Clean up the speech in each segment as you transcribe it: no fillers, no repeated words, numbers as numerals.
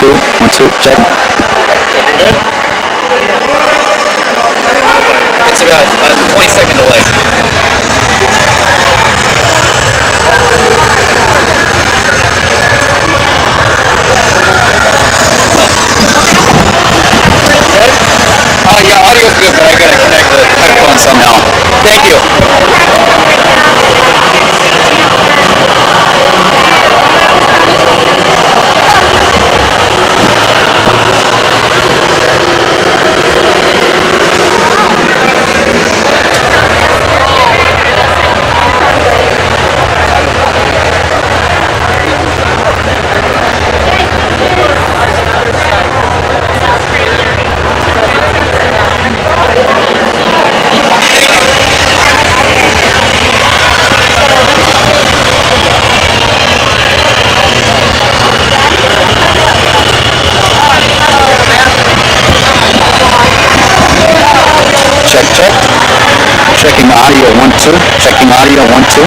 two, 1, 2, check. It's about a 20-second delay. Yeah, audio's good, but I gotta connect the headphones somehow. Thank you. Check, check. Checking audio, 1, 2. Checking audio, 1, 2.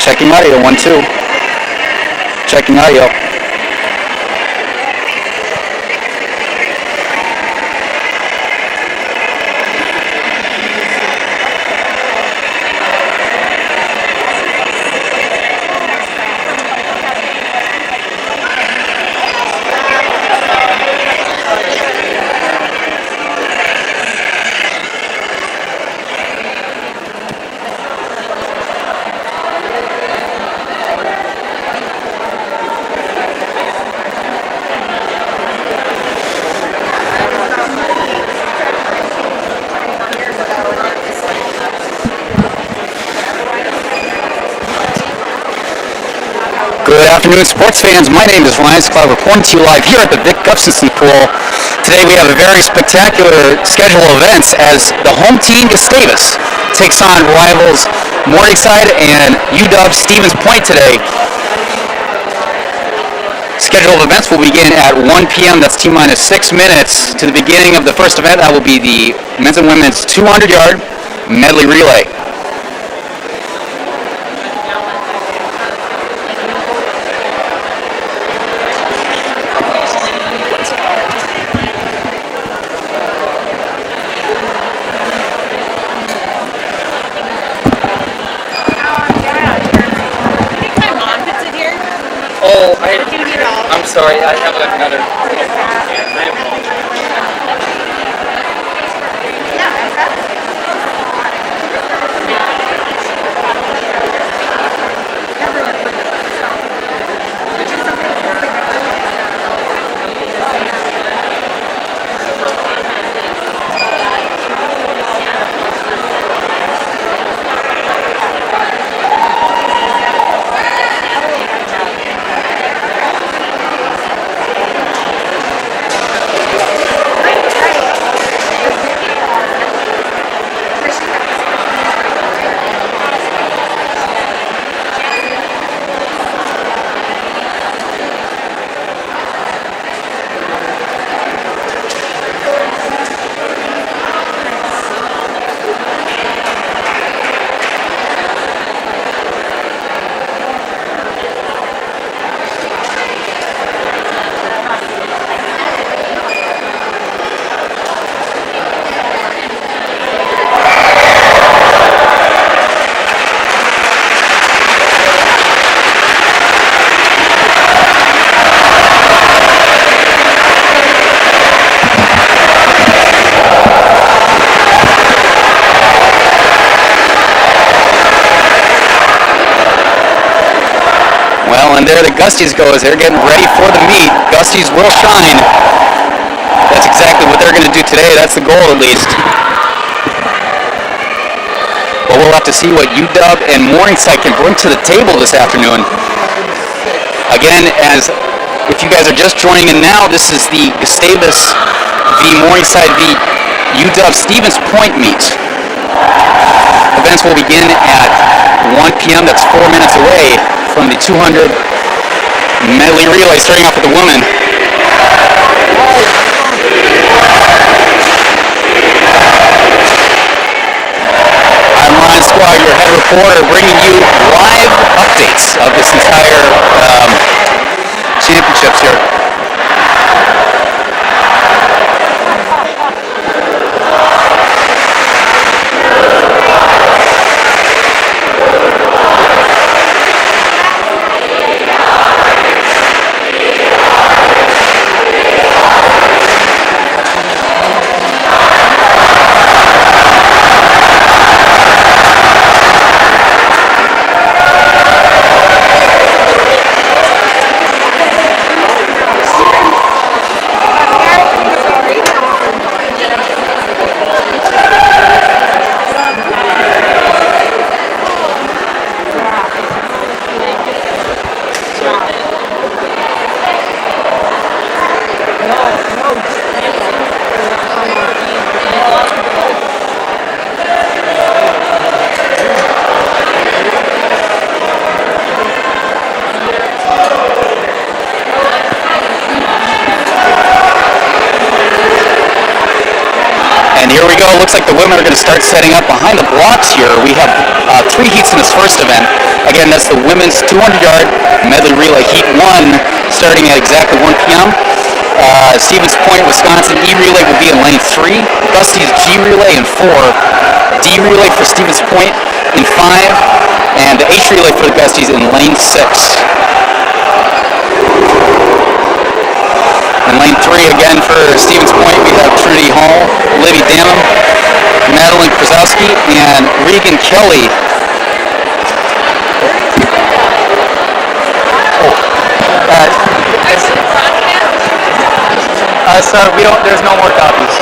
Checking audio, 1, 2. Checking audio. Good afternoon, sports fans. My name is Ryan Scott, reporting to you live here at the Vic Gustafson Pool. Today we have a very spectacular schedule of events as the home team, Gustavus, takes on rivals Morningside and UW Stevens Point today. Schedule of events will begin at 1 p.m. That's T-minus 6 minutes to the beginning of the first event. That will be the men's and women's 200-yard medley relay. Sorry, I have another. Well, and there the Gusties go as they're getting ready for the meet. Gusties will shine. That's exactly what they're going to do today. That's the goal, at least. But we'll have to see what UW and Morningside can bring to the table this afternoon. Again, as if you guys are just joining in now, this is the Gustavus v. Morningside v. UW Stevens Point meet. Events will begin at 1 p.m. That's 4 minutes away from the 200 medley relay, starting off with the women. I'm Ryan Squaw, your head reporter, bringing you live updates of this entire championships here. Here we go. Looks like the women are going to start setting up behind the blocks here. We have 3 heats in this first event. Again, that's the women's 200-yard medley relay heat 1, starting at exactly 1 p.m. Stevens Point, Wisconsin E-relay will be in lane 3. Gusties G-relay in 4. D-relay for Stevens Point in 5. And the H-relay for the Gusties in lane 6. In lane 3, again for Stevens Point, we have Trinity Hall, Libby Damon, Madeline Krasowski, and Regan Kelly. So there's no more copies.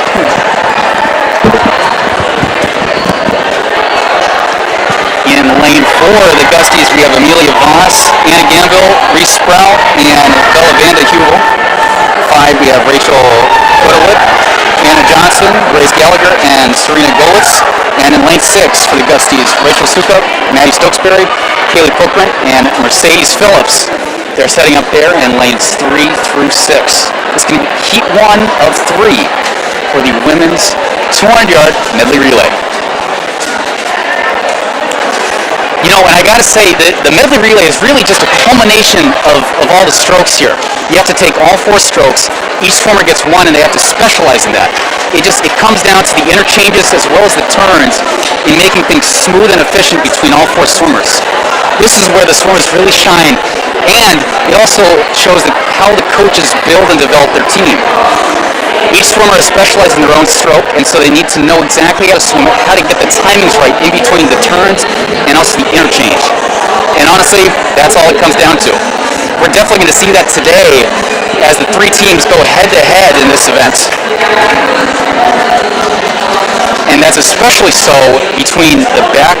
In lane 4, the Gusties, we have Amelia Voss, Anna Gamble, Reese Sprout, and Bella Vanda Hubel. 5, we have Rachel Hurlip, Anna Johnson, Grace Gallagher, and Serena Golitz. And in lane 6 for the Gusties, Rachel Sukup, Maddie Stokesbury, Kaylee Cookman, and Mercedes Phillips. They're setting up there in lanes 3 through 6. This can be heat 1 of 3 for the women's 200-yard medley relay. You know, and I gotta say that the medley relay is really just a culmination of all the strokes here. You have to take all 4 strokes. Each swimmer gets 1, and they have to specialize in that. It comes down to the interchanges as well as the turns in making things smooth and efficient between all 4 swimmers. This is where the swimmers really shine, and it also shows how the coaches build and develop their team. Each swimmer is specialized in their own stroke, and so they need to know exactly how to swim it, how to get the timings right in between the turns and also the interchange. And honestly, that's all it comes down to. We're definitely going to see that today as the three teams go head-to-head in this event. And that's especially so between the back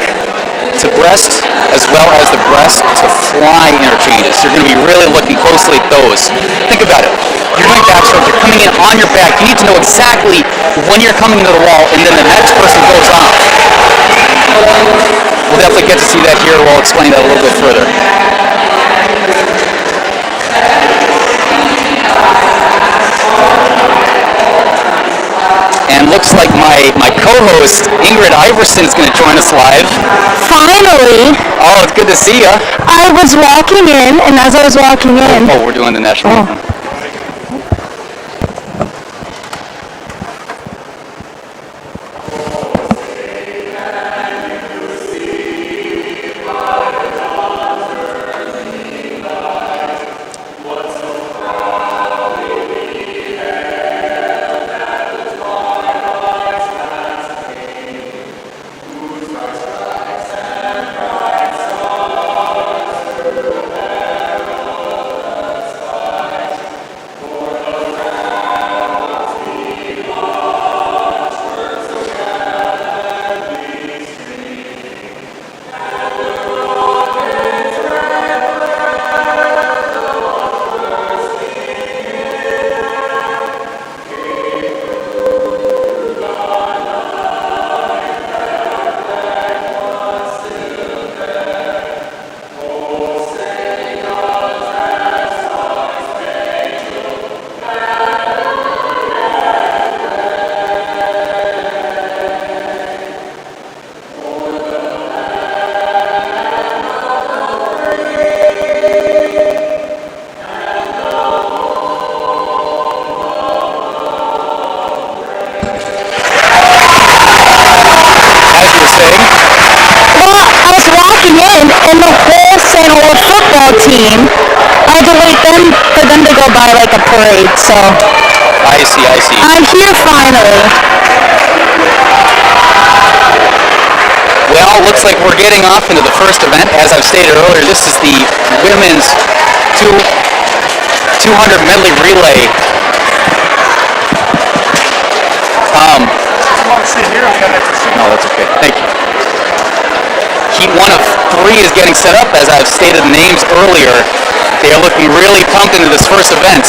to breast as well as the breast to fly interchanges. You're going to be really looking closely at those. Think about it. You're doing backstroke, you're coming in on your back. You need to know exactly when you're coming into the wall, and then the next person goes off. We'll definitely get to see that here. We'll explain that a little bit further. And looks like my co-host, Ingrid Iverson, is going to join us live. Finally! Oh, it's good to see you. I was walking in, and as I was walking in... Oh, we're doing the national anthem. Team, I had to wait for them to go by like a parade, so... I see. I'm here finally. Well, looks like we're getting off into the first event. As I've stated earlier, this is the women's 200 medley relay. No, that's okay. Thank you. Heat 1 of 3 is getting set up. As I've stated the names earlier, they are looking really pumped into this first event.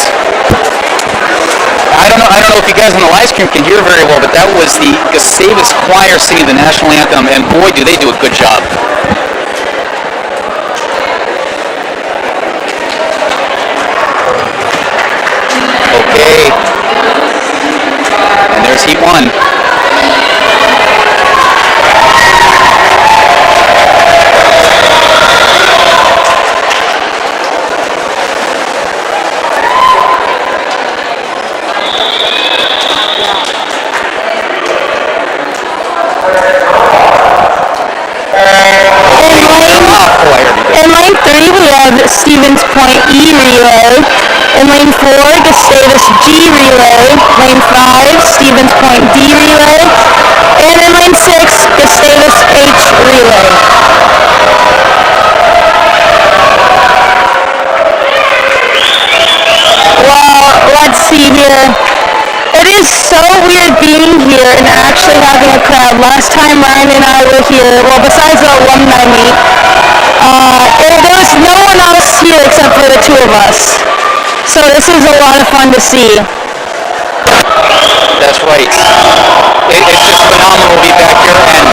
I don't know if you guys on the live stream can hear very well, but that was the Gustavus choir singing the national anthem, and boy, do they do a good job. Okay. And there's Heat 1. In lane 3, we have Stevens Point E relay. In lane 4, Gustavus G relay. Lane 5, Stevens Point D relay. And in lane 6, Gustavus H relay. Well, let's see here. It is so weird being here and actually having a crowd. Last time Ryan and I were here, well, besides the alumni meet, there was no one else here except for the two of us. So this is a lot of fun to see. That's right. It's just phenomenal to be back here, and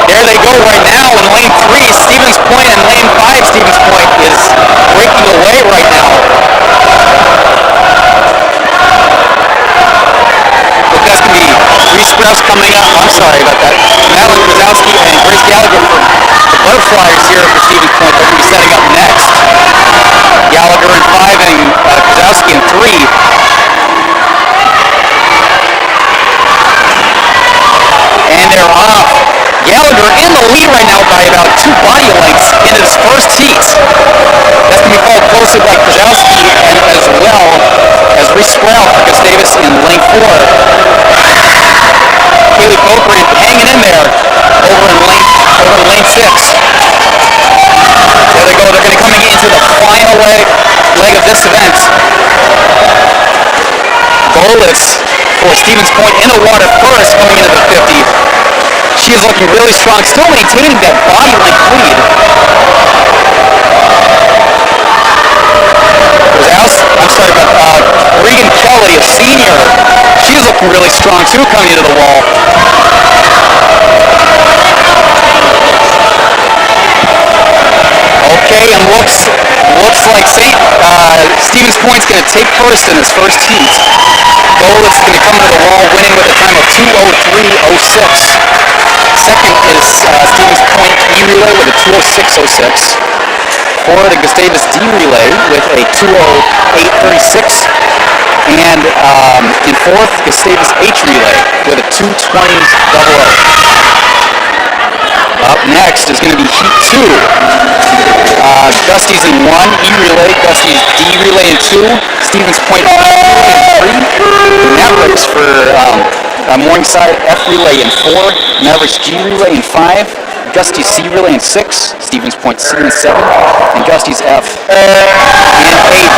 there they go right now in lane 3, Stevens Point, and lane 5, Stevens Point is breaking away right now. But that's going to be Reese Grouse coming up. I'm sorry about that. Madeline Krasowski and Grace Gallagher for the Butterflies here for Stevens Point. They're going to be setting up next. Gallagher in 5 and Krasowski in 3. And they're off. Gallagher in the lead right now. water first, coming into the 50. She is looking really strong, still maintaining that body length lead. Regan Kelly, a senior. She's looking really strong too, coming into the wall. Okay, and looks like Stevens Point's going to take first in his first heat. Goal is going to come into the wall, winning with a time of 2:03.06. Second is Stevens Point E relay with a 2:06.06. For the Gustavus D relay with a 2:08.36. And in fourth, Gustavus H relay with a 2:20.00. Up next is going to be Heat 2. Gusty's in 1, E relay, Gusty's D relay in 2, Stevens Point in 3, Mavericks for Morningside F relay in 4, Mavericks G relay in 5, Gusty's C relay in 6, Stevens Point C in 7, and Gusty's F in 8.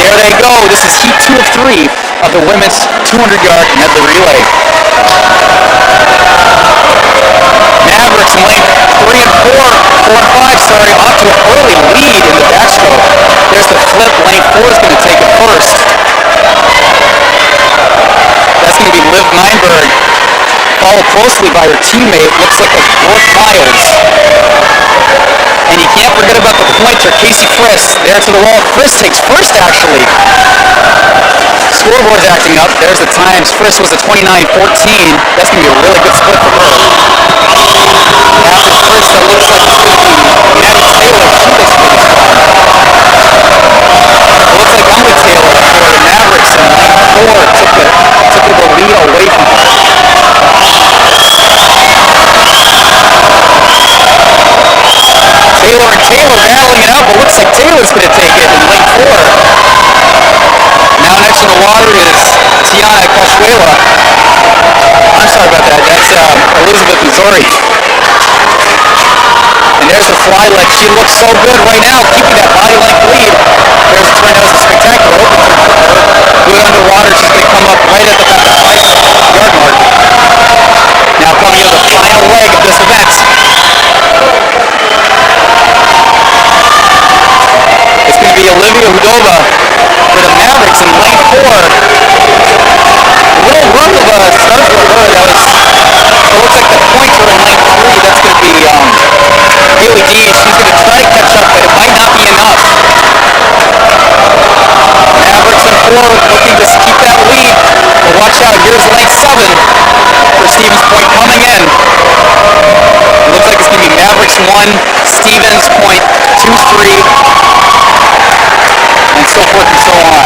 There they go. This is Heat 2 of 3 of the women's 200-yard medley relay. Mavericks in lane 4 and 5, sorry, off to an early lead in the backstroke. There's the flip. Lane 4 is going to take it first. That's going to be Liv Meinberg, followed closely by her teammate, looks like Brooke Miles. And you can't forget about the pointer, Casey Friss, there to the wall. Friss takes first, actually. Scoreboard's acting up. There's the times. Friss was a 29-14. That's going to be a really good split for her. After Friss, that looks like it's going to be Maddie Taylor. She looks really strong. It looks like Emily Taylor for the Mavericks in lane 4 took the lead away from her. Taylor battling it out, but looks like Taylor's going to take it in lane 4. Now next in the water is Tiana Kashuela. I'm sorry about that. That's Elizabeth Missouri. And there's the fly leg. She looks so good right now, keeping that body length lead. There's a turn. That was a spectacular open for her. Good underwater. She's going to come up right at the 5-yard mark. Now coming into the final leg of this event. It's going to be Olivia Hudova for the Mavericks in lane 4. A little rough of a start for her. It looks like the pointer in lane 3. That's going to be Haley Dean. She's going to try to catch up, but it might not be enough. Mavericks in 4 looking to keep that lead. But watch out. Here's lane 7 for Stevens Point coming in. It looks like it's going to be Mavericks 1, Stevens Point 2-3. And so forth and so on.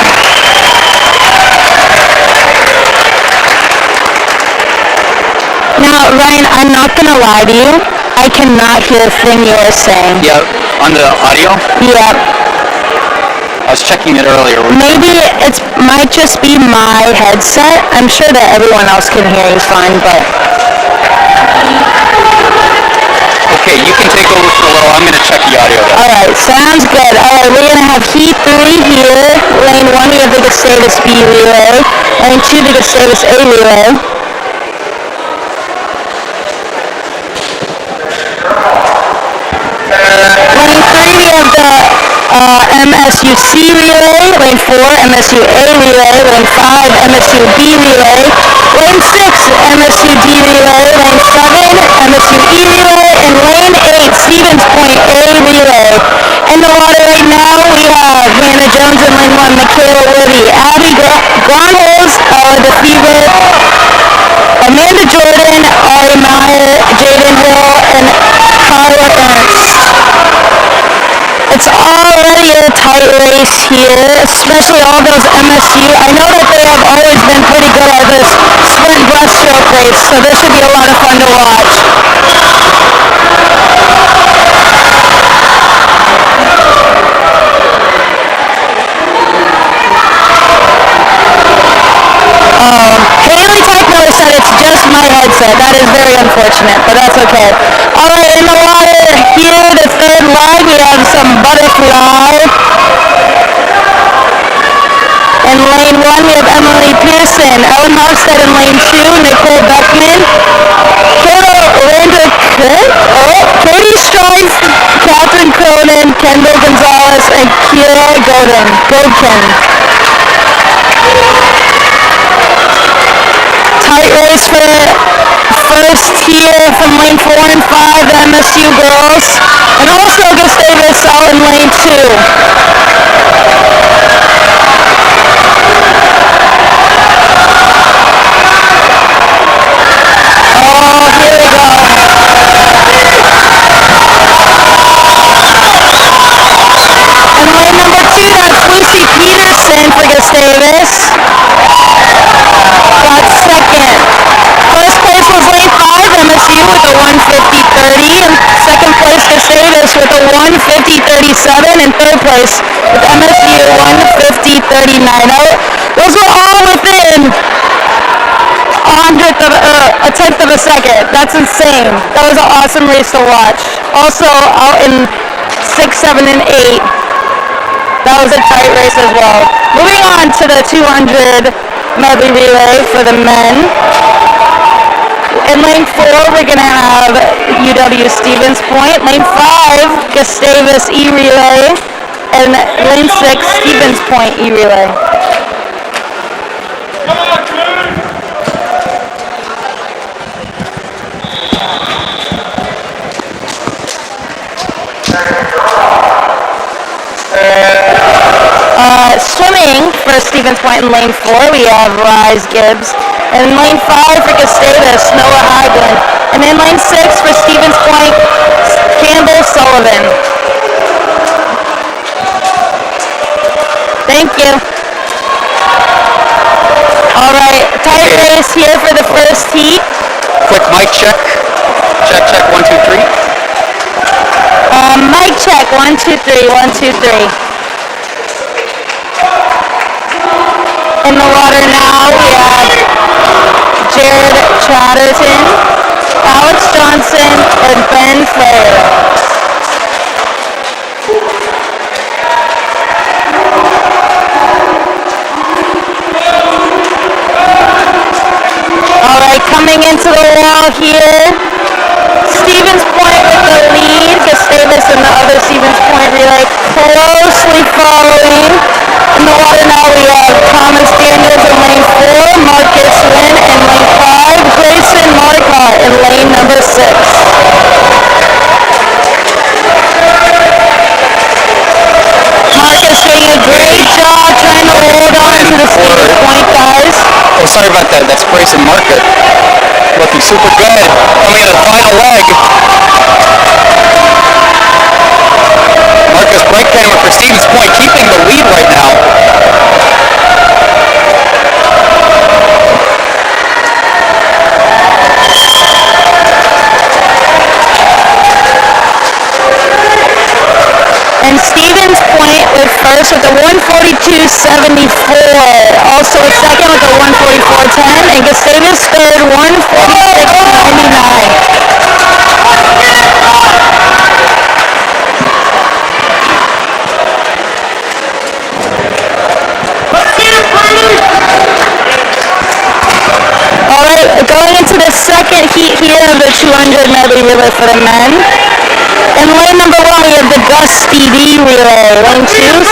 Now, Ryan, I'm not going to lie to you. I cannot hear a thing you are saying. Yeah, on the audio? Yep. I was checking it earlier. Maybe it might just be my headset. I'm sure that everyone else can hear you fine, but... Okay, you can take over for a little. I'm going to check the audio. Alright, sounds good. Alright, we're going to have Heat 3 here. Lane 1, we have the Gustavus B relay. Lane 2, the Gustavus A relay. Lane 3, we have the MSU-C relay. Lane 4, MSU-A relay. Lane 5, MSU-B relay. Lane 6, MSU-D relay. Lane 7, MSU-E relay. And lane 8, Stevens Point A relay. In the water right now, we have Hannah Jones in lane 1, Michaela Woody, Abby Gronholz, the Fever, Amanda Jordan, Ari Meyer, Jaden Hill, and Kyla Ernst. It's already a tight race here, especially all those MSU. I know that they have always been pretty good at this sprint breaststroke race, so this should be a lot of fun to watch. Haley Teichmiller said it's just my headset. That is very unfortunate, but that's okay. Alright, in the water here, the third leg, we have some butterfly. In lane 1, we have Emily Pearson. Ellen Hofstad in lane 2, Nicole Beckman. Katie Strife, Catherine Cronin, Kendall Gonzalez, and Kira Godkin. Tight race for first here from lane 4 and 5, the MSU girls. And also Gustavus out in lane 2. Peterson for Gustavus. Got second. First place was lane 5, MSU with a 150.30. And second place Gustavus with a 150.37. And third place with MSU 150.39. Those were all within a tenth of a second. That's insane. That was an awesome race to watch. Also out in 6, 7, and 8. That was a tight race as well. Moving on to the 200 medley relay for the men. In lane 4, we're going to have UW Stevens Point. Lane 5, Gustavus E-Relay. And lane 6, Stevens Point E-Relay. Swimming for Stevens Point in lane 4, we have Rise Gibbs. And in lane 5 for Gustavus, Noah Haglund. And in lane 6 for Stevens Point, Campbell Sullivan. Thank you. All right, tight race here for the first heat. Quick mic check. Check, 1, 2, 3. Mic check, 1, 2, 3, 1, 2, 3. In the water now, we have Jared Chatterton, Alex Johnson, and Ben Flair. All right, coming into the wall here, Stevens Point with the lead, Gustavus and the other Stevens Point relay closely following. In the water now we have Thomas Daniels in lane 4, Marcus Wynn in lane 5, Grayson Marcotte in lane number 6. Marcus doing a great job trying to hold on to the Stevens Point guys. Oh, sorry about that. That's Grayson Marcotte. Looking super good. Coming into the final leg. Marcus Breakhammer for Stevens Point, keeping the lead right now. And Stevens Point was first with a 142.74. Also second with a 144.10. And Gustavus third, 146.99. Going into the second heat here of the 200 medley relay for the men. In lane number 1, we have the Gus Stevie relay. Lane 2,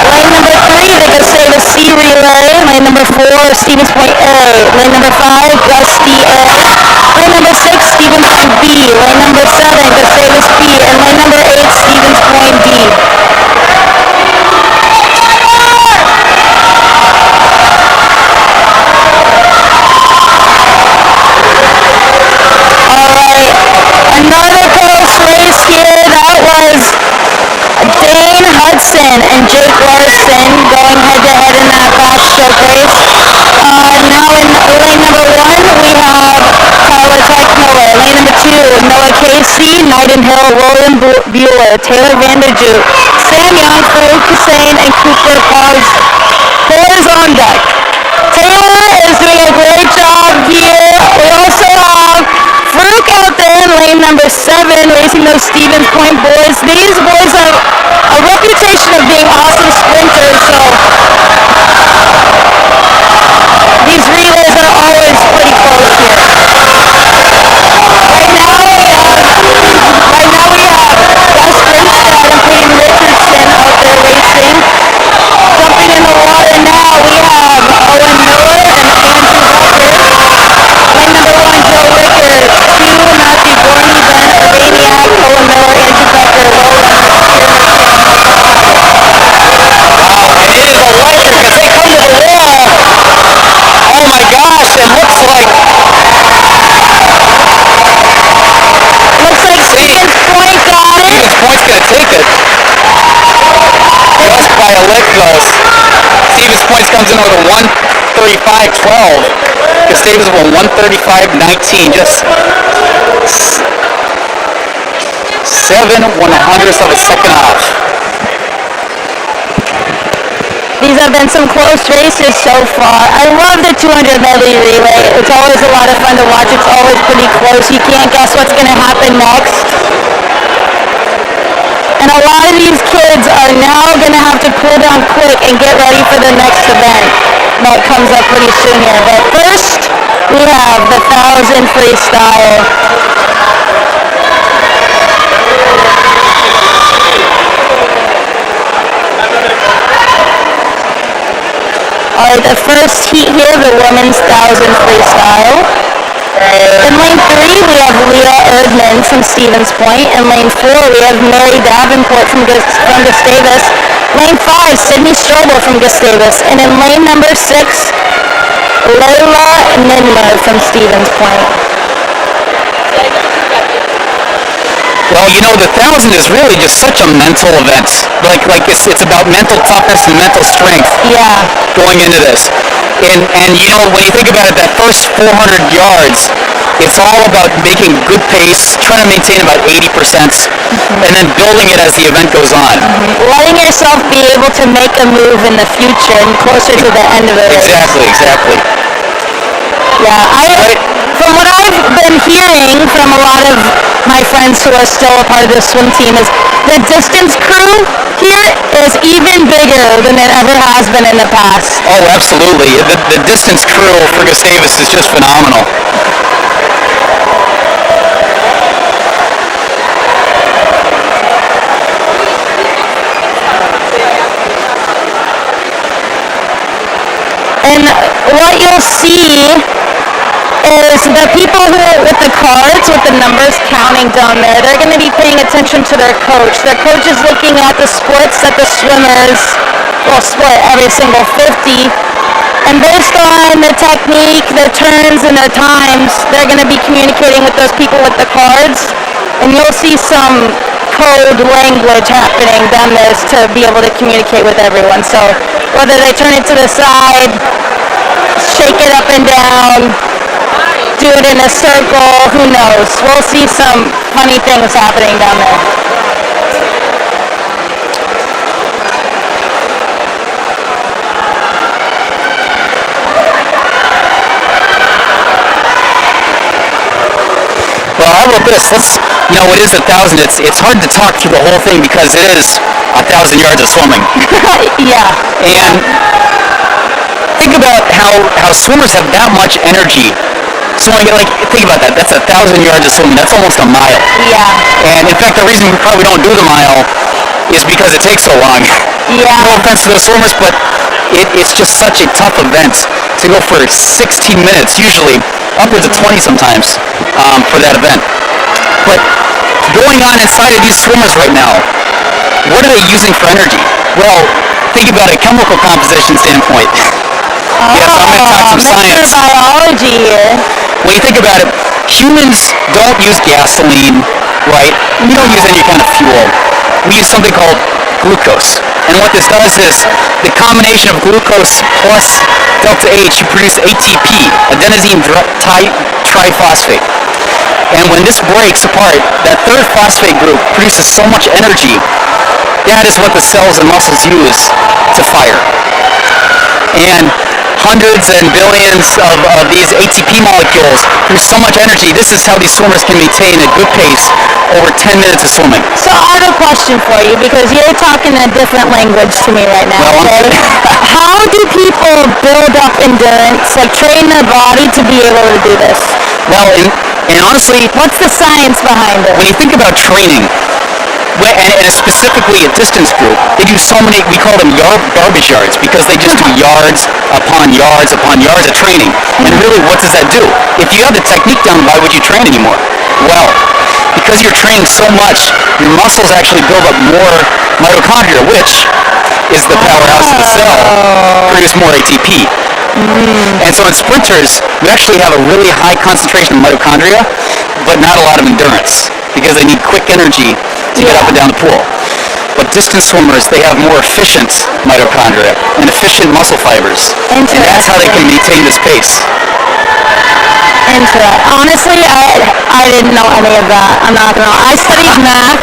lane number 3, the Gustavus C relay. Lane number 4, Stevens Point A. Lane number 5, Gus D A. Lane number 6, Stevens Point B. Lane number 7, Gustavus B. And lane number 8, Stevens Point D. Alright, another close race here. That was Dane Hudson and Jake Larson going head-to-head in that fast stroke race. Now in lane number 1, we have Tyler Teichmiller. Lane number 2, Noah Casey, Knighton Hill, William Bueller, Taylor Vanderjoot, Sam Young, Farouk Hussein, and Cooper Paz. Fours on deck. Taylor is doing a great job here. We also have Farouk out there. number 7, racing those Stevens Point boys. These boys have a reputation of being awesome sprinters, so these relays are always pretty close here. Right now we have Gus Grinstead and Peyton Richardson out there racing. Jumping in the water now, we have Owen Miller and Andrew Becker. Lane number 1, Joe Ricker. 2, Matthew Gorney, Ben Urbaniak, Owen Miller, Andrew Becker, low runners, Peter Wow, and it is electric as they come to the wall. Oh my gosh, it looks like Stevens Point got it. Stevens Point's going to take it. Just by a lick though. Stevens Point comes in with a 1:35.12. Gustavus with a 1:35.19. Just 7/100ths of a second off. These have been some close races so far. I love the 200 medley relay. It's always a lot of fun to watch. It's always pretty close. You can't guess what's going to happen next. And a lot of these kids are now going to have to cool down quick and get ready for the next event that comes up pretty soon here. But first, we have the 1,000 freestyle. Alright, the first heat here, the women's 1,000 freestyle. In lane 3, we have Leah Erdman from Stevens Point. In lane 4, we have Mary Davenport from Gustavus. Lane 5, Sydney Strobel from Gustavus. And in lane number 6, Layla Ninmer from Stevens Point. Well, you know, the 1,000 is really just such a mental event. Like it's about mental toughness and mental strength. Yeah. Going into this. And you know, when you think about it, that first 400 yards, it's all about making good pace, trying to maintain about 80%, and then building it as the event goes on. Letting yourself be able to make a move in the future and closer to the end of it. Exactly. Yeah, from what I've been hearing from a lot of my friends who are still a part of the swim team is the distance crew here is even bigger than it ever has been in the past. Oh, absolutely. The distance crew for Gustavus is just phenomenal. And what you'll see is the people who with the cards, with the numbers counting down there, they're going to be paying attention to their coach. Their coach is looking at the splits that the swimmers will split every single 50. And based on the technique, their turns, and their times, they're going to be communicating with those people with the cards. And you'll see some code language happening down this to be able to communicate with everyone. So whether they turn it to the side, shake it up and down, do it in a circle, who knows? We'll see some funny things happening down there. Well, how about this? You know, it is 1,000. It's hard to talk through the whole thing because it is 1,000 yards of swimming. Yeah. And think about how swimmers have that much energy. Swimming, like, think about that. That's 1,000 yards of swimming. That's almost a mile. Yeah. And in fact, the reason we probably don't do the mile is because it takes so long. Yeah. No offense to the swimmers, but it's just such a tough event to go for 16 minutes, usually upwards of 20 sometimes, for that event. But going on inside of these swimmers right now, what are they using for energy? Well, think about a chemical composition standpoint. Yes, I'm going to talk some science. Mr. Biology here. When you think about it, humans don't use gasoline, right? We don't use any kind of fuel. We use something called glucose. And what this does is the combination of glucose plus delta H, you produce ATP, adenosine triphosphate. And when this breaks apart, that third phosphate group produces so much energy. That is what the cells and muscles use to fire. And hundreds and billions of these ATP molecules produce so much energy energy. This is how these swimmers can maintain a good pace over 10 minutes of swimming. So I have a question for you because you're talking a different language to me right now. Well, okay? How do people build up endurance, like train their body to be able to do this? Well, and honestly, What's the science behind it? when you think about training, and specifically a distance group, they do so many, we call them garbage yards, because they just do yards upon yards upon yards of training. And really, what does that do? If you have the technique down, why would you train anymore? Well, because you're training so much, your muscles actually build up more mitochondria, which is the powerhouse of the cell, produce more ATP. And so in sprinters, you actually have a really high concentration of mitochondria, but not a lot of endurance, because they need quick energy to get up and down the pool. But distance swimmers, they have more efficient mitochondria and efficient muscle fibers. And that's how they can maintain this pace. Honestly, I didn't know any of that. I'm not gonna. I studied math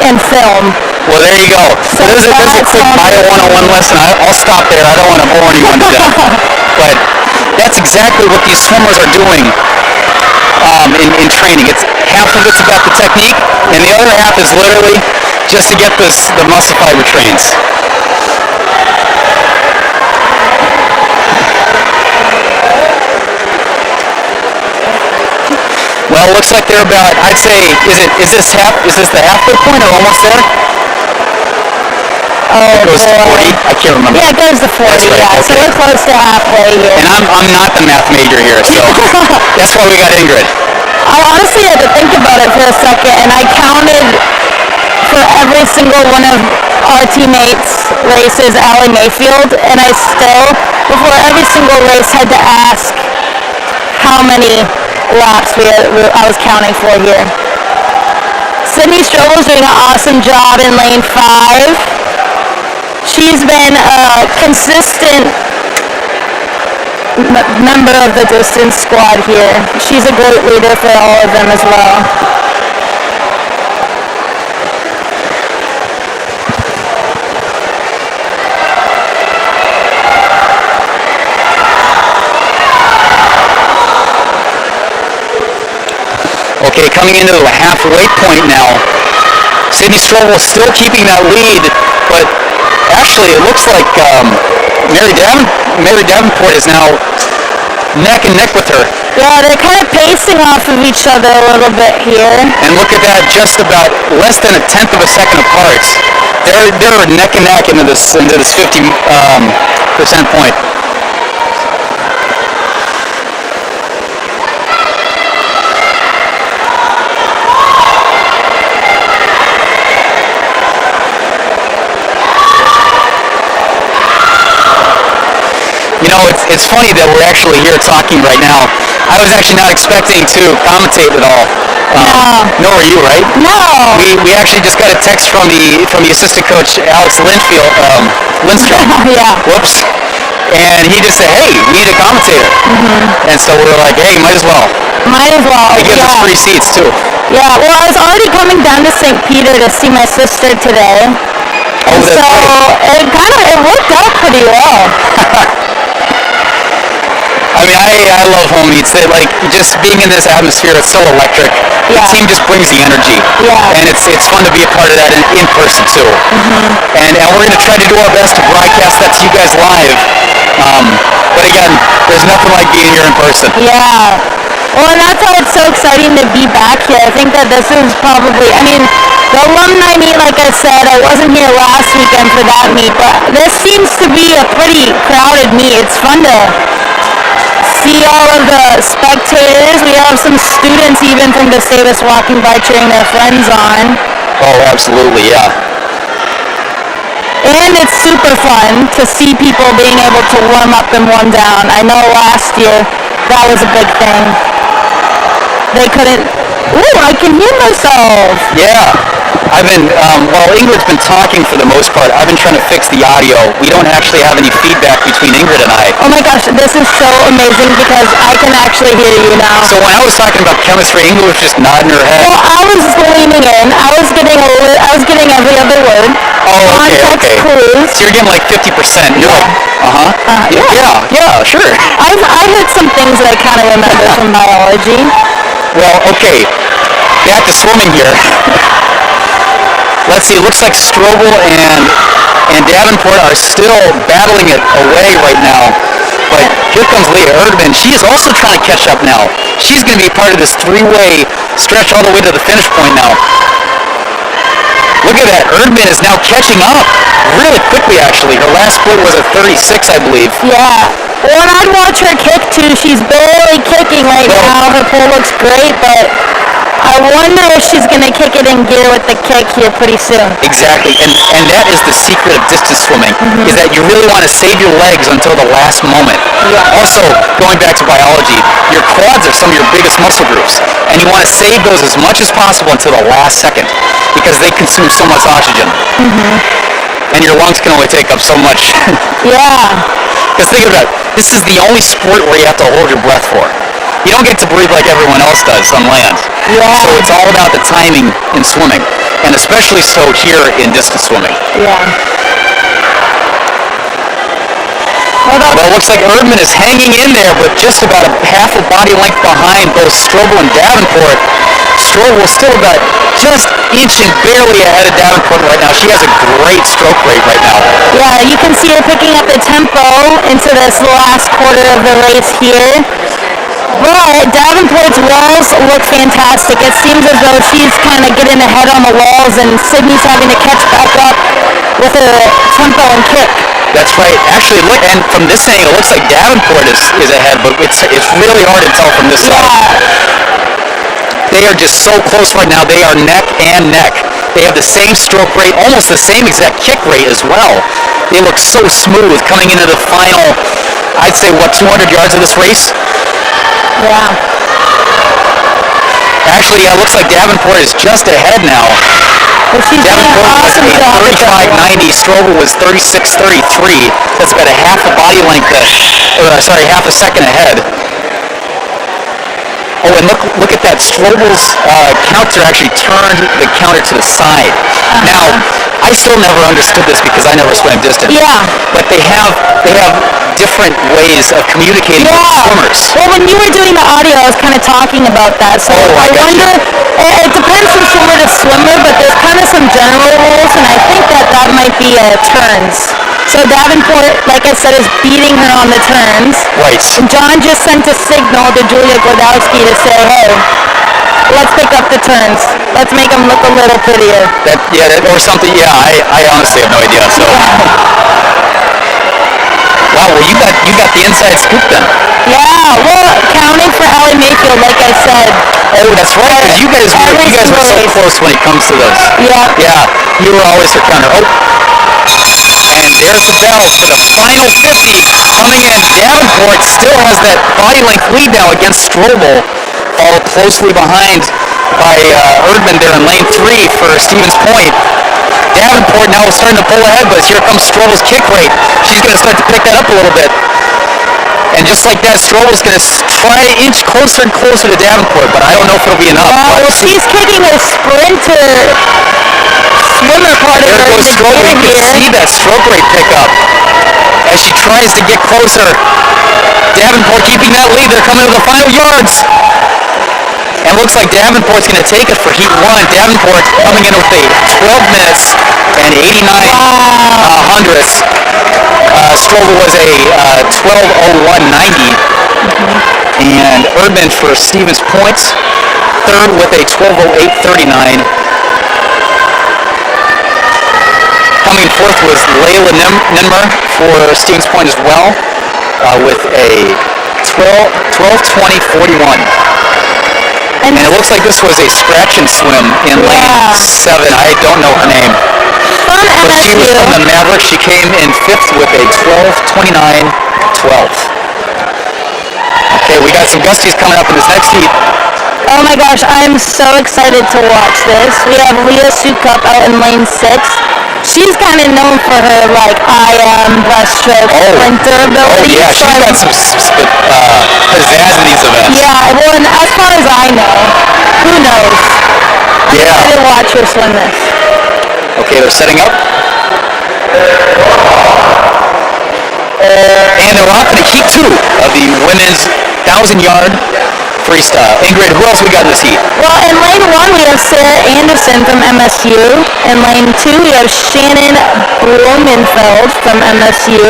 and film. Well, there you go. So there's a quick Bio 101 lesson. I'll stop there. I don't want to bore anyone to death. But that's exactly what these swimmers are doing in training. It's half of it's about the technique, and the other half is literally just to get the muscle fiber trains. Well, it looks like they're about, I'd say, is this the halfway point or almost there? Oh, it goes to 40? I can't remember. Yeah, it goes to 40, right, yeah. okay. So we're close to halfway here. And I'm not the math major here, so that's why we got Ingrid. I honestly had to think about it for a second, and I counted for every single one of our teammates' races, Allie Mayfield, and I still, before every single race, had to ask how many laps I was counting for here. Sydney Strobel's doing an awesome job in lane 5. She's been a consistent member of the distance squad here. She's a great leader for all of them as well. Okay, coming into the halfway point now. Sydney Strobel still keeping that lead, but actually it looks like Mary Davenport is now neck and neck with her. Yeah, they're kind of pacing off of each other a little bit here. And look at that, just about less than a tenth of a second apart. They're neck and neck into this 50% point. You know, it's funny that we're actually here talking right now. I was actually not expecting to commentate at all. Nor were you, right? No. We actually just got a text from the assistant coach, Alex Lindstrom. Yeah. Whoops. And he just said, hey, we need a commentator. And so we were like, hey, might as well. Might as well. It gives us free seats, too. Yeah, well, I was already coming down to St. Peter to see my sister today. Oh, And that's so right. it worked out pretty well. I mean, I love home meets. Like, just being in this atmosphere, it's so electric. Yeah. The team just brings the energy. Yeah. And it's fun to be a part of that in person, too. And we're going to try to do our best to broadcast that to you guys live. But again, there's nothing like being here in person. Yeah. Well, and that's why it's so exciting to be back here. I think that this is probably, I mean, the alumni meet, like I said, I wasn't here last weekend for that meet, but this seems to be a pretty crowded meet. It's fun to see all of the spectators. We have some students even from Gustavus walking by cheering their friends on. Oh, absolutely, yeah. And it's super fun to see people being able to warm up and warm down. I know last year that was a big thing. They couldn't... Ooh, I can hear myself. Yeah. I've been, Ingrid's been talking for the most part. I've been trying to fix the audio. We don't actually have any feedback between Ingrid and I. Oh my gosh, this is so amazing because I can actually hear you now. So when I was talking about chemistry, Ingrid was just nodding her head. Well, I was leaning in. I was getting every other word. Oh, okay, Context okay. clues. So you're getting like 50%. You're like, Yeah. yeah, sure. I heard some things that I kind of remember from biology. Well, okay, back to swimming here. Let's see, it looks like Strobel and Davenport are still battling it away right now. But here comes Leah Erdman. She is also trying to catch up now. She's going to be part of this three-way stretch all the way to the finish point now. Look at that. Erdman is now catching up really quickly, actually. Her last split was a 36, I believe. Yeah. When I'd watch her kick, too, she's barely kicking right now. Her pull looks great, but I wonder if she's going to kick it in gear with the kick here pretty soon. Exactly, and that is the secret of distance swimming, is that you really want to save your legs until the last moment. Yeah. Also, going back to biology, your quads are some of your biggest muscle groups, and you want to save those as much as possible until the last second, because they consume so much oxygen. And your lungs can only take up so much. Yeah. Because think about it, this is the only sport where you have to hold your breath for. You don't get to breathe like everyone else does on land. Yeah. So it's all about the timing in swimming, and especially so here in distance swimming. Yeah. Well, it looks like Erdman is hanging in there, but just about a half a body length behind both Strobel and Davenport. Strobel is still about just inching barely ahead of Davenport right now. She has a great stroke rate right now. Yeah, you can see her picking up the tempo into this last quarter of the race here. But Davenport's walls look fantastic. It seems as though she's kind of getting ahead on the walls, and Sydney's having to catch back up with her tempo and kick. That's right. Actually, look, and from this angle, it looks like Davenport is ahead, but it's really hard to tell from this side. They are just so close right now. They are neck and neck. They have the same stroke rate, almost the same exact kick rate as well. They look so smooth coming into the final, I'd say, 200 yards of this race? Yeah. Actually, it looks like Davenport is just ahead now. Well, she's doing an Davenport was awesome a job. 35.90. Strobel was 36.33. That's about a half a body length, half a second ahead. Oh, and look at that. Strobel's counter actually turned the counter to the side. Now, I still never understood this because I never swam distance. Yeah. But they have different ways of communicating with the swimmers. Well, when you were doing the audio, I was kind of talking about that. So I wonder, it depends from swimmer to swimmer, but there's kind of some general rules, and I think that might be turns. So Davenport, like I said, is beating her on the turns. Right. And John just sent a signal to Julia Gordowski to say, hey, let's pick up the turns. Let's make them look a little prettier. Or something. Yeah, I honestly have no idea. So. Wow, well you got the inside scoop then. Yeah, well, counting for Allie Mayfield, like I said. Oh, that's right. Because you guys were so close when it comes to this. Yeah. Yeah, you were always the counter. Oh. And there's the bell for the final 50 coming in. Davenport still has that body length lead now against Strobel, followed closely behind by Erdman there in lane 3 for Stevens Point. Davenport now is starting to pull ahead, but here comes Strobel's kick rate. She's going to start to pick that up a little bit. And just like that, Strobel's going to try to inch closer and closer to Davenport, but I don't know if it'll be enough. Well, she's kicking a sprinter swimmer part of her. There goes Strobel. You can see that stroke rate pick up as she tries to get closer. Davenport keeping that lead. They're coming to the final yards. And it looks like Davenport's going to take it for Heat 1. Davenport coming in with a 12 minutes and 89 hundredths. Strobel was a 12:01.90. And Erdman for Stevens Point, third with a 12:08.39. Coming fourth was Layla Ninmer for Stevens Point as well, with a 12:20.41. And it looks like this was a scratch and swim in lane 7. I don't know her name. From MSU. But she was from the Mavericks. She came in 5th with a 12:29.12. Okay, we got some gusties coming up in this next heat. Oh my gosh, I am so excited to watch this. We have Leah Sukup out in lane 6. She's kind of known for her, breaststroke sprinter ability. Oh, yeah, she's got some pizzazz in these events. Yeah, well, and as far as I know, who knows? I'm excited to watch her swim this. Okay, they're setting up. And they're off in Heat 2 of the women's 1,000-yard freestyle. Ingrid, who else we got in this heat? Well, in lane 1, we have Sarah Anderson from MSU. In lane 2, we have Shannon Blumenfeld from MSU.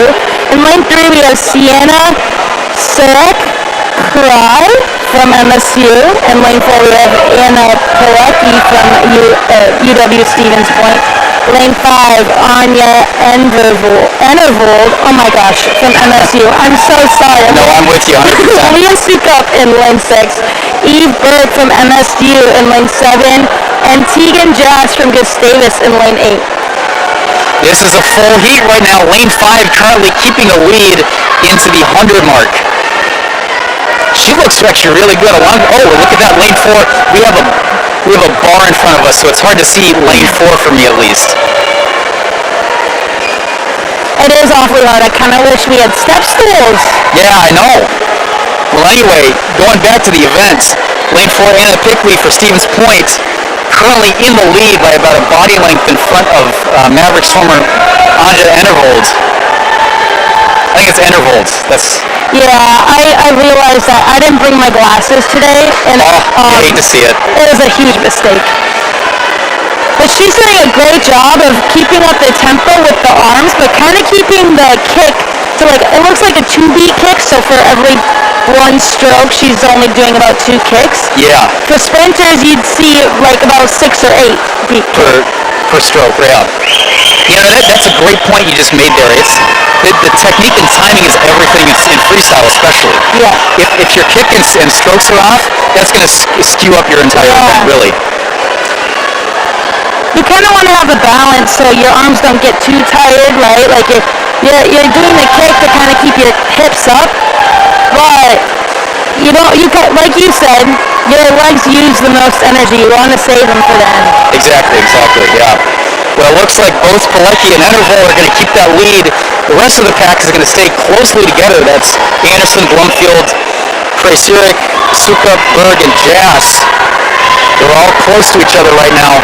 In lane 3, we have Sienna Sarek Cry from MSU. In lane 4, we have Anna Pilecki from UW Stevens Point. Lane 5, Anya Enervold, oh my gosh, from MSU. I'm so sorry. No, I'm with you 100%. Leah Sukup in lane 6, Eve Berg from MSU in lane 7, and Tegan Jass from Gustavus in lane 8. This is a full heat right now. Lane 5 currently keeping a lead into the 100 mark. She looks actually really good. Oh, look at that, lane 4. We have a bar in front of us, so it's hard to see lane 4 for me at least. It is awfully hard. I kind of wish we had step stools. Yeah, I know. Well, anyway, going back to the events, lane 4, Anna Pickley for Stevens Point, currently in the lead by about a body length in front of Maverick swimmer Anja Enervold. I think it's Enervold. Yeah, I realized that I didn't bring my glasses today, and I hate to see it. It was a huge mistake. But she's doing a great job of keeping up the tempo with the arms, but kind of keeping the kick to it looks like a 2-beat kick, so for every one stroke, she's only doing about 2 kicks. Yeah. For sprinters, you'd see like about 6 or 8 beat per stroke, yeah. You know, that's a great point you just made there. It's the technique and timing is everything in freestyle, especially. Yeah. If your kick and strokes are off, that's going to skew up your entire event, really. You kind of want to have a balance so your arms don't get too tired, right? Like you're doing the kick to kind of keep your hips up, but like you said, your legs use the most energy. You want to save them for the end. Exactly, yeah. Well, it looks like both Pilecki and Enervold are going to keep that lead. The rest of the pack is going to stay closely together. That's Anderson, Blumfield, Krasirik, Sukup, Berg, and Jass. They're all close to each other right now.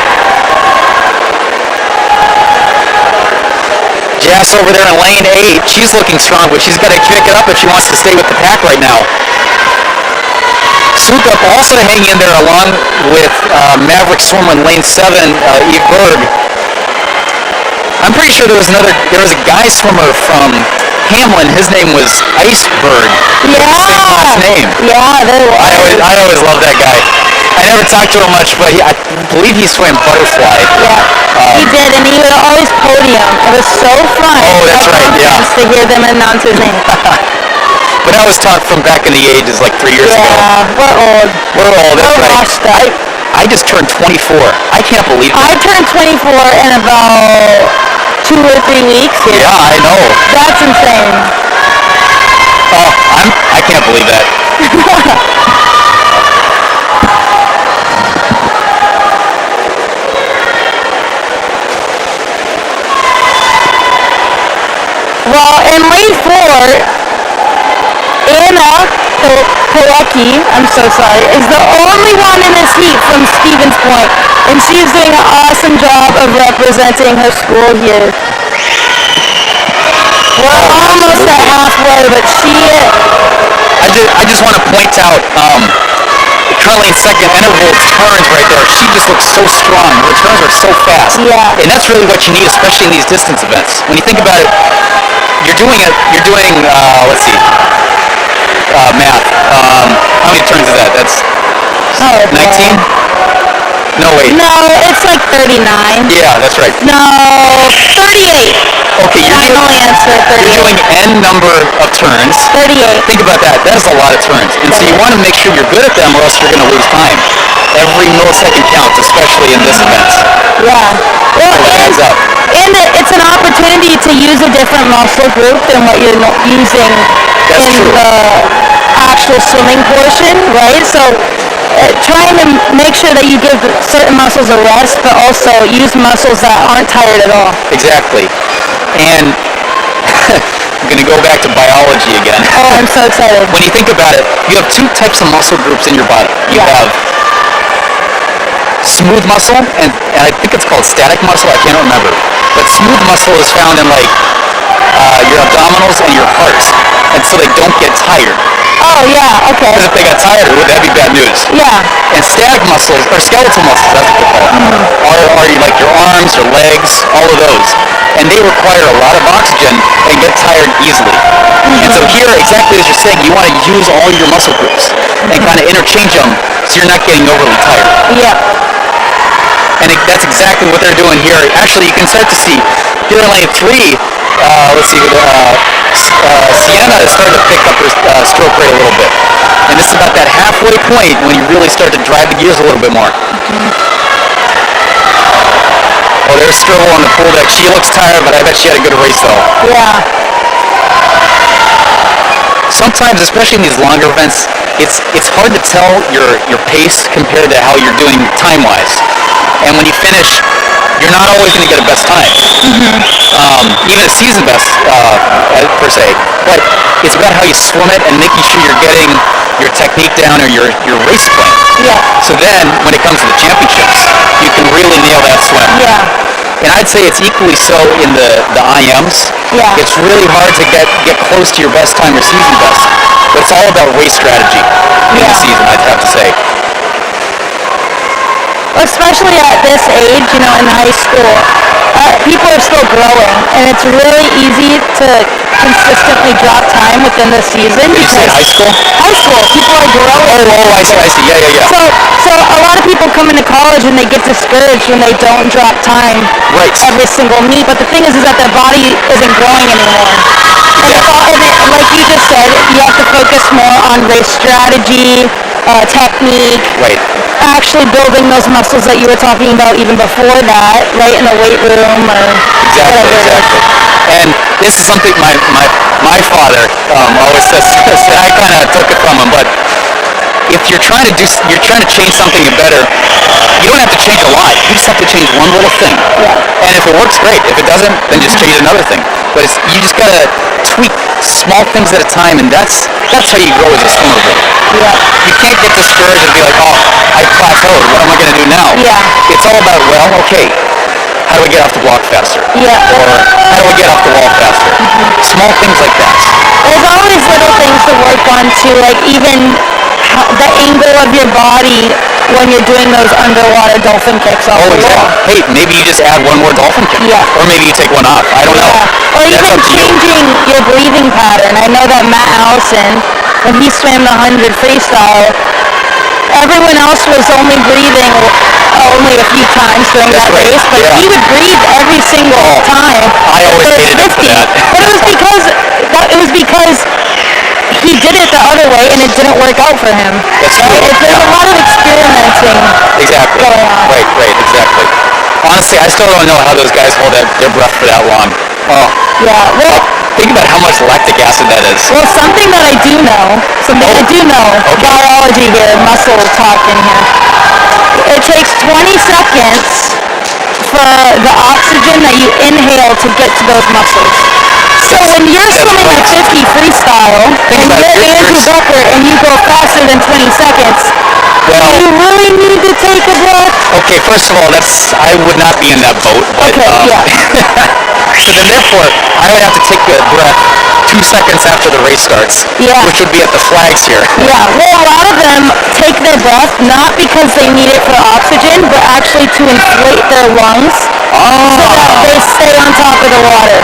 Jass over there in lane 8. She's looking strong, but she's got to kick it up if she wants to stay with the pack right now. Sukup also hanging in there along with Maverick swimmer in lane 7, Eve Berg. I'm pretty sure there was a guy swimmer from Hamlin. His name was Iceberg. Yeah. Same last name. Yeah, there was. I always loved that guy. I never talked to him much, but I believe he swam butterfly. Yeah, he did, and he would always podium. It was so fun. Oh, that's right, yeah. To hear them announce his name. But that was taught from back in the ages, like 3 years ago. Yeah, we're old. We're old, that's right. Washed up. I just turned 24. I can't believe it. I turned 24 in about 2 or 3 weeks. Yeah, I know. That's insane. Oh, I can't believe that. Well, in lane 4, Anna Pilecki, I'm so sorry, is the only one in this heat from Stevens Point, and she's doing an awesome job of representing her school here. We're almost at halfway, but I just want to point out, currently in second, Enervold's turns right there. She just looks so strong. Her turns are so fast. Yeah. And that's really what you need, especially in these distance events. When you think about it, you're doing let's see, math. How many turns is that? That's 19? No, wait. No, it's like 39. Yeah, that's right. No, 38. Okay, Final answer, 38. you're doing N number of turns. 38. Think about that. That is a lot of turns. And so you want to make sure you're good at them or else you're going to lose time. Every millisecond counts, especially in this event. Yeah. Well, and it's an opportunity to use a different muscle group than what you're using That's in true. the actual swimming portion, right? So trying to make sure that you give certain muscles a rest, but also use muscles that aren't tired at all. Exactly. And I'm going to go back to biology again. Oh, I'm so excited. When you think about it, you have 2 types of muscle groups in your body. You have smooth muscle, and I think it's called static muscle, I can't remember. But smooth muscle is found in like your abdominals and your heart, and so they don't get tired. Oh, Oh, yeah, okay. Because if they got tired, that'd be bad news. Yeah. And static muscles, or skeletal muscles, that's what they're called, are like your arms, your legs, all of those. And they require a lot of oxygen and get tired easily. And so here, exactly as you're saying, you want to use all your muscle groups and kind of interchange them so you're not getting overly tired. Yeah. And that's exactly what they're doing here. Actually, you can start to see here in lane 3, let's see, Sienna is starting to pick up her stroke rate a little bit. And this is about that halfway point when you really start to drive the gears a little bit more. Oh, there's Strobel on the pool deck. She looks tired, but I bet she had a good race, though. Yeah. Sometimes, especially in these longer events, it's hard to tell your pace compared to how you're doing time-wise. And when you finish, you're not always going to get a best time. Even a season best, per se. But it's about how you swim it and making sure you're getting your technique down or your race plan. Yeah. So then, when it comes to the championships, you can really nail that swim. Yeah. And I'd say it's equally so in the IMs. Yeah. It's really hard to get close to your best time or season best. But it's all about race strategy in the season, I'd have to say. Especially at this age, in high school, people are still growing, and it's really easy to consistently drop time within the season. Did you say high school? High school, people are growing. Oh, I see. Yeah. So a lot of people come into college and they get discouraged when they don't drop time every single meet. But the thing is that their body isn't growing anymore. And like you just said, you have to focus more on race strategy, technique, actually building those muscles that you were talking about even before that, right, in the weight room or Exactly. And this is something my father always says. I kind of took it from him, but if you're trying to change something better, you don't have to change a lot. You just have to change one little thing. Yeah. And if it works, great. If it doesn't, then just change another thing. But you just gotta tweak small things at a time, and that's how you grow as a swimmer. Yeah. You can't get discouraged and be like, oh, I plateaued. What am I gonna do now? Yeah. It's all about, well, okay, how do I get off the block faster? Yeah. Or how do I get off the wall faster? Small things like that. There's always little things to work on too, like even the angle of your body when you're doing those underwater dolphin kicks off the wall. Hey, maybe you just add one more dolphin kick. Yeah. Or maybe you take one off. I don't know. Or That's even changing your breathing pattern. I know that Matt Allison, when he swam the 100 freestyle, everyone else was only breathing only a few times during that race, but he would breathe every single time. I always hated him for that. But it was because he did it the other way and it didn't work out for him. That's true. There's a lot of experimenting going on. Right, exactly. Honestly, I still don't know how those guys hold their breath for that long. Oh. Yeah, well, think about how much lactic acid that is. Well, something that I do know, biology here, muscle talk in here. It takes 20 seconds for the oxygen that you inhale to get to those muscles. So when you're swimming at 50 freestyle, and you're Andrew Becker and you go faster than 20 seconds, do you really need to take a breath? Okay, first of all, I would not be in that boat. But, so then therefore, I would have to take a breath 2 seconds after the race starts, which would be at the flags here. Yeah, well, a lot of them take their breath not because they need it for oxygen, but actually to inflate their lungs so that they stay on top of the water.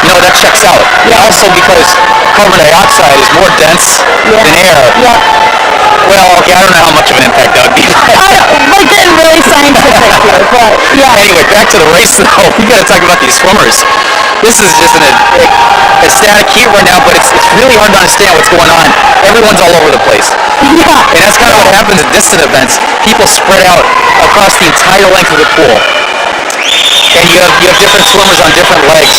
That checks out. Yeah. Also because carbon dioxide is more dense than air. Yeah. Well, okay, I don't know how much of an impact that would be. We're getting really scientific here, but yeah. Anyway, back to the race though. We got to talk about these swimmers. This is just a static heat right now, but it's really hard to understand what's going on. Everyone's all over the place. Yeah. And that's kind of what happens at distant events. People spread out across the entire length of the pool. And you have different swimmers on different legs.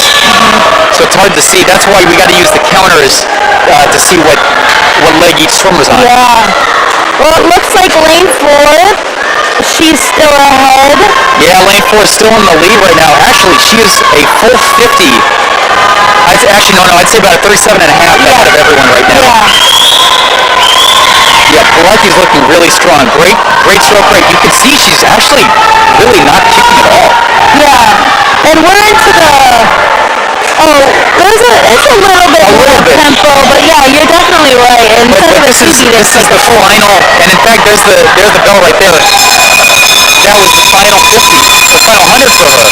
So it's hard to see. That's why we got to use the counters to see what leg each swimmer's on. Yeah. Well, it looks like lane 4, she's still ahead. Yeah, lane 4 is still in the lead right now. Actually, she is a full 50. I'd say about a 37 and a half ahead of everyone right now. Yeah, Pilarki's looking really strong. Great stroke rate. You can see she's actually really not kicking at all. Yeah, and we're into the Oh, it's a little bit more tempo, but yeah, you're definitely right. And But this is the final, and in fact, there's the bell right there. That was the final 50, the final 100 for her.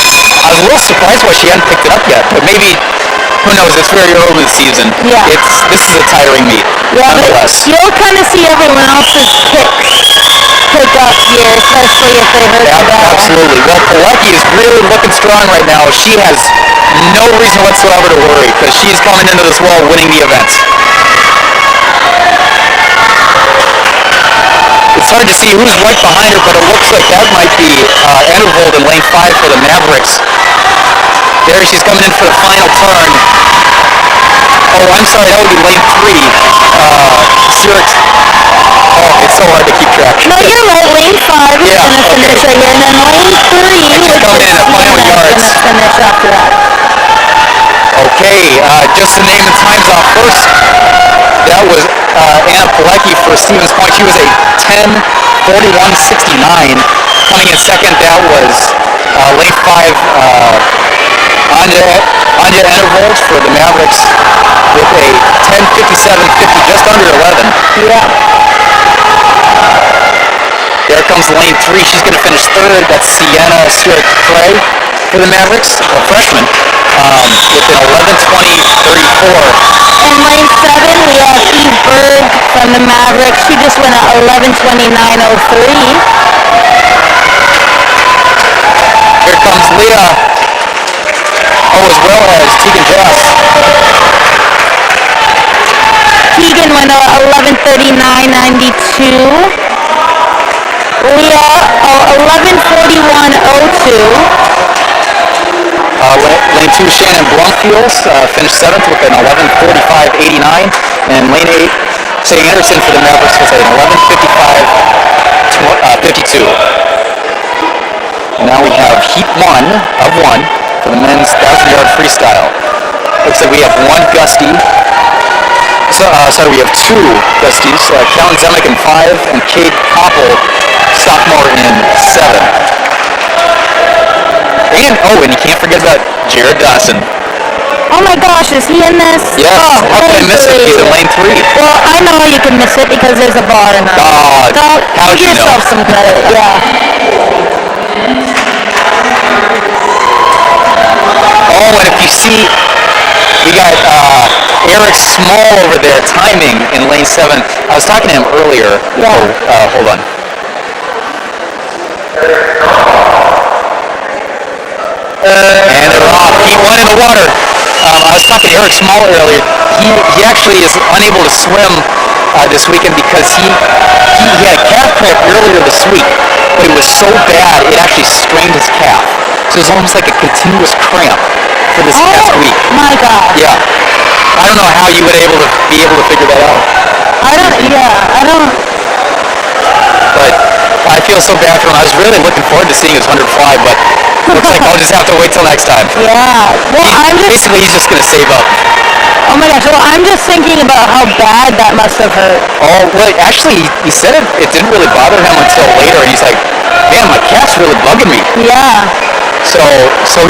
I was a little surprised why she hadn't picked it up yet, but maybe, who knows, it's very early in the season. Yeah. This is a tiring meet, yeah, nonetheless. you'll kind of see everyone else's kicks pick up here, especially if they hurt the bell. Absolutely. Well, Pilecki is really looking strong right now. She has no reason whatsoever to worry because she's coming into this wall winning the event. It's hard to see who's right behind her, but it looks like that might be Endervold in lane 5 for the Mavericks. There she's coming in for the final turn. Oh, I'm sorry, that would be lane 3. Stuart. Oh, it's so hard to keep track. No, you're right. Lane 5 is going to finish right here, and then lane 3, which is coming in at final yards. going to finish after that. Okay, just to name the times off first, that was Anna Pilecki for Stevens Point. She was a 10:41.69. Coming in second, that was lane 5, Anja Endervold for the Mavericks with a 10:57.50, just under 11. Yeah. There comes lane 3. She's going to finish third. That's Sienna Stewart-Cray for the Mavericks, a freshman, with an 11:20.34. In lane 7, we have Eve Berg from the Mavericks. She just went at 11:29.03. Here comes Leah. Oh, as well as Tegan Jess. Tegan went at 11:39.92. Leah, 11:41.02. Lane 2, Shannon Blumfield finished 7th with an 11:45.89. And lane 8, Sadie Anderson for the Mavericks was at an 11:55.52. And now we have heat 1 of 1 for the men's 1,000-yard freestyle. Looks like we have one Gusty. Sorry, we have two Gusties. Callan Zemek in 5 and Cade Koppel, sophomore in 7. And you can't forget about Jared Dawson. Oh my gosh, is he in this? Yes. Oh, How can I miss it? He's in lane 3. Well, I know you can miss it because there's a bar in there. Oh, how'd give you know? yourself some credit. Yeah. Oh, and if you see, we got Eric Small over there timing in lane 7. I was talking to him earlier. Yeah. Hold on. And they're off. Heat 1 in the water. I was talking to Eric Small earlier. He actually is unable to swim this weekend because he had a calf cramp earlier this week, but it was so bad it actually strained his calf. So it was almost like a continuous cramp for this past week. My God. Yeah. I don't know how you would be able to figure that out. I don't. But I feel so bad for him. I was really looking forward to seeing his 100 fly, but looks like I'll just have to wait till next time. Yeah. Well, Basically, he's just going to save up. Oh my gosh. Well, I'm just thinking about how bad that must have hurt. Oh, well, actually, he said it didn't really bother him until later, and he's like, man, my calf's really bugging me. Yeah. So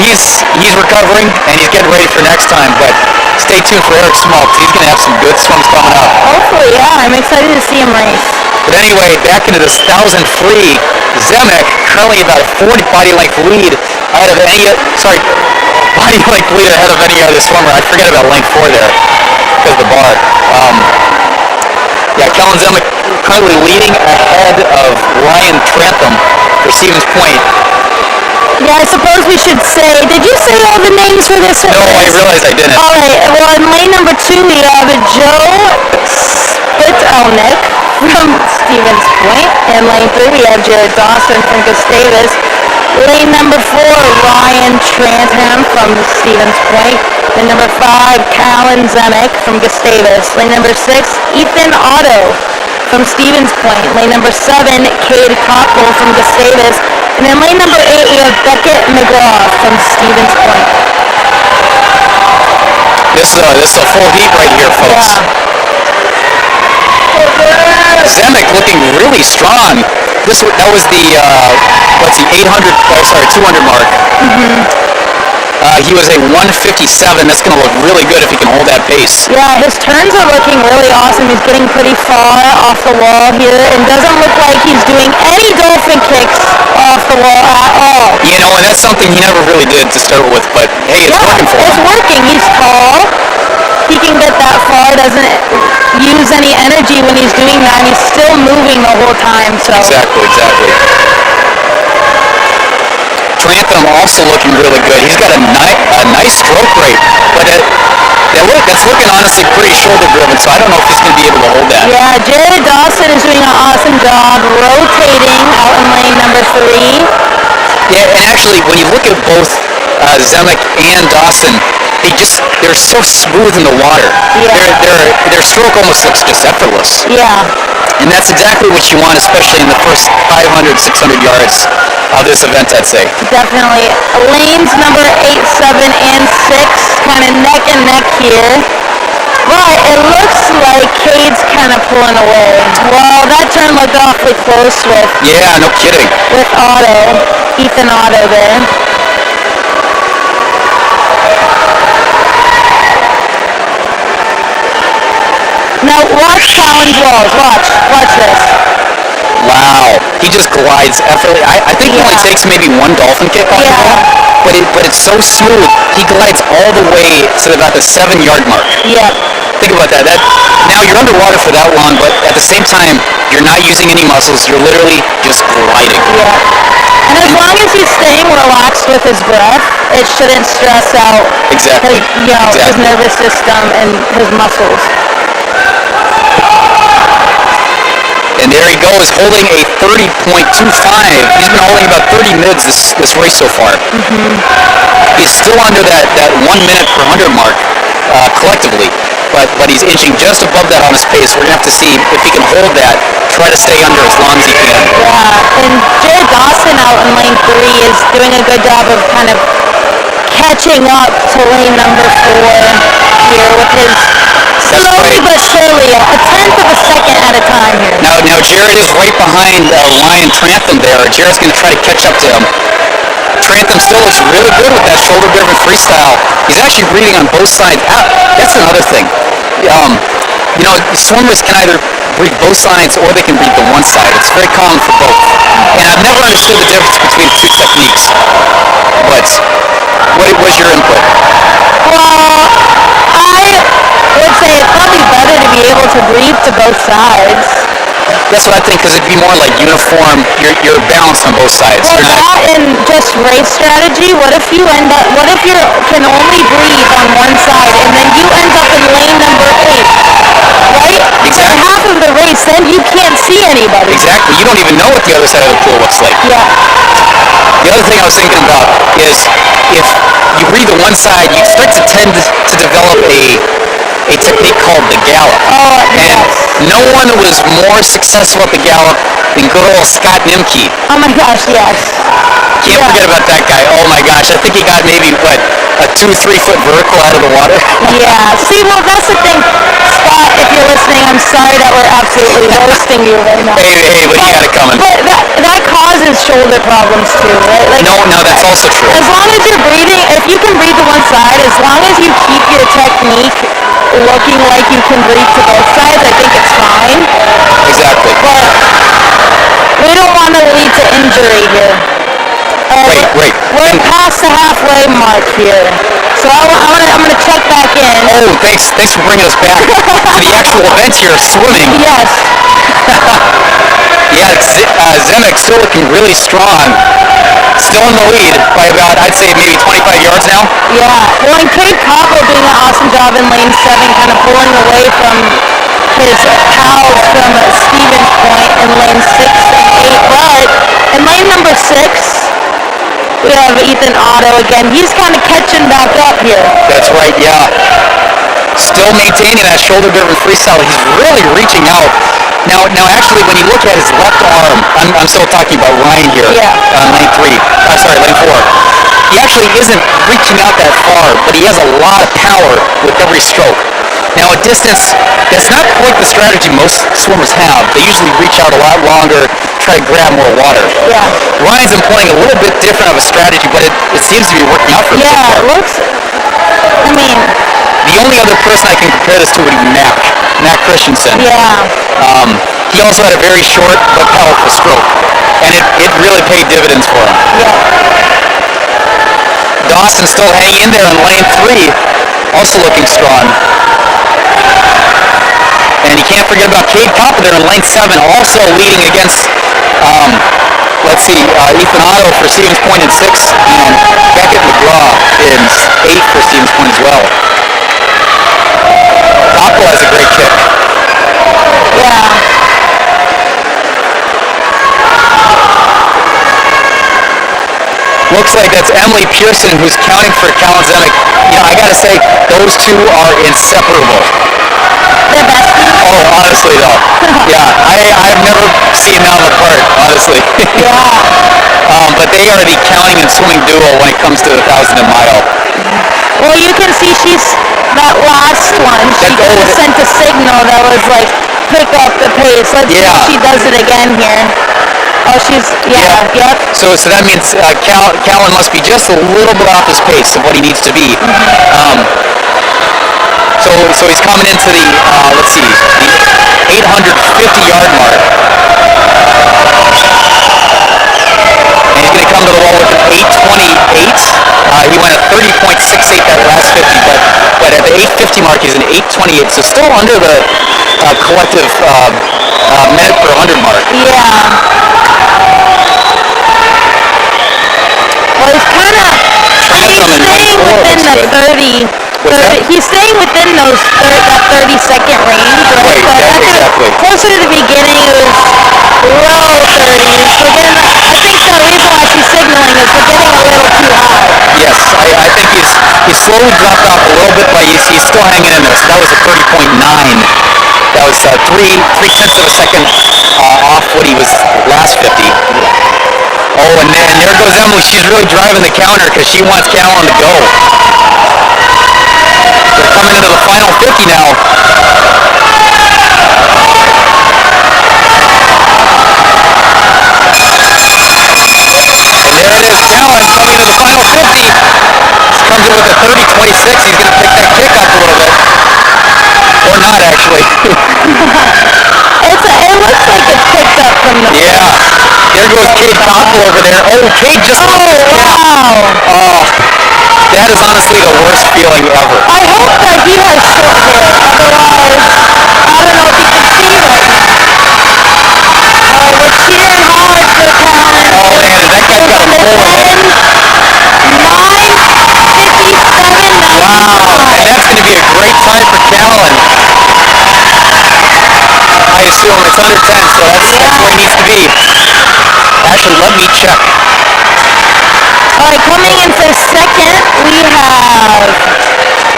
he's recovering, and he's getting ready for next time, but stay tuned for Eric Small, because he's going to have some good swims coming up. Hopefully, yeah. I'm excited to see him race. But anyway, back into this 1,000 free. Zemek currently about a 40 body length lead ahead of any other swimmer. I forget about lane 4 there because of the bar. Callan Zemek currently leading ahead of Ryan Trantham for Stevens Point. Yeah, I suppose we should say, did you say all the names for this? No, I realized I didn't. All right, well, in lane number 2, we have Joe Spitelnik from Stevens Point. In lane 3, we have Jared Dawson from Gustavus. Lane number 4, Ryan Trantham from Stevens Point. Lane number 5, Callan Zemek from Gustavus. Lane number 6, Ethan Otto from Stevens Point. Lane number 7, Cade Koppel from Gustavus. And then lane number 8, we have Beckett McGraw from Stevens Point. This is a full heat right here, folks. Yeah. Zemek looking really strong. That was the 200 mark. Mm-hmm. He was a 157. That's going to look really good if he can hold that pace. Yeah, his turns are looking really awesome. He's getting pretty far off the wall here and doesn't look like he's doing any dolphin kicks off the wall at all. You know, and that's something he never really did to start with, but hey, it's working for him. It's working. He's tall. He can get that far, doesn't use any energy when he's doing that, and he's still moving the whole time. So Exactly. Trantham also looking really good. He's got a nice stroke rate, but that's looking honestly pretty shoulder driven, so I don't know if he's going to be able to hold that. Yeah, Jared Dawson is doing an awesome job rotating out in lane number 3. Yeah, and actually, when you look at both Zemek and Dawson, they're so smooth in the water. Yeah. Their stroke almost looks just effortless. Yeah. And that's exactly what you want, especially in the first 500, 600 yards of this event, I'd say. Definitely. Lanes number 8, 7, and 6 kind of neck and neck here. But it looks like Cade's kind of pulling away. Well, that turn looked awfully close with... Yeah, no kidding. With Ethan Otto there. Now watch challenge walls. Watch this. Wow, he just glides effortlessly. I think he only takes maybe one dolphin kick off the wall, but it's so smooth. He glides all the way to about the 7-yard mark. Yeah. Think about that. Now you're underwater for that long, but at the same time, you're not using any muscles. You're literally just gliding. Yeah. And as long as he's staying relaxed with his breath, it shouldn't stress out Exactly. his nervous system and his muscles. And there he goes, holding a 30.25. He's been holding about 30 mids this race so far. Mm-hmm. He's still under that 1 minute per 100 mark collectively, but he's inching just above that on his pace. We're going to have to see if he can hold that, try to stay under as long as he can. Yeah, and Jared Dawson out in lane 3 is doing a good job of kind of catching up to lane number 4 here with his slowly but surely, a tenth of a second at a time here. Now Jared is right behind Ryan Trantham there. Jared's going to try to catch up to him. Trantham still looks really good with that shoulder-driven freestyle. He's actually reading on both sides. That's another thing. Swimmers can either breathe both sides or they can breathe the one side. It's very common for both. And I've never understood the difference between the two techniques. But what was your input? Well, I would say it's probably better to be able to breathe to both sides. That's what I think, because it'd be more like uniform. You're balanced on both sides. Well, that and just race strategy. What if you can only breathe on one side and then you end up in lane number 8, right? Exactly. For half of the race, then you can't see anybody. Exactly. You don't even know what the other side of the pool looks like. Yeah. The other thing I was thinking about is if you breathe on one side, you start to tend to develop a technique called the gallop. Oh, yes. And no one was more successful at the gallop than good old Scott Nimke. Oh my gosh, yes. Can't forget about that guy. Oh my gosh, I think he got maybe, a 2-3 foot vertical out of the water? Yeah. See, well, that's the thing. Scott, if you're listening, I'm sorry that we're absolutely roasting you right now. Hey, but he got it coming. But that causes shoulder problems too, right? Like, No, that's also true. as long as you're breathing, if you can breathe to one side, as long as you keep your technique looking like you can breathe to both sides, I think it's fine. Exactly. But we don't want to lead to injury here. Wait. We're past the halfway mark here. So I'm gonna check back in. Oh, thanks for bringing us back to the actual event here, swimming. Yes. Yeah, Zemek still looking really strong. Still in the lead by about, I'd say, maybe 25 yards now. Yeah. Well, and Cade Coppo doing an awesome job in lane 7, kind of pulling away from his pals from Stevens Point in lane 6 and 8. But in lane number 6, we have Ethan Otto again. He's kind of catching back up here. That's right, yeah. Still maintaining that shoulder-driven freestyle. He's really reaching out. Now, actually, when you look at his left arm, I'm still talking about Ryan here. Yeah. Lane 4. He actually isn't reaching out that far, but he has a lot of power with every stroke. Now, a distance, that's not quite the strategy most swimmers have. They usually reach out a lot longer, try to grab more water. Yeah. Ryan's employing a little bit different of a strategy, but it seems to be working out for him so Yeah, far. it looks. I mean, The only other person I can compare this to would be Mac Christensen. yeah. He also had a very short but powerful stroke, and it really paid dividends for him. Dawson still hanging in there in lane 3, also looking strong. And you can't forget about Cade Copper there in lane 7, also leading against, Ethan Otto for Stevens Point in 6, and Beckett McGraw in 8 for Stevens Point as well. Copper has a great kick. Yeah. Looks like that's Emily Pearson who's counting for Callan Zemek. You know, I gotta say, those two are inseparable. They're besties. Oh, honestly though. Yeah, I've never seen them apart, honestly. Yeah. But they are the counting and swimming duo when it comes to the 1,000 mile. Well, you can see that last one, she kind of sent a signal that was like, pick up the pace. Let's see if she does it again here. Oh, yep. So that means Callan must be just a little bit off his pace of what he needs to be. So he's coming into the, the 850-yard mark. And he's going to come to the wall with an 8:28. He went at 30.68 that last 50, but at the 850 mark, he's an 8:28, so still under the collective minute per 100 mark. Yeah. Well, he's kind of staying within the 30. He's staying within that 30-second range, right? But exactly. Closer to the beginning, it was low 30s. I think the reason why she's signaling is we're getting a little too high. Yes, I think he's slowly dropped off a little bit, but he's still hanging in there. So that was a 30.9. That was 3/10 of a second off what he was last 50. Oh, and there goes Emily. She's really driving the counter because she wants Callan to go. They're coming into the final 50 now. And there it is, Callan coming into the final 50. Comes in with a 30.26. He's going to pick that kick up a little bit. Or not, actually. It looks like it's picked up from the... Yeah. There goes Cade Copper over there. Oh, Cade just lost his cap. Oh, that is honestly the worst feeling ever. I hope that he has short hair. Otherwise, I don't know if he can see right now. We're cheering hard for Callan. Oh, man, that guy's got a pull in. 9:57 now. Wow, and that's going to be a great time for Callan. I assume it's under 10, so that's where he needs to be. Actually, let me check. All right, coming in for second, we have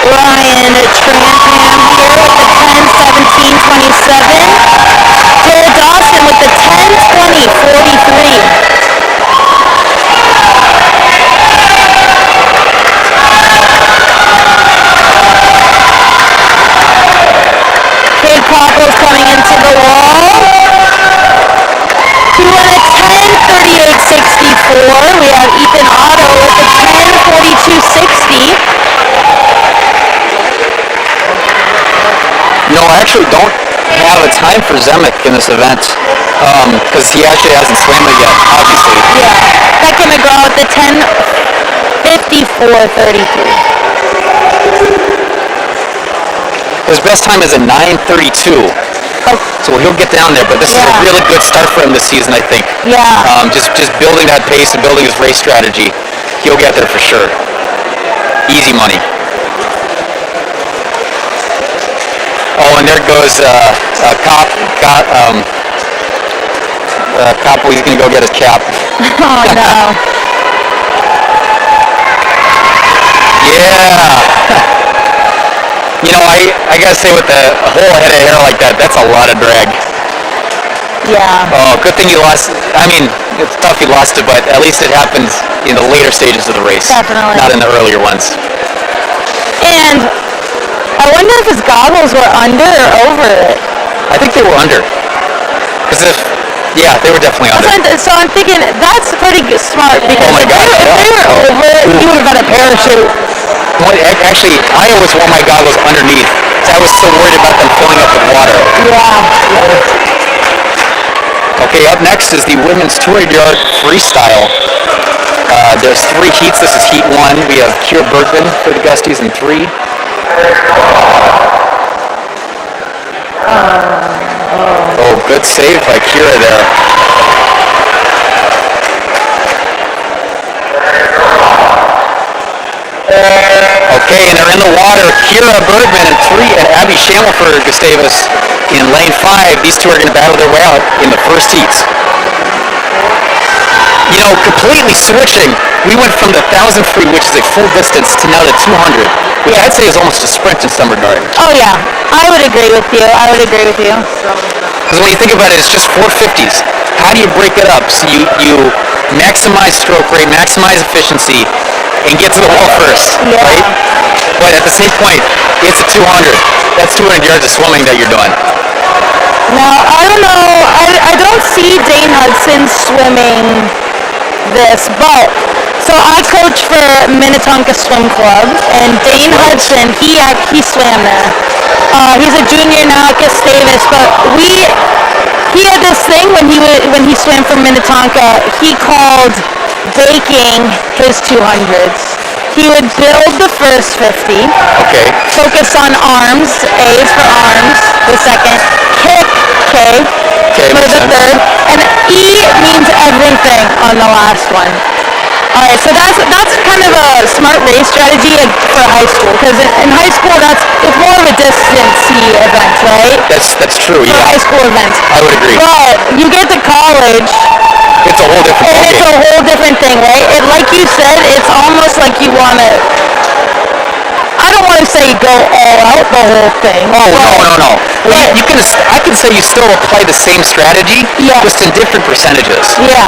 Ryan Tranham here with the 10:17.27. Joel Dawson with the 10:20.43. Cade Copple's coming into the wall. He went at 10:38.64. We have Ethan Otto with the 10:42.60. No, I actually don't have a time for Zemek in this event because he actually hasn't swam it yet, obviously. Yeah. Beckett McGraw with the 10:54.33. His best time is a 9:32. Oh. So he'll get down there, but this is a really good start for him this season, I think. Yeah. Just building that pace and building his race strategy. He'll get there for sure. Easy money. Oh, and there goes Cop. He's going to go get his cap. Oh, no. Yeah. You know, I gotta say, with the whole head of hair like that, that's a lot of drag. Yeah. Oh, good thing he lost. I mean, it's tough he lost it, but at least it happens in the later stages of the race. Definitely. Not in the earlier ones. And I wonder if his goggles were under or over it. I think they were under. Because if Yeah, they were definitely under. So I'm thinking that's pretty smart because Oh my if, gosh, if they were over, you would have got a parachute. Well, actually, I always wore my goggles underneath. I was so worried about them filling up with water. Yeah. Okay, up next is the women's 200-yard freestyle. There's 3 heats. This is heat 1. We have Kira Bergman for the Gusties in 3. Oh, good save by Kira there. Okay, and they're in the water. Kira Bergman in 3 and Abby Shamel for Gustavus in lane 5. These two are going to battle their way out in the first heats. You know, completely switching. We went from the 1,000 free, which is a full distance, to now the 200, which I'd say is almost a sprint in some regard. Oh yeah, I would agree with you. Because when you think about it, it's just 450s. How do you break it up so you maximize stroke rate, maximize efficiency, and get to the wall first, right? But at the same point, it's a 200. That's 200 yards of swimming that you're doing. Now, I don't know, I don't see Dane Hudson swimming this, but so I coach for Minnetonka Swim Club, and Dane Hudson, he swam there. He's a junior now at Gustavus, but he had this thing when he swam for Minnetonka. He called baking his 200s. He would build the first 50. Okay. Focus on arms. A is for arms. The second. Kick. K for the third. And E means everything on the last one. Alright, so that's kind of a smart race strategy for high school, because in high school it's more of a distance event, right? That's true, yeah. For high school events. I would agree. But you get to college, it's a whole different and it's a whole different thing, right? Like you said, it's almost like you want to, I don't want to say go all out the whole thing. Oh, no. Well, I can say you still apply the same strategy, just in different percentages. Yeah.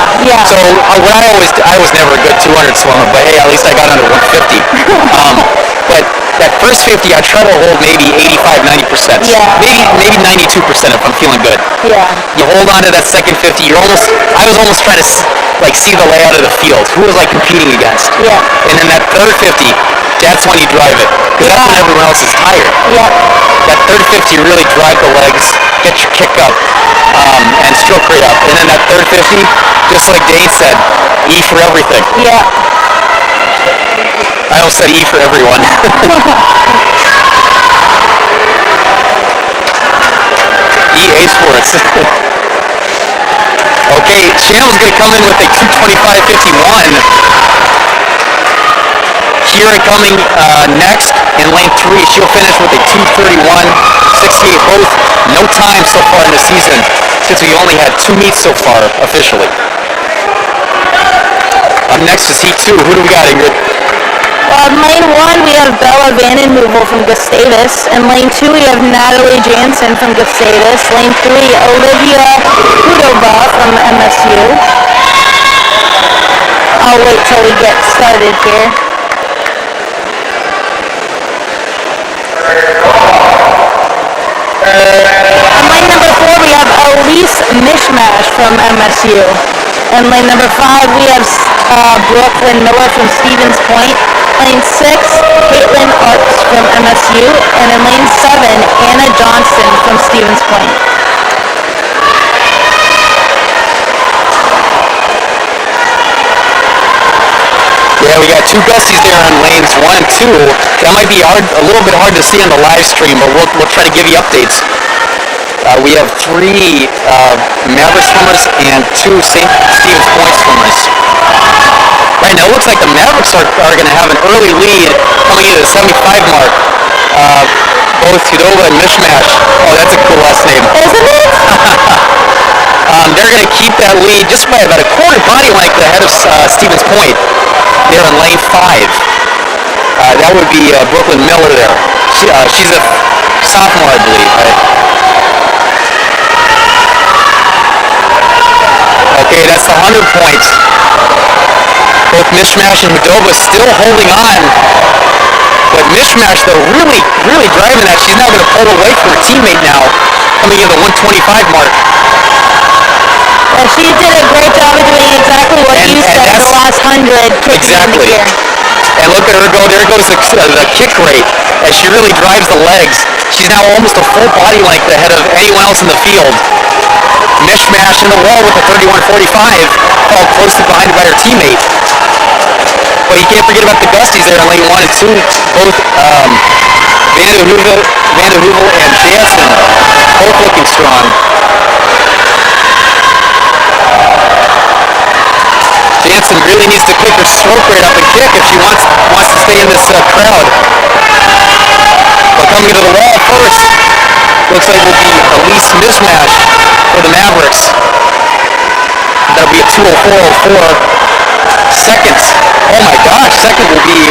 So what I was never a good 200 swimmer, but hey, at least I got under 150. But that first 50, I try to hold maybe 85-90%. Yeah. Maybe 92% if I'm feeling good. Yeah. You hold on to that second 50. I was almost trying to see the layout of the field. Who was I competing against? Yeah. And then that third 50, that's when you drive it, because that's when everyone else is tired. Yeah. That third 50, you really drive the legs, get your kick up, and stroke rate up. And then that third 50, just like Dane said, E for everything. Yeah. I almost said E for everyone. EA Sports. Okay, Shannon's going to come in with a 225.51. Kira coming next in lane 3. She'll finish with a 231.68. Both no time so far in the season, since we only had 2 meets so far officially. Up next is heat 2. Who do we got, Ingrid? In lane 1, we have Bella Vandenheuvel from Gustavus. In lane 2, we have Natalie Jansen from Gustavus. Lane 3, Olivia Hudova from MSU. I'll wait till we get started here. In lane number 4, we have Elise Mishmash from MSU. In lane number 5, we have Brooklyn Miller from Stevens Point. Lane 6, Caitlin Arps from MSU. And in lane 7, Anna Johnston from Stevens Point. Yeah, we got 2 Gusties there on lanes 1 and 2. That might be a little bit hard to see on the live stream, but we'll try to give you updates. We have 3 Maverick swimmers and 2 St. Stevens Point swimmers. Right now, it looks like the Mavericks are going to have an early lead coming into the 75 mark. Both Hudova and Mishmash. Oh, that's a cool last name. Isn't it? They're going to keep that lead just by about a quarter body length ahead of Stevens Point. They're in lane 5. That would be Brooklyn Miller there. She's a sophomore, I believe, right? Okay, that's the 100 points. Both Mishmash and Hudova still holding on. But Mishmash, though, really driving that. She's now going to pull away from her teammate now, coming in the 125 mark. She did a great job of doing exactly what you said the last 100 kicking in the Exactly. gear. And look at her go. There goes the kick rate as she really drives the legs. She's now almost a full body length ahead of anyone else in the field. Mishmash in the wall with a 31.45, fall closely behind by her teammate. But you can't forget about the Gusties there in lane 1 and 2. Both Van de Heuvel and Jansen both looking strong. Jansen really needs to kick her stroke rate up and kick if she wants to stay in this crowd. But coming into the wall first, looks like will be Elise Mishmash for the Mavericks. That'll be a 2:04.04. Second, oh my gosh, second will be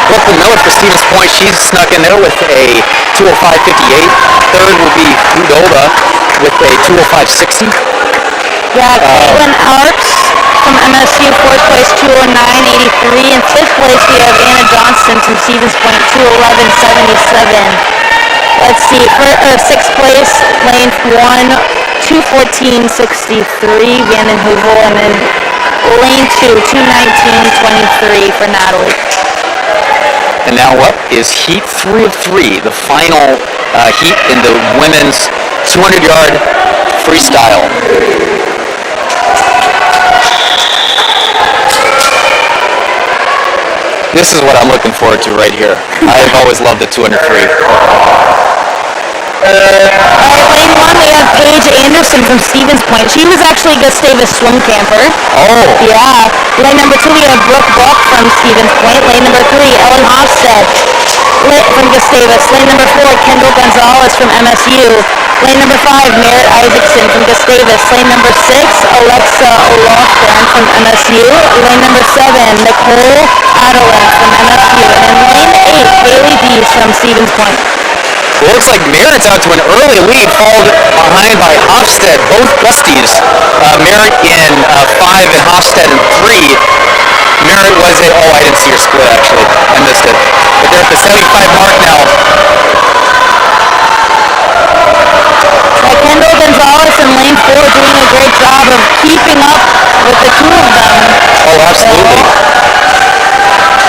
Brooklyn Miller for Stevens Point. She's snuck in there with a 2:05.58. Third will be Hudova with a 2:05.60. Yeah, Caitlin Arps from MSU, fourth place, 2:09.83. In fifth place, we have Anna Johnston from Stevens Point, 2:11.77. Let's see, sixth place, lane 1, 2:14.63, Van den Heuvel, and then lane 2, 2:19.23 for Natalie. And now up is heat 3 of 3, the final heat in the women's 200-yard freestyle. This is what I'm looking forward to right here. I've always loved the 200 free. Lane 1, we have Paige Anderson from Stevens Point. She was actually Gustavus swim camper. Oh. Yeah. Lane number 2, we have Brooke Buck from Stevens Point. Lane number 3, Ellen Hofstad from Gustavus. Lane number 4, Kendall Gonzalez from MSU. Lane number 5, Merritt Isaacson from Gustavus. Lane number 6, Alexa O'Loughlin from MSU. Lane number 7, Nicole Adeline from MSU. And lane 8, Haley Dees from Stevens Point. It looks like Merritt's out to an early lead, followed behind by Hofstad, both Gusties. Merritt in 5 and Hofstad in 3. Merritt was I didn't see her split actually. I missed it. But they're at the 75 mark now. Kendall Gonzalez in lane 4 doing a great job of keeping up with the two of them. Oh, absolutely.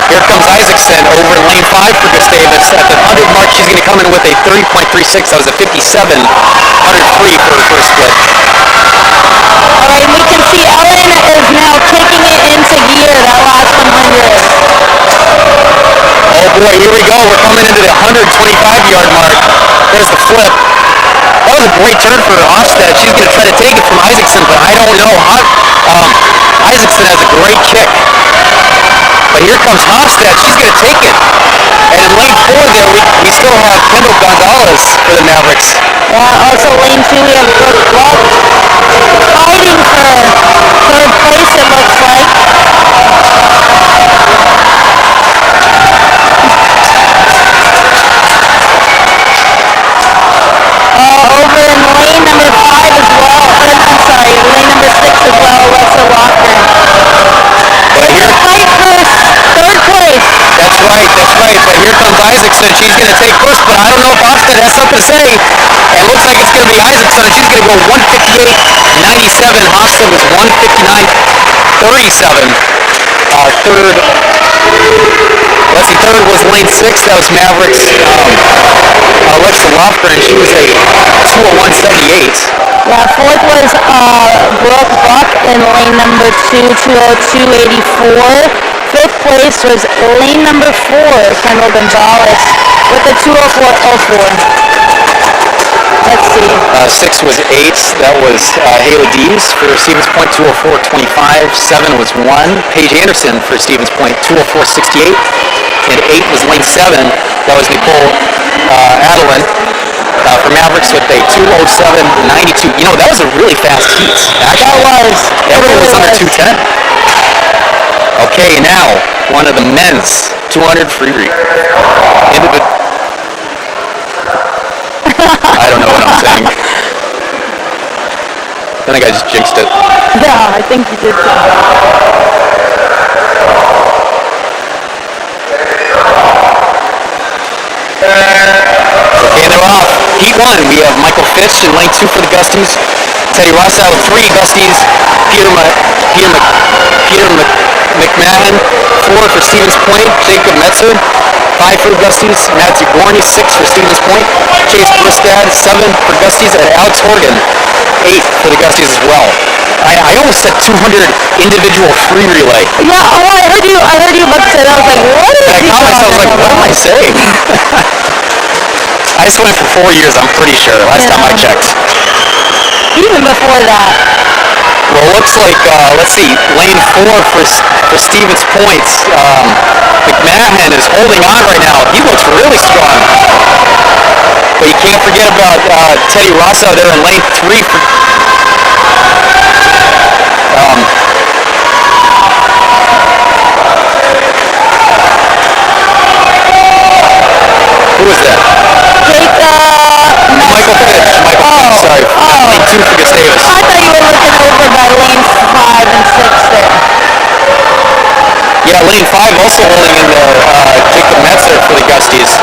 Here comes Isaacson over in lane 5 for Gustavus. At the 100 mark, she's going to come in with a 30.36. That was a 57.103 for her first split. All right, and we can see Ellen is now kicking it into gear, that last 100. Oh boy, here we go. We're coming into the 125-yard mark. There's the flip. That was a great turn for Hofstad. She's going to try to take it from Isaacson, but I don't know. Isaacson has a great kick. But here comes Hofstad. She's going to take it. And in lane 4 there, we still have Kendall Gonzalez for the Mavericks. Yeah, also lane 2, we have Brooke Buck fighting for third place, it looks like. Over in lane number 5 as well. I'm sorry, lane number 6 as well, Alexa Walker. But here, Fight for third place. that's right. But here comes Isaacson. She's going to take first, but I don't know if Hofstad has something to say. It looks like it's going to be Isaacson, and she's going to go 1:58.97. Hofstad was 1:59.37. Third was lane 6. That was Mavericks. Alexa Lofgren, she was a 2:01.78. Yeah, fourth was Brooke Buck in lane number 2, 2:02.84. Fifth place was lane number 4, Kendall Gonzalez, with a 2:04.04. Let's see. 6 was 8. That was Haley Dees for Stevens Point, 2:04.25. 7 was 1. Paige Anderson for Stevens Point, 2:04.68. And 8 was lane 7. That was Nicole Adeline for Mavericks with a 2:07.92. You know, that was a really fast heat. Actually, That was. everyone was under 2:10. Okay, now one of the men's 200 free read. I don't know what I'm saying. I think I just jinxed it. Yeah, I think you did too. Okay, they're off. Heat 1, we have Michael Fitch in lane 2 for the Gusties. Teddy Rossa with 3 Gusties. Peter McMahon, 4 for Stevens Point. Jacob Metzer, 5 for the Gusties. Matthew Gorney, 6 for Stevens Point. Chase Bristad, 7 for Gusties. And Alex Horgan, 8 for the Gusties as well. I almost said 200 individual free relay. Yeah, I heard you about to say that. I was like, what is And I caught myself like, what am I saying? I just went for 4 years, I'm pretty sure, last time I checked. Even before that. Well, it looks like, let's see, lane 4 for Stevens Points. McMahon is holding on right now. He looks really strong. But you can't forget about Teddy Rossa there in lane 3 for... who was that? Michael Fitch. Sorry. Lane 2 for Gustavus. I thought you were looking over by lanes 5 and 6 there. Yeah, lane 5 also holding in there. Jacob Metzer for the Gusties.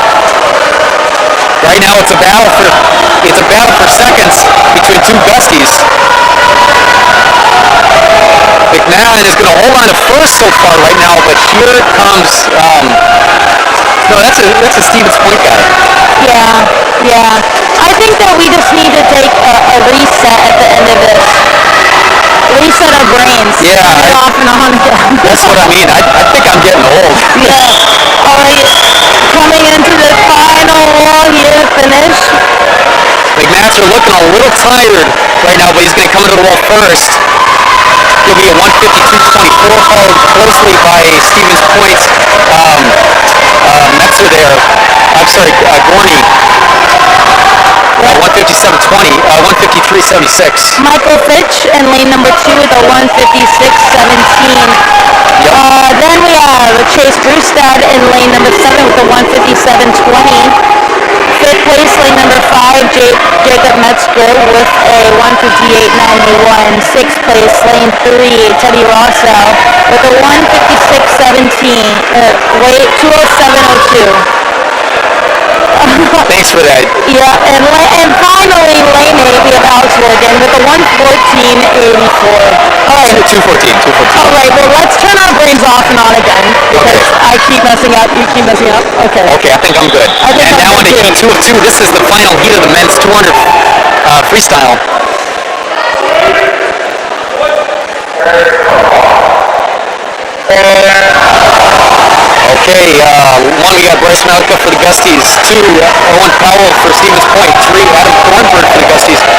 Right now it's a battle for seconds between 2 Gusties. McMahon is going to hold on to first so far right now, but here comes no, that's a Stevens Point guy. Yeah. I think that we just need to take a reset at the end of this. Reset our brains. Yeah. Off and on again. That's what I mean. I think I'm getting old. Yeah. All right. Coming into the final wall here, finish. McMaster looking a little tired right now, but he's going to come into the wall first. He'll be at 152.24, followed closely by Stevens Point's Metzer there. I'm sorry, Gorney. 157.20, 153.76. Michael Fitch in lane number 2 with a 156.17. Yep. Then we have Chase Brustad in lane number 7 with a 157.20. Fifth place, lane number 5, Jacob Metzger with a 158.91. Sixth place, lane 3, Teddy Rosso with a 156.17. 207.02. Thanks for that. Yeah, and finally, lane 8, we have Alex Morgan with a 114.84. All right. 214. All right, well, let's turn our brains off and on again. Because I keep messing up, you keep messing up. Okay. Okay, I think I'm good. And now into heat 2 of 2. This is the final heat of the men's 200 freestyle. Okay, 1 we got Bryce Malika for the Gusties, 2 Owen Powell for Stevens Point, 3 Adam Thornburg for the Gusties, 4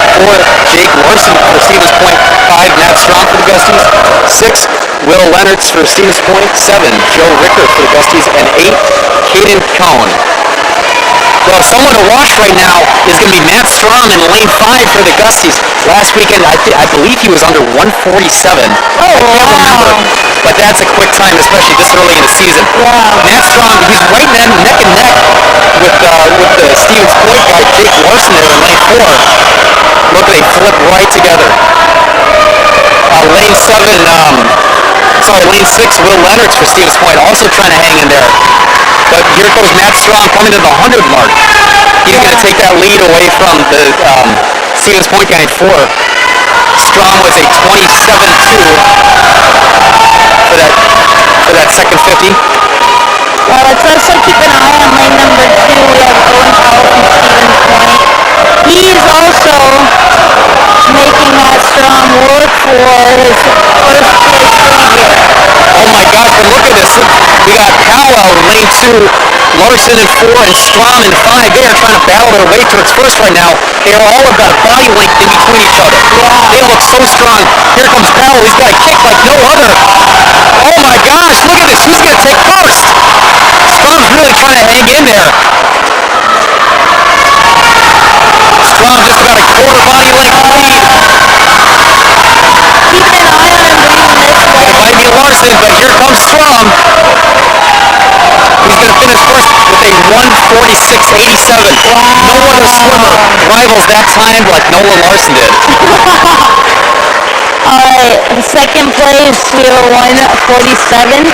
Jake Larson for Stevens Point, 5 Matt Strong for the Gusties, 6 Will Leonards for Stevens Point, 7 Joe Ricker for the Gusties, and 8 Caden Cohn. Well, someone to watch right now is going to be Matt Strom in lane 5 for the Gusties. Last weekend, I believe he was under 147. I can't remember, but that's a quick time, especially this early in the season. Wow. Matt Strom, he's right then neck and neck with the Stevens Point guy, Jake Larson there in lane 4. Look, they flip right together. Lane 6, Will Leonards for Stevens Point, also trying to hang in there. But here goes Matt Strong coming to the 100 mark. He's going to take that lead away from the Stevens Point guy at 4. Strong with a 27.2 for that second 50. Well, let's also keep an eye on lane number 2. We have Owen Powell from Stevens Point. He's also making Matt Strong work for his first place lead here. Oh my gosh, but look at this. We got Powell in lane 2, Larson in 4, and Strom in 5. They are trying to battle their way towards first right now. They are all about a body length in between each other. They look so strong. Here comes Powell. He's got a kick like no other. Oh my gosh, look at this. Who's going to take first? Strom's really trying to hang in there. Strom just about a quarter body length lead. Keep an eye on him bringing this way. It might be Larson, but here comes Strom. He's going to finish first with a 146.87. No other swimmer rivals that time like Nolan Larson did. All right, second place, we have 147.56.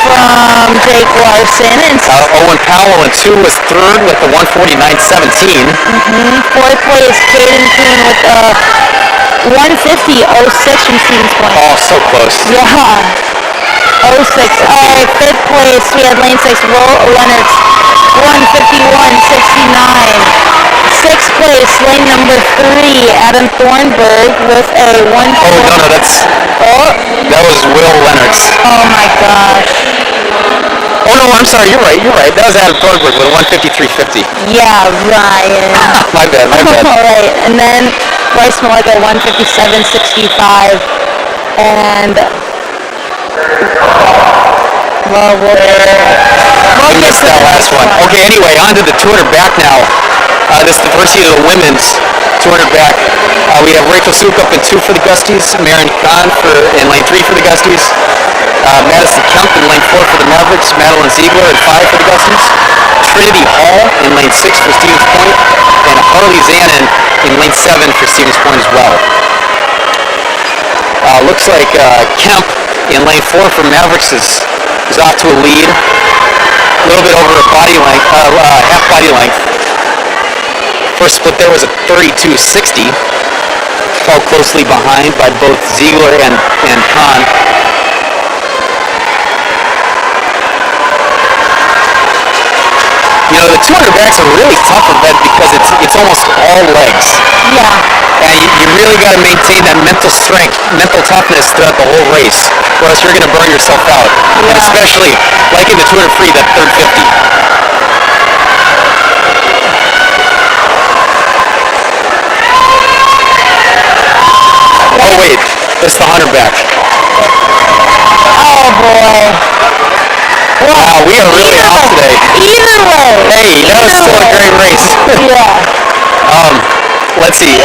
from Jake Larson. And Owen Powell in 2 was third with the 149.17. fourth place, Caden Kuhn with 150.06 from Stevens Point. Oh, so close. Yeah. 06. All right, fifth place, we had lane 6, Will Leonard, 151.69. Sixth place, lane number 3, Adam Thornburg with a 1. Oh, no, that was Will Leonard's. Oh my gosh. Oh, no, I'm sorry, you're right. That was Adam Thornburg with 153.50. Yeah, Ryan. my bad. All right, and then Bryce Malika, 157.65. And we missed that last one. Okay, anyway, on to the 200 back now. This is the first heat of the women's 200 back. We have Rachel Sukup in 2 for the Gusties, Marin Khan in lane 3 for the Gusties, Madison Kemp in lane 4 for the Mavericks, Madeline Ziegler in 5 for the Gusties, Trinity Hall in lane 6 for Stevens Point, and Harley Zanin in lane 7 for Stevens Point as well. Looks like Kemp in lane 4 for Mavericks is off to a lead. A little bit over a body length, half body length. First split there was a 32.60. Fell closely behind by both Ziegler and Kahn. You know, the 200 backs are a really tough event because it's almost all legs. Yeah. And you really got to maintain that mental strength, mental toughness throughout the whole race, or else you're going to burn yourself out. Yeah. And especially, like in the 200 free, that third 50. Oh wait, it's the 100 back. Oh boy. Wow, we are really off today. Either way. Hey, that was still a great race. Yeah. Let's see.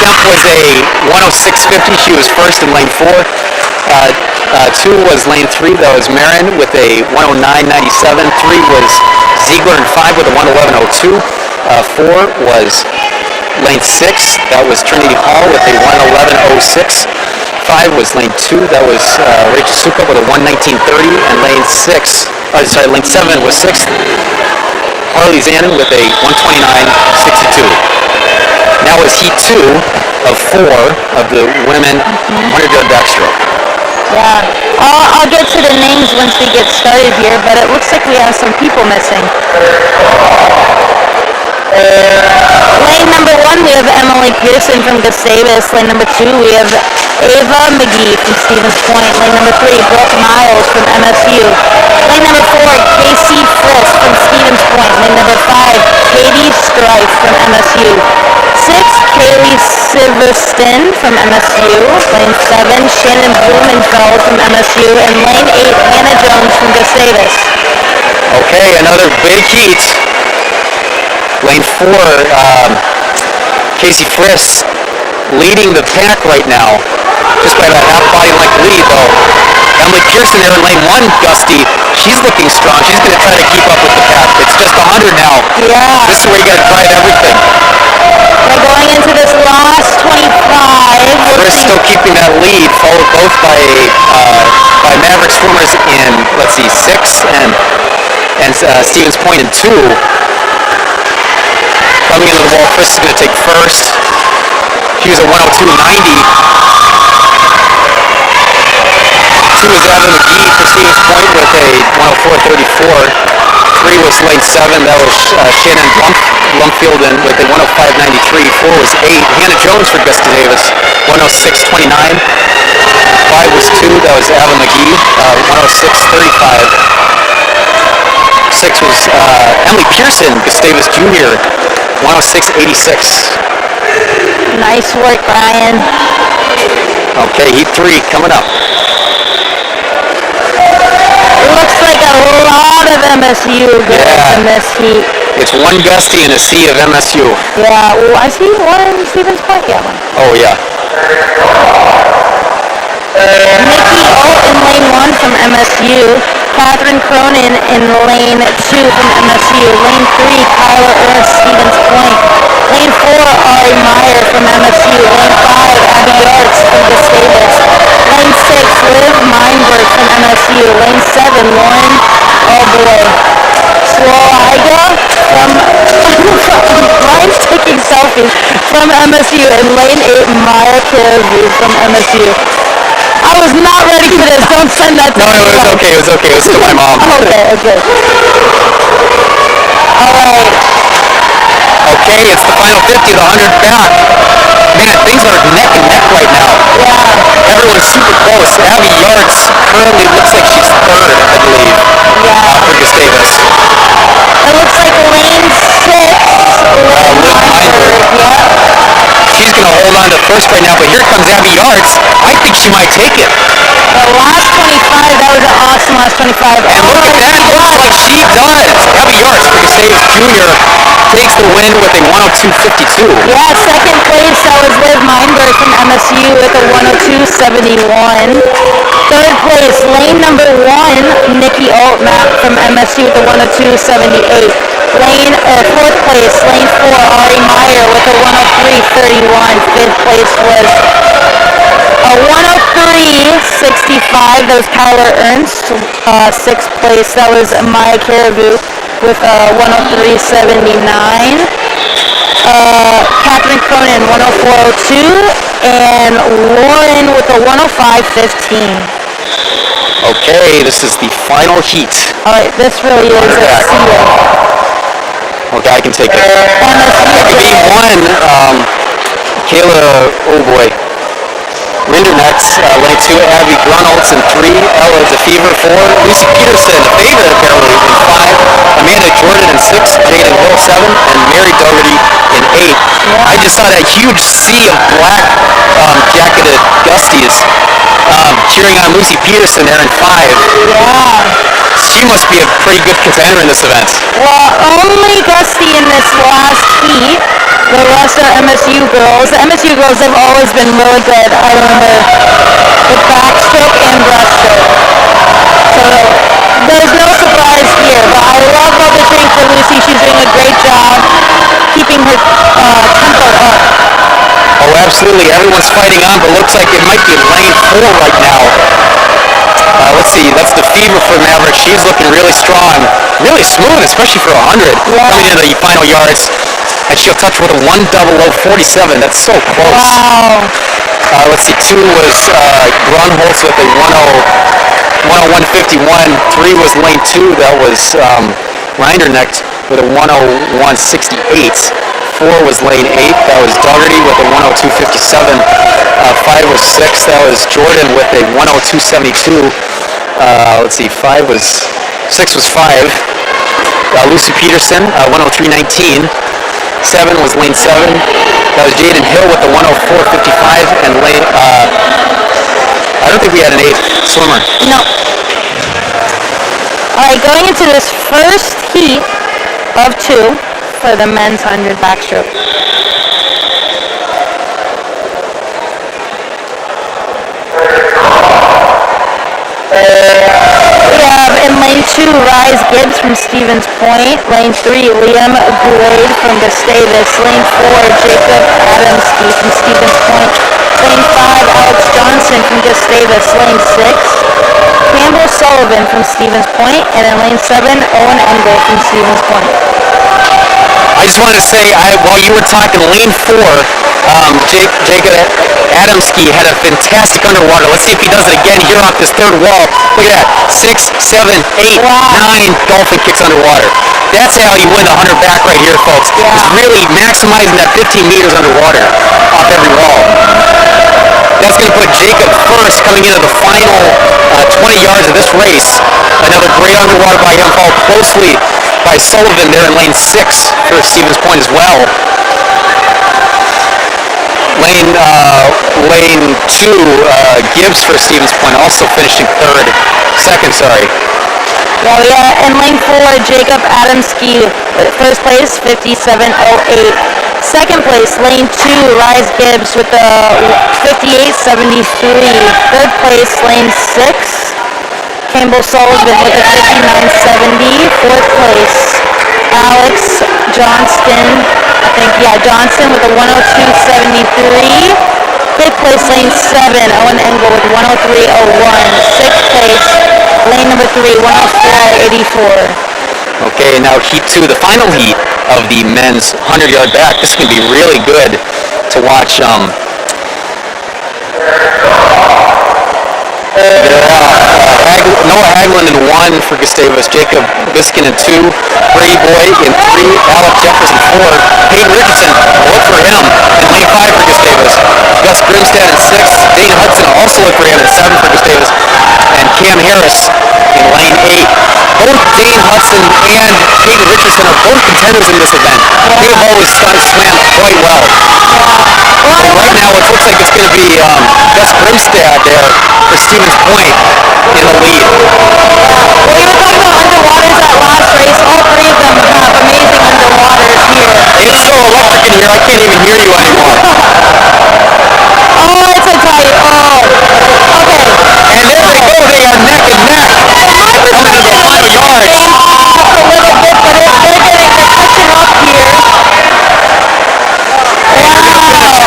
Kemp was a 106.50. She was first in lane 4. 2 was lane 3. That was Marin with a 109.97. 3 was Ziegler, and 5 with a 111.02. 4 was lane 6. That was Trinity Hall with a 111.06. 5 was lane 2. That was Rachel Sukup with a 119.30. And lane 7 was 6th. Harley Zanin with a 129.62. Now is heat 2 of 4 of the women 100-yard backstroke. Yeah. I'll get to the names once we get started here, but it looks like we have some people missing. Lane number 1, we have Emily Pearson from Gustavus. Lane number 2, we have Ava McGee from Stevens Point. Lane number 3, Brooke Miles from MSU. Lane number 4, Casey Frisk from Stevens Point. Lane number 5, Katie Strife from MSU. 6, Kaylee Silverston from MSU. Lane 7, Shannon Blumenfeld from MSU. And lane 8, Hannah Jones from Gustavus. Okay, another big heat. Lane 4, Casey Frisk leading the pack right now, just by about half body length lead though. Emily Pearson there in lane 1, Gusty, she's looking strong. She's going to try to keep up with the pack. It's just 100 now. Yeah. This is where you got to drive everything. We're going into this last 25. Frisk still keeping that lead, followed both by Maverick swimmers in, let's see, 6th and Stevens Point in 2. Coming into the wall, Frisk is going to take first. She was a 102.90. 2 was Ava McGee for Stevens Point with a 104.34. 3 was lane 7. That was Shannon Blumfield with a 105.93. 4 was 8. Hannah Jones for Gustavus, 106.29. 5 was 2. That was Ava McGee, 106.35. 6 was Emily Pearson, Gustavus Jr., 106.86. Nice work, Ryan. Okay, heat 3 coming up. It looks like a lot of MSU in this heat. It's one Gusty and a sea of MSU. Yeah, well, I see one Stevens Point. Yeah, one. Oh, yeah. Nikki Alt in lane 1 from MSU. Catherine Cronin in lane 2 from MSU. Lane 3, Kyla Ernst, Stevens Point. Lane 4, Ari Meyer from MSU. Lane 5, Abby Yards from Gustavus. Lane 6, Liv Meinberg from MSU. Lane 7, from MSU. In lane 8, Maya Caribou from MSU. I was not ready for this. Don't send that to No, me. it was okay. It was okay. It was to my mom. Okay. All right. Okay, it's the final 50, the 100 back. Man, things are neck and neck right now. Yeah. Everyone's super close. Abby Yards currently looks like she's third, I believe, for Gustavus. It looks like lane 6. Liv Meinberg. Yeah. She's going to hold on to first right now, but here comes Abby Yards. I think she might take it. The last 25, that was an awesome last 25. And look at that, looks like she does. Abby Yards for Gustavus Jr. takes the win with a 102.52. Yeah, second place, that was Liv Meinberg from MSU with a 102.71. Third place, lane number 1, Nikki Altman from MSU with a 102.78. Fourth place, lane 4, Ari Meyer with a 103.31. Fifth place was a 103.65. That was Kyler Ernst. Sixth place, that was Maya Caribou with a 103.79. Catherine Cronin, 104.02. And Lauren with a 105.15. Okay, this is the final heat. All right, this really is a seal. Okay, I can take it. Game 1, Kayla, oh boy. Linder next, lane 2, Abby Grunholtz in 3, Ella DeFever 4, Lucy Peterson, the favorite apparently, in 5, Amanda Jordan in 6, Jaden Hill 7, and Mary Dougherty in 8. I just saw that huge sea of black jacketed Gusties cheering on Lucy Peterson there in 5. Yeah. She must be a pretty good contender in this event. Well, only Gusty in this last heat. The rest are MSU girls. The MSU girls have always been really good. I remember with backstroke and breaststroke. So there's no surprise here. But I love what they're doing for Lucy. She's doing a great job keeping her tempo up. Oh, absolutely. Everyone's fighting on, but looks like it might be lane 4 right now. Let's see. That's the fever for Maverick. She's looking really strong. Really smooth, especially for 100. Coming into the final yards. And she'll touch with a 1:00.47. That's so close. Wow. Let's see. 2 was Grunholtz with a 101.51. 3 was lane 2. That was Rinderknecht with a 101.68. 4 was lane 8. That was Dougherty with a 102.57. 5 was 6. That was Jordan with a 102.72. Let's see. 6 was 5. Lucy Peterson, 103.19. 7 was lane 7. That was Jaden Hill with the 104.55, and lane. I don't think we had an 8th swimmer. No. All right, going into this first heat of 2 for the men's 100 backstroke. We have in lane 2, Rise Gibbs from Stevens Point. Lane 3, Liam Goulet from Gustavus. Lane 4, Jacob Adamski from Stevens Point. Lane 5, Alex Johnson from Gustavus. Lane 6, Campbell Sullivan from Stevens Point. And in lane 7, Owen Engel from Stevens Point. I just wanted to say, while you were talking, lane 4, Jacob Adamski had a fantastic underwater. Let's see if he does it again here off this third wall. Look at that. 6, 7, 8, 9 dolphin kicks underwater. That's how you win the 100 back right here, folks. Yeah. It's really maximizing that 15 meters underwater off every wall. That's going to put Jacob first coming into the final 20 yards of this race. Another great underwater by him, followed closely by Sullivan there in lane 6 for Stevens Point as well. Lane 2, Gibbs for Stevens Point, also finishing second. Well, yeah, in lane 4, Jacob Adamski, first place, 57.08. Second place, lane 2, Rise Gibbs with the 58.73. Third place, lane 6, Campbell Sullivan with a 59.70. Fourth place, Alex Johnston, Johnson with a 102.73. Fifth place, lane 7, Owen Engel with 103.01. Sixth place, lane number 3, 104.84. Okay, now heat 2, the final heat of the men's 100-yard back. This is going to be really good. to watch. Noah Hagelin in 1 for Gustavus, Jacob Biskin in 2, Brady Boy in 3, Alec Jeffers in 4, Peyton Richardson, look for him in lane 5 for Gustavus, Gus Grimstad in 6, Dane Hudson also look for him in 7 for Gustavus, and Cam Harris in lane 8. Both Dane Hudson and Peyton Richardson are both contenders in this event. They have always swam quite well. And right now it looks like it's going to be Gus Grimstad there for Stevens Point in the lead. Well, you were talking about underwaters that last race. All three of them have amazing underwaters here. It's so electric in here, I can't even hear you anymore. Oh, it's a tight. Oh, okay. And there they go, they are neck and neck. Coming to the final yards. A little bit, but they're catching up here.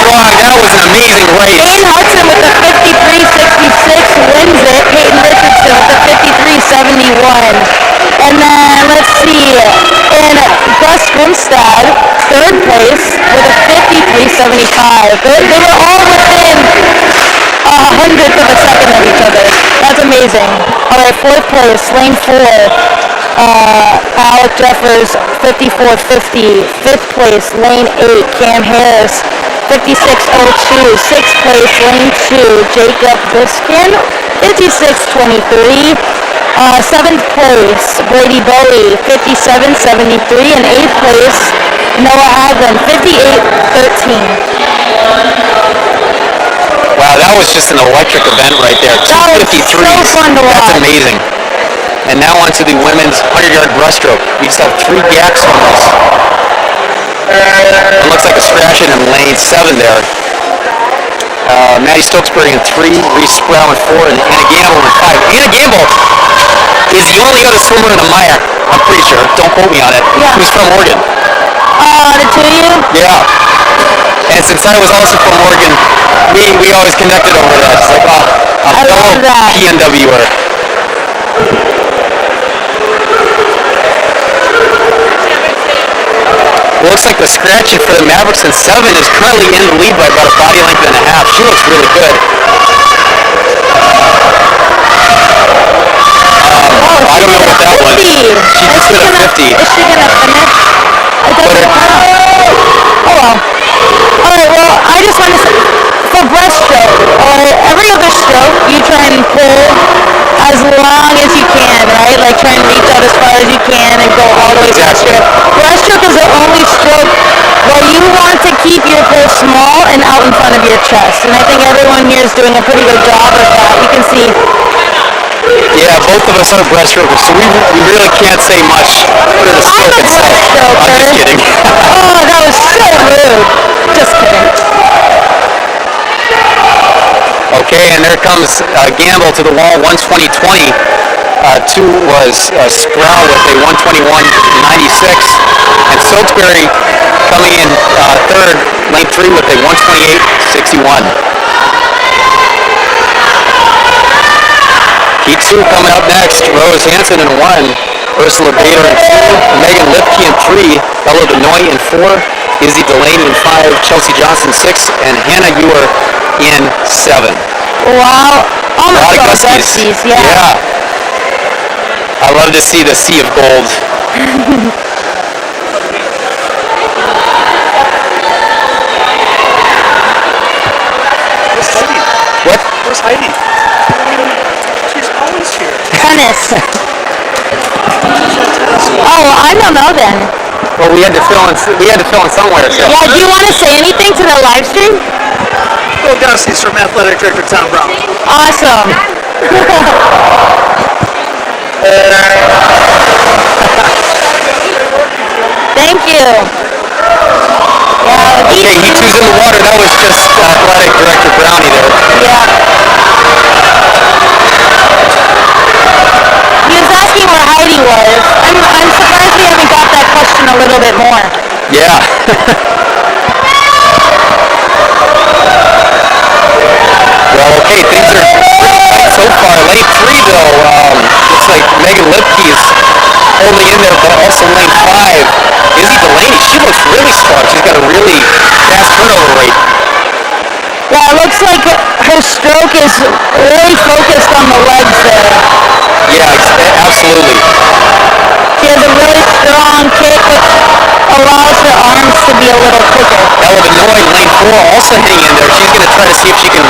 Strong. That was an amazing race. Dane Hudson with the 53.66 wins it. Peyton Richardson with the 53.71. And then, let's see, in Gus Grimstad, 3rd place with a 53.75. They were all within a hundredth of a second of each other. That's amazing. All right, 4th place, lane 4. Alec Jeffers, 54.50. 5th place, lane 8, Cam Harris, 56.02. 6th place, lane 2, Jacob Biskin, 56.23. 7th place, Brady Bowie, 57.73. And 8th place, Noah Hagelin, 58.13. Wow, that was just an electric event right there. 253. So fun to watch. That's amazing. And now on to the women's 100-yard breaststroke. We just have 3 GAC swimmers. It looks like a scratch in lane 7 there. Maddie Stokesbury in 3, Reese Sproul in 4, and Anna Gamble in 5. Anna Gamble is the only other swimmer in the MIAC, I'm pretty sure, don't quote me on it, Yeah. who's from Oregon. The two of you? Yeah. And since I was also from Oregon, we always connected over that. It's like, oh, a I fellow love that. PNWer. It looks like the scratch for the Mavericks in 7 is currently in the lead by about a body length and a half. She looks really good. I don't know what that was. She just hit a 50. Is she gonna finish? It doesn't matter. Oh well. Alright, well, I just want to say, for breaststroke, every other stroke, you try and pull as long as you can, right? Like try and reach out as far as you can and go all the way breaststroke. Breaststroke is the only stroke where you want to keep your pull small and out in front of your chest. And I think everyone here is doing a pretty good job of that. You can see. Yeah, both of us are breaststrokers, so we really can't say much for the stroke itself. I'm just kidding. Oh, that was so rude. Just kidding. Okay, and there comes Gamble to the wall, 120.20. 2 was Sproul with a 121.96. And Stokesbury coming in 3rd, lane 3 with a 128.61. Heat 2 coming up next. Rose Hansen in 1, Ursula Bader in 2, Megan Lipke in 3, Ella Benoit in 4, Izzy Delaney in 5, Chelsea Johnson 6, and Hannah Ewer in 7. Wow. Almost all Guskies, yeah. I love to see the sea of gold. Where's Heidi? What? Where's Heidi? She's always here. Tennis. Oh, well, I don't know then. Well, we had to fill in somewhere. So. Yeah, do you want to say anything to the live stream? Well, Guskies from Athletic Director Tom Brown. Awesome. Thank you. Yeah, Okay, Heat 2's in the water. That was just Athletic Director Brownie there. Yeah. He was asking where Heidi was. I'm surprised we haven't got that question a little bit more. Yeah. Well, okay, things are pretty tight so far. Lane 3, though, looks like Megan Lipke is holding in there, but also lane 5, Izzy Delaney, she looks really strong. She's got a really fast turnover rate. Yeah, it looks like her stroke is really focused on the legs there. Yeah, absolutely. She has a really strong kick, which allows her arms to be a little quicker. Illinois, lane 4, also hanging in there. She's going to try to see if she can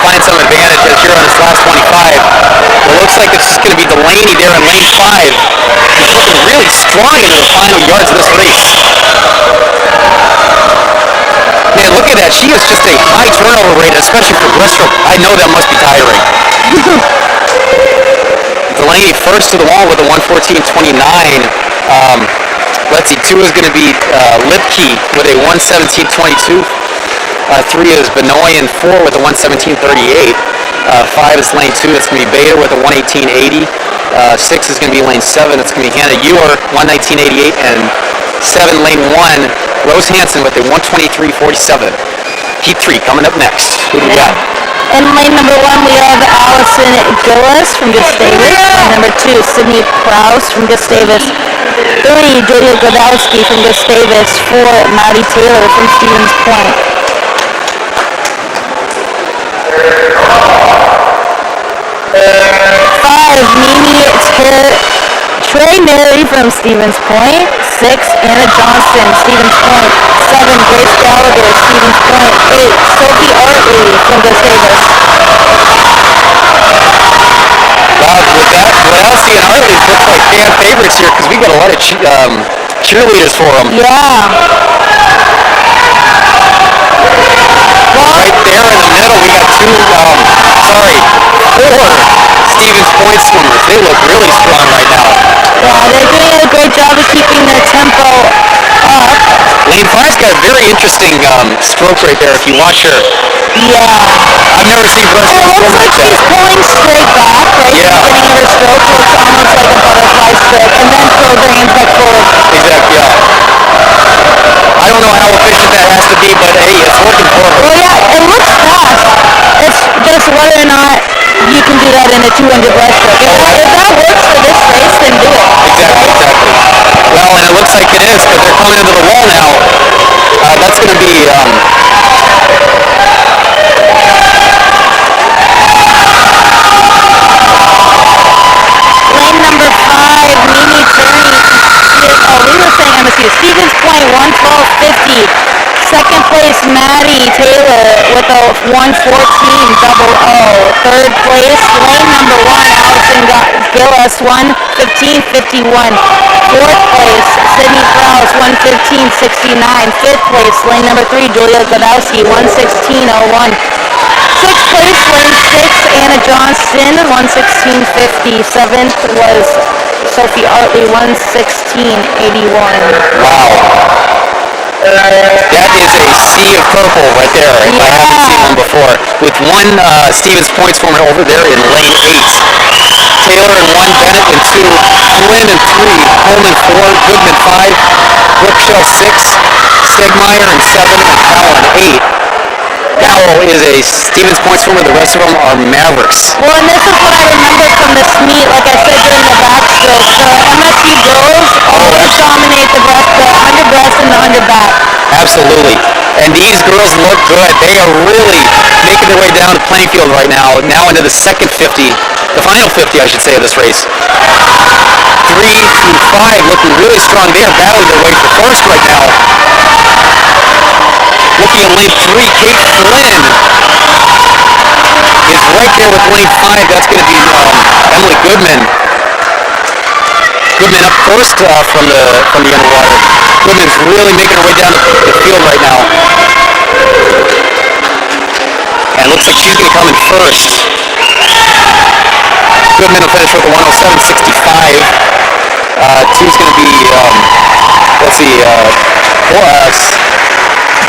find some advantage as here on this last 25. It looks like it's just going to be Delaney there in lane 5. She's looking really strong into the final yards of this race. Man, look at that. She has just a high turnover rate, especially for breaststroke. I know that must be tiring. Delaney first to the wall with a 1:14.29. Let's see, 2 is going to be Lipke with a 1:17.22. 3 is Benoit, and 4 with a 1:17.38. 5 is lane 2. That's going to be Bader with a 1:18.80. 6 is going to be lane 7. That's going to be Hannah Ewer, 1:19.88. And 7, lane 1, Rose Hansen with a 1:23.47. Heat 3 coming up next. Who do we got? In lane number 1, we have Allison Gillis from Gustavus. Lane number 2, Sydney Prowse from Gustavus. 3, Julia Godowski from Gustavus. 4, Maddie Taylor from Stevens Point. 5, Mimi Trey Mary from Stevens Point. 6, Anna Johnston, Stevens Point. 7, Grace Gallagher, Stevens Point. 8, Sophie Artley from Gustavus. Wow, with Elsie and Hartley looks like fan favorites here because we got a lot of cheerleaders for them. Yeah. Right there in the middle, we got 4 Stevens Point swimmers. They look really strong right now. Yeah, they're doing a great job of keeping their tempo up. Lane 5's got a very interesting stroke right there if you watch her. Yeah. I've never seen breaststroke It looks like she's pulling straight back, right? Yeah. At the beginning of her stroke, so it's almost like a butterfly stroke, and then throws her hands back forward. Exactly, yeah. I don't know how efficient that has to be, but hey, it's working for her. Well, yeah, it looks fast. It's just whether or not you can do that in a 200 breaststroke. If that works for this race, then do it. Exactly. Well, and it looks like it is because they're coming into the wall now. That's going to be lane number 5, Mimi Turney. We were saying MSU. Stevens Point, 1:12.50. Second place, Maddie Taylor with a 1:14.00. Third place, lane number 1, Allison Gillis, 1:15.51. Fourth place, Sydney Prowse, 1:15.69. Fifth place, lane number 3, Julia Godowski, 1:16.01. Sixth place, lane 6, Anna Johnston, 1:16.50. Seventh was Sophie Artley, 1:16.81. wow. That is a sea of purple right there. If I haven't seen one before. With 1 Stevens Point swimmer over there in lane 8. Taylor in 1, Bennett in 2, Flynn in 3, Coleman 4, Goodman 5, Brookshell 6, Stegmeyer in 7, and Powell in 8. Powell is a Stevens Point swimmer. The rest of them are Mavericks. Well, and this is what I remember from this meet, like I said during the backstroke. The MSU girls always dominate the 100 breast and the 100 back. Absolutely. And these girls look good. They are really making their way down the playing field right now. Now into the second 50, the final 50, I should say, of this race. 3 through 5 looking really strong. They are battling their way for first right now. Looking at lane 3, Kate Flynn is right there with lane 5. That's going to be Emily Goodman. Goodman up first from the underwater. Goodman's really making her way down the field right now. And it looks like she's going to come in first. Goodman will finish with a 1:07.65. 2 is going to be,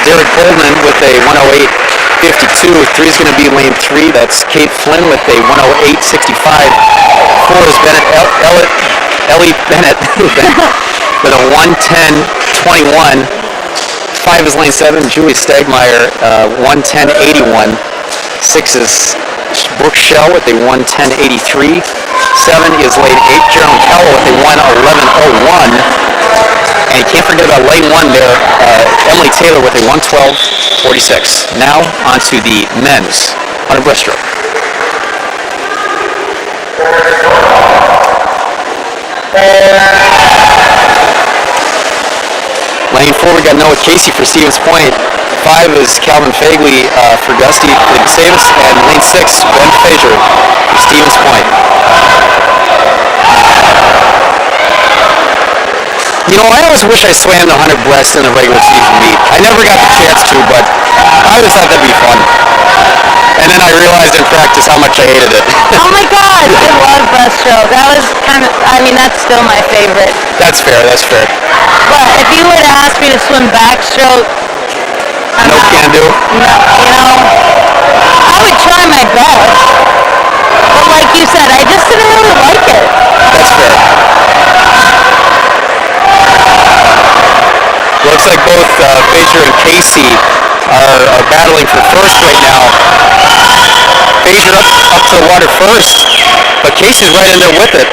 Derek Goldman with a 1:08.52. 3 is going to be lane 3. That's Kate Flynn with a 1:08.65. 4 is Ellie Bennett with a 1:10.21. 5 is lane 7, Julie Stegmeyer, 1:10.81. 6 is Brooke Shell with a 1:10.83. 7 is lane 8, Gerald Cowell with a 1:11.01. And you can't forget about lane 1 there, Emily Taylor with a 112.46. Now onto the men's 100 breaststroke. Lane 4, we got Noah Casey for Stevens Point. 5 is Calvin Fagley for Gustavus. And lane 6, Ben Frazier for Stevens Point. You know, I always wish I swam the 100 breast in the regular season meet. I never got the chance to, but I always thought that'd be fun. And then I realized in practice how much I hated it. Oh my God, I love breaststroke. That was that's still my favorite. That's fair, that's fair. But if you were to ask me to swim backstroke, No can do. no, I would try my best. But like you said, I just didn't really like it. That's fair. Looks like both Frazier and Casey are battling for first right now. Frazier up to the water first, but Casey's right in there with it.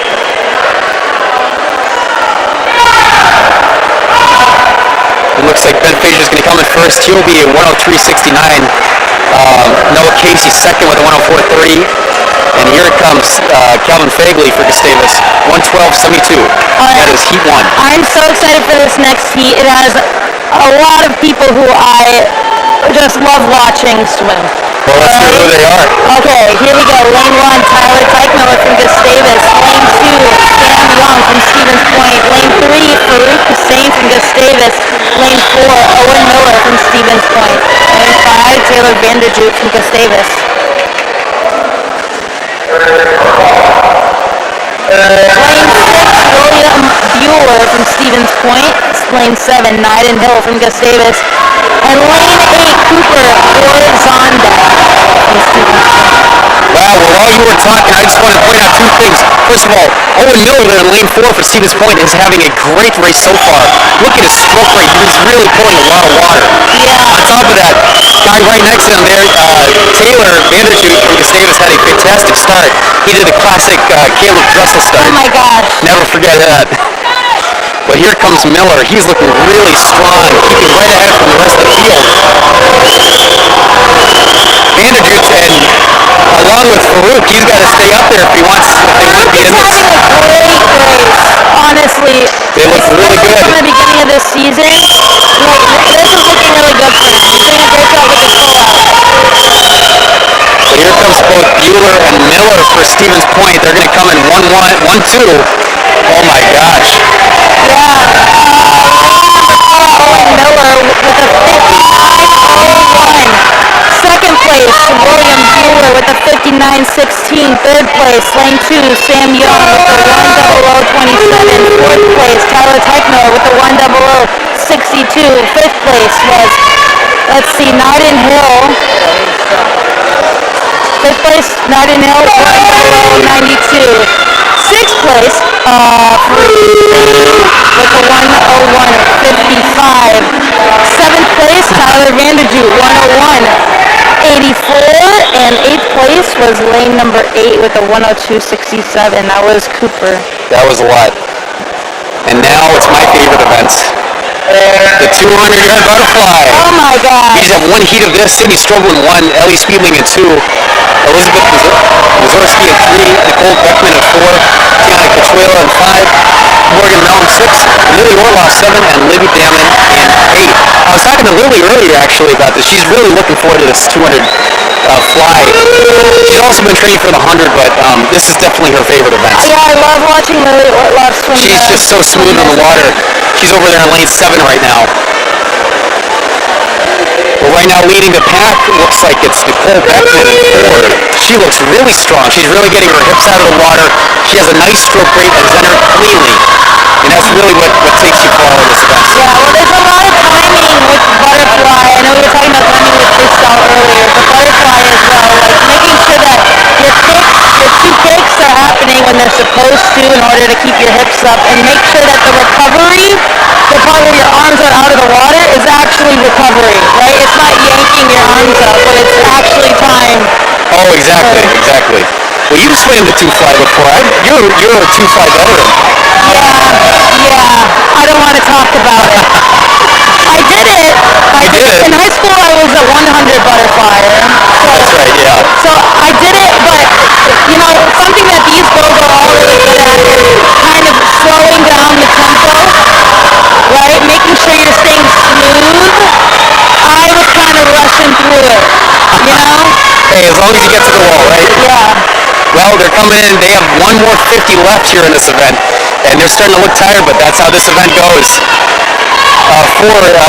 It looks like Ben Frazier's going to come in first. He'll be at 103.69. Noah Casey second with a 104.30. And here it comes, Calvin Fagley for Gustavus, 112.72. That is heat 1. I'm so excited for this next heat. It has a lot of people who I just love watching swim. Well, let's hear who they are. Okay, here we go. Lane 1, Tyler Teichmiller from Gustavus. Lane 2, Sam Young from Stevens Point. Lane 3, Farouk Hussein from Gustavus. Lane 4, Owen Miller from Stevens Point. Lane 5, Taylor Vanderjoot from Gustavus. Lane 6, William Bueller from Stevens Point. Lane 7, Nyden Hill from Gustavus. And lane 8, Cooper Horizonda from Stevens Point. Wow, well, while you were talking, I just want to point out two things. First of all, Owen Miller there in lane 4 for Stevens Point is having a great race so far. Look at his stroke rate. He's really pulling a lot of water. Yeah. On top of that, guy right next to him there, Taylor Vanderjoot from Gustavus had a fantastic start. He did the classic Caleb Dressel start. Oh my gosh. Never forget that. But here comes Miller. He's looking really strong, keeping right ahead from the rest of the field. Vanderjoot, and along with Farouk, he's got to stay up there if they want to be in this. Having a great race, honestly. They look really good. From the beginning of this season, this is looking really good for him. He's doing a great job with the pull-out. So here comes both Bueller and Miller for Stevens Point. They're going to come in 1-1, 1-2. Oh my gosh. Yeah. Owen Miller with a 59.01. Second place, William Bueller with a 59.16. Third place, lane 2, Sam Young with a 100.27. Fourth place, Tyler Teichmiller with a 100.62. Fifth place was, Nyden Hill. Fifth place, Nyden Hill, 100.92. Sixth place, with a 101.55. Seventh place, Tyler Vanderjoot, 101.84. And eighth place was lane number 8 with a 102.67. That was Cooper. That was a lot. And now it's my favorite event. The 200-yard butterfly. Oh my God. He's at one heat of this. Sydney Strobel in 1, Ellie Spiedling in 2, Elizabeth Wazorski in 3, Nicole Beckman in 4, Tiana Cachuela in 5, Morgan Melton 6, Lily Orloff 7, and Libby Damon in 8. I was talking to Lily earlier actually about this. She's really looking forward to this 200 fly. She's also been training for the 100, but this is definitely her favorite event. Yeah, I love watching Lily Orloff swim. She's just so smooth in the water. She's over there in lane 7 right now. But right now leading the pack looks like it's Nicole Beckman in 4. She looks really strong. She's really getting her hips out of the water. She has a nice stroke rate and is entering cleanly. And that's really what takes you far in this event. Yeah, well, there's a lot of timing with butterfly. I know we were talking about timing with freestyle earlier, but butterfly as well. Like making sure that your two kicks are happening when they're supposed to in order to keep your hips up, and make sure that the recovery, the part where your arms are out of the water, is actually recovery, right? It's not yanking your arms up, but it's actually time. Oh, exactly. Well, you just went in the two fly before. You're a two fly veteran. Yeah. I don't want to talk about it. I did it. In high school, I was a 100 butterflyer. That's right. Yeah. So I did it, but something that these girls are all really good at is kind of slowing down the tempo, right? Making sure you're staying smooth. I was kind of rushing through it, Hey, as long as you get to the wall, right? Yeah. Well, they're coming in. They have one more 50 left here in this event, and they're starting to look tired, but that's how this event goes.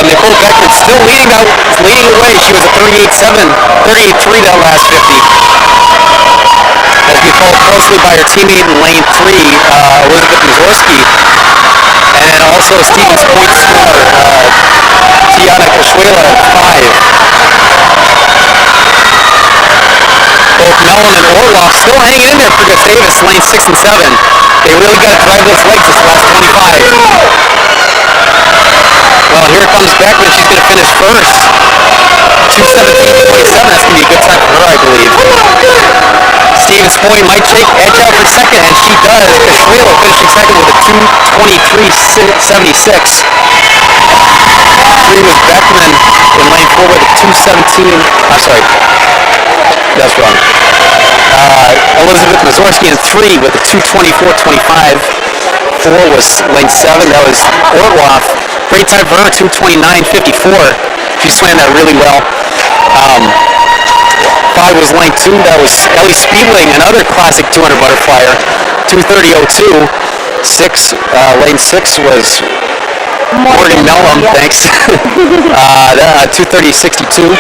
Nicole Beckman still leading the way. She was a 38.3 that last 50. As we followed closely by her teammate in lane 3, Elizabeth Mazorski, and then also Stevens Point scorer, Tiana Kashuela at 5. Both Mellon and Orloff still hanging in there for Gustavus, lane 6 and 7. They really got to drive those legs this last 25. Well, here comes Beckman. She's going to finish first. 2:17.27. That's going to be a good time for her, I believe. Stevens Point might edge out for second, and she does. Kashuela finishing second with a 2:23.76. 3 was Beckman in lane 4 with a 2:17. I'm sorry. That's wrong. Elizabeth Mazorski in 3 with a 2:24.25. 4 was lane 7. That was Orloff. Great time for her, 2:29.54. She swam that really well. 5 was lane 2. That was Ellie Spiegling, another classic 200 butterflyer, 2:30.02. 6, lane 6 was Morgan Mellon, thanks. 2:30.62.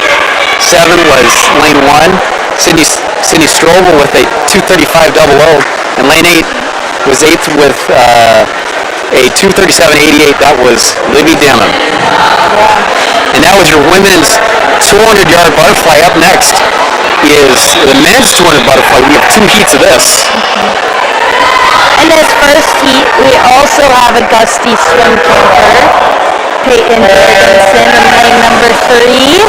7 was lane 1. Sydney Strobel with a 2:35.00. And lane 8 was 8th with a 2:37.88. That was Libby Damon. And that was your women's 200-yard butterfly. Up next is the men's 200 butterfly. We have 2 heats of this. In this first heat, we also have a gusty swim camper, Peyton Jorgensen, in lane number 3.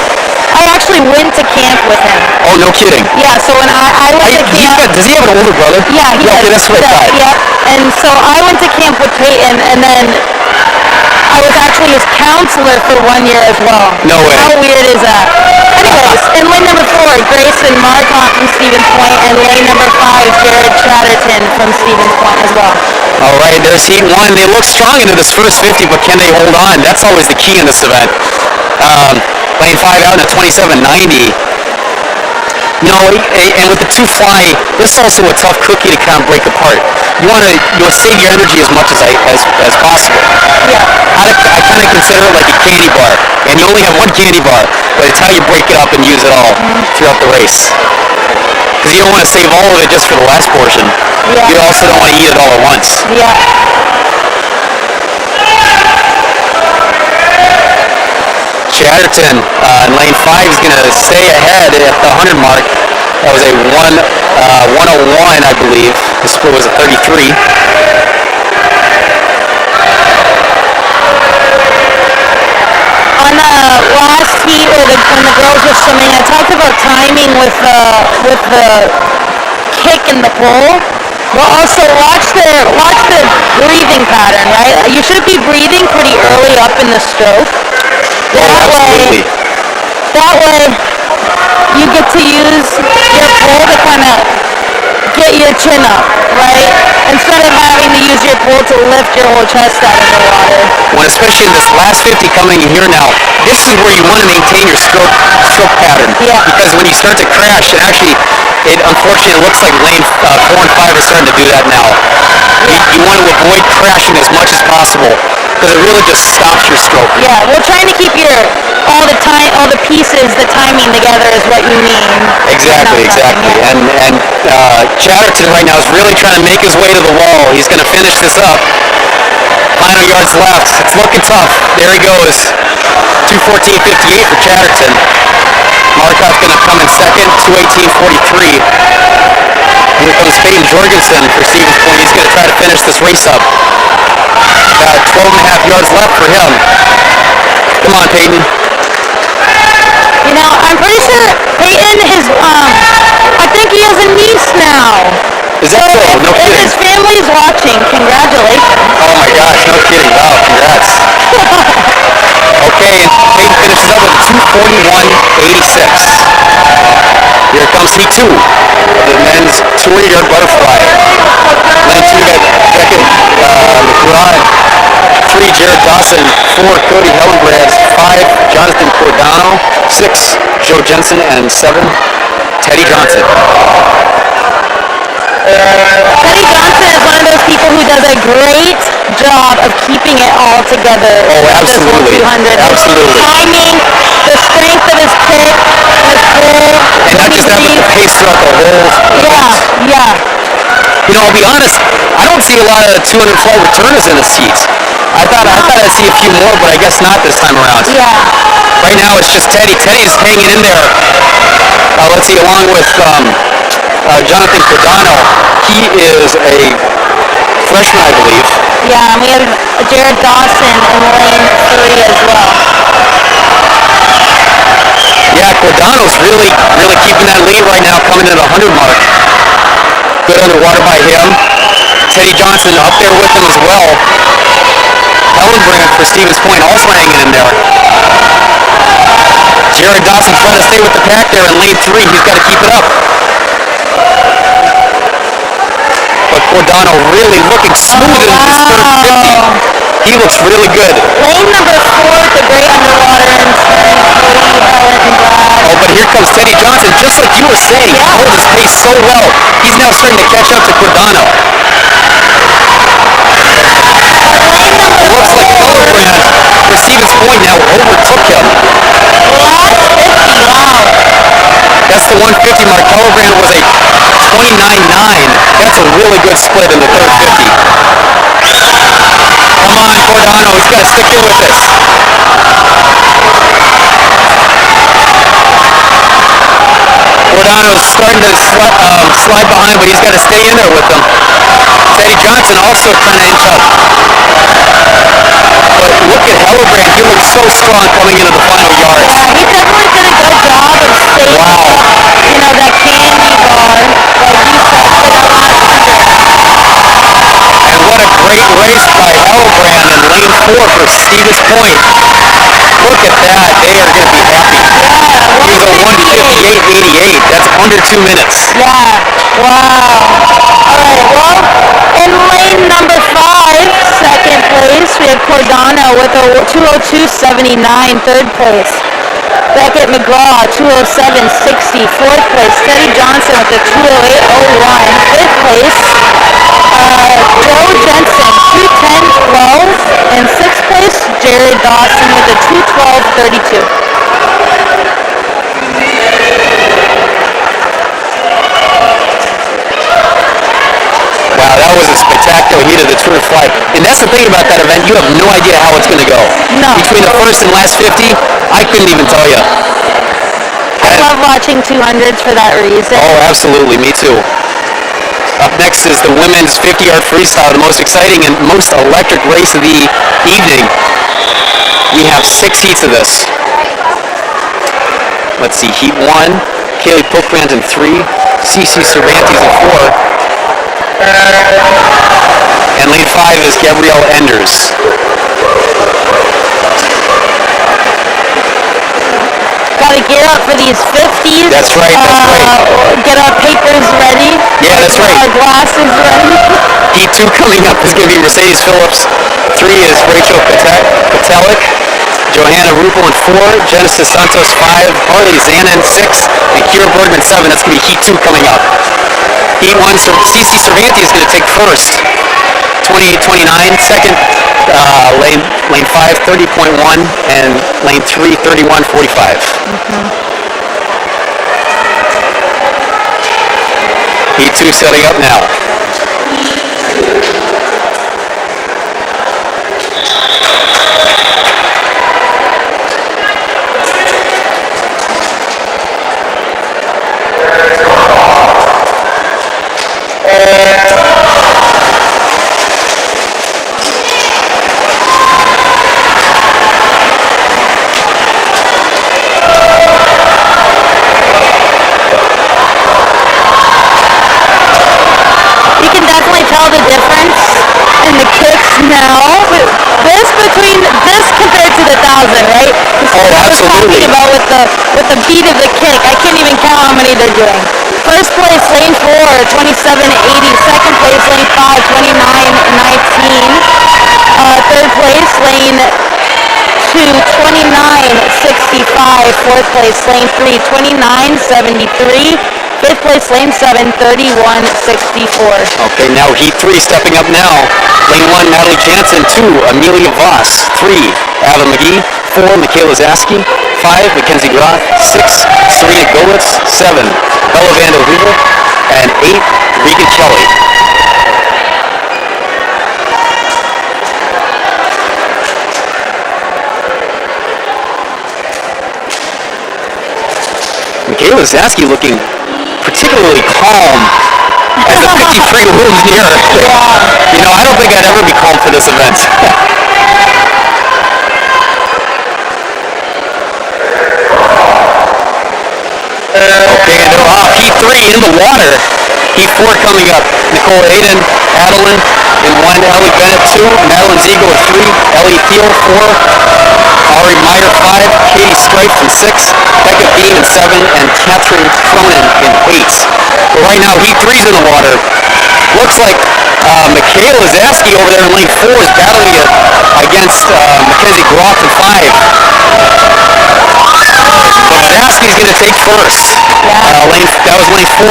I actually went to camp with him. Oh, no kidding. Yeah, so when I went to camp... Does he have an older brother? Yeah, he does. Okay, that's what I thought. Yeah, and so I went to camp with Peyton, and then I was actually his counselor for 1 year as well. No way. How weird is that? Anyways, in lane number 4, Grayson Marcotte from Stevens Point, and lane number 5, Jared Chatterton from Stevens Point as well. All right, there's heat 1. They look strong into this first 50, but can they hold on? That's always the key in this event. Lane 5 out in a 27.90. And with the 2 fly, this is also a tough cookie to kind of break apart. You want to save your energy as much as possible. Yeah. I kind of consider it like a candy bar, and you only have 1 candy bar, but it's how you break it up and use it all throughout the race. Because you don't want to save all of it just for the last portion. Yeah. You also don't want to eat it all at once. Yeah. Chatterton in lane 5 is going to stay ahead at the 100 mark. That was a 1:01, I believe. The split was a 33. On the last heat, when the girls were swimming, I talked about timing with the kick and the pull. But also watch their breathing pattern, right? You should be breathing pretty early up in the stroke. Absolutely. That way, you get to use your pull to kind of get your chin up, right? Instead of having to use your pull to lift your whole chest out of the water. When especially in this last 50 coming in here now, this is where you want to maintain your stroke pattern. Yeah. Because when you start to crash, and actually, it unfortunately looks like lane 4 and 5 are starting to do that now. You want to avoid crashing as much as possible, because it really just stops your stroke. Yeah, well, trying to keep all the pieces, the timing together is what you mean. Exactly. Yeah. And Chatterton right now is really trying to make his way to the wall. He's going to finish this up. Final yards left. It's looking tough. There he goes. 2:14.58 for Chatterton. Marcotte's going to come in second. 2:18.43. Here comes Peyton Jorgensen for Stevens Point. He's going to try to finish this race up. About 12.5 yards left for him. Come on, Peyton. I'm pretty sure Peyton is, I think he has a niece now. Is that 41-86. Here comes heat 2 of the men's 200-yard butterfly. Lane 2 got Beckett McBride, 3 Jared Dawson, 4 Cody Hellenbrands, 5 Jonathan Cordano, 6 Joe Jensen, and 7 Teddy Johnson. Teddy Johnson is one of those people who does a great job of keeping it all together. Oh, absolutely. Absolutely. The timing, the strength of his kick, his pull. And not just that, but the pace throughout the whole event. Yeah. You know, I'll be honest, I don't see a lot of 200 flight returners in this heat. I thought I'd see a few more, but I guess not this time around. Yeah. Right now it's just Teddy. Teddy's hanging in there. Let's see, along with Jonathan Cordano. He is a freshman, I believe. Yeah, and we have Jared Dawson in lane 3 as well. Yeah, Cordano's really keeping that lead right now, coming in at the 100 mark. Good underwater by him. Teddy Johnson up there with him as well. Hellenbrand for Stevens Point also hanging in there. Jared Dawson trying to stay with the pack there in lane 3. He's got to keep it up. But Cordano really looking smooth in this third 50. He looks really good. Lane number 4 with the great underwater and turn, Cody, Helen, and Brad. Oh, but here comes Teddy Johnson, just like you were saying. He held his pace so well. He's now starting to catch up to Cordano. It looks like Hellenbrand for Stevens Point now overtook him. Last 50, wow. That's the 150 mark. Hellenbrand was a 29.9. That's a really good split in the third 50. Come on, Cordano. He's got to stick in with this. Cordano's starting to slide behind, but he's got to stay in there with them. Teddy Johnson also trying to inch up. But look at Hellenbrand. He looks so strong coming into the final yards. Yeah, he definitely did a good job of staying Wow. you know, that candy bar, like you said, for the last 100. And what a great race by Hellenbrand in lane 4 for Stevens Point. Look at that. They are going to be happy. Yeah, He's a 158.88. That's under 2 minutes. Yeah, wow. Alright, well, in lane number 5, second place, we have Cordano with a 202.79, third place. Beckett McGraw, 207.60, fourth place. Teddy Johnson with a 208.01, fifth place. Joe Jensen, 210.12, and sixth place, Jared Dawson with a 212.32. Wow, that was a spectacular heat of the Tour de Fly. And that's the thing about that event. You have no idea how it's going to go. No. Between the first and last 50, I couldn't even tell you. I love watching 200s for that reason. Oh, absolutely. Me too. Up next is the women's 50-yard freestyle, the most exciting and most electric race of the evening. We have 6 heats of this. Let's see. Heat 1, Kaylee Pocrand in 3, CC Cervantes in 4. And lane 5 is Gabrielle Enders. Gotta gear up for these 50s. That's right, that's right. Get our papers ready. Yeah, that's Get right. our glasses ready. Heat 2 coming up is going to be Mercedes Phillips. 3 is Rachel Patelik. Johanna Ruppel in 4. Genesis Santos 5. Harley Zana in 6. And Kira Bergman 7. That's going to be Heat 2 coming up. Heat 1, CC Cervantes is going to take first, 28.29. Second, lane 5, 30.1. And lane 3, 31.45. Heat 2 setting up now. You can definitely tell the difference in the kicks now. This between this compared to the 1,000, right? Oh, I was absolutely. talking about with the beat of the kick. I can't even count how many they're doing. First place, lane 4, 27.80. Second place, lane 5, 29.19. Third place, lane 2, 29.65. Fourth place, lane 3, 29.73. Fifth place, lane 7, 31.64. Okay, now Heat 3 stepping up now. Lane 1, Natalie Jansen. 2, Amelia Voss. 3, Ava McGee. 4, Michaela Zaski. 5, Mackenzie Groth. 6, Serena Gowitz. 7, Bella Vanda Hoover. And 8, Regan Kelly. Michaela Zaski looking particularly calm as the 53 looms near. You know, I don't think I'd ever be calm for this event. Okay, and they're off. Heat 3 in the water. Heat 4 coming up. Nicole Aiden, Adeline in 1, Ellie Bennett 2, Madeline Ziegel at 3, Ellie Thiel 4, Ari Meyer 5, Katie Strife in 6, Becca Bean in 7, and Catherine Cronin in 8. But right now, Heat 3's in the water. Looks like Michaela Zaski over there in lane 4 is battling it against Mackenzie Groff in 5. But Zaski's going to take first. That was lane 4,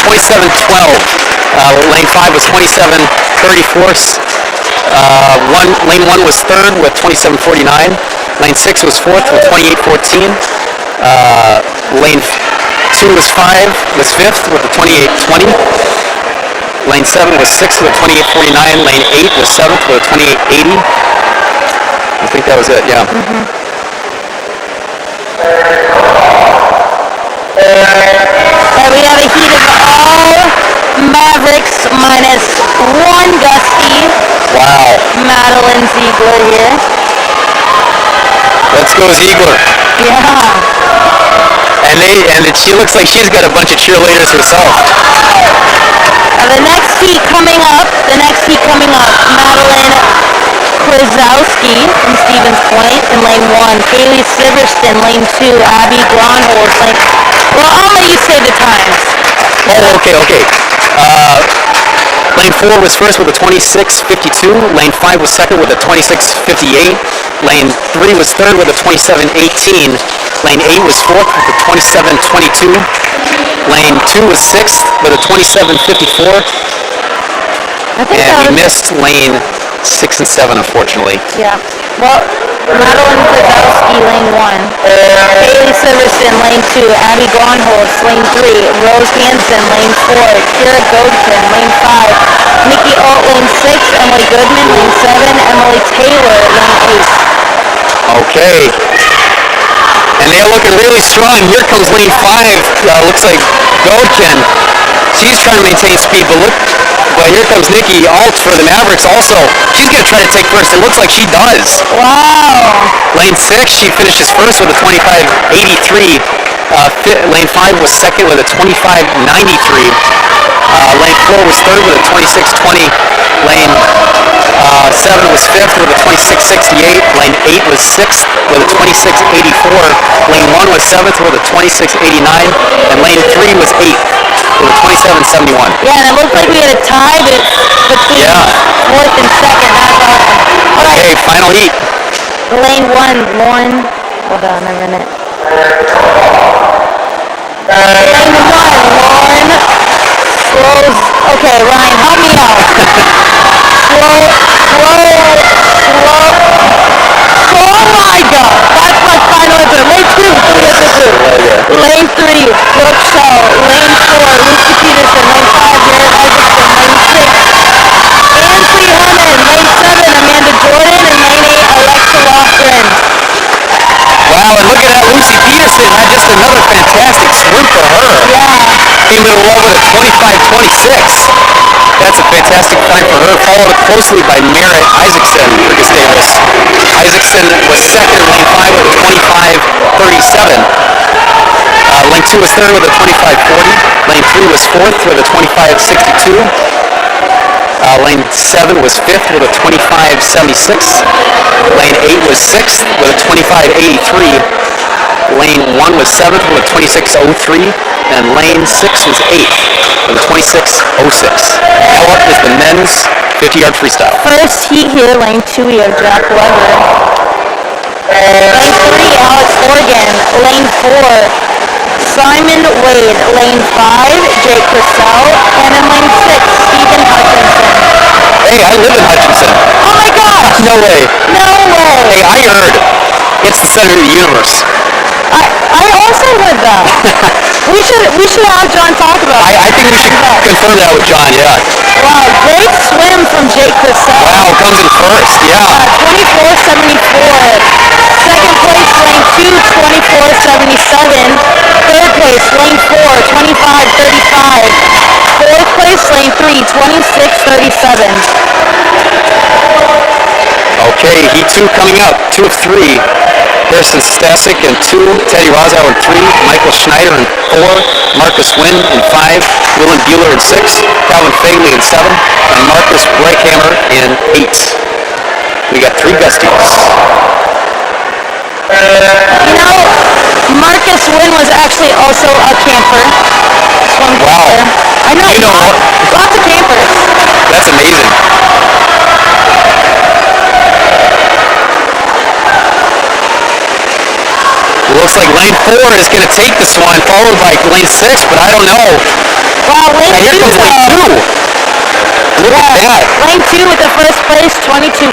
27.12. Lane 5 was 27.34. Lane 1 was 3rd with 27.49. Lane 6 was 4th with 28.14. Lane 2 was 5th with the 28.20. Lane 7 was 6th with 28.49. Lane 8 was 7th with 28.80. I think that was it, yeah. And we have a heat of all Mavericks minus 1 Gusty. Wow. Madeline Ziegler here. Let's go Ziegler. Yeah. And she looks like she's got a bunch of cheerleaders herself. The next heat coming up, Madeline Krasowski from Stevens Point in lane 1. Kaylee Siverston, lane 2. Abby Gronholz, lane... Well, I'll let you say the times. Oh, okay. Lane 4 was first with a 26.52. Lane 5 was second with a 26.58. Lane 3 was third with a 27.18. Lane 8 was fourth with a 27.22. Lane 2 was sixth with a 27.54. And we missed lane 6 and 7, unfortunately. Yeah. Well, Madeline Krasowski, lane 1. Kaylee Siverston, lane 2. Abby Gronholz, lane 3. Rose Hansen, lane 4. Kira Godkin, lane 5. Nikki Alt, lane 6. Emily Goodman, lane 7. Emily Taylor, lane 8. Okay. And they're looking really strong. Here comes lane 5. Looks like Godkin. She's trying to maintain speed, but here comes Nikki Alt for the Mavericks also. She's going to try to take first. It looks like she does. Wow. Lane 6, she finishes first with a 25.83. Lane 5 was second with a 25.93. Lane 4 was third with a 26.20. Lane 7 was fifth with a 26.68. Lane 8 was sixth with a 26.84. Lane 1 was seventh with a 26.89. And lane 3 was eighth with a 27.71. Yeah, and it looked like we had a tie between fourth and second. That's awesome. All right. Okay, final heat. Lane 1, Lauren. Hold on a minute. Lane 1, Lauren slows. Okay, Ryan, help me out. Oh my God! That's my final answer. Lane 2, Lane 3, Brooke Shaw. Lane 4, Lucy Peterson. Lane 5, Jared Isaacson. Lane 6, Ansley Hunnan. Lane 7, Amanda Jordan. And lane 8, Alexa Lofgren. Wow, and look at that. Lucy Peterson had just another fantastic swim for her. Yeah. Came in low with a 25.26. That's a fantastic time for her, followed closely by Merritt Isaacson for Gustavus. Isaacson was second in lane 5 with a 25.37. Lane 2 was third with a 25.40. Lane 3 was fourth with a 25.62. Lane 7 was 5th with a 25.76. Lane 8 was 6th with a 25.83. Lane 1 was 7th with a 26.03. And lane 6 was 8th with a 26.06. Now up is the men's 50-yard freestyle. First heat here, lane 2, we have Jack Weber. Lane 3, Alex Organ. Lane 4, Simon Wade. Lane 5, Jake Purcell. And in lane 6, Stephen Hutchinson. Hey, I live in Hutchinson. Oh my gosh! No way. No way! Hey, I heard it's the center of the universe. I also heard that. we should have John talk about it. I think we should confirm that with John, yeah. Wow, great swim from Jake Purcell. Wow, comes in first, yeah. 24.74. Second place, lane 2, 24.77. Third place, lane 4, 25.35. Fourth place, lane 3, 26.37. Okay, heat 2 coming up, 2 of 3. Harrison Stasic in 2, Teddy Rozow in 3, Michael Schneider in 4, Marcus Wynn in 5, Willem Bueller in 6, Calvin Fagley in 7, and Marcus Breakhammer in 8. We got 3 gusties. You know, Marcus Wynn was actually also a camper. Swim Wow. camper. I know, You know what? lots of campers. That's amazing. Looks like lane 4 is going to take this one, followed by lane 6, but I don't know. Wow, lane And here 2 comes lane 2. Look at that. Lane 2 with the first place, 22.40.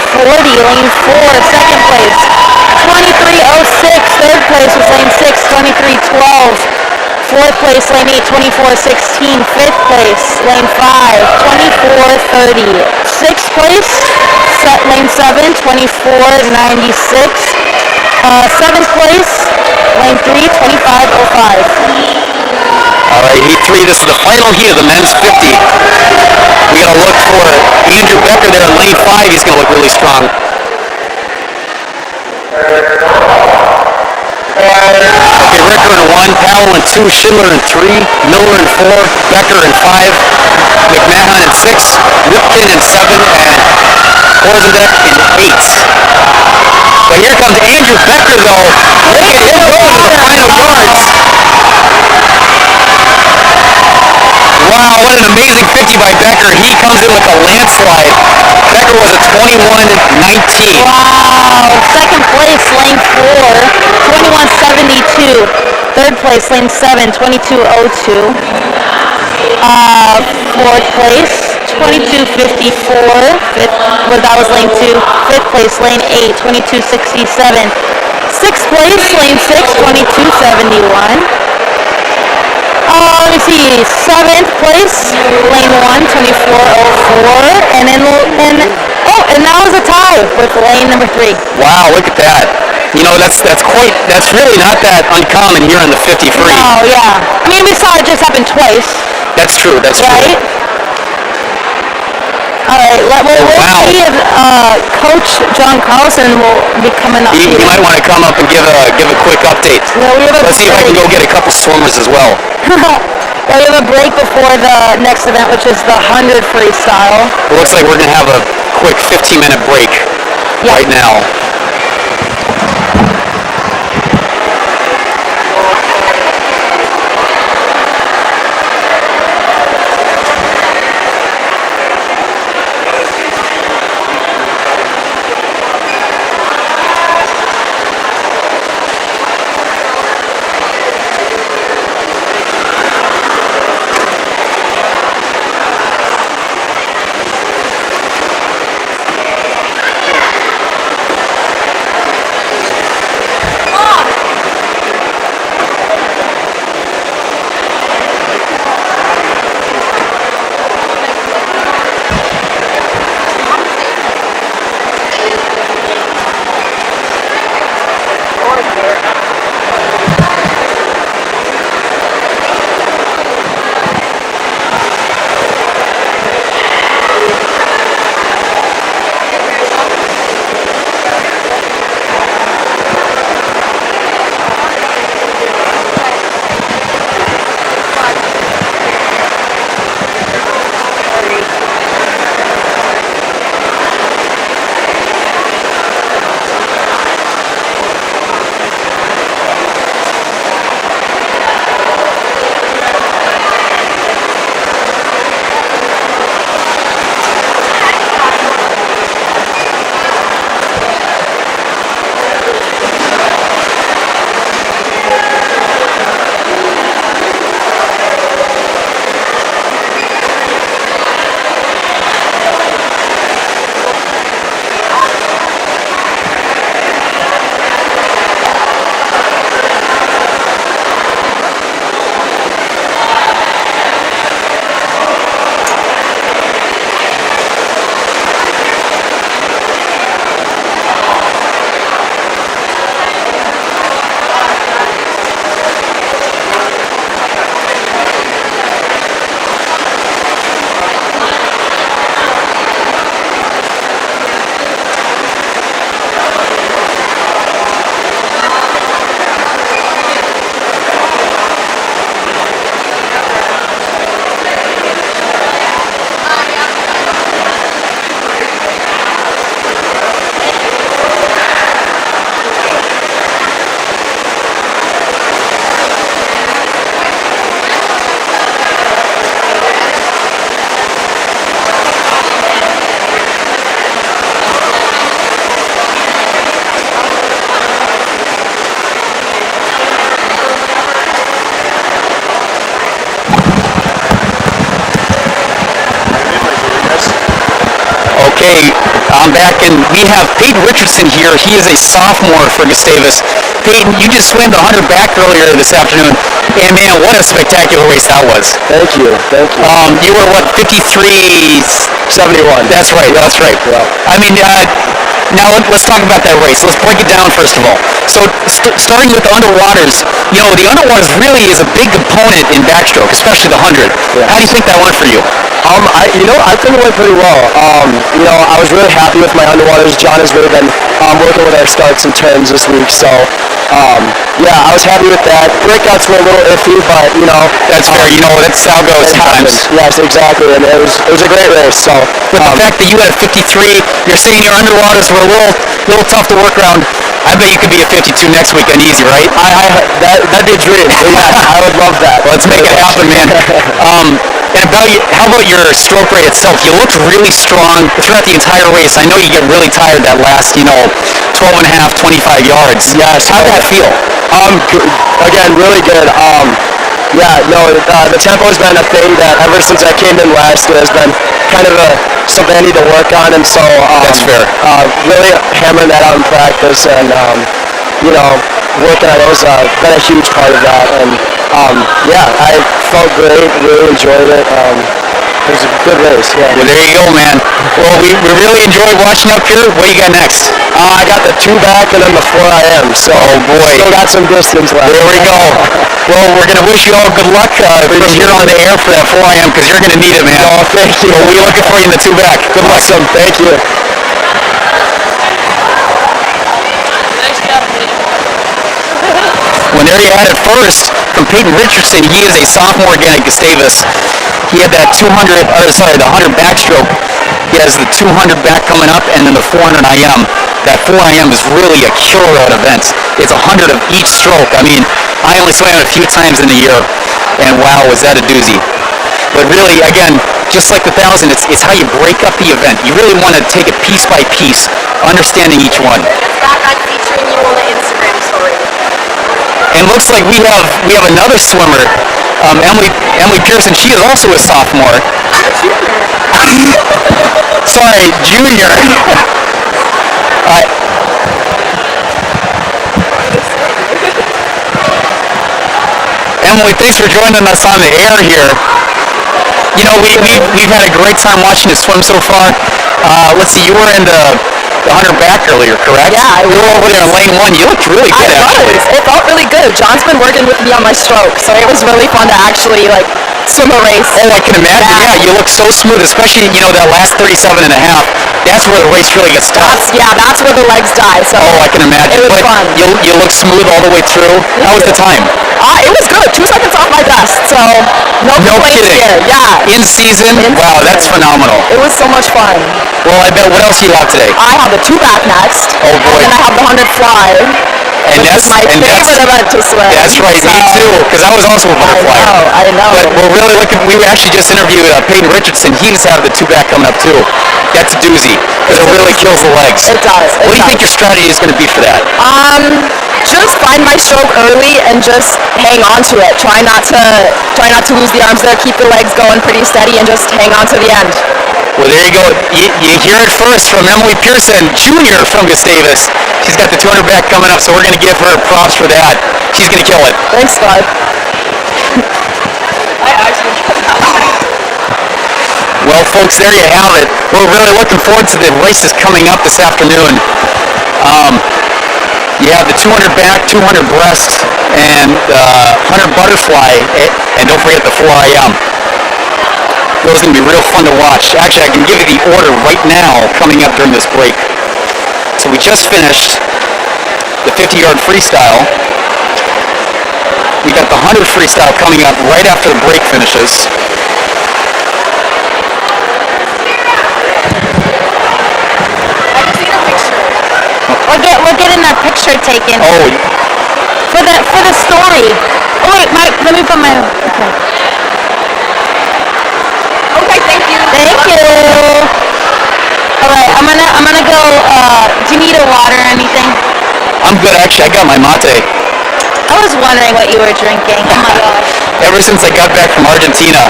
Lane 4, second place, 23.06. Third place was lane 6, 23.12. Fourth place, lane 8, 24.16. Fifth place, lane 5, 24.30. Sixth place, lane 7, 24.96. Seventh place, lane 3, 25.05. All right, heat 3. This is the final heat of the men's 50. We got to look for Andrew Becker there in lane 5. He's going to look really strong. Okay, Ricker in 1, Powell in 2, Schindler in 3, Miller in 4, Becker in 5, McMahon in 6, Ripken in 7, and Horzendek in 8. But here comes Andrew Becker, though. Look at him going to the final yards. Wow, what an amazing 50 by Becker. He comes in with a landslide. Becker was a 21.19. Wow, second place, lane 4, 21.72. Third place, lane 7, 22.02. Fourth place, 22.54. That was lane 2. Fifth place, lane 8, 22.67. Sixth place, lane 6, 22.71. Let me see, seventh place, lane 1, 24.04. And that was a tie with lane number 3. Wow, look at that. You know, that's really not that uncommon here on the 50 free. Oh, yeah. I mean, we saw it just happen twice. That's true, that's right? true. All right, we'll see if Coach John Carlson will be coming up. He might want to come up and give a quick update. Let's see if I can go get a couple swimmers as well. Well, we have a break before the next event, which is the 100 freestyle. It looks like we're going to have a quick 15-minute break right now. Okay, I'm back, and we have Peyton Richardson here. He is a sophomore for Gustavus. Peyton, you just swam the 100 back earlier this afternoon, and man, what a spectacular race that was. Thank you. You were what, 71. That's right. Yeah. I mean, now let's talk about that race. Let's break it down first of all. So starting with the underwaters, the underwaters really is a big component in backstroke, especially the 100. Yeah. How do you think that went for you? I think it went pretty well. I was really happy with my underwaters. John has really been working with our starts and turns this week, so I was happy with that. Breakouts were a little iffy, but That's fair. That's how it goes sometimes. Yes, exactly, and it was a great race. So, But the fact that you had a 53, you're saying your underwaters were a little tough to work around. I bet you could be a 52 next weekend easy, right? that'd be a dream. So yes, I would love that. Let's make it happen, man. And how about your stroke rate itself? You looked really strong throughout the entire race. I know you get really tired that last, 12 and a half, 25 yards. Yes. How'd that feel? Again, really good. The tempo has been a thing that ever since I came in last, it has been kind of something I need to work on, and so That's fair. Really hammering that out in practice, and working on it has been a huge part of that. And I felt great, really enjoyed it. It was a good race. Yeah. Well, there you go, man. Well, we really enjoyed watching up here. What do you got next? I got the 2 back and then the 4 IM, so still got some distance left. There we go. Well, we're going to wish you all good luck from here on the air for that 4 IM because you're going to need it, man. Oh, thank you. Well, we're looking for you in the 2 back. Good luck. Awesome. Thank you. Well, there you had it first from Peyton Richardson. He is a sophomore again at Gustavus. He had that the 100 backstroke. He has the 200 back coming up and then the 400 IM. That 4 IM is really a killer at events. It's 100 of each stroke. I mean, I only swam it a few times in the year, and wow, was that a doozy. But really, again, just like the 1,000, it's how you break up the event. You really want to take it piece by piece, understanding each one. That's back on featuring you on the Instagram story. And looks like we have another swimmer, Emily Pearson. She is also a sophomore. Sorry, junior. Emily, thanks for joining us on the air here. We've had a great time watching you swim so far. Let's see, you were in the 100 back earlier, correct? Yeah, you were over there in lane 1. You looked really good, actually. It felt really good. John's been working with me on my stroke, so it was really fun to actually swim a race. Oh, I can imagine. Yeah, you look so smooth, especially that last 37 and a half. That's where the race really gets tough. That's where the legs die. So I can imagine. It was fun. You look smooth all the way through. How was the time? It was good. 2 seconds off my best. So no complaints kidding. here. Yeah. In season? Wow, that's phenomenal. It was so much fun. Well, I bet. What else do you have today? I have the 2 back next. Oh boy. And then I have the 100 fly. And that's my favorite event to swim. That's right, me too, because I was also a butterfly. I know. But we're really looking. We actually just interviewed Peyton Richardson. He's have the 2 back coming up too. That's a doozy because it really kills the legs. It does. What do you think your strategy is going to be for that? Just find my stroke early and just hang on to it. Try not to lose the arms there. Keep the legs going pretty steady and just hang on to the end. Well, there you go. You hear it first from Emily Pearson, junior from Gustavus. She's got the 200 back coming up, so we're going to give her props for that. She's going to kill it. Thanks, bud. Well, folks, there you have it. We're really looking forward to the races coming up this afternoon. You have the 200 back, 200 breast, and 100 butterfly, and don't forget the 4 IM. Those are going to be real fun to watch. Actually, I can give you the order right now coming up during this break. So we just finished the 50-yard freestyle. We got the 100 freestyle coming up right after the break finishes. We're getting that picture taken. Oh, For the story. Oh wait, Mike, let me put my. Okay. Okay, thank you. Thank you. All right, I'm gonna go. Do you need a water or anything? I'm good. Actually, I got my mate. I was wondering what you were drinking. Oh my gosh. ever since I got back from Argentina.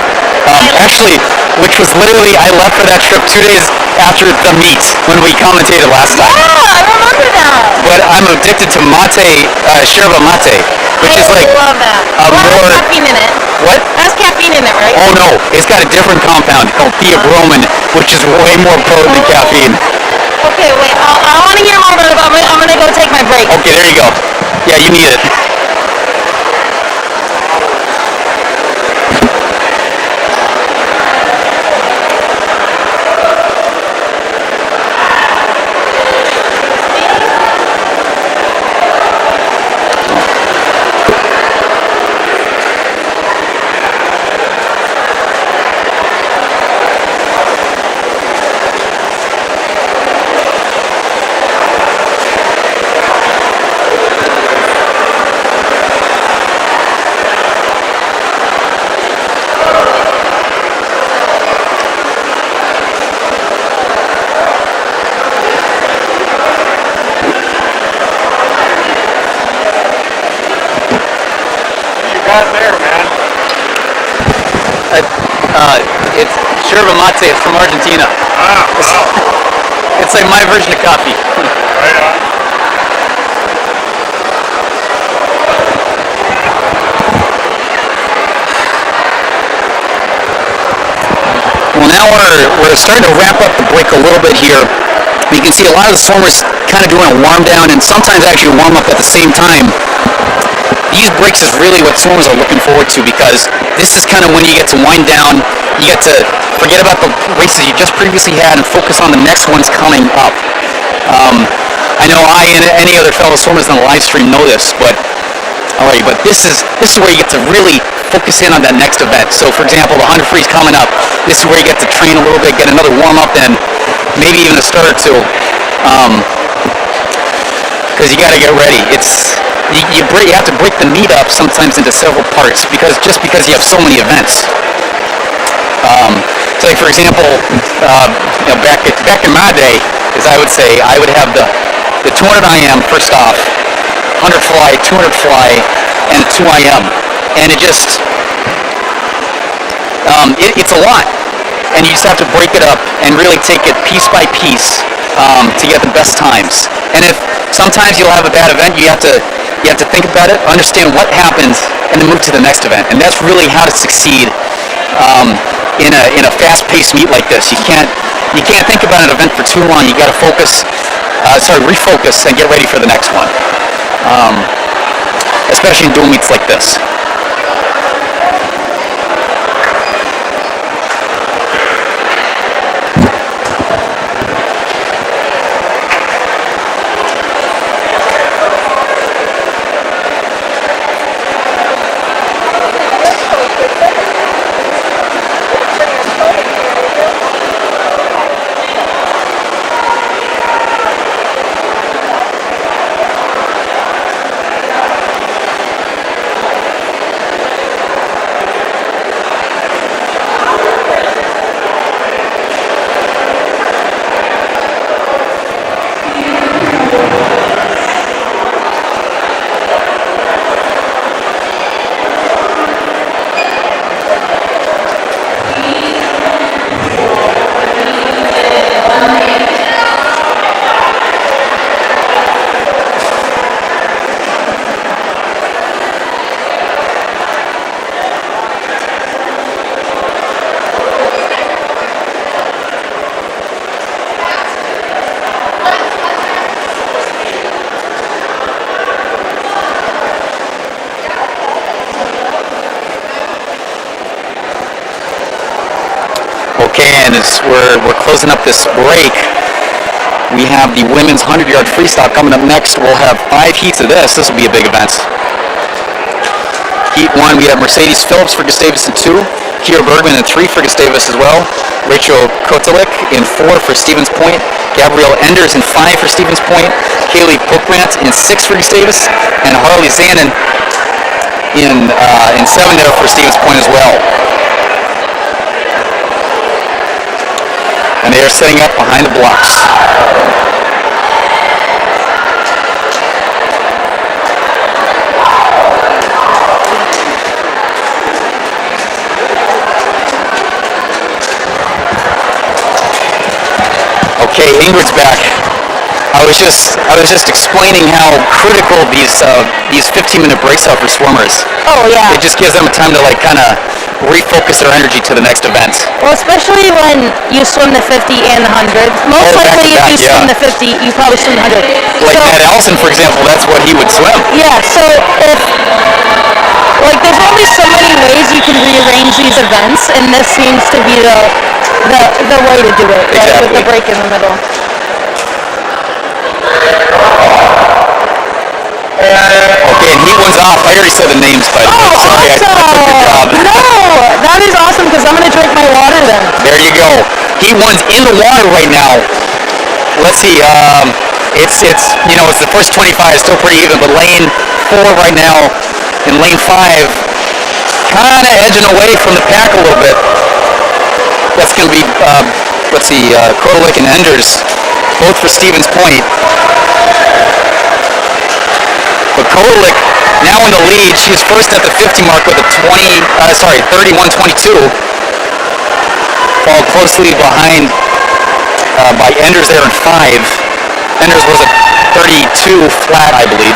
Actually, which was literally, I left for that trip 2 days after the meet when we commentated last time. Yeah, I remember that. But I'm addicted to mate, yerba mate, which is like love that. a Well, more... has caffeine in it. What? Has caffeine in it, right? Oh no, it's got a different compound called theobromine, which is way more potent than caffeine. Okay, wait. I want to hear more about it. I'm gonna go take my break. Okay, there you go. Yeah, you need it. It's yerba mate. It's from Argentina. It's like my version of coffee. Well, now we're starting to wrap up the break a little bit here. You can see a lot of the swimmers kind of doing a warm down and sometimes actually warm up at the same time. These breaks is really what swimmers are looking forward to because this is kind of when you get to wind down, you get to forget about the races you just previously had and focus on the next ones coming up. I know I and any other fellow swimmers on the live stream know this, but this is where you get to really focus in on that next event. So for example, the 100 freeze coming up, this is where you get to train a little bit, get another warm up, and maybe even a start or two, because you got to get ready. You have to break the meet up sometimes into several parts because you have so many events. So like for example, back in my day, as I would say, I would have the 200 IM first off, 100 fly, 200 fly, and the 2 IM, and it's a lot, and you just have to break it up and really take it piece by piece to get the best times. And if sometimes you'll have a bad event, you have to think about it, understand what happened, and then move to the next event. And that's really how to succeed in a fast-paced meet like this. You can't think about an event for too long. You got to refocus and get ready for the next one. Especially in dual meets like this. Okay, and as we're closing up this break, we have the women's 100-yard freestyle coming up next. We'll have 5 heats of this. This will be a big event. Heat 1, we have Mercedes Phillips for Gustavus in 2, Kira Bergman in 3 for Gustavus as well, Rachel Kotelik in 4 for Stevens Point, Gabrielle Enders in 5 for Stevens Point, Kaylee Pokrant in 6 for Gustavus, and Harley Zanin in 7 there for Stevens Point as well. And they are setting up behind the blocks. Okay, Ingrid's back. I was just explaining how critical these 15-minute breaks are for swimmers. Oh yeah. It just gives them time to like kind of refocus their energy to the next event. Well, especially when you swim the 50 and the 100. Most likely, if you swim the 50, you probably swim the 100. Like Matt Allison, for example, that's what he would swim. Yeah. So if there's only so many ways you can rearrange these events, and this seems to be the way to do it, right? Exactly. With the break in the middle. Okay, and heat one's off. I already said the names, but sorry, I took your job. No, that is awesome because I'm going to drink my water then. There you go. Heat one's in the water right now. Let's see. It's the first 25 is still pretty even, but lane 4 right now and lane 5 kind of edging away from the pack a little bit. That's going to be Kotelik and Enders, both for Stevens Point. But Kotelik now in the lead. She's first at the 50 mark with a 31:22. Followed closely behind by Enders there in 5. Enders was a 32 flat, I believe.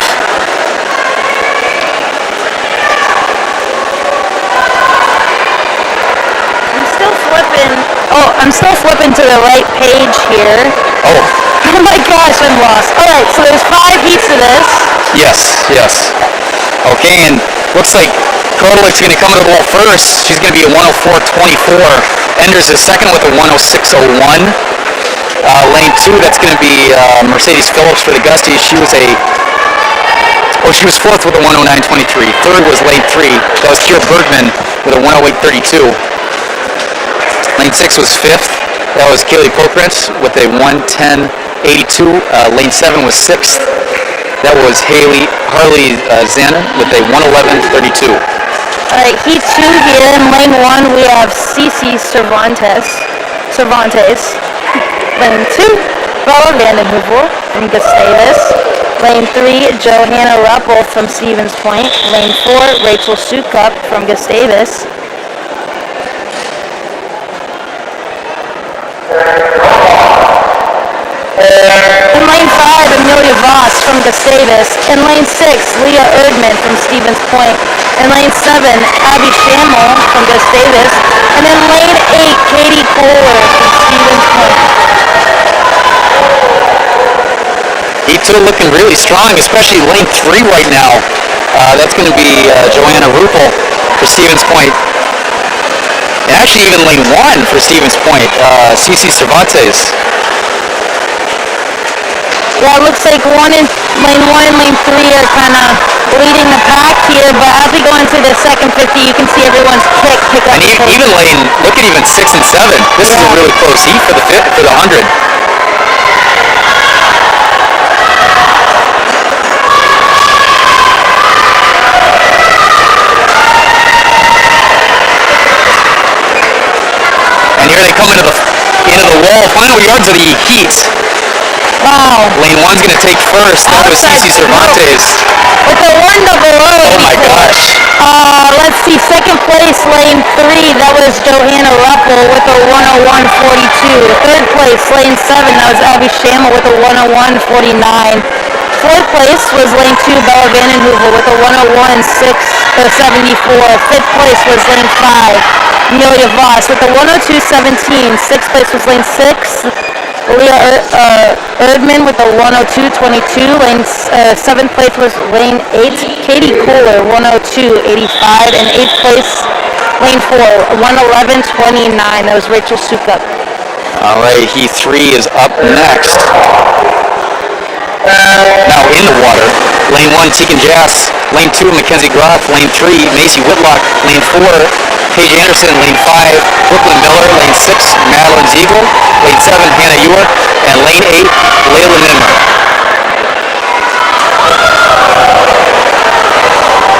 I'm still flipping to the right page here. Oh. Oh my gosh, I'm lost. Alright, so there's 5 heats of this. Yes. Okay, and looks like Kotelik's going to come to the wall first. She's going to be a 104.24. Enders is second with a 106.01. Lane 2, that's going to be Mercedes Phillips for the Gusties. She was fourth with a 109.23. Third was lane 3. That was Kira Bergman with a 108.32. Lane 6 was fifth. That was Kaylee Pokrantz with a 110.82. Lane 7 was sixth. That was Harley Zana with a 111.32. Alright, heat 2 here. In lane 1, we have Cici Cervantes. Lane 2, Bella Vandenheuvel from Gustavus. Lane 3, Johanna Ruppel from Stevens Point. Lane 4, Rachel Sukup from Gustavus. In lane 5, Amelia Voss from Gustavus. In lane 6, Leah Erdman from Stevens Point. In lane 7, Abby Shamel from Gustavus. And in lane 8, Katie Kohler from Stevens Point. Heat 2 looking really strong, especially lane 3 right now. That's going to be Joanna Ruppel for Stevens Point. And actually even lane 1 for Stevens Point, Cici Cervantes. Yeah, it looks like lane 1 and lane 3 are kind of leading the pack here, but as we go into the second 50, you can see everyone's pick up. And even lane, look at even 6 and 7. This is a really close heat for the 100. And here they come into the wall. Final yards of the heat. Wow. Lane 1's going to take first. That was Cici Cervantes. With the 1 double O. Oh my gosh. Let's see, second place, lane 3, that was Johanna Ruppel with a 101.42. Third place, lane 7, that was Abby Shamel with a 101.49. Fourth place was lane 2, Bella Vandenheuvel with a 101.74. Fifth place was lane 5, Amelia Voss with a 102.17. Sixth place was lane 6, Leah Erdman with a 102.22. Lane 7th place was lane 8, Katie Kohler, 102.85. And 8th place, lane 4, 111.29. That was Rachel Sukup. All right, Heat 3 is up next. Now in the water, lane 1, Tegan Jass. Lane 2, Mackenzie Groff. Lane 3, Macy Whitlock. Lane 4, Paige Anderson. Lane 5, Brooklyn Miller. Lane 6, Madeline Ziegel. Lane 7, Hannah York. And lane 8, Layla Nimmer.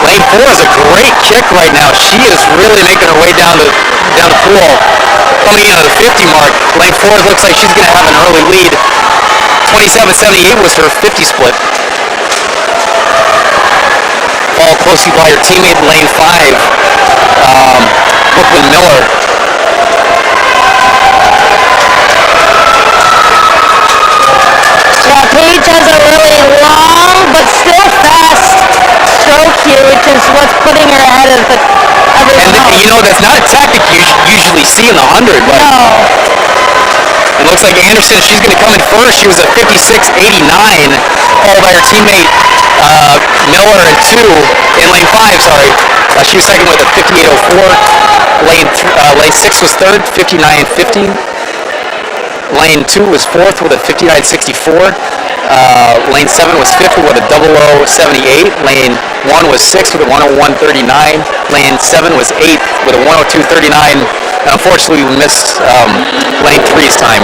Lane 4 is a great kick right now. She is really making her way down the pool. Coming in at the 50 mark, lane 4 looks like she's going to have an early lead. 27.78 was her 50 split. Followed closely by her teammate in lane 5, Brooklyn Miller. here, which is what's putting her ahead of everyone else. You know, that's not a tactic you usually see in the 100, but it looks like Anderson, she's going to come in first. She was a 56.89, followed by her teammate Miller in 2, in lane 5, sorry. She was second with a 58.04. Lane 6 was third, 59.50. Lane 2 was fourth with a 59.64. Lane 7 was fifth with a 00.78. Lane 1 was sixth with a 101.39. Lane 7 was eighth with a 102.39. And unfortunately, we missed lane 3's time.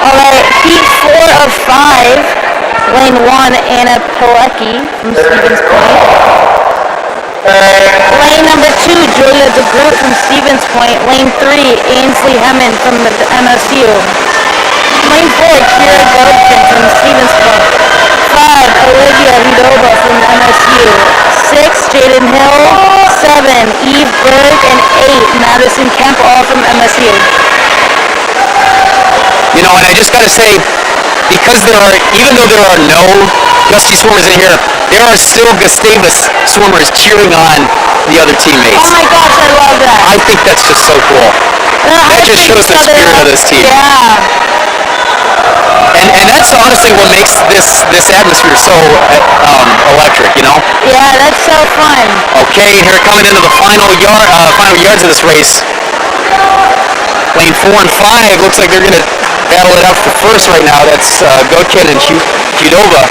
All right, heat 4 of 5. Lane 1, Anna Pilecki from Stevens Point. Lane number 2, Julia DeGroot from Stevens Point. Lane 3, Ainsley Hemmond from the MSU. Lane 4, Kira Godkin from Stevens Point. 5, Olivia Hidova from MSU. 6, Jaden Hill. 7, Eve Berg. And 8, Madison Kemp, all from MSU. You know, and I just got to say, because even though there are no Gusty swimmers in here, there are still Gustavus swimmers cheering on the other teammates. Oh my gosh, I love that. I think that's just so cool. That just shows the spirit of this team. Yeah. And that's honestly what makes this atmosphere so electric, you know? Yeah, that's so fun. Okay, here coming into the final yards of this race. Lane 4 and 5 looks like they're going to battle it out for first right now. That's Godkin and Hudova.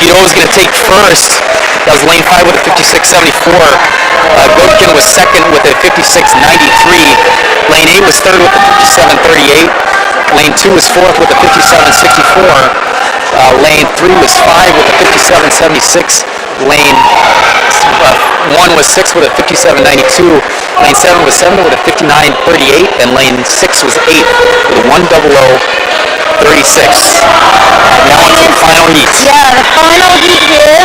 Hudova's going to take first. That was lane 5 with a 56.74. Godkin was second with a 56.93. Lane 8 was third with a 57.38. Lane 2 was fourth with a 57.64. Lane 3 was 5 with a 57.76. Lane 1 was 6 with a 57.92. Lane 7 was 7 with a 59.38. And lane 6 was 8 with a 100.36. Now on to the final heat. Yeah, the final heat here,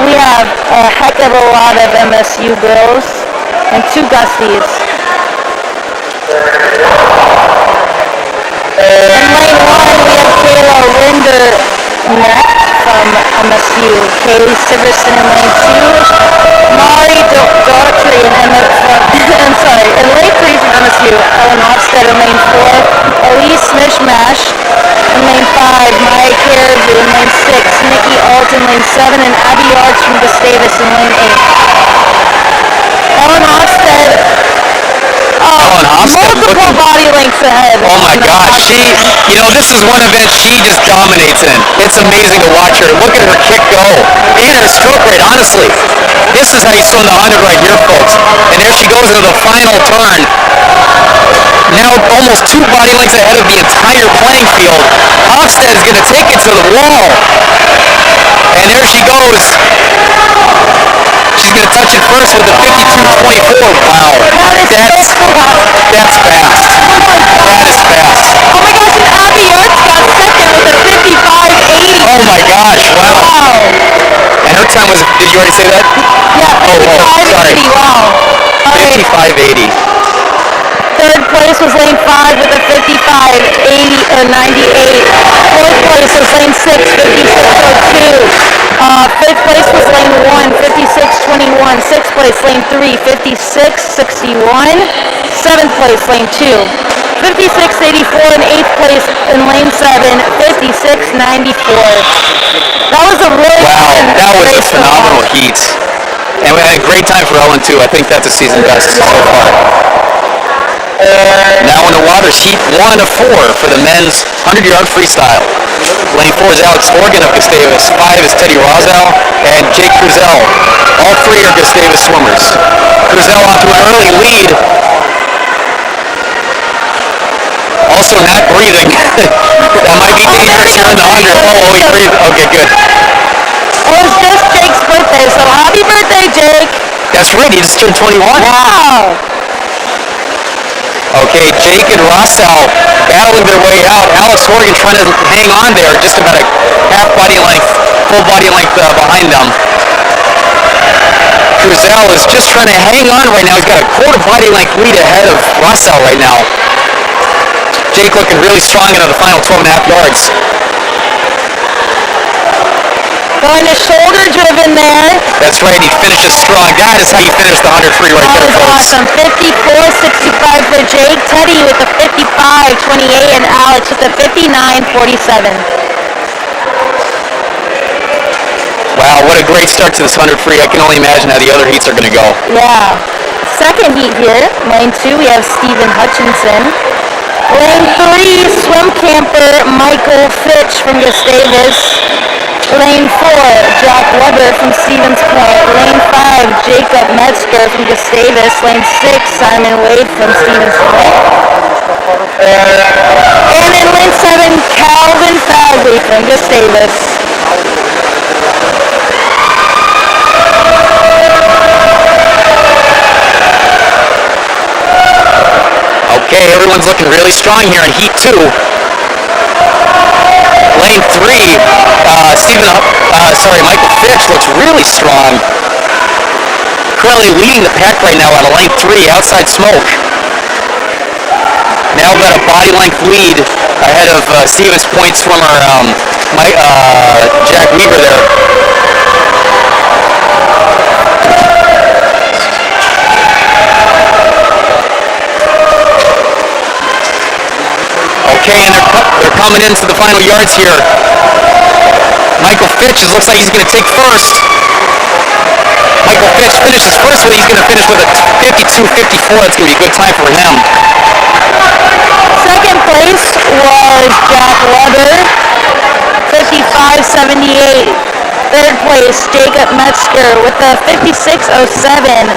we have a heck of a lot of MSU girls and 2 Gusties. In lane 1, we have Kayla Linder next from MSU. Kaylee Siverson in lane 2. Mari Daughtry in lane 3 from MSU. Ellen Hofstad in lane 4. Elise Mishmash in lane 5. Maya Caribou in lane 6. Nikki Alt in lane 7. And Abby Yards from Gustavus in lane 8. Ellen Hofstad. Multiple body lengths ahead. Oh my gosh, this is one event she just dominates in. It's amazing to watch her. Look at her kick go. And her stroke rate, honestly. This is how you swim the 100 right here, folks. And there she goes into the final turn. Now almost 2 body lengths ahead of the entire playing field. Hofstad is going to take it to the wall. And there she goes. She's going to touch it first with a 52.24. Wow. That's fast. That is fast. Oh my gosh, and Abby Yards got second with a 55.80. Oh my gosh, wow. And her time was, did you already say that? Yeah, 55.80, wow. 55.80. Third place was lane 5 with a 58. Fourth place was lane 6, 56.02. Fifth place was lane 1, 56.21. Sixth place, lane 3, 56.61. Seventh place, lane 2, 56.84. And eighth place in lane 7, 56.94. That was a really that was a phenomenal heat. And we had a great time for Ellen too. I think that's a season best so far. Now in the waters, heat 1 of 4 for the men's 100-yard freestyle. Lane 4 is Alex Horgan of Gustavus. 5 is Teddy Rosal and Jake Cruzel. All 3 are Gustavus swimmers. Cruzel off to an early lead. Also not breathing. That might be dangerous here in the 100. Oh, he breathed. Okay, good. It was just Jake's birthday, so happy birthday, Jake. That's right, he just turned 21. Wow. Okay, Jake and Rosal battling their way out. Alex Horgan trying to hang on there, just about a half body length, full body length behind them. Cruzel is just trying to hang on right now. He's got a quarter body length lead ahead of Rosal right now. Jake looking really strong into the final 12.5 yards. Going to shoulder driven there. That's right, he finishes strong. That is how you finish the 100 free right That there, was folks. awesome. 54.65 for Jake. Teddy with the 55.28 and Alex with the 59.47. Wow, what a great start to this 100 free. I can only imagine how the other heats are going to go. Yeah. Second heat here, lane 2, we have Stephen Hutchinson. Lane 3, swim camper Michael Fitch from Gustavus. Lane 4, Jack Weber from Stevens Point. Lane 5, Jacob Metzger from Gustavus. Lane 6, Simon Wade from Stevens Point. And in lane 7, Calvin Fagley from Gustavus. Okay, everyone's looking really strong here in Heat 2. Lane 3, Michael Fitch looks really strong. Currently leading the pack right now out of lane 3, outside smoke. Now got a body length lead ahead of Stevens Point swimmer Jack Weaver there. Okay, and they're coming into the final yards here. Michael Fitch looks like he's going to take first. Michael Fitch finishes first, but he's going to finish with a 52.54. That's going to be a good time for him. Second place was Jack Weber, 55.78. Third place, Jacob Metzger with a 56.07.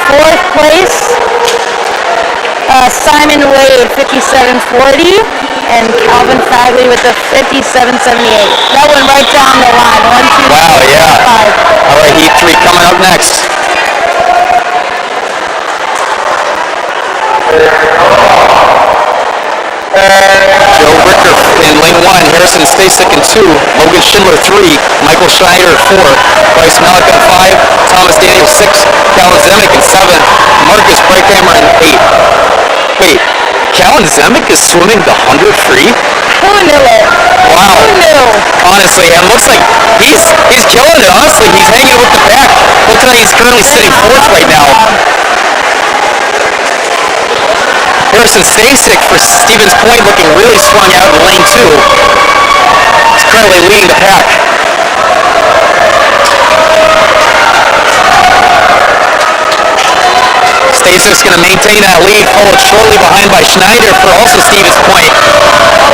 Fourth place, Simon Wade, 57.40. And Calvin Fagley with a 57.78. That went right down the line. 1, 2, Wow, 3, yeah. 4, 5. All right, Heat 3 coming up next. Joe Ricker in lane 1, Harrison Stasek in 2, Logan Schindler 3, Michael Schneider 4, Bryce Malik in 5, Thomas Daniels 6, Calvin Zemek in 7, Marcus Breakhammer in 8. Wait, Calvin Zemek is swimming the 100 free? Who knew it? Wow. Who knew? Honestly, it looks like he's killing it. Honestly, he's hanging with the pack. Looks like he's currently sitting fourth right now. Harrison Stasek for Stevens Point looking really strong out in lane 2. He's currently leading the pack. Stasek's going to maintain that lead, followed shortly behind by Schneider for also Stevens Point.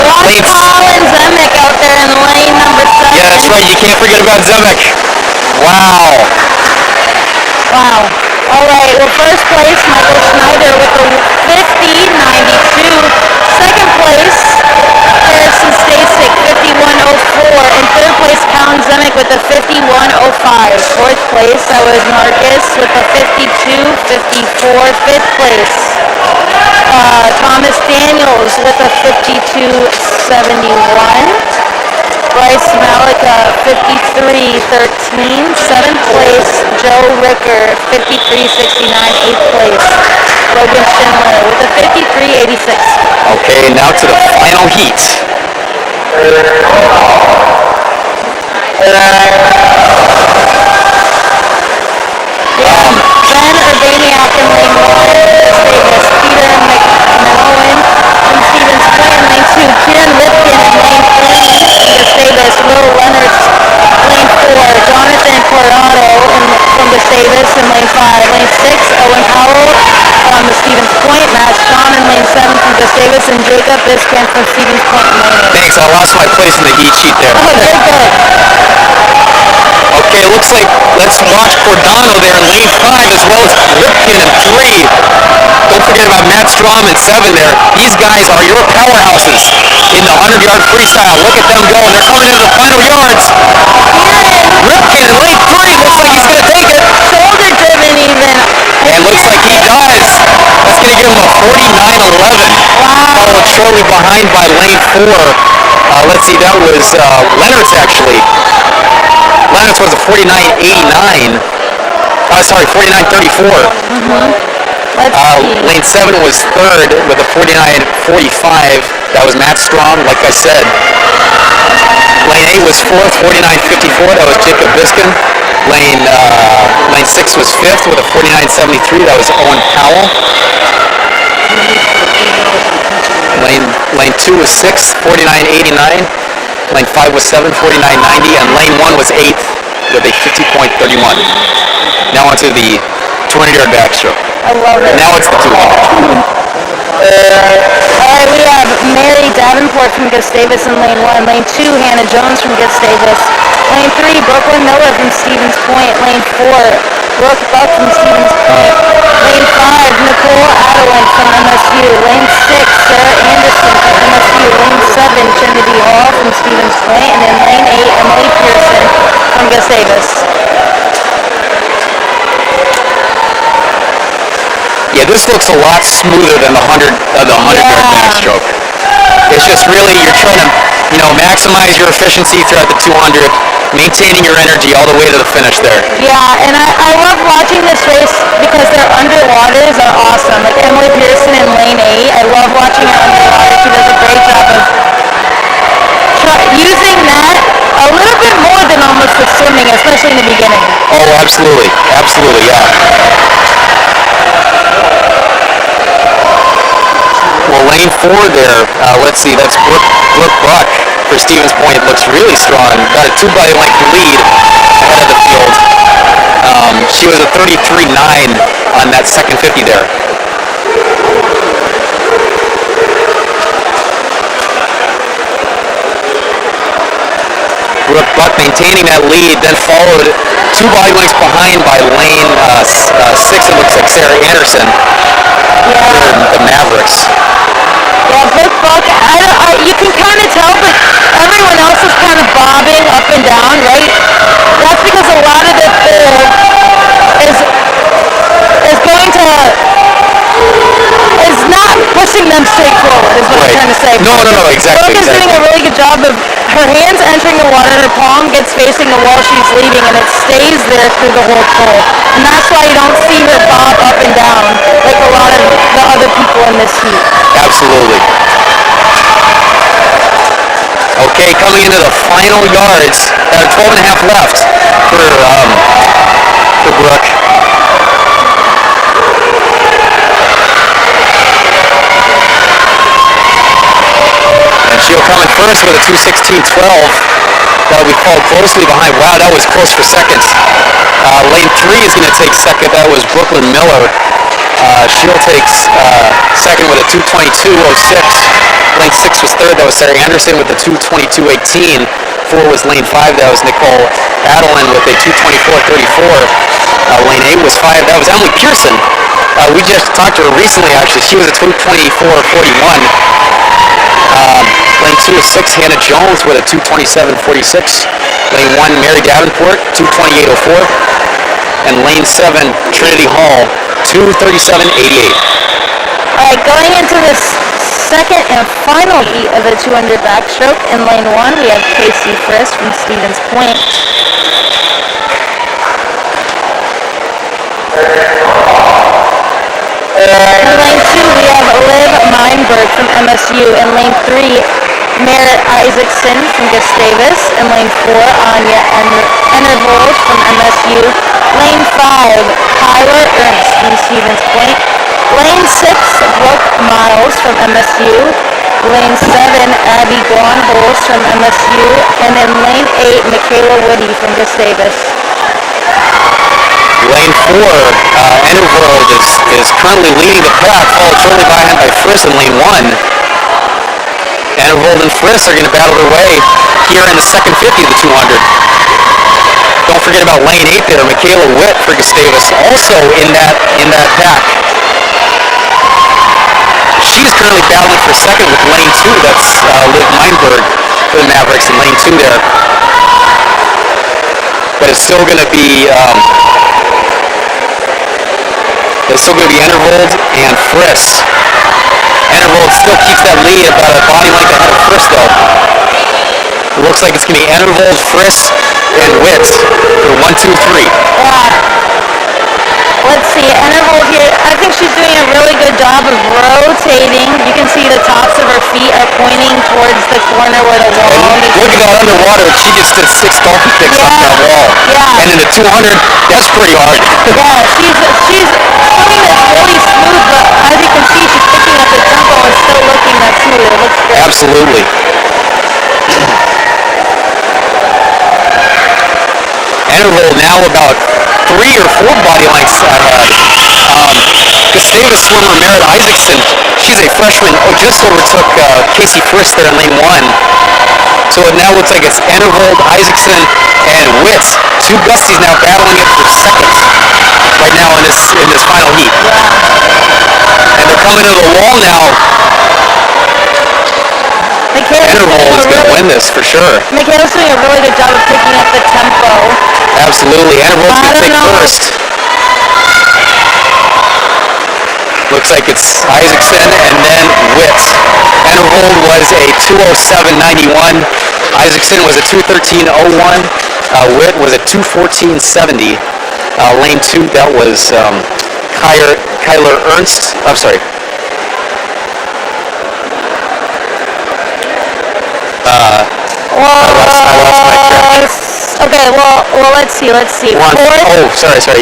Watch Colin Zemek out there in lane number 7. Yeah, that's right. You can't forget about Zemek. Wow. Wow. All right. Well, first place, Michael Schneider with the 50.92. Second place, Harrison Stasek, 51.04. And third place, Colin Zemek with the 51.05. Fourth place, that was Marcus with the 52.54. Fifth place, Thomas Daniels with a 52.71. Bryce Malika, 53.13. Seventh place, Joe Ricker, 53.69. Eighth place, Logan Schindler with a 53.86. Okay, now to the final heat. Ben Urbaniak in lane 1, Gustavus. Peter McMillan from Stevens Point in lane 2. Kieran Lipkin in lane 3, Gustavus. Will Leonard, lane 4. Jonathan Corrado from Gustavus in lane 5. Lane 6, Owen Powell from Stevens Point. Matt Sean in lane 7 from Gustavus. And Jacob Biscamp from Stevens Point in lane 8. Thanks, I lost my place in the heat sheet there. Oh, very good. Okay, looks like let's watch Cordano there in lane 5 as well as Lipkin in 3. Don't forget about Matt Strom in 7 there. These guys are your powerhouses in the 100-yard freestyle. Look at them go. They're coming into the final yards. Lipkin in lane 3. Looks like he's going to take it. Shoulder driven even. And looks like he does. That's going to give him a 49.11. Followed shortly behind by lane 4. Let's see, that was Leonard's actually. Leonard's was a 49.89. Sorry, 49.34. Lane 7 was third with a 49.45. That was Matt Strom, like I said. Lane 8 was 4th, 49.54. That was Jacob Biskin. Lane 6 was 5th with a 49.73. That was Owen Powell. Lane 2 was 6th, 49.89. Lane 5 was 7th, 49.90. And lane 1 was 8th with a 50.31. Now onto the 200-yard backstroke. I love it. Now it's the 200. All right, we have Mary Davenport from Gustavus in lane 1. Lane 2, Hannah Jones from Gustavus. Lane 3, Brooklyn Miller from Stevens Point. Lane 4, Brooke Buck from Stevens Point. Lane 5, Nicole Adelant from MSU. Lane 6, Sarah Anderson from MSU. Lane 7, Trinity Hall from Stevens Point. And then lane 8, Emily Pearson from Gustavus. Yeah, this looks a lot smoother than the 100-yard backstroke. It's just really, you're trying to, maximize your efficiency throughout the 200, maintaining your energy all the way to the finish there. Yeah, and I love watching this race because their underwaters are awesome. Like Emily Pearson in lane 8, I love watching her underwater. She does a great job of using that a little bit more than almost the swimming, especially in the beginning. Oh, absolutely. Absolutely, yeah. Well, lane 4 there, let's see, that's Brooke Buck for Stevens Point. Looks really strong. Got a 2-body length lead ahead of the field. She was a 33.9 on that second 50 there. Brooke Buck maintaining that lead, then followed 2 body lengths behind by lane 6, it looks like Sarah Anderson for the Mavericks. Yeah, Brooke Buck, you can kind of tell, but everyone else is kind of bobbing up and down, right? That's because a lot of the field is not pushing them straight forward, is what I'm trying to say. No, exactly. Brooke is doing a really good job of her hands entering the water, her palm gets facing the wall she's leaving, and it stays there through the whole pull. And that's why you don't see her bob up and down like a lot of the other people in this heat. Absolutely. Okay, coming into the final yards, 12 and a half left for Brooke. And she'll come in first with a 2:16.12. That'll be followed closely behind. Wow, that was close for seconds. Lane 3 is going to take second. That was Brooklyn Miller. She'll take second with a 2:22.06. Lane 6 was third. That was Sarah Anderson with a 2:22.18. 4 was lane 5. That was Nicole Adelant with a 2:24.34. Lane 8 was 5. That was Emily Pearson. We just talked to her recently, actually. She was a 2:24.41. Lane 2 was 6, Hannah Jones with a 2:27.46. Lane 1, Mary Davenport, 2:28.04. And lane 7, Trinity Hall, 2:37.88. All right, going into this second and final heat of the 200 backstroke, in lane 1, we have Casey Frist from Stevens Point. In lane 2, we have Liv Meinberg from MSU. In lane 3, Merritt Isaacson from Gustavus. In lane 4, Anya Enervold from MSU. Lane 5, Tyler Ernst from Stevens Point. Lane 6, Brooke Miles from MSU. Lane 7, Abby Gwanholz from MSU. And in lane 8, Michaela Woody from Gustavus. Lane 4, Enervold is currently leading the pack, followed shortly behind by Friss in lane 1. Enervold and Friss are going to battle their way here in the second 50 of the 200. Don't forget about lane 8 there, Michaela Witt for Gustavus, also in that pack. She's currently battling for second with lane 2. That's Liv Meinberg for the Mavericks in lane 2 there. But it's still going to be Enervold and Friss. Enervold still keeps that lead about a body length ahead of Friss though. It looks like it's going to be Enervold, Friss, and Witt for 1, 2, 3. Let's see, Enervold here, I think she's doing a really good job of rotating. You can see the tops of her feet are pointing towards the corner where the wall And is. look at that underwater. She gets to 6 dolphin picks off that wall. Yeah. And in the 200, that's pretty hard. Yeah, she's swimming this really smooth, but as you can see, she's picking up the tempo and still looking that smooth. It looks great. Absolutely. Interval now about 3 or 4 body lengths ahead. Gustavus swimmer Merritt Isaacson, she's a freshman, just overtook Casey Frisk there in lane 1. So it now looks like it's Interval, Isaacson, and Witz. 2 Gusties now battling it for seconds right now in this final heat. And they're coming to the wall now. Interval is going to win this for sure. Michaela's doing a really good job of picking up the tempo. Absolutely. Interval's going to take first. Looks like it's Isaacson and then Witz. Interval was a 2:07.91. Isaacson was a 2:13.01. Witt was a 2:14.70. Lane 2, that was Kyler Ernst. I'm sorry. I lost my track. Okay, well, let's see. Sorry,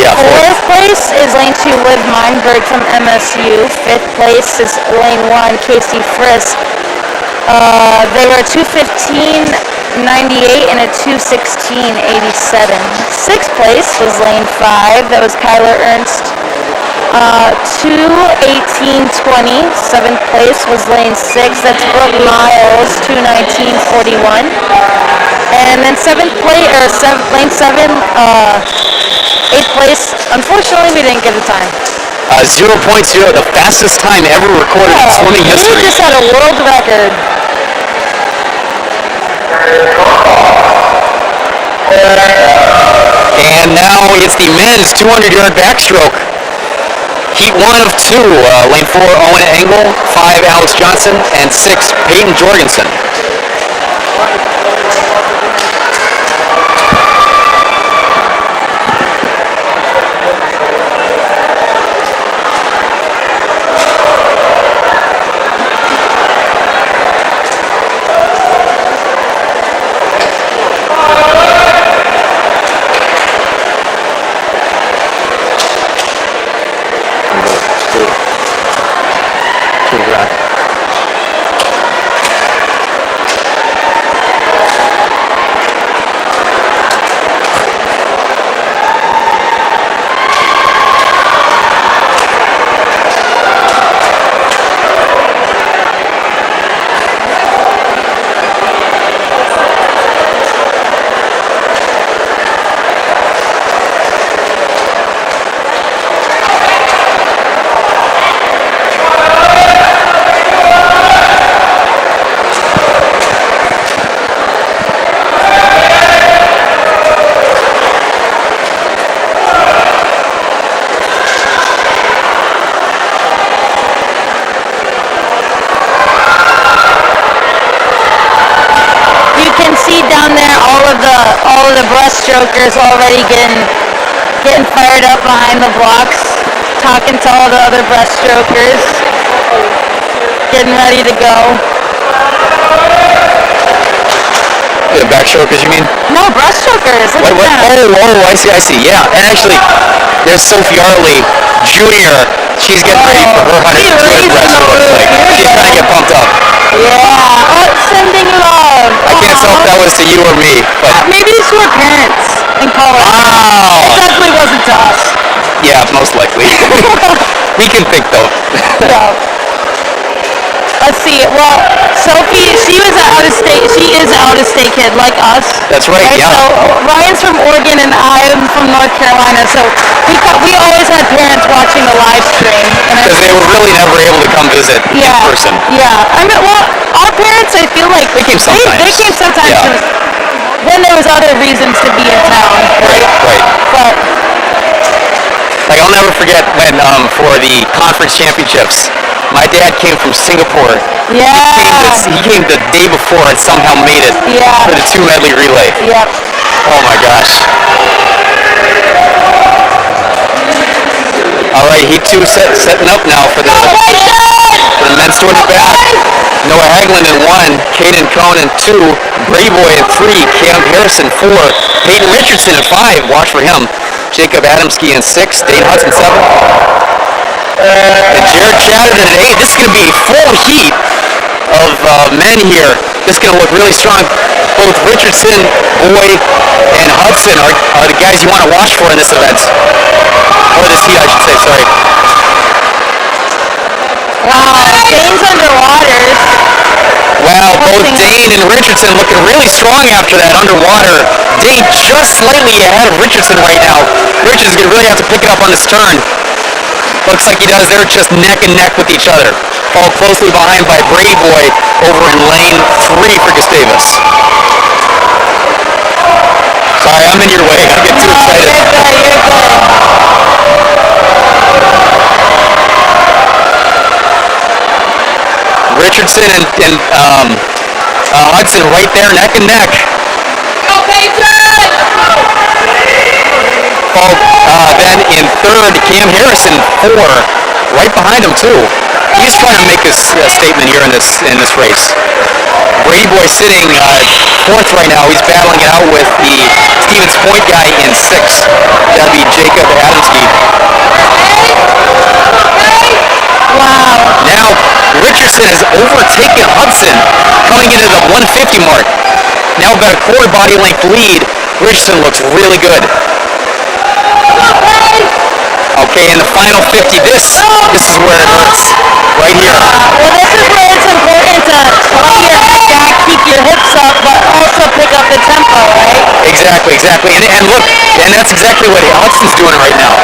yeah. Fourth place is lane 2, Liv Meinberg from MSU. Fifth place is lane 1, Casey Frisk. They were a 2:15.98 and a 2:16.87. Sixth place was lane 5. That was Kyler Ernst. 2:18.20. Seventh place was lane 6. That's Brooke Miles. 2:19.41. And then lane 7, 8th place. Unfortunately, we didn't get the time. 0.0, the fastest time ever recorded in swimming history. We just had a world record. And now it's the men's 200-yard backstroke. Heat 1 of 2. Lane 4, Owen Engel. 5, Alex Johnson. And 6, Peyton Jorgensen. All of the breaststrokers already getting fired up behind the blocks, talking to all the other breaststrokers, getting ready to go. The backstrokers, you mean? No, breaststrokers. Look at that. Oh, I see. Yeah, and actually, there's Sophie Arley Jr. She's getting ready for her 100 breaststroke. She's trying to get pumped up. Yeah, sending love. I can't tell if that was to you or me, but maybe it's to her parents in college. Wow. It definitely wasn't to us. Yeah, most likely. We can think though. Yeah. Let's see. Well, Sophie, she is an out-of-state kid like us. That's right. Yeah. So Ryan's from Oregon and I'm from North Carolina. So we always had parents watching the live stream. Because they were really never able to come visit in person. Yeah. I mean, well, our parents, I feel like they came sometimes. They came sometimes. Yeah. When there was other reasons to be in town. Right. But like I'll never forget when for the conference championships, my dad came from Singapore. Yeah. He came the day before and somehow made it for the 2 medley relay. Yep. Oh my gosh. All right, Heat 2 setting up now for the men's 200 back. Noah Hagelin in 1, Caden Cohn in 2, Brady Boy in 3, Cam Harrison 4, Peyton Richardson in 5, watch for him, Jacob Adamski in 6, Dane Hudson 7, and Jared Chatterton in 8. This is going to be a full heat of men here. This is going to look really strong. Both Richardson, Boy, and Hudson are the guys you want to watch for in this event. Or this heat, I should say, sorry. Wow, Dane's underwater. Wow, both Dane and Richardson looking really strong after that underwater. Dane just slightly ahead of Richardson right now. Richardson's going to really have to pick it up on his turn. Looks like he does. They're just neck and neck with each other. Followed closely behind by Brady Boy over in lane 3 for Gustavus. Sorry, I'm in your way. I get too excited. You're good. Richardson and Hudson right there, neck and neck. Then in 3rd, Cam Harrison 4, right behind him too. He's trying to make his statement here in this race. Brady Boy sitting 4th right now. He's battling it out with the Stevens Point guy in 6th. That'd be Jacob Adamski. Wow. Now Richardson has overtaken Hudson, coming into the 150 mark. Now about a quarter body length lead. Richardson looks really good. Okay, in the final 50, this is where it hurts. Right here. Well, this is where it's important to let your head back, keep your hips up, but also pick up the tempo, right? Exactly. And look, and that's exactly what Hudson's doing right now.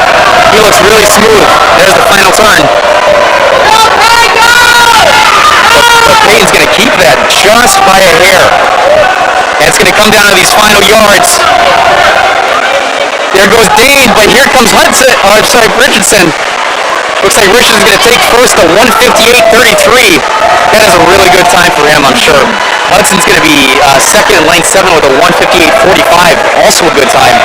He looks really smooth. There's the final turn. But Payton's going to keep that just by a hair. And it's going to come down to these final yards. There goes Dane, but here comes Richardson. Looks like Richardson's going to take first, a 158.33. That is a really good time for him, I'm sure. Hudson's going to be second in lane 7 with a 158.45. Also a good time.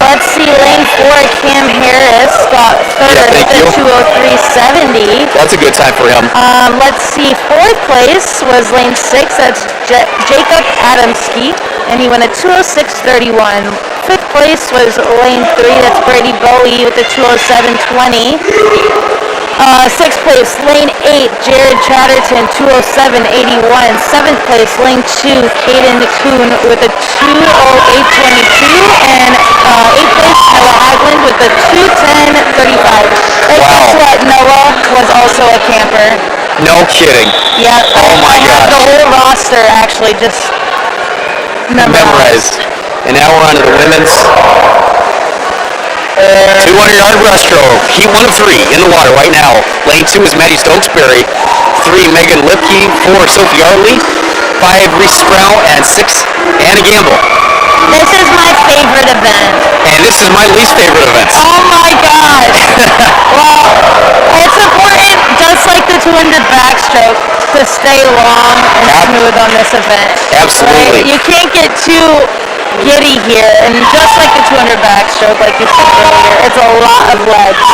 Let's see, lane 4, Cam Harris got third thank with you. a 203.70. That's a good time for him. Let's see, 4th place was lane 6, that's Jacob Adamski, and he went a 206.31. 5th place was lane 3, that's Brady Bowie with a 207.20. 6th place, lane 8, Jared Chatterton, 207.81. 7th place, lane 2, Caden Kuhn with a 208.22. And 8th place, Noah Hagelin with a 210.35. And guess what? Noah was also a camper. No kidding. Yeah. Oh my I have gosh. the whole roster actually just memorized. And now we're on to the women's 200-yard breaststroke. Heat 1 of 3 in the water right now. Lane 2 is Maddie Stokesbury. 3, Megan Lipke. 4, Sophie Yardley. 5, Reese Sproul. And 6, Anna Gamble. This is my favorite event. And this is my least favorite event. Oh my gosh. Well, it's important, just like the 200 backstroke, to stay long and smooth on this event. Absolutely. Right? You can't get too giddy here, and just like the 200 backstroke, like you said earlier, it's a lot of legs.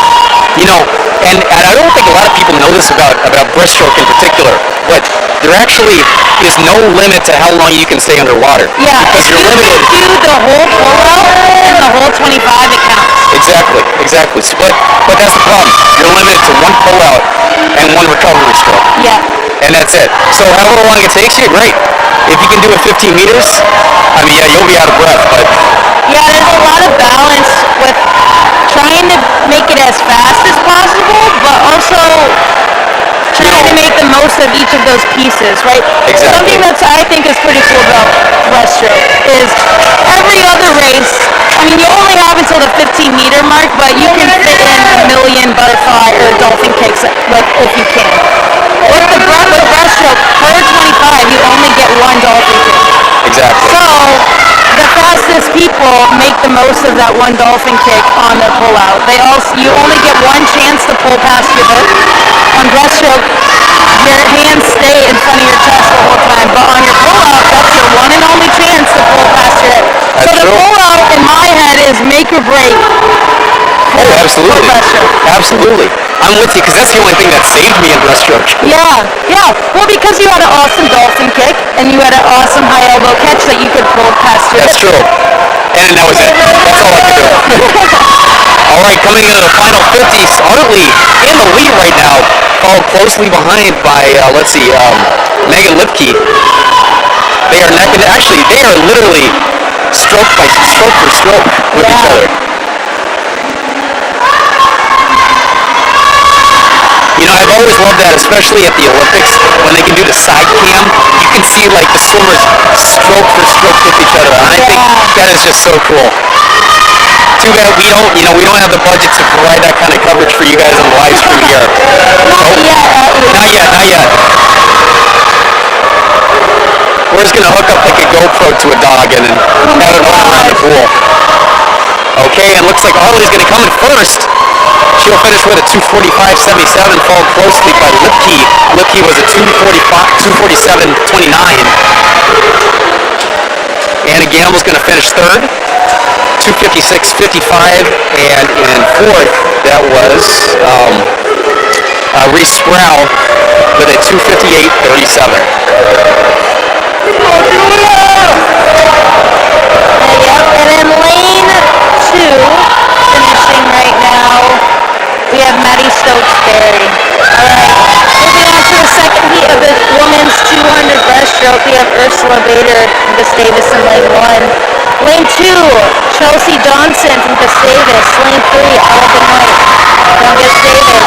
You know, and I don't think a lot of people know this about breaststroke in particular, but there actually is no limit to how long you can stay underwater. Yeah, Because if you're you limited. can do the whole pull-out and the whole 25, it counts. Exactly. But that's the problem. You're limited to 1 pull-out and 1 recovery stroke. Yeah. And that's it. So however long it takes you, great. If you can do it 15 meters, I mean, yeah, you'll be out of breath, but... Yeah, there's a lot of balance with trying to make it as fast as possible, but also trying to make the most of each of those pieces, right? Exactly. Something that I think is pretty cool about breaststroke is every other race, I mean, you only have until the 15-meter mark, but you can fit in a million butterfly or dolphin kicks, like, if you can. With breaststroke, per 25, you only get 1 dolphin kick. Exactly. So, the fastest people make the most of that 1 dolphin kick on the pull-out. You only get 1 chance to pull past your hook. On breaststroke, your hands stay in front of your chest the whole time, but on your pull-out, that's your one and only chance to pull past your hip. So the pull-out, in my head, is make or break. Oh, absolutely. For breaststroke. Absolutely. I'm with you because that's the only thing that saved me in breaststroke. Yeah, yeah. Well, because you had an awesome dolphin kick and you had an awesome high elbow catch that you could pull past your That's true. And that was it. That's all I could do. All right, coming into the final 50s, Hartley in the lead right now, followed closely behind by, Megan Lipke. They are neck and actually, they are literally stroke for stroke with each other. You know, I've always loved that, especially at the Olympics, when they can do the side cam. You can see, like, the swimmers stroke for stroke with each other. And I think that is just so cool. Too bad we don't have the budget to provide that kind of coverage for you guys on the live stream here. Not yet. We're just gonna hook up like a GoPro to a dog and then have it run around the pool. Okay, and looks like Hartley's gonna come in first. She'll finish with a 2:45.77, followed closely by Lipke. Lipke was a 2:47.29. Anna Gamble's gonna finish third. 2:56.55, and in fourth, that was Reese Sproul with a 2:58.37. And in lane 2, finishing right now, we have Maddie Stokes-Berry. Alright, moving on to the second heat of the women's 200 breaststroke, we have Ursula Bader from Gustavus in lane 1. Lane 2, Chelsea Johnson from Gustavus. Lane 3, Alvin White from Gustavus.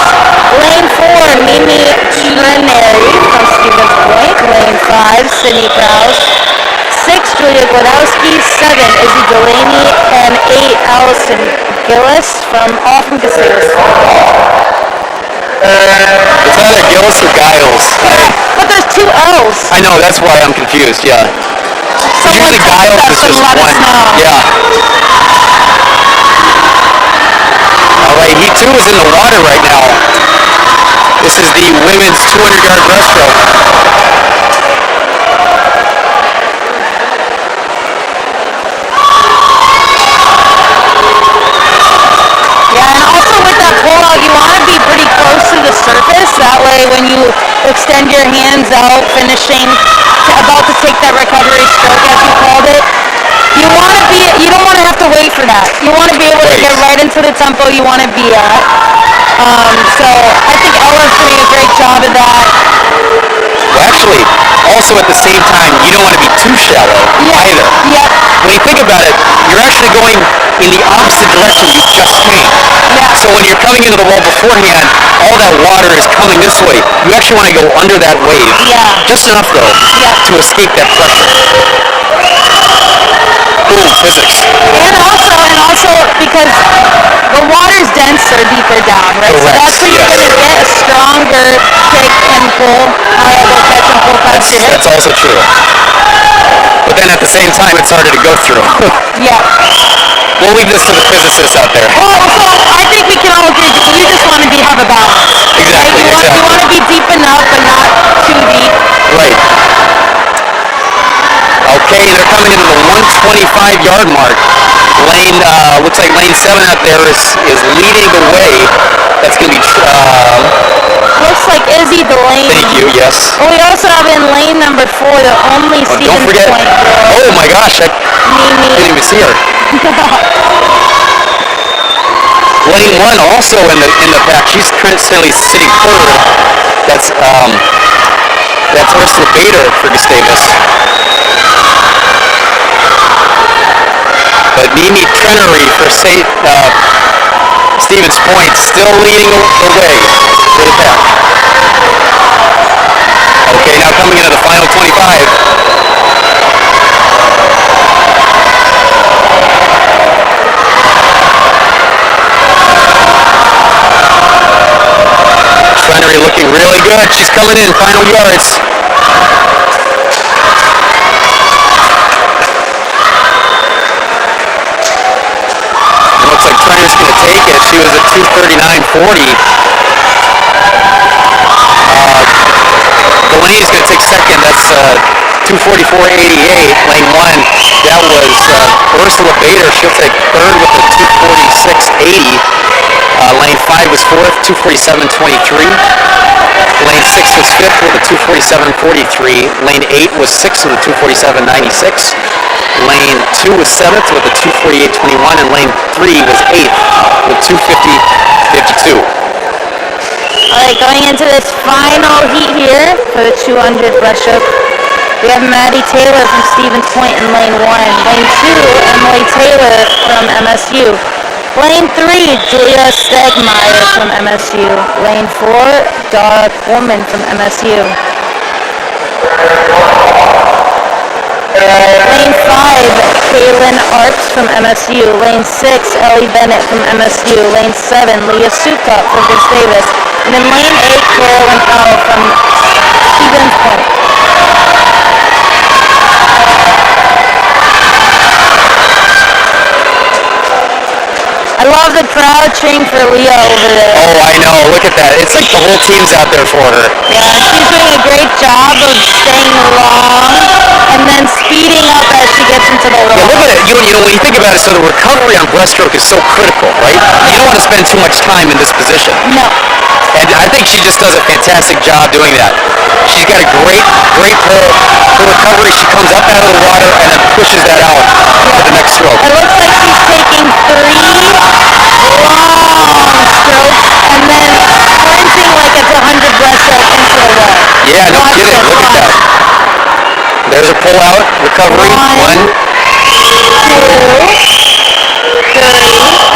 Lane 4, Mimi Trenary from Stevens Point. Lane 5, Sydney Krause. 6, Julia Gladowski. 7, Izzy Delaney. And 8, Allison Gillis from Gustavus. It's either Gillis or Giles. But there's 2 L's. I know, that's why I'm confused, yeah. Usually Giles is just one. Yeah. All right, Heat 2 is in the water right now. This is the women's 200-yard breaststroke. Yeah, and also with that pullout, you want to be pretty close to the surface. That way, when you extend your hands out, finishing, about to take that recovery stroke, as you called it, you don't want to have to wait for that. You want to be able to get right into the tempo you want to be at. So I think Ella's doing a great job of that. Well, actually, also at the same time, you don't want to be too shallow either. Yep. When you think about it, you're actually going in the opposite direction you just came. Yeah. So when you're coming into the wall beforehand, all that water is coming this way. You actually want to go under that wave. Yeah. Just enough, though, to escape that pressure. Boom, physics. And also because the water's denser deeper down, right? Correct. So that's where you're going to get a stronger kick and pull, high elbow catch and pull past your hip. That's also true. But then at the same time, it's harder to go through. Yeah. We'll leave this to the physicists out there. Well, so I think we can all agree that you just want to have a balance. Exactly, right? You want to be deep enough, but not too deep. Right. Okay, they're coming into the 125-yard mark. Looks like lane 7 out there is leading the way. That's going to be... Looks like Izzy Delaney. Thank you, yes. Well, we also have in lane number 4 the only Stevens don't forget. Point girl. Oh my gosh, I didn't even see her. Lane 1 also in the pack. She's currently sitting third. That's Ursula Bader for Gustavus. But Mimi Trenary for Stevens Point still leading the way for the pack. Okay, now coming into the final 25. Trenary looking really good. She's coming in, final yards. Looks like Trenary's going to take it. She was at 2:39.40. Delaney's going to take second. That's 2:44.88. Lane 1. That was Ursula Bader. She'll take third with a 2:46.80. Lane 5 was fourth, 2:47.23. Lane 6 was 5th with a 2:47.43. Lane 8 was 6th with a 2:47.96. Lane 2 was 7th with a 2:48.21, and lane 3 was 8th with 2:50.52. All right, going into this final heat here for the 200 breaststroke, we have Maddie Taylor from Stevens Point in lane 1. Lane 2, Emily Taylor from MSU. Lane 3, Julia Stegmeyer from MSU. Lane 4, Dara Coleman from MSU. Lane 5, Kaylin Arps from MSU. Lane 6, Ellie Bennett from MSU. Lane 7, Leah Sukup from Gustavus. And then lane 8, Carolyn Powell from Stevens Point. I love the crowd cheering for Leah over there. Oh, I know. Look at that. It's like the whole team's out there for her. Yeah, she's doing a great job of staying long and then speeding up as she gets into the Yeah, wall. look at it. You know, when you think about it, so the recovery on breaststroke is so critical, right? You don't want to spend too much time in this position. No. And I think she just does a fantastic job doing that. She's got a great pull. Her recovery, she comes up out of the water and then pushes that out for the next stroke. It looks like she's taking 3 long strokes and then sprinting like it's 100 breaststroke into the wall. Yeah, no Watch kidding. this, Look at watch. that. There's a pull out, recovery. 1, 2, 3,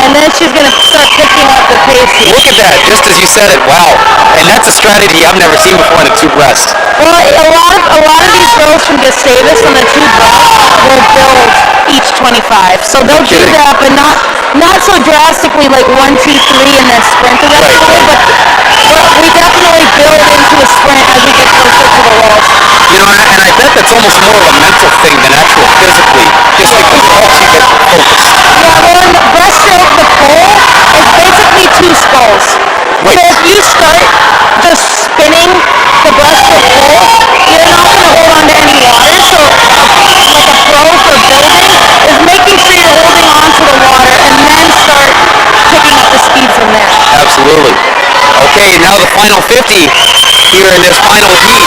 and then she's going to start picking up the pace here. Look at that, just as you said it. Wow. And that's a strategy I've never seen before in a two breast. Well, a lot of these girls from Gustavus on the 2 breast will build each 25. So they'll do kidding. that, but not so drastically like 1, 2, 3 and then sprint the rest of the way, but we definitely build into a sprint as we get closer to the walls. You know, and I bet that's almost more of a mental thing than actual physically. Just because it helps you get focused. Yeah, well, in the breaststroke, the pole is basically 2 sculls. Right. So if you start just spinning the breaststroke pole, you're not going to hold on to any water. So like a pro for building is making sure you're holding on to the water and then start picking up the speed from there. Absolutely. Okay, now the final 50 here in this final heat.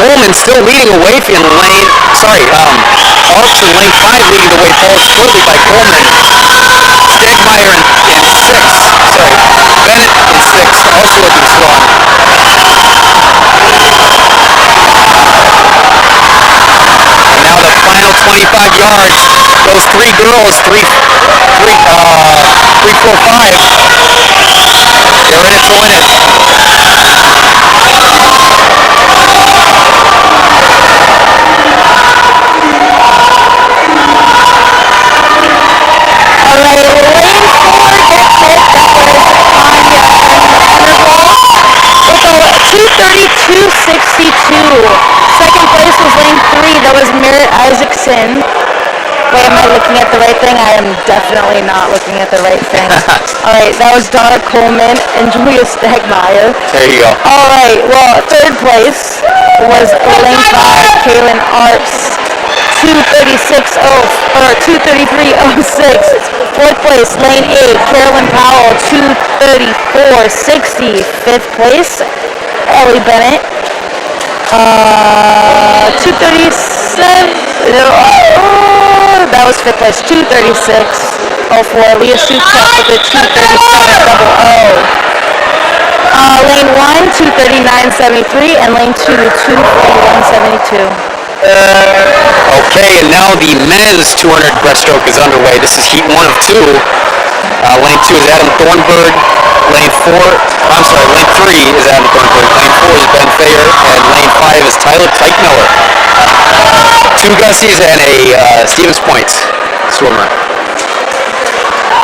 Coleman still leading away from lane, Arps in lane 5 leading the way, followed shortly by Coleman. Stegmeyer in 6th, Bennett in 6th, also looking strong. And now the final 25 yards, those 3 girls, 3, 4, 5, they're in it to win it. Alright, lane 4 gets it. That was Anya with a 2:32.62. Second place was lane 3. That was Merritt Isaacson. Wait, am I looking at the right thing? I am definitely not looking at the right thing. Alright, that was Dara Coleman and Julia Stegmeyer. There you go. Alright, well, third place was lane 5, Kaylin Arps. 2:33.06. Fourth place, lane 8, Carolyn Powell, 2:34.60. Fifth place, Ellie Bennett, 2:37. That was fifth place, 2:36.04. Leah Sukup with a 2:37.00. Lane 1, 2:39.73, and lane 2, 2:41.72. Okay, and now the men's 200 breaststroke is underway. This is heat 1 of 2. Lane 2 is Adam Thornburg. Lane 3 is Adam Thornburg. Lane 4 is Ben Thayer. And lane 5 is Tyler Teichmiller. 2 Gussies and a Stevens Point swimmer.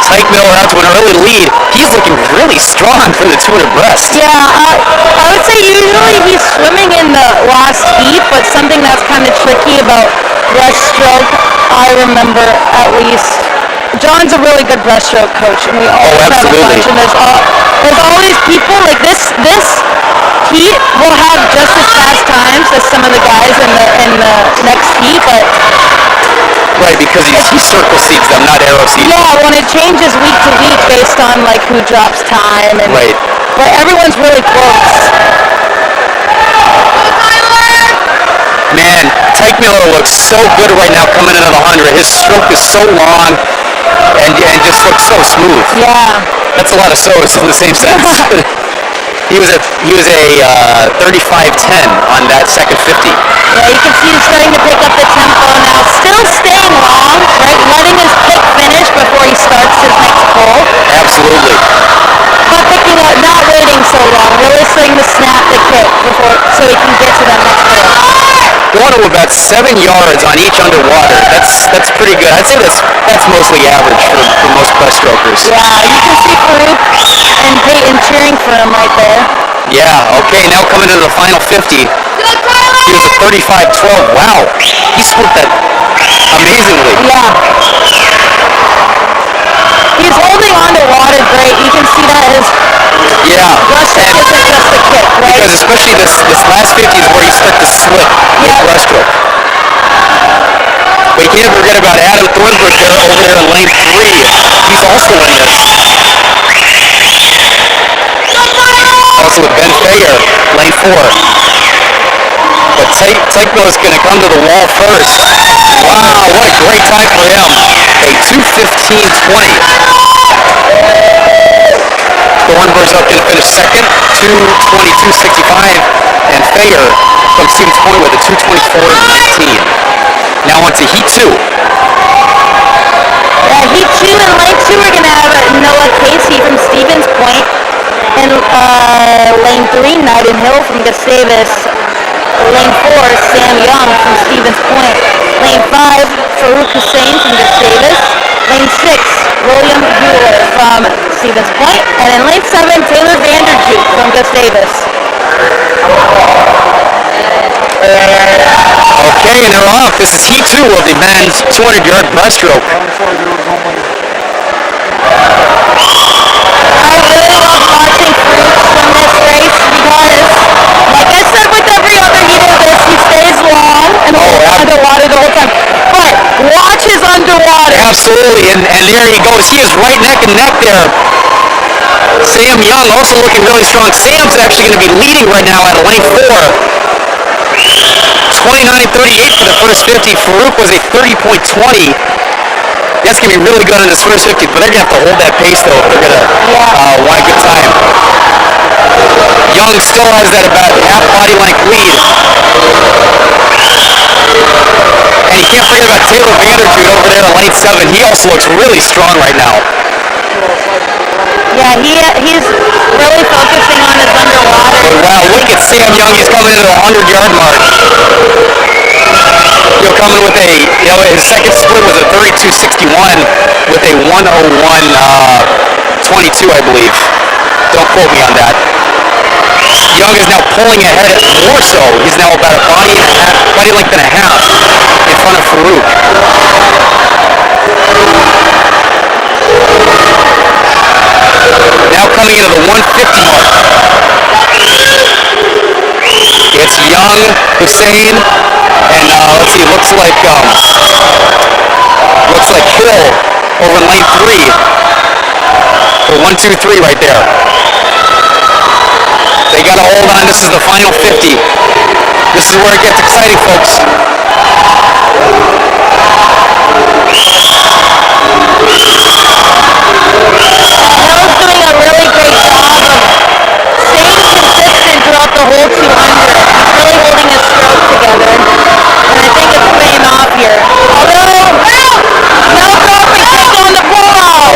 Teichmiller out to an early lead. He's looking really strong for the 200 breast. Yeah, I would say usually he's swimming in the last heat, but something that's kind of tricky about breaststroke, I remember at least, John's a really good breaststroke coach, and we always have a bunch, and there's always people, like this heat will have just as fast times as some of the guys in the next heat, but Right, because he circle seeds them, not arrow seeds. yeah, when it changes week to week based on like who drops time, and Right. but everyone's really close. Man, Tyke Miller looks so good right now coming into the 100. His stroke is so long and just looks so smooth. Yeah. That's a lot of so's in the same sense. He was a 35-10 on that second 50. Yeah, you can see he's starting to pick up the tempo now. Still staying long, right? Letting his pick finish before he starts his next pull. Absolutely. But picking up, not waiting so long. Really starting to snap the kick before, so he can get to that next pull. Going to about 7 yards on each underwater. That's pretty good. I'd say that's mostly average for most breaststrokers. Yeah, you can see Farouk and Peyton cheering for him right there. Yeah, okay, now coming into the final 50. He was a 35-12. Wow, he split that amazingly. Yeah. He's holding on to water great. You can see that his Yeah, breaststroke isn't just a kick, right? because especially this last 50 is where you start to slip with breaststroke. But you can't forget about Adam Thornburg there over there in lane 3. He's also in this. Also with Ben Fayer, lane 4. But Tyke Miller's going to come to the wall first. Wow, what a great time for him. A 2:15.20. Thornburg's up going to finish second, 2:22.65. And Fayer from Stevens Point with a 2:24.19. Now on to Heat 2. Yeah, Heat 2 and Lane 2 we're going to have Noah Casey from Stevens Point. And Lane 3, Knight and Hill from Gustavus. Lane 4, Sam Young from Stevens Point. Lane 5, Farouk Hussein from Gustavus. Lane 6, William Bueller from Stevens Point. And in Lane 7, Taylor Vanderjute from Gustavus. Okay, and they're off. This is Heat 2 of the men's 200-yard breaststroke. I really love watching Farouk swim this race because, like I said with every other heat of this, he stays long and holds underwater the whole time. But watches underwater. Absolutely, and there he goes. He is right neck and neck there. Sam Young also looking really strong. Sam's actually going to be leading right now at lane 4. 29.38 for the first 50. Farouk was a 30.20. That's going to be really good in this first 50, but they're going to have to hold that pace, though, if they're going to want a good time. Young still has that about half body length lead. And you can't forget about Taylor Vanderjute over there in lane 7. He also looks really strong right now. Yeah, he's really focusing on his underwater. Wow, look at Sam Young. He's coming into the 100-yard mark. Coming with his second split was a 32.61 with a 1:01.22, I believe. Don't quote me on that. Young is now pulling ahead more so. He's now about a body length and a half in front of Farouk. Now coming into the 150 mark. It's Young, Hussein, and let's see, looks like Hill over in lane 3. The 1, 2, 3 right there. They got to hold on. This is the final 50. This is where it gets exciting, folks. Hill's doing a really great job of staying consistent throughout the whole 200. He's really holding his stroke together, and I think it's paying off here. Although, no dropping kick on the ball.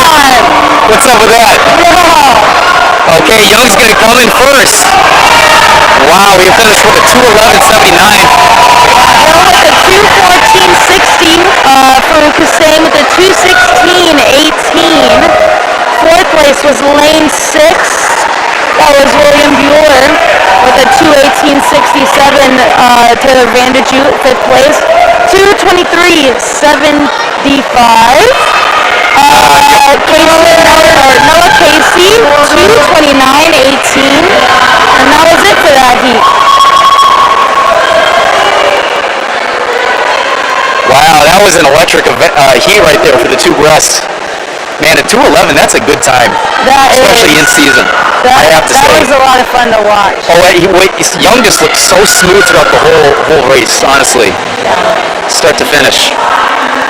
Come on. What's up with that? Yeah. Okay, Young's going to come in first. Wow, he finished with a 2:11.79. Hill with a 2:14.60. Farouk Hussein with a 2:16.18. Fourth place was lane 6. That was William Bueller with a 2:18.67. Taylor Vanderjute, fifth place. 2:23.75. Noah Casey, 2:29.18. And that was it for that heat. Wow, that was an electric heat right there for the two breasts. Man, at 2:11, that's a good time, That especially in is. season. I have to That say. was a lot of fun to watch. Oh, his youngest looked so smooth throughout the whole race, honestly, start to finish.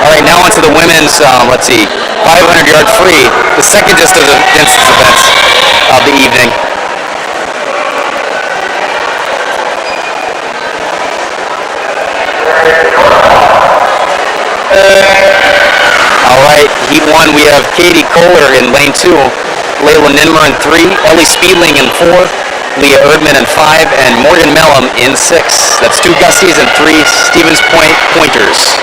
All right, now onto the women's. Let's see, 500-yard free, the second distance event of the evening. All right, heat one, we have Katie Kohler in lane 2, Layla Ninmer in 3, Ellie Speedling in 4, Leah Erdman in 5, and Morgan Mellum in 6. That's 2 Gusties and 3 Stevens Point pointers.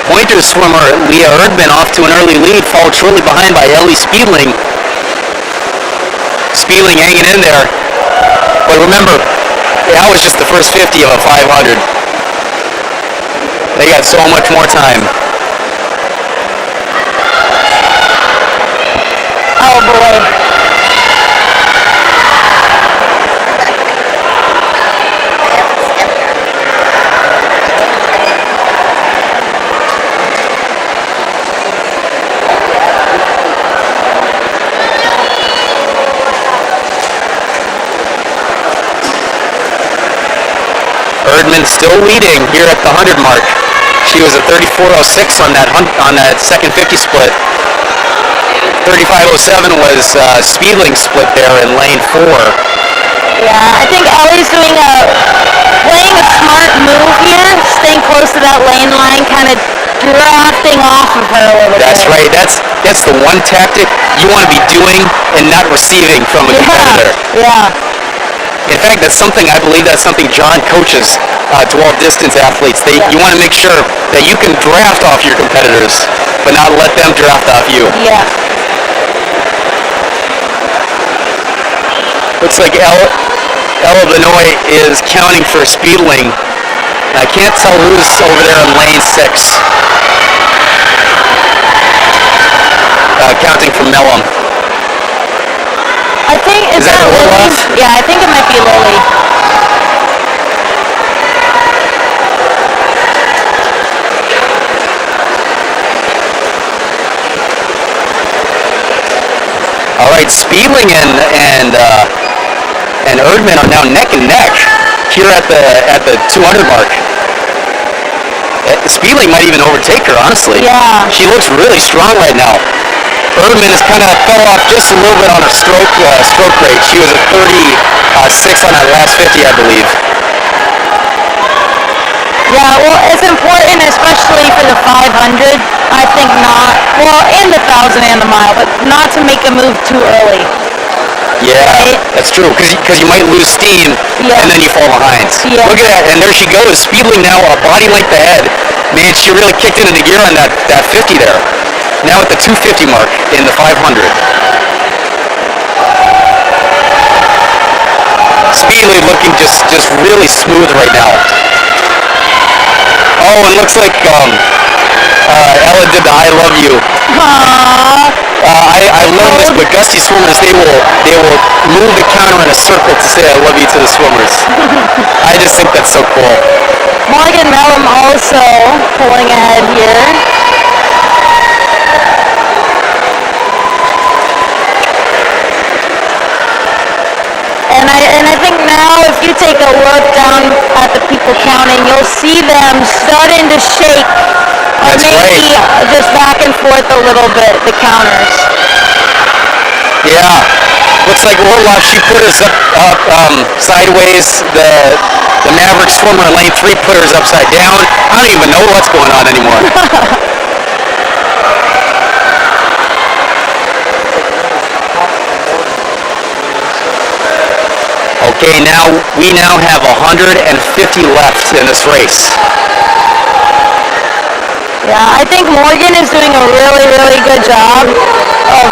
Pointer swimmer Leah Erdman off to an early lead, followed shortly behind by Ellie Speedling. Speedling hanging in there. But remember, that was just the first 50 of a 500. They got so much more time. Oh boy. Erdman still leading here at the 100 mark. She was at 34.06 on that second 50 split. 35.07 was Speedling split there in lane 4. Yeah, I think Ellie's playing a smart move here, staying close to that lane line, kind of drafting off of her a little bit. That's right. That's the one tactic you want to be doing and not receiving from a competitor. Yeah. In fact, I believe that's something John coaches to all distance athletes. You want to make sure that you can draft off your competitors, but not let them draft off you. Yeah. Looks like Ella Benoit is counting for Speedling. I can't tell who's over there in lane 6. Counting for Mellum. I think, is that Lily? Yeah, I think it might be Lily. All right, Speedling and Erdman are now neck and neck here at the 200 mark. Speedling might even overtake her, honestly. Yeah. She looks really strong right now. Erdman has kind of fell off just a little bit on her stroke rate. She was at 36 on that last 50, I believe. Yeah, well, it's important, especially for the 500. I think not. Well, and the 1,000 and the mile, but not to make a move too early. Yeah, right? That's true, because you might lose steam, and then you fall behind. Yeah. Look at that, and there she goes, Speedling now a body length ahead. Man, she really kicked it into gear on that 50 there. Now at the 250 mark in the 500. Speedling looking just really smooth right now. Oh, and looks like Ella did the I love you. I learned this, but Gusty swimmers, they will move the counter in a circle to say I love you to the swimmers. I just think that's so cool. Morgan Mellum also pulling ahead here. And I think now if you take a look down at the people counting, you'll see them starting to shake. Or That's maybe right. just back and forth a little bit, the counters. Yeah. Looks like Orloff, she put us up sideways. The Maverick swimmer in lane 3 put hers upside down. I don't even know what's going on anymore. Okay, we now have 150 left in this race. Yeah, I think Morgan is doing a really, really good job of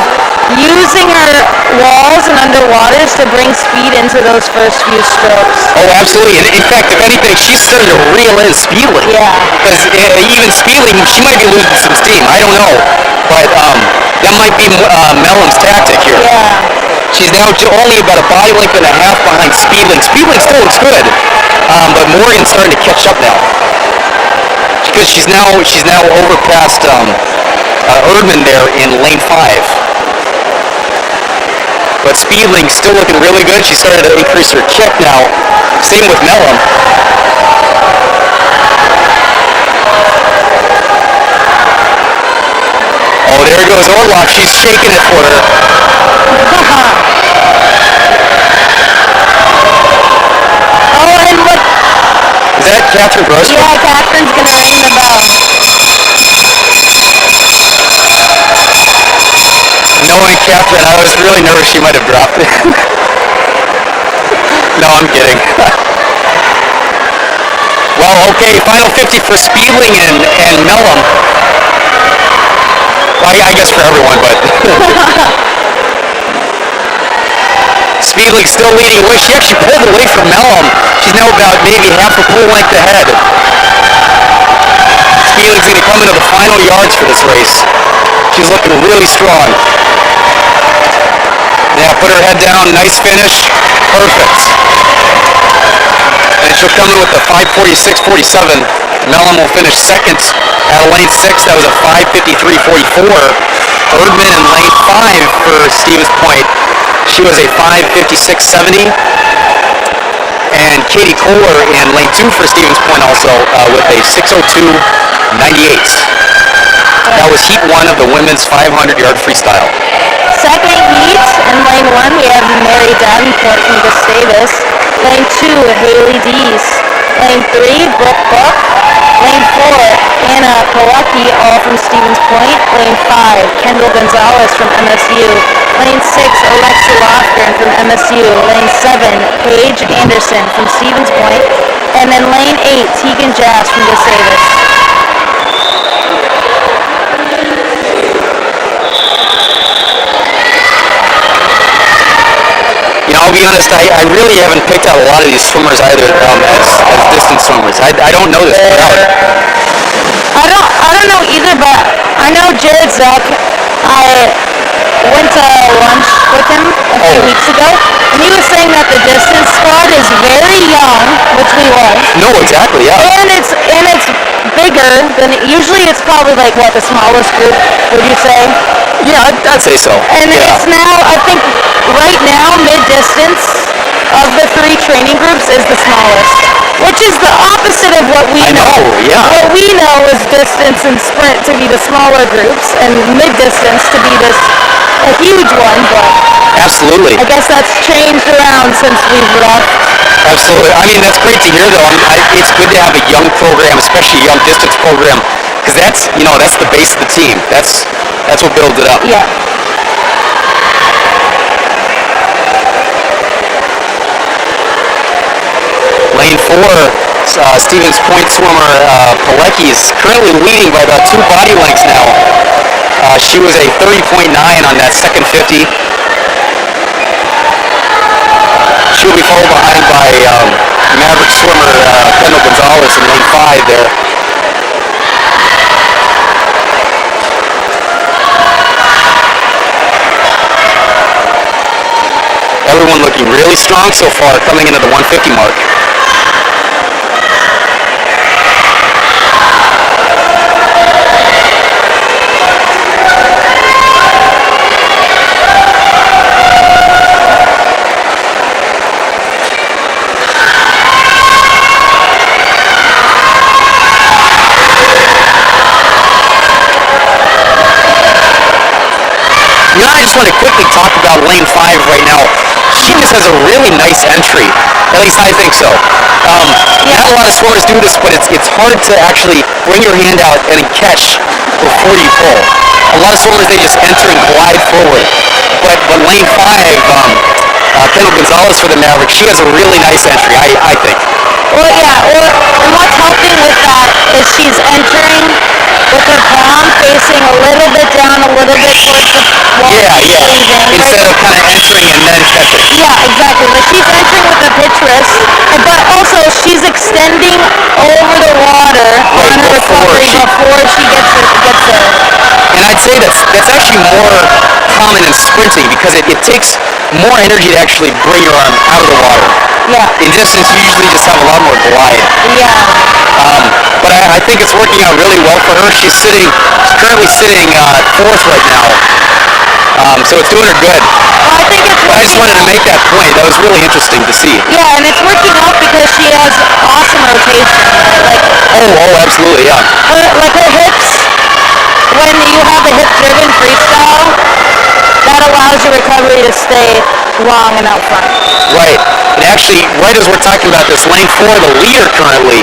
using her walls and underwaters to bring speed into those first few strokes. Oh, absolutely. And in fact, if anything, she's starting to reel in Speedling. Yeah. Because even Speedling, she might be losing some steam. I don't know. But that might be Mellum's tactic here. Yeah. She's now only about a body length and a half behind Speedling. Speedling still looks good, but Morgan's starting to catch up now because she's now over past Erdman there in lane 5. But Speedling's still looking really good. She started to increase her kick now. Same with Mellon. Oh, there goes Orloff. She's shaking it for her. Oh, and what? Is that Catherine Grossman? Yeah, Catherine's gonna ring the bell. Knowing Catherine, I was really nervous she might have dropped it. No, I'm kidding. Well, okay, final 50 for Speedling and Mellon. Well, I guess for everyone, but... Speedling still leading away. She actually pulled away from Mellon. She's now about maybe half a full length ahead. Speedling's going to come into the final yards for this race. She's looking really strong. Yeah, put her head down. Nice finish. Perfect. And she'll come in with a 5:46.47. Mellon will finish second at lane 6. That was a 5:53.44. Erdman in lane 5 for Stevens Point. She was a 5:56.70. And Katie Kohler in lane 2 for Stevens Point also with a 6:02.98. That was heat 1 of the women's 500-yard freestyle. Second heat in lane 1, we have Mary Davenport from Gustavus. Lane 2, Haley Dees. Lane 3, Brooke Book. Lane 4, Anna Pilecki, all from Stevens Point. Lane 5, Kendall Gonzalez from MSU. Lane 6, Alexa Lofgren from MSU. Lane 7, Paige Anderson from Stevens Point. And then lane 8, Tegan Jass from Gustavus. I'll be honest, I really haven't picked out a lot of these swimmers either as distance swimmers. I don't know this crowd. I don't know either, but I know Jared Zuck. I went to lunch with him a few weeks ago, and he was saying that the distance squad is very young, which we love. No, exactly, yeah. And it's bigger than usually. It's probably like what, the smallest group, would you say? Yeah, I'd say so. And it's now, I think, right now, mid-distance of the 3 training groups is the smallest, which is the opposite of what we know. Yeah. What we know is distance and sprint to be the smaller groups, and mid-distance to be a huge one, but absolutely. I guess that's changed around since we've left. Absolutely. I mean, that's great to hear, though. It's good to have a young program, especially a young distance program, because that's the base of the team. That's what builds it up. Yeah. Lane 4, Stevens Point swimmer Pilecki is currently leading by about 2 body lengths now. She was a 30.9 on that second 50. She'll be followed behind by Maverick swimmer Kendall Gonzalez in lane 5 there. Everyone looking really strong so far, coming into the 150 mark. I just want to quickly talk about lane 5 right now. She just has a really nice entry. At least I think so. Not a lot of swimmers do this, but it's hard to actually bring your hand out and catch before you pull. A lot of swimmers, they just enter and glide forward. But lane 5, Kendall Gonzalez for the Maverick, she has a really nice entry, I think. Well, yeah, and what's helping with that is she's entering with her palm facing a little bit down, a little bit towards the wall. Yeah. Instead of kind of entering and then catching. Yeah, exactly. But she's entering with a pitch wrist, but also she's extending over the water on her recovery before she gets there. And I'd say that's actually more common in than sprinting because it takes more energy to actually bring your arm out of the water. Yeah. In distance, you usually just have a lot more glide. Yeah. But I think it's working out really well for her. She's currently sitting fourth right now. So it's doing her good. Well, I think it's But I just wanted to make that point. That was really interesting to see. Yeah, and it's working out because she has awesome rotation, right? Oh, absolutely, yeah. Her hips, when you have a hip-driven freestyle, that allows your recovery to stay long and out front. Right. And actually, right as we're talking about this, lane 4, the leader currently,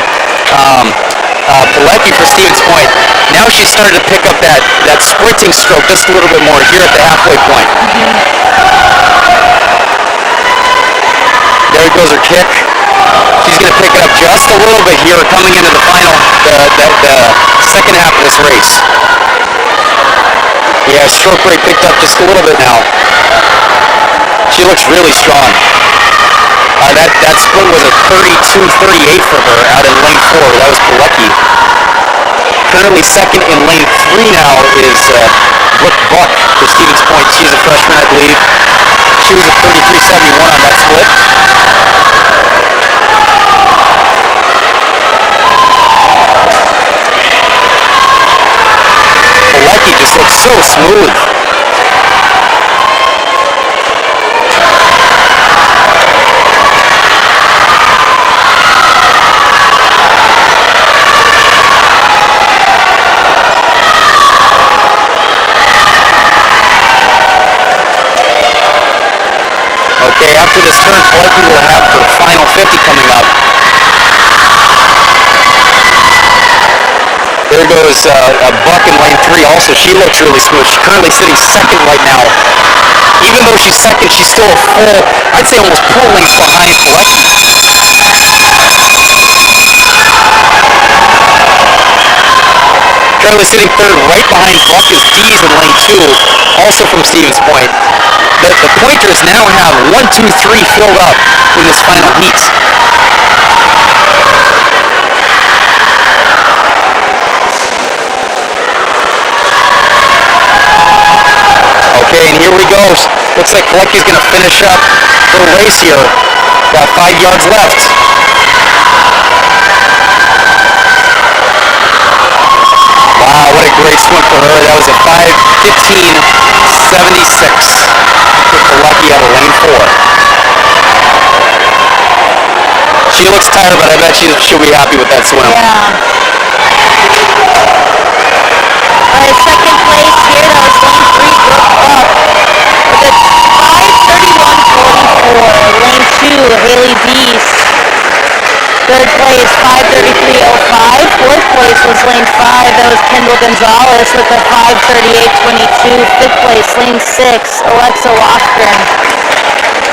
Pilecki for Stevens Point, now she's started to pick up that sprinting stroke just a little bit more here at the halfway point. There goes her kick. She's going to pick it up just a little bit here coming into the final, the second half of this race. Yeah, stroke rate picked up just a little bit now. She looks really strong. That split was a 32-38 for her out in lane 4. That was Pilecki. Currently second in lane 3 now is Brooke Buck for Stevens Point. She's a freshman, I believe. She was a 33-71 on that split. Pilecki just looks so smooth. Okay, after this turn, Pilecki will have her final 50 coming up. There goes Buck in lane 3 also. She looks really smooth. She's currently sitting second right now. Even though she's second, she's still a full, I'd say almost full length behind Pilecki. Currently sitting third right behind Buck is Dees in lane 2, also from Stevens Point. The pointers now have 1, 2, 3 filled up in this final heat. Okay, and here we go. Looks like Pilecki's going to finish up her race here. Got 5 yards left. Wow, what a great swim for her. That was a 5:15.76 for Pilecki out of lane 4. She looks tired, but I bet she'll be happy with that swim. Yeah. All right, second place here, that was lane 3, Brooke Buck, with a 5:31.44. Lane 2, Haley Dees. Third place, 5:33.05. Fourth place was lane 5, that was Kendall Gonzalez with a 5:38.22. Fifth place, lane 6, Alexa Washburn.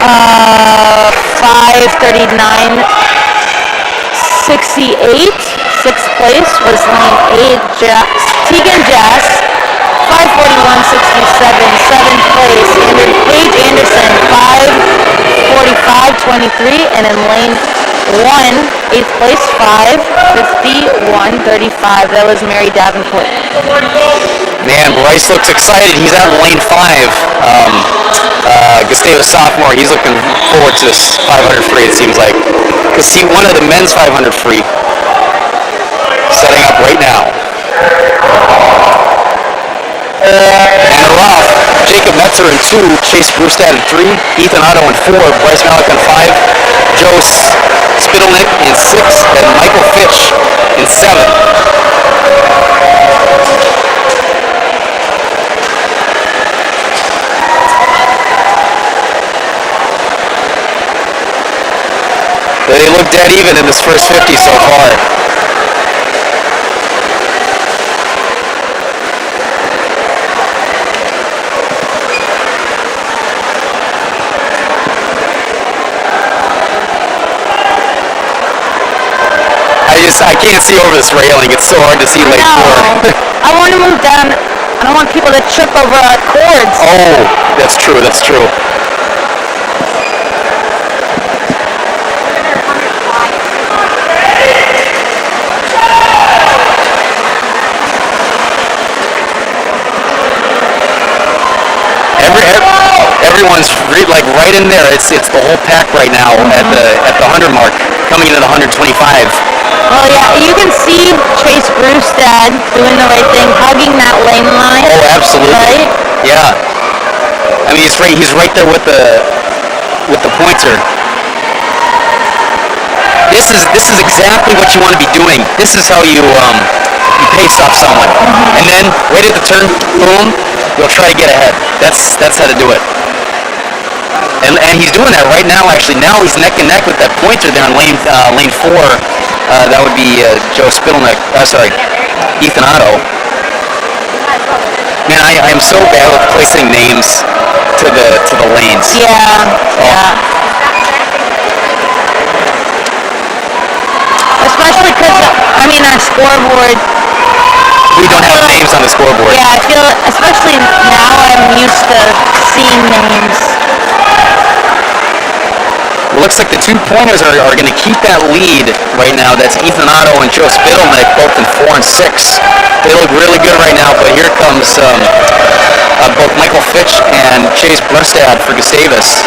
5:39.68. Sixth place was lane 8, Tegan Jass, 5:41.67. Seventh place, Paige Anderson, 5:45.23. And in lane 1, 8th place, 5:51.35. That was Mary Davenport. Man, Bryce looks excited. He's out in lane 5. Gustavus sophomore. He's looking forward to this 500 free, it seems like. Because he wanted the men's 500 free. Setting up right now. And they're off. Jacob Metzer in 2, Chase Brewstad in 3, Ethan Otto in 4, Bryce Malik in 5, Joe Spitalnick in 6, and Michael Fitch in 7. They look dead even in this first 50 so far. I can't see over this railing. It's so hard to see lane 4. I want to move down. I don't want people to trip over cords. Oh, that's true. That's true. is like right in there. It's the whole pack right now at the 100 mark, coming into the 125. Well, yeah, you can see Chase Brewstad doing the right thing, hugging that lane line. Oh, absolutely. Right? Yeah. I mean, he's right there with the pointer. This is exactly what you want to be doing. This is how you pace off someone, and then right at the turn, boom, you'll try to get ahead. That's how to do it. And he's doing that right now. Actually, now he's neck and neck with that pointer there in lane 4. That would be Joe Spittelnick. Sorry, Ethan Otto. Man, I am so bad with placing names to the lanes. Yeah. Yeah. Especially because, our scoreboard. We don't have names on the scoreboard. Yeah, I feel, especially now, I'm used to seeing names. It looks like the 2-pointers are going to keep that lead right now. That's Ethan Otto and Joe Spittelnick, both in 4 and 6. They look really good right now, but here comes both Michael Fitch and Chase Brustad for Gustavus.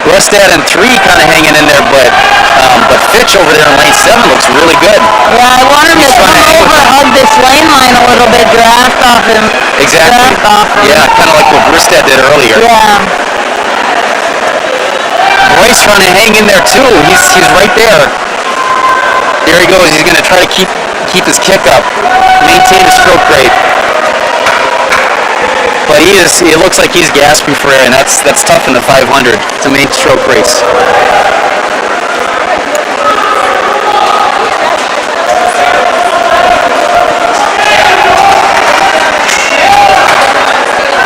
Brustad in 3 kind of hanging in there, but Fitch over there in lane 7 looks really good. Yeah, I want him to come over, hug this lane line a little bit, draft off him. Exactly. Draft off him. Yeah, kind of like what Brustad did earlier. Yeah. Bryce trying to hang in there too. He's right there. There he goes. He's going to try to keep his kick up, maintain his stroke rate. But it looks like he's gasping for air, and that's tough in the 500 to maintain stroke rates.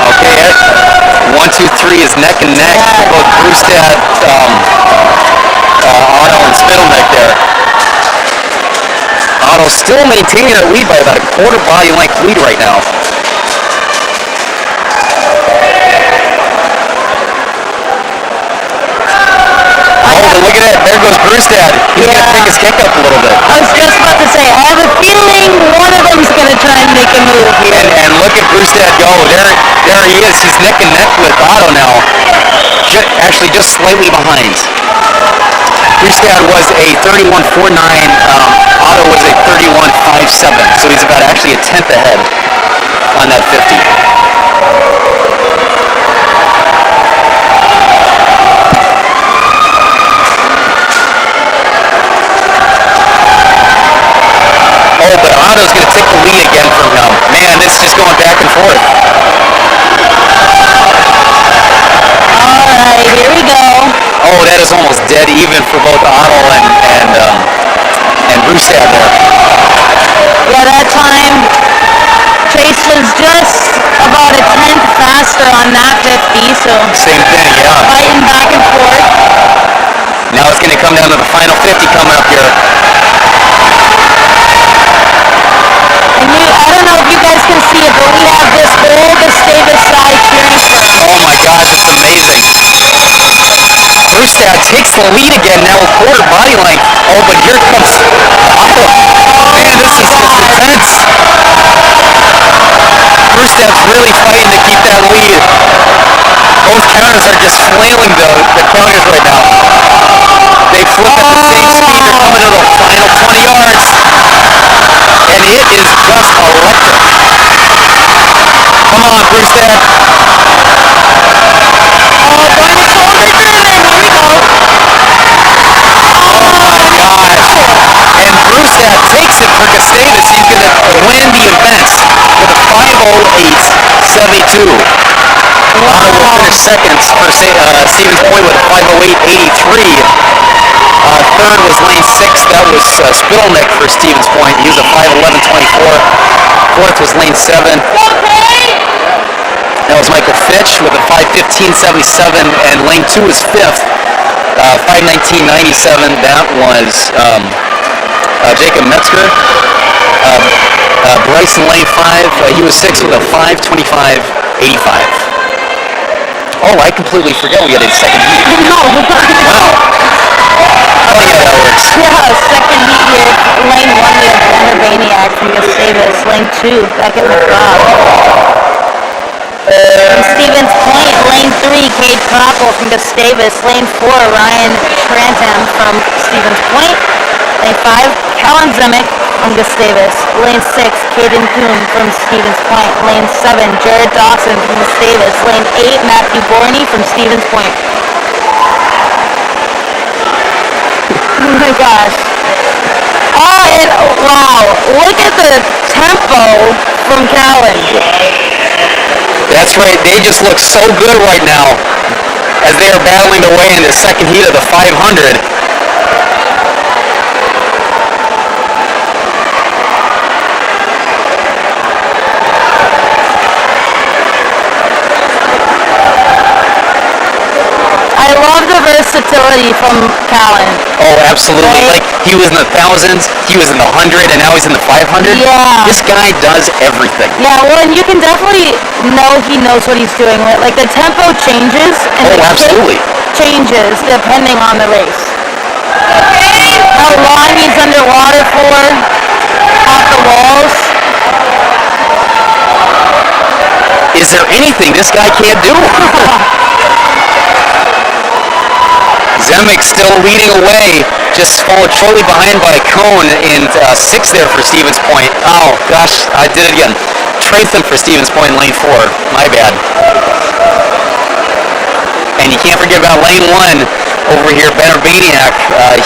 Okay, 1, 2, 3 is neck and neck for both Brustad, Otto, and Spittelnick there. Otto still maintaining that lead by about a quarter body length lead right now. Look at that. There goes Brustad. He's going to pick his kick up a little bit. I was just about to say, I have a feeling one of them's going to try and make a move here. And look at Brustad go. There he is. He's neck and neck with Otto now. Actually, just slightly behind. Brustad was a 31.49. Otto was a 31.57. So he's about actually a tenth ahead on that 50. Oh, but Otto's going to take the lead again from him. Man, this is just going back and forth. All right, here we go. Oh, that is almost dead even for both Otto and Brustad there. Yeah, that time Chase was just about a tenth faster on that 50, so Same thing, yeah. fighting back and forth. Now it's going to come down to the final 50 coming up here. I don't know if you guys can see it, but we have this whole Gustavus side cheering for him. Oh my gosh, it's amazing. Brustad takes the lead again now with quarter body length. Oh, but here comes Otto. Man, this is just intense. Brustad's really fighting to keep that lead. Both counters are just flailing the corners right now. They flip at the same speed. They're coming to the final 20 yards. And it is just electric. Come on, Brustad. Oh, going to shoulder turn, and here we go. Oh my gosh. And Brustad takes it for Gustavus. He's going to win the event with a 5:08.72. Otto will finish second for Stevens Point with a 5:08.83. Third was lane 6. That was Spittelnick for Stevens Point. He was a 5:11.24. Fourth was lane 7. That was Michael Fitch with a 5:15.77. And lane 2 was 5th. 5:19.97. That was Jacob Metzger. Bryce in lane 5. He was 6th with a 5:25.85. Oh, I completely forgot we had a second heat. Wow. Funny how that works. Yeah, second heat here. Lane 1, we have Urbaniak from Gustavus. Lane 2, Beckett McGraw. from Stevens Point. Lane 3, Cade Koppel from Gustavus. Lane 4, Ryan Trantham from Stevens Point. Lane 5, Callan Zemick from Gustavus. Lane 6, Caden Kuhn from Stevens Point. Lane 7, Jared Dawson from Gustavus. Lane 8, Matthew Borney from Stevens Point. Oh my gosh. Oh, and wow, look at the tempo from Callan. That's right. They just look so good right now as they are battling their way in the second heat of the 500. I love the versatility from Callan. Oh, absolutely. Right? Like, he was in the thousands, he was in the 100, and now he's in the 500. Yeah. This guy does everything. Yeah, well, and you can definitely know he knows what he's doing. Right? Like, the tempo changes, and Oh, the absolutely. kick changes depending on the race. How long he's underwater for, off the walls. Is there anything this guy can't do? Zemick still leading away, just followed shortly behind by Cohn in 6 there for Stevens Point. Oh, gosh, I did it again. Trantham for Stevens Point in lane 4. My bad. And you can't forget about lane 1 over here, Ben Urbaniak.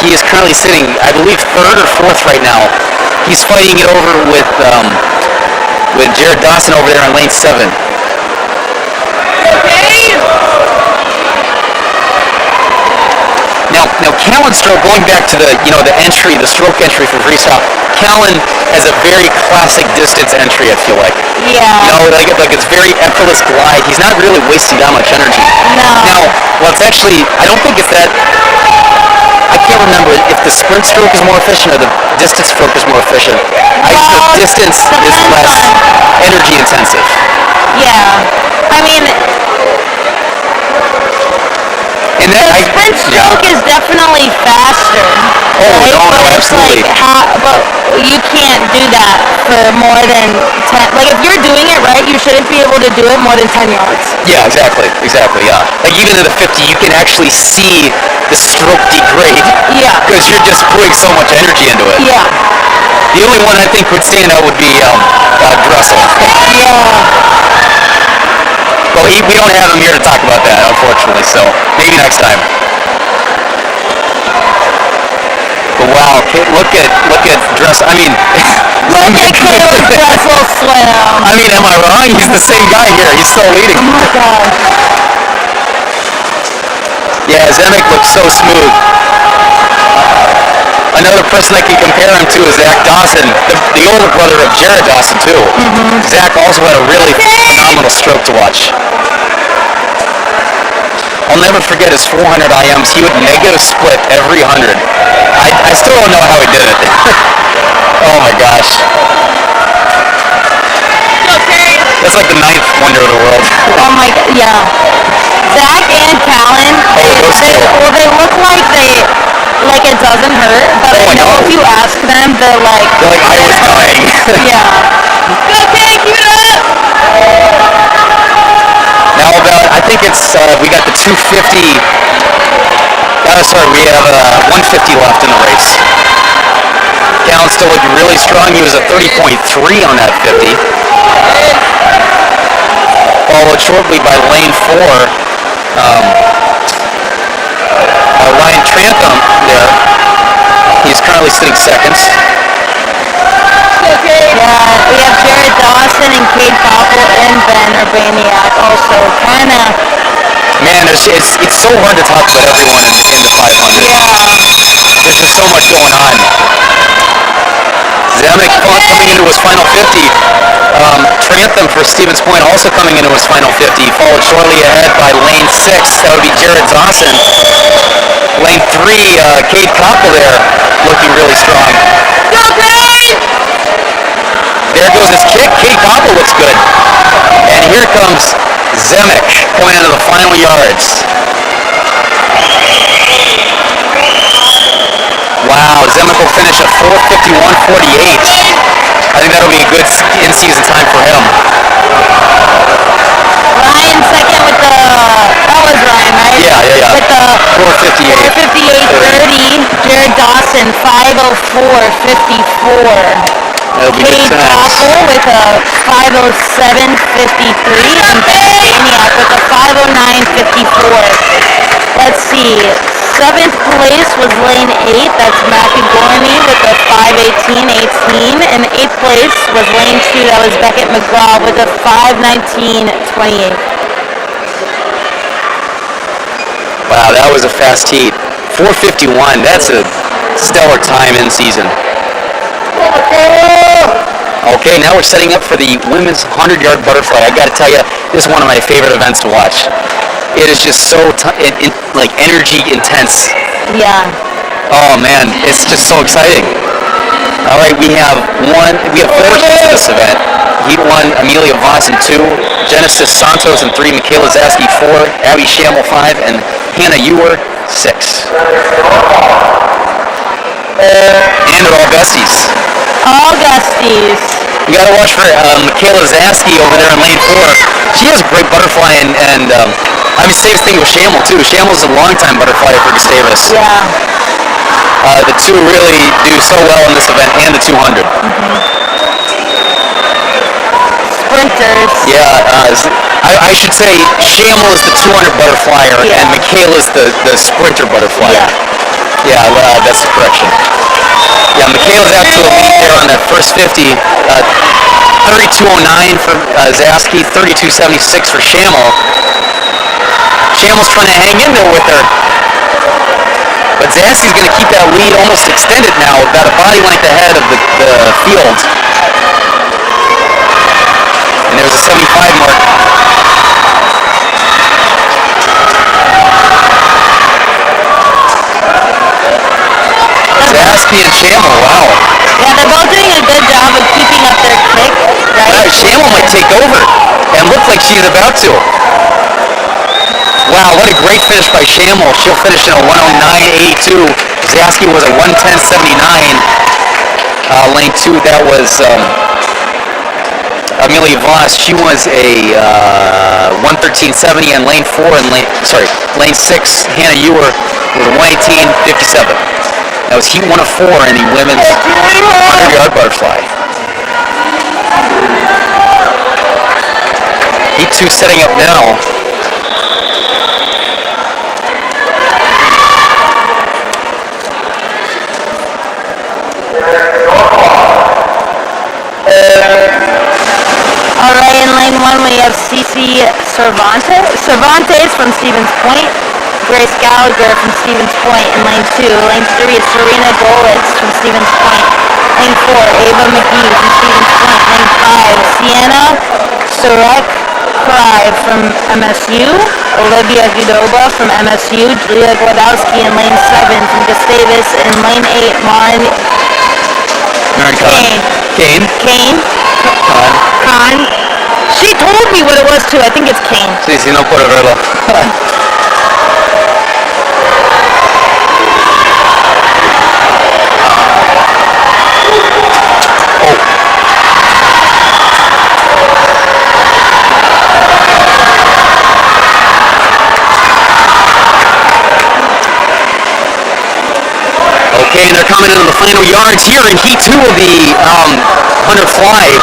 He is currently sitting, I believe, 3rd or 4th right now. He's fighting it over with Jared Dawson over there in lane 7. Now Callan stroke, going back to the entry, the stroke entry for freestyle, Callan has a very classic distance entry, I feel like. Yeah. Like it's very effortless glide. He's not really wasting that much energy. No. Now, well, it's actually, I don't think it's that, I can't remember if the sprint stroke is more efficient or the distance stroke is more efficient. The distance is less energy intensive. Yeah. I mean, And the that, sprint stroke is definitely faster. Oh, right? no, But it's absolutely. but you can't do that for more than 10. Like, if you're doing it right, you shouldn't be able to do it more than 10 yards. Yeah, exactly, yeah. Like even in the 50, you can actually see the stroke degrade. Yeah. Because you're just putting so much energy into it. Yeah. The only one I think would stand out would be Dressel. Yeah. Well, we don't have him here to talk about that, unfortunately, so maybe next time. But wow, look at Dressel. I mean, Look at Caleb Dressel slam. I mean, am I wrong? He's the same guy here. He's still leading. Oh my god. Yeah, Zemick looks so smooth. Another person I can compare him to is Zach Dawson, the older brother of Jared Dawson, too. Mm-hmm. Zach also had a really phenomenal stroke to watch. I'll never forget his 400 IMs. He would negative split every 100. I still don't know how he did it. Oh my gosh. That's like the 9th wonder of the world. Oh my god, yeah. Zach and Callan, they look like it doesn't hurt, but I know if you ask them, they're like, I was dying. Yeah. Okay, keep it up! Now I think it's, we got the 250, we have 150 left in the race. Callan's still looking really strong. He was a 30.3 on that 50. Followed shortly by lane 4. Ryan Trantham there. He's currently sitting seconds. Yeah, we have Jared Dawson and Cade Koppel and Ben Urbaniak also kind of. Man, it's so hard to talk about everyone in the 500. Yeah. There's just so much going on. Zemick coming into his final 50. Trantham for Stevens Point also coming into his final 50, followed shortly ahead by lane 6. That would be Jared Dawson. Lane 3, Cade Koppel there, looking really strong. Go, Cade! There goes his kick. Cade Koppel looks good. And here comes Zemick going into the final yards. Wow, Zemick will finish at 4:51.48. I think that'll be a good in-season time for him. Ryan second with the, that was Ryan, right? Yeah. With the 4:58. 4:58.30. Jared Dawson, 5:04.54. That'll be good Cade times. Koppel with a 5:07.53. And Ben Staniak with a 5:09.54. Let's see. 7th place was lane 8. That's Matthew Gorney with a 5:18.18. And 8th place was lane 2. That was Beckett McGraw with a 5:19.28. Wow, that was a fast heat. 4:51. That's a stellar time in season. Okay, now we're setting up for the women's 100-yard butterfly. I got to tell you, this is one of my favorite events to watch. It is just so like energy intense. Yeah. Oh man, it's just so exciting. All right, we have 4 heats in this event. Heat 1, Amelia Voss in 2, Genesis Santos in 3, Michaela Zaski 4, Abby Shamel 5, and Hannah Ewer 6. And they're all besties. Augusties. You gotta watch for Michaela Zaski over there in lane 4. She has a great butterfly, and I mean, same thing with Shamel too. Shamel's a long-time butterfly for Gustavus. Yeah. The two really do so well in this event, and the 200. Sprinters. Yeah, I should say Shamel is the 200 butterflyer, Yeah. and Michaela is the sprinter butterflyer. Yeah. Yeah, that's the correction. Yeah, Michaela's out to the lead there on that first 50. 32.09 for Zaski, 32.76 for Shamel. Shamel's trying to hang in there with her. But Zaski's going to keep that lead almost extended now, about a body length ahead of the field. And there's a 75 mark. Zaski and Shamel, wow. Yeah, they're both doing a good job of keeping up their kick, right? Shamel might take over, and looks like she's about to. Wow, what a great finish by Shamel. She'll finish in a 109.82. Zaski was a 110.79. Lane 2, that was Amelia Voss. She was a 113.70, and lane 4 and lane 6, Hannah Ewer with a 118.57. That was heat 1 of 4 in the women's 100-yard butterfly. Heat 2 setting up now. All right, in lane 1 we have Cece Cervantes from Stevens Point, Grace Gallagher from Stevens Point in lane 2. Lane 3 is Serena Golitz from Stevens Point. Lane 4, Ava McGee from Stevens Point. Lane 5, Sienna Surek Fry from MSU. Olivia Gudoba from MSU. Julia Gladowski in lane 7 from Gustavus. In lane 8, Maren Kane. Khan. She told me what it was too. I think it's Kane. Sí, si no puedo verlo. Okay, and they're coming into the final yards here in Heat 2 of the 100 fly.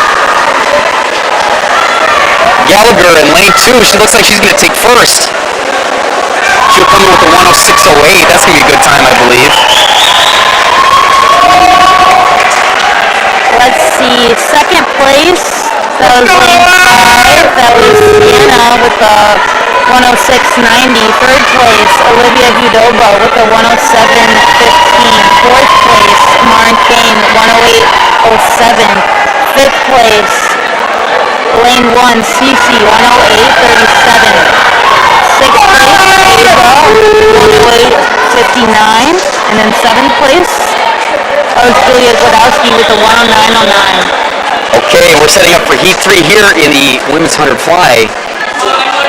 Gallagher in lane 2, she looks like she's going to take first. She'll come in with a 106.08. That's going to be a good time, I believe. Let's see, second place, that was lane 5, that was Sienna with a 106.90. Third place, Olivia Gudoba with a 107.15. Fourth place, Maren Kane, 108.07. Fifth place, lane 1, Cece, 108.37. Sixth place, Ava, 108.59. And then seventh place, Julia Gladowski with a 109.09. Okay, we're setting up for Heat 3 here in the women's 100 fly.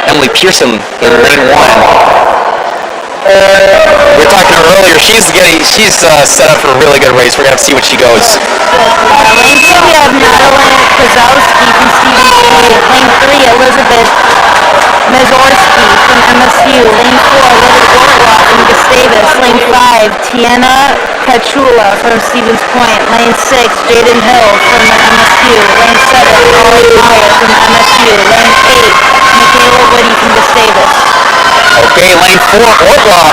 Emily Pearson in lane 1. We were talking to her earlier, she's set up for a really good race. We're gonna have to see what she goes. Lane 2, we have Madeline Kozowski from Stevens Point. Lane 3, Elizabeth Mazorsky from MSU. Lane 4, Lily Ortwa from Gustavus. Lane 5, Tiana Kachula from Stevens Point. Lane 6, Jaden Hill from MSU. Lane 7, Molly Meyer from MSU. Lane 8, Michaela Woody from Gustavus. Okay, lane 4, Ortloff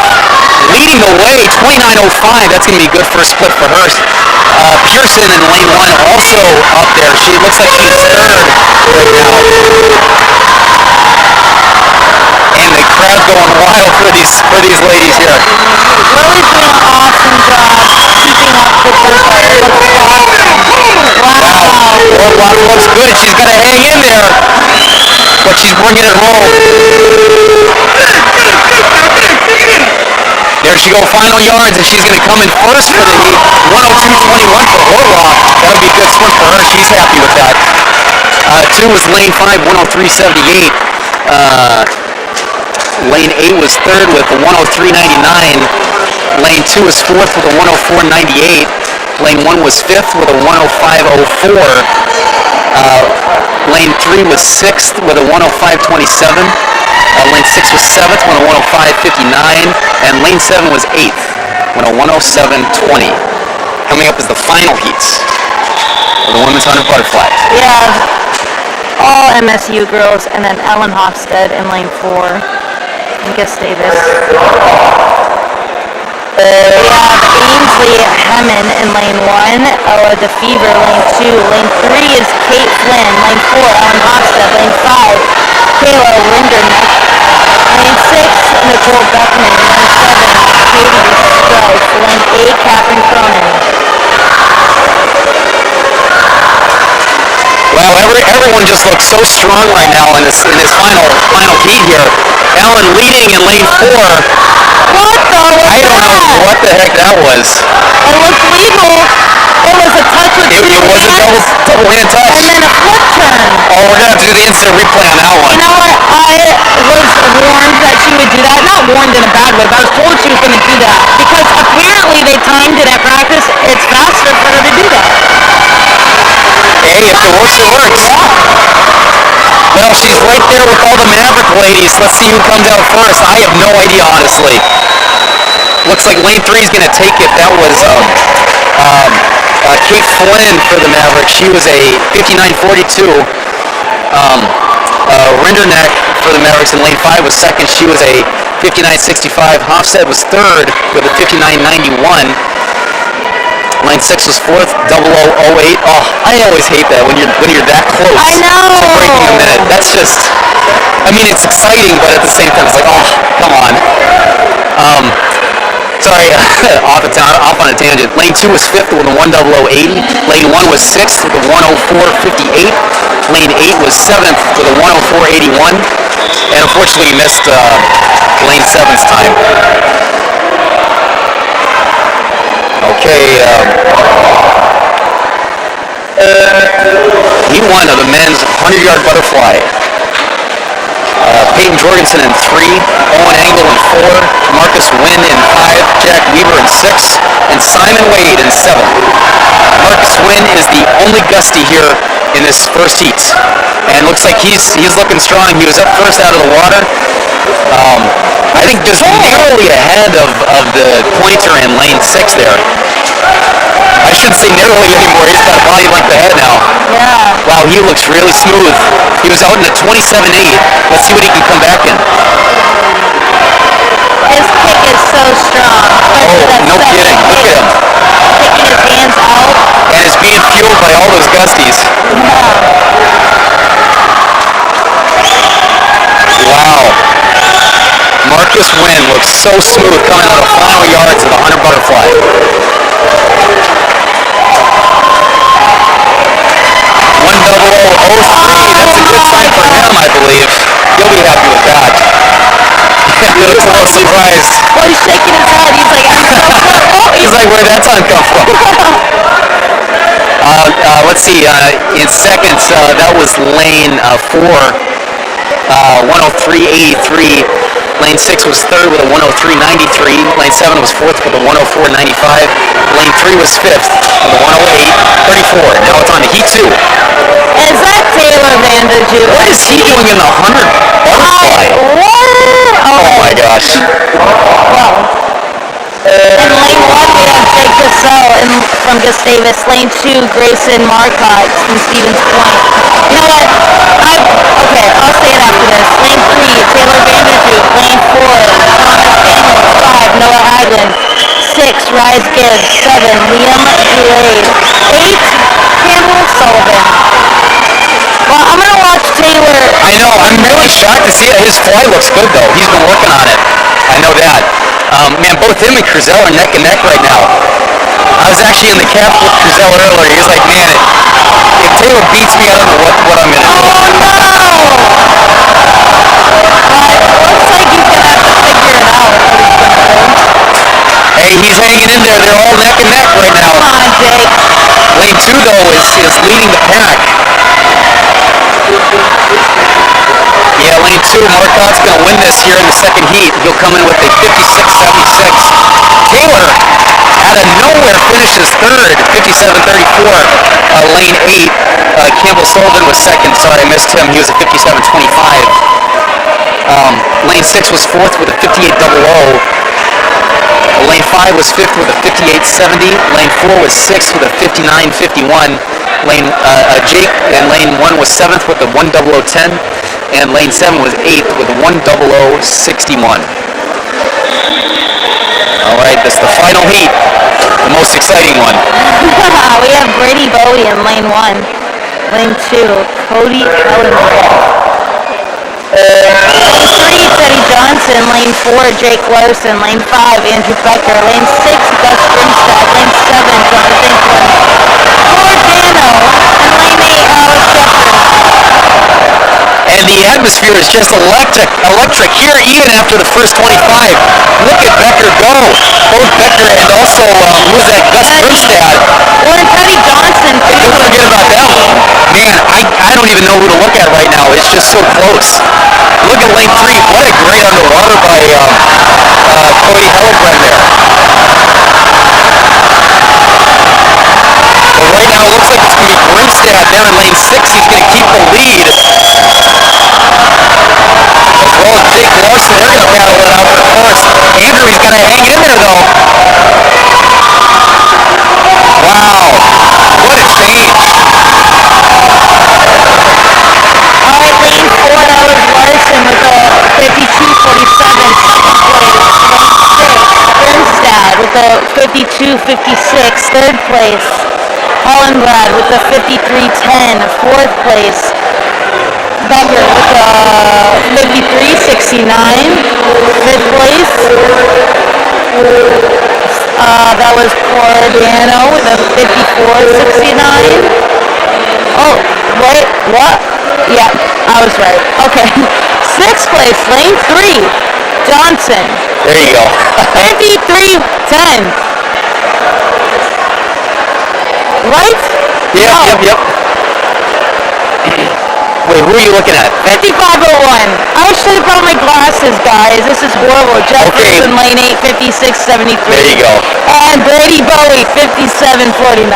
leading the way, 29:05. That's going to be good for a split for her. Pearson in lane 1 also up there. She looks like she's third right now. And the crowd going wild for these ladies here. Lily's doing an awesome job keeping up with her. Wow. Ortloff looks good. She's got to hang in there. But she's bringing it home. There she go, final yards, and she's going to come in first for the heat. 102.21 for Orloff. That would be a good sprint for her. She's happy with that. 2 was lane 5, 103.78. Lane 8 was third with a 103.99. Lane 2 was fourth with a 104.98. Lane 1 was fifth with a 105.04. Lane 3 was sixth with a 105.27. Lane 6 was 7th with a 105.59, and Lane 7 was 8th with a 107.20. Coming up is the final heats of the women's 100 butterfly. We have all MSU girls, and then Ellen Hofstad in lane 4, and Gustavus. We have Ainsley Hemmen in lane 1, Ella DeFever lane 2, lane 3 is Kate Flynn, lane 4 Ellen Hofstad, lane 5 Kayla Rinderneck, lane 6 Nicole Beckman, lane 7 Katie Strife, lane 8 Catherine Cronin. Wow, everyone just looks so strong right now in this final heat here. Ellen leading in lane 4. I don't know what the heck that was. It looked legal. It was a touch with two It was a hands, double hand touch. and then a flip turn. Oh, we're going to have to do the instant replay on that one. You know what? I was warned that she would do that. Not warned in a bad way, but I was told she was going to do that. Because apparently they timed it at practice. It's faster for her to do that. Hey, if it works, it works. Well, she's right there with all the Maverick ladies. Let's see who comes out first. I have no idea, honestly. Looks like lane 3 is going to take it. That was Kate Flynn for the Mavericks. She was a 59.42. Rinderneck for the Mavericks in lane 5 was second. She was a 59.65. Hofstad was third with a 59.91. Lane 6 was fourth, 0008. Oh, I always hate that when you're that close I know. to breaking a minute. That's just, I mean, it's exciting, but at the same time, it's like, oh, come on. Sorry, off on a tangent. Lane 2 was fifth with a 10080. Lane 1 was sixth with a 10458. Lane 8 was seventh with a 10481. And unfortunately, he missed Lane 7's time. Okay, he won of the men's 100-yard butterfly. Peyton Jorgensen in 3, Owen Angle in 4, Marcus Wynn in 5, Jack Weaver in 6, and Simon Wade in 7. Marcus Wynn is the only Gusty here in this first heat, and looks like he's looking strong. He was up first out of the water. I think just narrowly ahead of the pointer in lane 6 there. I shouldn't say narrowly anymore. He's got a body length ahead now. Yeah. Wow, he looks really smooth. He was out in a 27.8. Let's see what he can come back in. His kick is so strong. Oh, no kidding. Look at him. Kicking his hands out. And it's being fueled by all those Gusties. Wow. Marcus Wynn looks so smooth coming out of final yards of the 100 butterfly. 10003. That's a good sign for him, I believe. He'll be happy with that. He looks a little surprised. Well, he's shaking his head. He's like, I'm so close. He's like, where'd that time come from? Let's see. In seconds, that was lane 4, 103.83. Lane 6 was third with a 103.93. Lane 7 was fourth with a 104.95. Lane 3 was fifth with a 108.34. Now it's on to heat 2. Is that Taylor Vanderjeu? What is he doing in the 100 butterfly? What? Oh my gosh. Well. In lane 1, we have Jake Cassell from Gustavus. Lane 2, Grayson Marcotte from Stevens Point. You know what? I'll say it after this. Lane 3, Taylor Vanderjeu. Lane 4, Thomas Daniels. 5, Noah Hagen. 6, Rise Gibbs. 7, Liam Goulet. 8, Campbell Sullivan. Well, I'm going to watch Taylor. I know. I'm really shocked to see it. His fly looks good, though. He's been working on it. I know that. Man, both him and Cruzel are neck and neck right now. I was actually in the cap with Cruzel earlier. He was like, man, if Taylor beats me, I don't know what I'm going to do. Oh, no! Looks like he's going to have to figure it out. Hey, he's hanging in there. They're all neck and neck right now. Come on, Jake. Lane 2, though, is leading the pack. Yeah, lane 2, Marcotte's going to win this here in the second heat. He'll come in with a 56.76. Taylor, out of nowhere, finishes third, 57.34. Lane 8, Campbell Sullivan was second. Sorry, I missed him. He was a 57.25. Lane 6 was fourth with a 58.00. Lane 5 was fifth with a 58.70. Lane 4 was sixth with a 59.51. Jake and lane 1 was 7th with a 1.0010, and lane 7 was 8th with a 1.0061. All right, that's the final heat, the most exciting one. We have Brady Bowie in lane 1. Lane 2, Cody Ellenberg. Lane 3, Teddy Johnson. Lane 4, Jake Larson. Lane 5, Andrew Becker. Lane 6, Gus Grimstad. Lane 7, Jonathan Cordano. And lane 8, Alex Shepard. And the atmosphere is just electric here, even after the first 25. Look at Becker go. Both Becker and also, who's that, Gus Grimstad. Well, and Teddy Johnson, too. Don't forget about them. Man, I don't even know who to look at right now. It's just so close. Look at lane 3. What a great underwater by Cody Hellebrand there. But right now, it looks like it's going to be Grimstad there in lane 6. He's going to keep the lead. As well as Jake Larson. They're going to battle it out for first. Andrew's got to hang in there, though. Wow. What a change. All right, lane 4, that was Larson with a 52.47. Second place. Lane 6, Grimstad with a 52.56. Third place. Hollenbrad with a 53.10. Fourth place. Becker with a 53.69. Fifth place. That was Cordano with a 54.69. Oh, wait, what? Yeah, I was right. Okay. Sixth place, lane 3, Johnson. There you go. 53.10. Right? Yep. Wait, who are you looking at? 55.01. I should have brought my glasses, guys. This is horrible. Jefferson, lane 8, 56.73. There you go. And Brady Bowie, 57.49.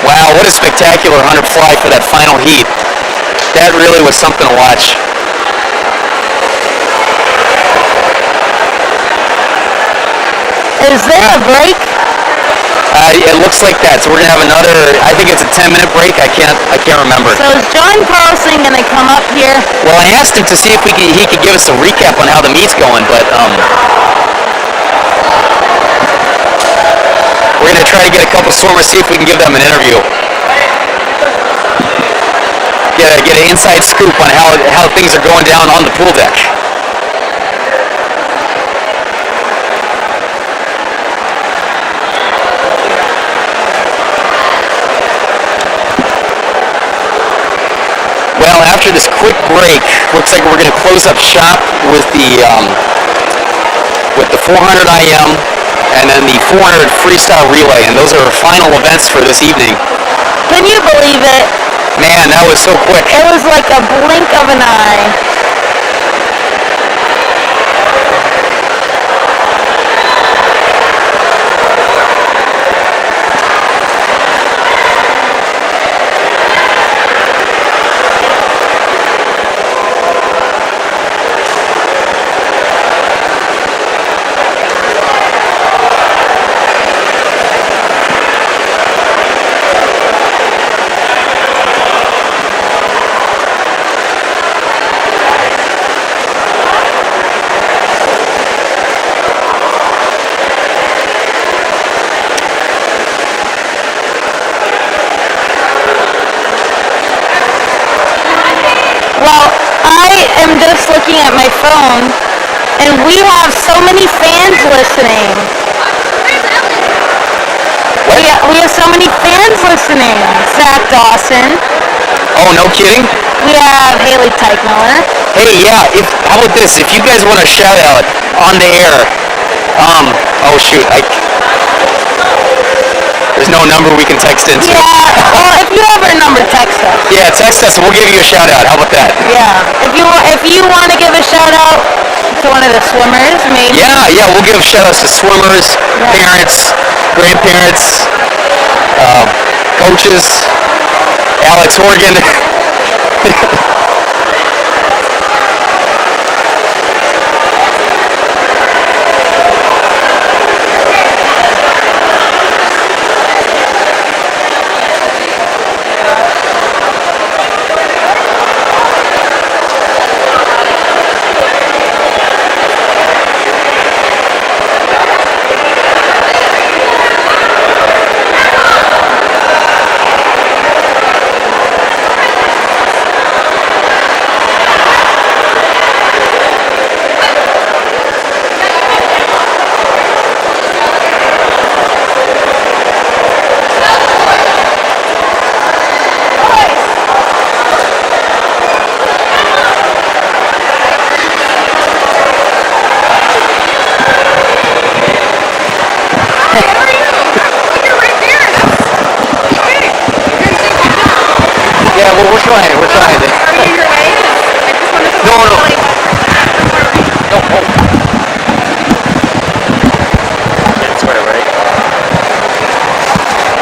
Wow, what a spectacular 100 fly for that final heat. That really was something to watch. Is there a break? It looks like that. So we're gonna have another. I think it's a 10-minute break. I can't remember. So is John Carlson gonna come up here? Well, I asked him to see if he could give us a recap on how the meet's going, but we're gonna try to get a couple swimmers, see if we can give them an interview. Get an inside scoop on how things are going down on the pool deck. Well, after this quick break, looks like we're going to close up shop with the 400 IM and then the 400 freestyle relay, and those are our final events for this evening. Can you believe it? Man, that was so quick. It was like a blink of an eye. Well, I am just looking at my phone, and we have so many fans listening. We have so many fans listening. Zach Dawson. Oh, no kidding? We have Haley Teichmiller. Hey, yeah, how about this? If you guys want a shout out on the air, oh shoot, there's no number we can text into. Yeah, well, if you have our number, text us. Yeah, text us and we'll give you a shout out. How about that? Yeah, if you want to give a shout out to one of the swimmers, maybe. Yeah, we'll give shout outs to swimmers, parents, grandparents, coaches, Alex Horgan. Yeah, well, we're trying. We're trying. Are you your way? I just wanted to No. like,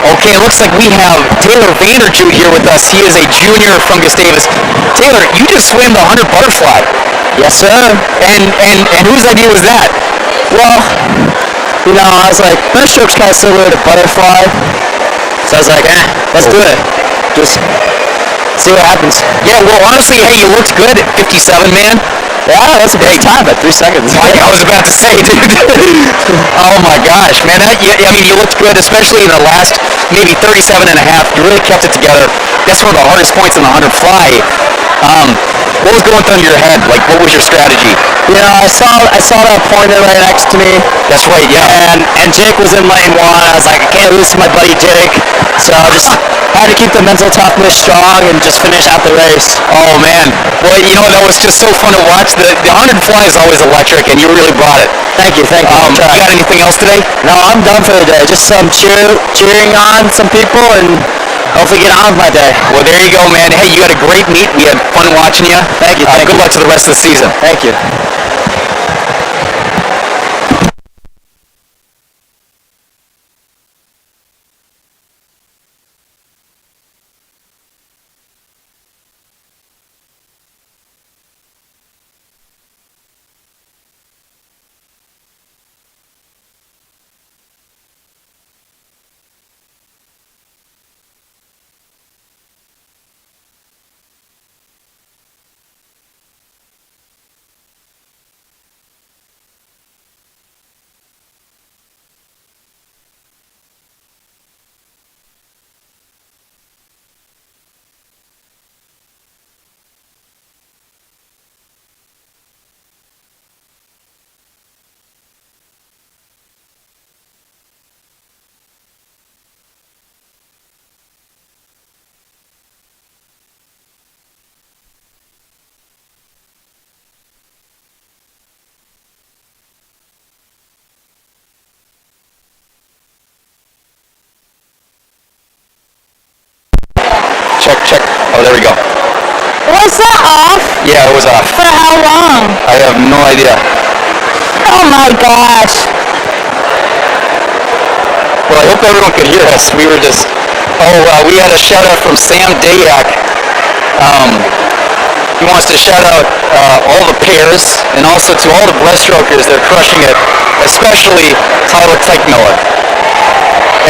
Okay, it looks like we have Taylor Vanderjute here with us. He is a junior from Gustavus. Taylor, you just swam the 100 butterfly. Yes, sir. And whose idea was that? Well, I was like, breaststroke's kind of similar to butterfly. So I was like, let's do it. Just see what happens. Yeah, well, honestly, hey, you looked good at 57, man. Yeah, that's a big time, but 3 seconds. I was about to say, dude. Oh my gosh, man. You looked good, especially in the last maybe 37 and a half. You really kept it together. That's one of the hardest points in the 100 fly. What was going through your head? Like, what was your strategy? I saw that pointer right next to me. That's right, yeah. And Jake was in lane 1. I was like, I can't lose to my buddy Jake. So I just had to keep the mental toughness strong and just finish out the race. Oh, man. Well, that was just so fun to watch. The 100 fly is always electric, and you really brought it. Thank you. You got anything else today? No, I'm done for the day. Just some cheering on some people and hopefully get on with my day. Well, there you go, man. Hey, you had a great meet. We had fun watching you. Thank you. Good luck to the rest of the season. Thank you. check. Oh, there we go. Was that off? Yeah, it was off. For how long? I have no idea. Oh my gosh. Well, I hope everyone could hear us. We were just... we had a shout out from Sam Dayak. He wants to shout out all the pairs and also to all the breaststrokers that are crushing it, especially Tyler Teichmiller.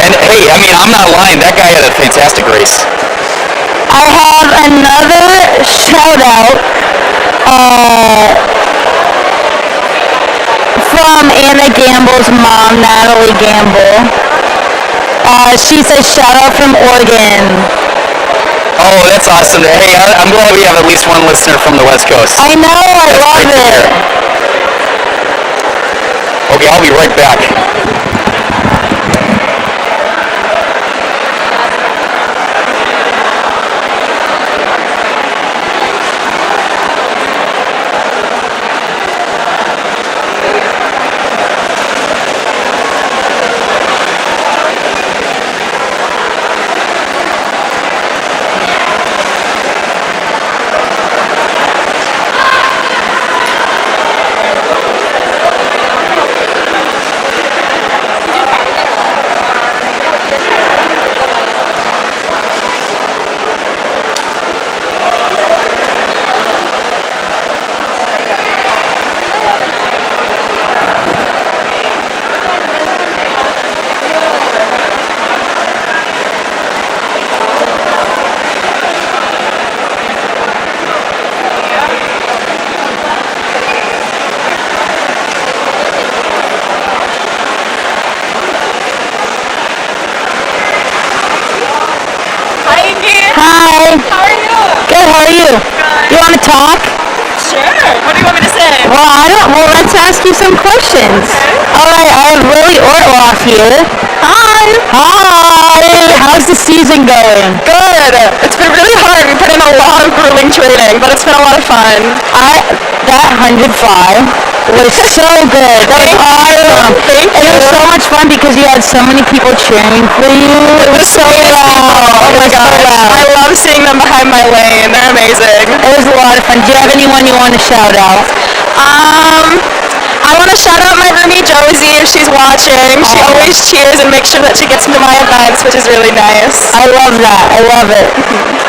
And hey, I mean, I'm not lying. That guy had a fantastic race. I have another shout out from Anna Gamble's mom, Natalie Gamble. She says shout out from Oregon. Oh, that's awesome. Hey, I'm glad we have at least one listener from the West Coast. I know, I love it. Okay, I'll be right back. Hi. How are you? Good, how are you? You want to talk? Sure. What do you want me to say? Well, let's ask you some questions. All right, I have Lily Ortloff here. Hi. Hi. How's the season going? Good. It's been really hard. We put in a lot of grueling training, but it's been a lot of fun. That 100 fly was so good. That was awesome. Thank And it was you. so much fun because you had so many people cheering for you. It was so loud. Oh my god. I love seeing them behind my lane. They're amazing. It was a lot of fun. Do you have anyone you want to shout out? I want to shout out my roomie Josie if she's watching. She always cheers and makes sure that she gets into my events, which is really nice. I love that. I love it.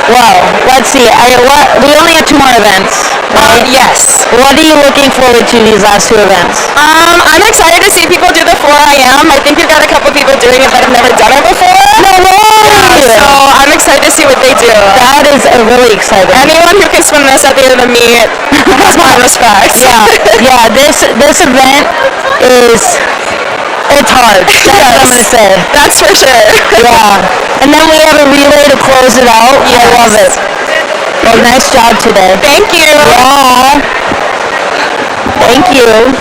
Well, let's see. We only have 2 more events. Right? Yes. What are you looking forward to these last 2 events? I'm excited to see people do the 4 AM. I think we've got a couple people doing it that have never done it before. No way! So I'm excited to see what they do. That is really exciting. Anyone who can swim this at the end of the meet has my respect. Yeah. This event it's hard. That's what I'm gonna say. That's for sure. Yeah. And then we have a relay to close it out. I love it. Well, nice job today. Thank you. Yeah. Thank you.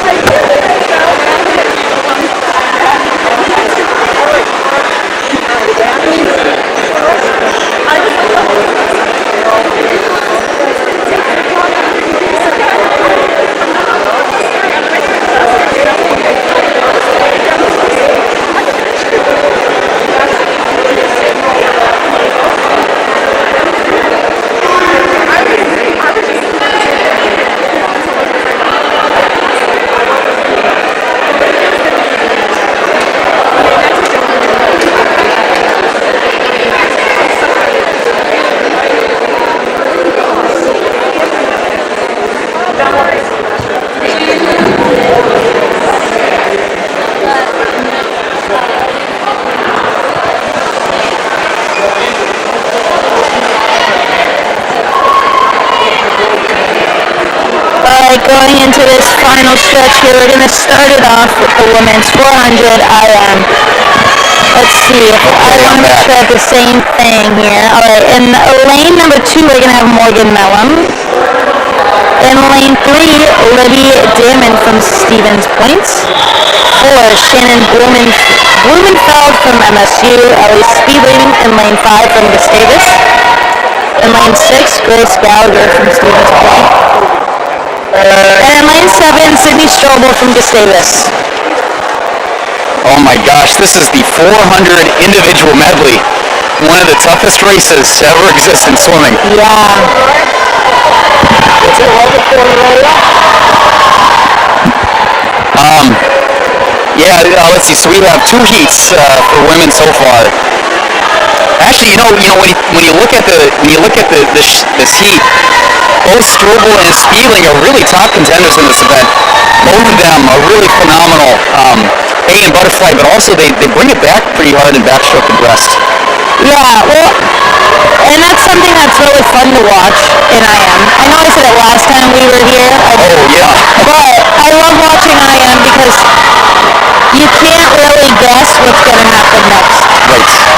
Going into this final stretch here, we're going to start it off with the women's 400 IM. Let's see, I want to make sure I have the same thing here. Alright, in lane number 2, we're going to have Morgan Mellum. In lane 3, Libby Damon from Stevens Point. 4, Shannon Blumenfeld from MSU. Ellie Speedling in lane 5 from Gustavus. In lane 6, Grace Gallagher from Stevens Point. And in lane 7, Sydney Strobel from Gustavus. Oh my gosh, this is the 400 individual medley. one of the toughest races to ever exist in swimming. Yeah. Yeah, let's see. So we have two heats for women so far. Actually, when you look at this heat, both Strobel and Spiegling are really top contenders in this event. Both of them are really phenomenal. A in butterfly, but also they bring it back pretty hard in backstroke and breast. Yeah, well, and that's something that's really fun to watch in IM. I know I said it last time we were here. Oh yeah. But I love watching IM because you can't really guess what's going to happen next.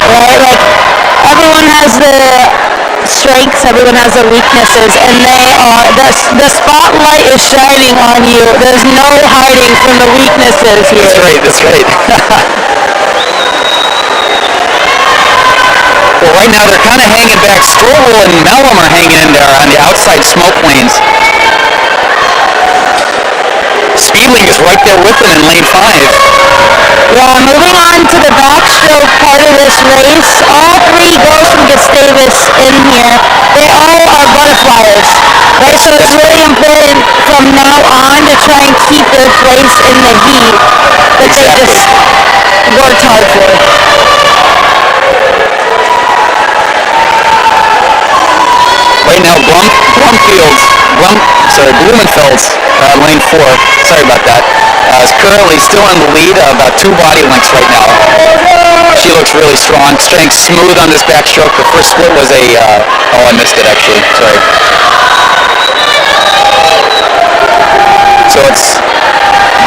Right? Like, everyone has their strengths, everyone has their weaknesses, and the spotlight is shining on you. There's no hiding from the weaknesses here. That's right. Well, right now they're kind of hanging back. Strobel and Mellum are hanging in there on the outside smoke lanes. Spiegling is right there with them in lane 5. Yeah, moving on to the backstroke part of this race. All three girls from Gustavus in here, they all are butterflies, right? So it's really important from now on to try and keep their place in the heat that they just worked hard for. Right now, Blumenfeld's lane 4. Sorry about that. Is currently still in the lead, about 2 body lengths right now. She looks really strong, staying smooth on this backstroke. The first split was I missed it actually. Sorry. So it's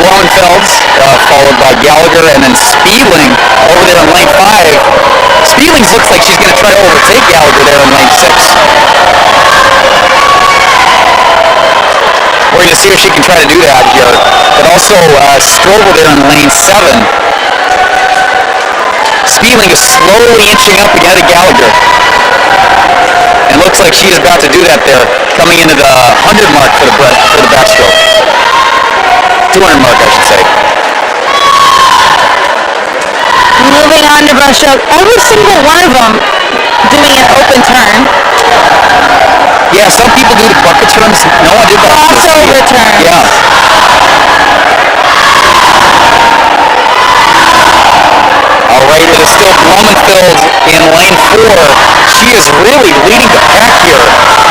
Blumenfeld's, followed by Gallagher, and then Spiegling over there in lane 5. Spiegling looks like she's going to try to overtake Gallagher there in lane 6. We're going to see if she can try to do that here. But also Strobel there in lane 7. Spiegling is slowly inching up ahead of Gallagher. And looks like she's about to do that there, coming into the 100 mark for the backstroke. 200 mark, I should say. Moving on to breaststroke, every single one of them doing an open turn. Yeah, some people do the bucket turns. No one did that. Crossover turns. Yeah. All right, it is still Blumenfeld in lane 4. She is really leading the pack here,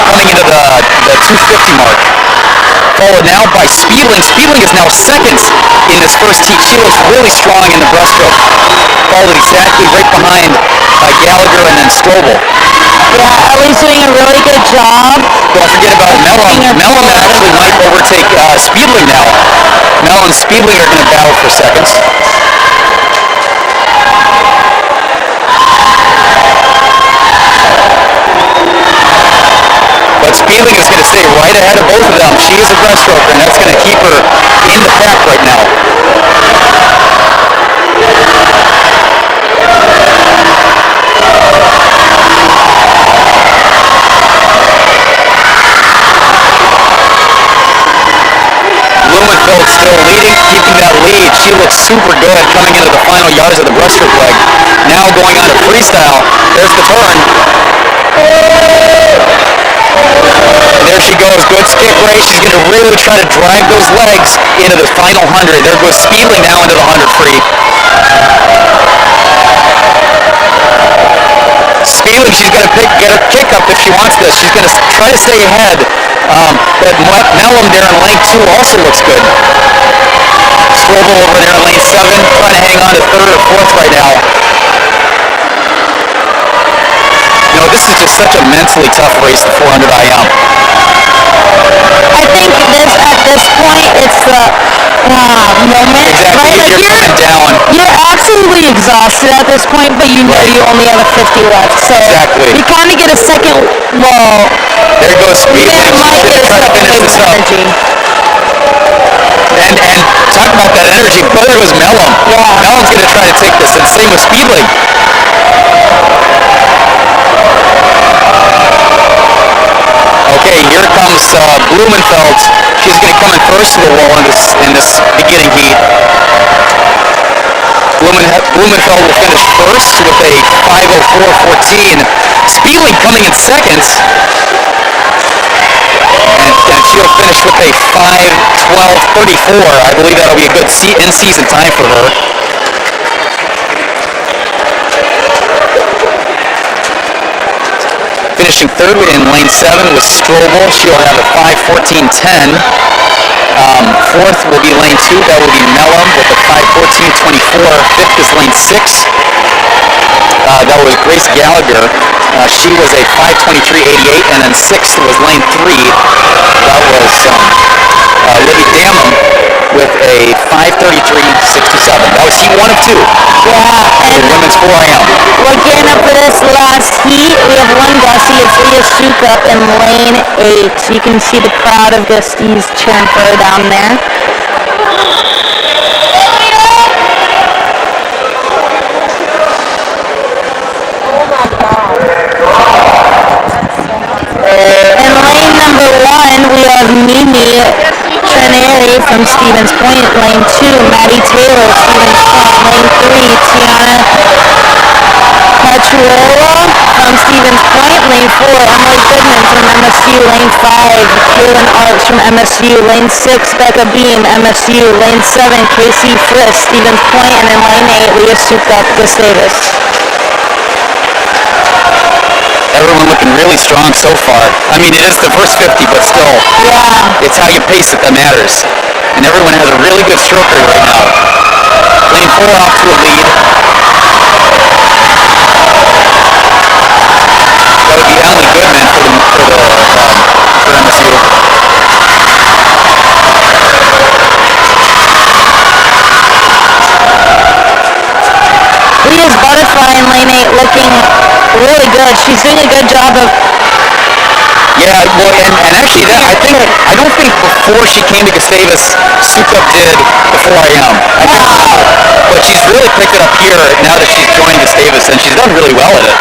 coming into the 250 mark. Followed now by Spiegling. Spiegling is now second in this first heat. She looks really strong in the breaststroke. Followed exactly right behind Gallagher and then Strobel. Yeah, Ellie's doing a really good job. Don't forget about Mellum. Mellum actually might overtake Spiegling now. Mellum and Spiegling are going to battle for seconds. But Spiegling is going to stay right ahead of both of them. She is a breaststroker, and that's going to keep her in the pack right now. Blumenfeld still leading, keeping that lead. She looks super good coming into the final yards of the breaststroke leg. Now going on to freestyle. There's the turn. There she goes, good skip race. She's going to really try to drag those legs into the final 100. There goes Spiegling now into the 100 free. Spiegling, she's going to get her kick up if she wants this. She's going to try to stay ahead. But Mellum there in lane 2 also looks good. Strobel over there in lane 7, trying to hang on to 3rd or 4th right now. You know, this is just such a mentally tough race, the 400 IM. I think at this point, it's the moment. Exactly, right? Like you're coming down. You're absolutely exhausted at this point, but you know you only have a 50 left. So Exactly. you kind of get a second, There goes Spiegling. yeah, She's might going get to a try to second finish wave this of up. energy. And talk about that energy. There goes Mellum. Yeah. Mellum's going to try to take this, and same with Spiegling. Okay, here comes Blumenfeld. She's going to come in first to the wall in this beginning heat. Blumenfeld will finish first with a 5:04.14. Spieley coming in second. And she'll finish with a 5:12.34. I believe that'll be a good in-season time for her. Finishing third in lane 7 was Strobel. She'll have a 5:14.10. Fourth will be lane 2. That will be Mellum with a 5:14.24. Fifth is lane 6. That was Grace Gallagher. She was a 5:23.88. And then sixth was lane 3. That was Libby Damham with a 5:33.67. That was heat 1 of 2. Yeah, and Women's 4am. we're getting up for this last heat. We have one Gussie. It's Leah Sukup in lane 8. You can see the crowd of Gusties cheering for her down there. In lane number 1, we have Mimi Trenary from Stevens Point. Lane 2, Maddie Taylor, Stevens Point. Lane 3, Tiana Pachuola from Stevens Point. Lane 4, Emily Goodman from MSU. Lane 5, Kaylin Arts from MSU. Lane 6, Becca Beam, MSU. Lane 7, Casey Friss, Stevens Point. And in lane 8, Leah Sukup, Gustavus. Everyone looking really strong so far. I mean, it is the first 50, but still, Yeah. it's how you pace it that matters. And everyone has a really good stroke rate right now. Lane 4 off to a lead. That would be Emily Goodman for MSU. Leah's butterfly in lane 8 looking really good. She's doing a good job of... Yeah, well, and actually, I don't think before she came to Gustavus, Sukup did the 4am. But she's really picked it up here now that she's joined Gustavus, and she's done really well at it.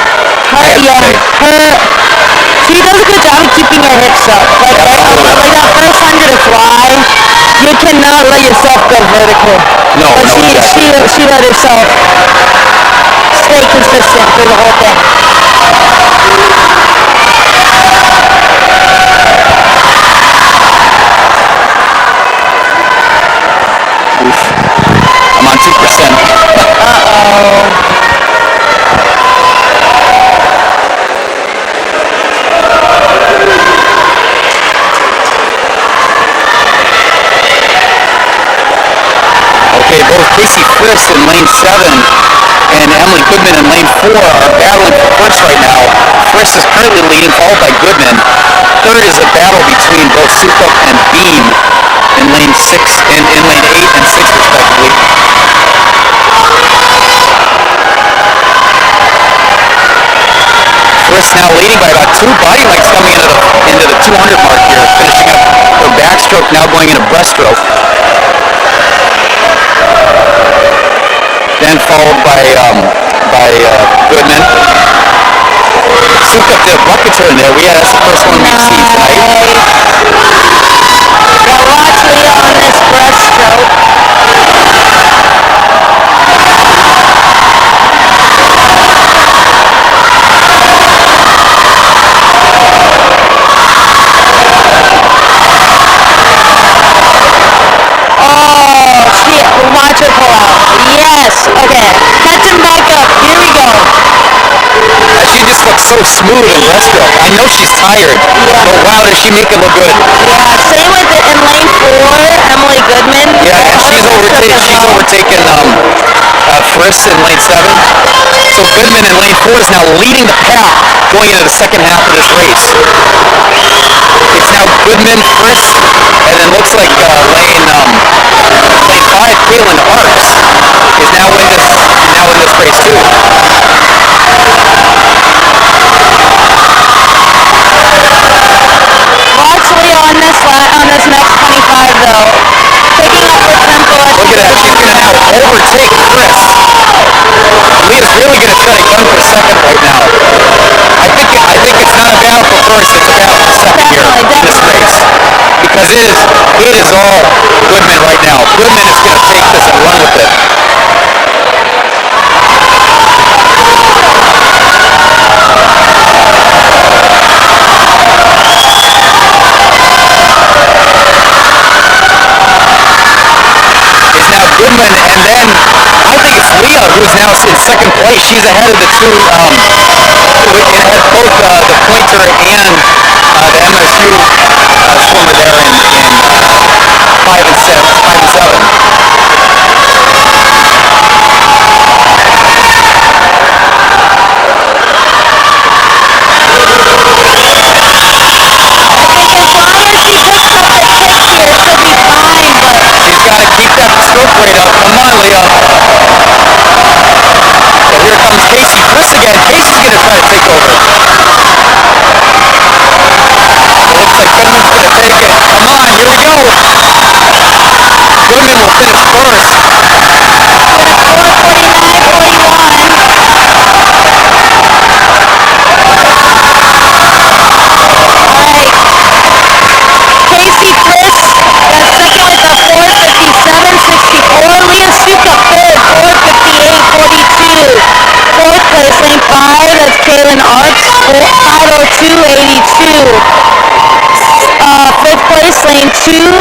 She does a good job of keeping her hips up. Like that first 100 fly, you cannot let yourself go vertical. No, but she let herself stay consistent through the whole thing. I'm on 2%. Okay, both Casey Friss in lane 7 and Emily Goodman in lane 4 are battling for first right now. Friss is currently leading, followed by Goodman. Third is a battle between both Sukup and Beam in lane 6 and in lane 8 and 6 respectively. Friss now leading by about 2 body lengths coming into the 200 mark here, finishing up her backstroke, now going into breaststroke. Then followed by Goodman. Sukup did a bucket turn there. That's the first one we've seen tonight. Now watch Leah on this breaststroke. Watch her pull out. Yes. Okay. Catch him back up. Here we go. She just looks so smooth in breaststroke. I know she's tired, but wow, does she make it look good. Yeah. Same with it in lane 4, Emily Goodman. Yeah, and she's overtaken Friss in lane 7. So Goodman in lane 4 is now leading the pack going into the second half of this race. It's now Goodman, Friss, and then looks like lane 5, Kaylin Arts is now in this race too. Watch Leah on this next 25 though. Picking up her tempo. Look at that, she's going to now overtake Friss. Leah's really going to try to gun for second right now. I think it's not a battle for first, it's a battle for second here in this race. Because it is all Goodman right now. Goodman is going to take this and run with it. who's now in second place. She's ahead of the two, ahead both the pointer and the MSU swimmer there in 5 and 7. 5 and 7. She's got to keep that stroke rate up. Come on, Leah. So here comes Casey Chris again. Casey's going to try to take over. It looks like Goodman's going to take it. Come on, here we go. Goodman will finish first. Casey Chris got second with a 4:57.64. Leah Suka third, 4:58.42. Fourth place, lane 5, that's Kaylin Arts, 5:02.82. Fifth place, lane 2,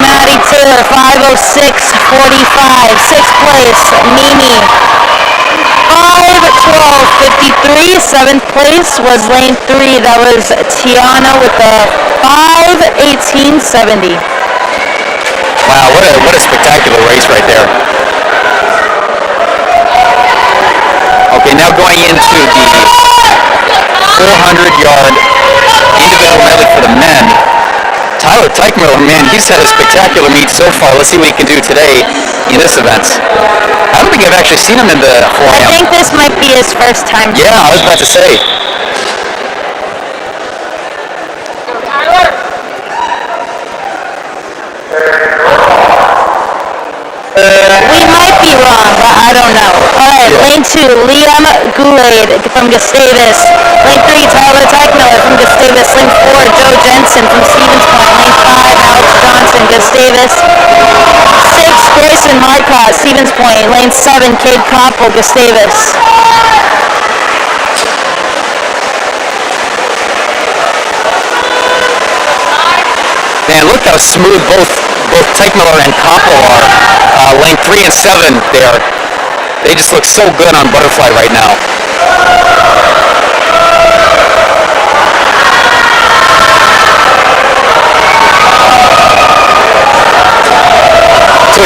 Maddie Taylor, 5:06.45. Sixth place, Mimi, 5:12.53. Seventh place was lane 3. That was Tiana with the 5:18.70. Wow, what a spectacular race right there. Okay, now going into the 400-yard individual medley for the men. Tyler Teichmiller, man, he's had a spectacular meet so far. Let's see what he can do today in this event. I don't think I've actually seen him in the 4 I think this might be his first time. Yeah, I was about to say. We might be wrong, but I don't know. Alright, lane 2, Liam Goulet from Gustavus. Lane 3, Tyler Teichmiller from Gustavus. Lane 4, Joe Jensen from Stevens Point. Lane 5, Alex Johnson, Gustavus. 6, Grayson Marcotte, Stevens Point. Lane 7, Cade Koppel, Gustavus. Man, look how smooth both Teichmiller and Koppel are. Lane 3 and 7 there. They just look so good on butterfly right now. So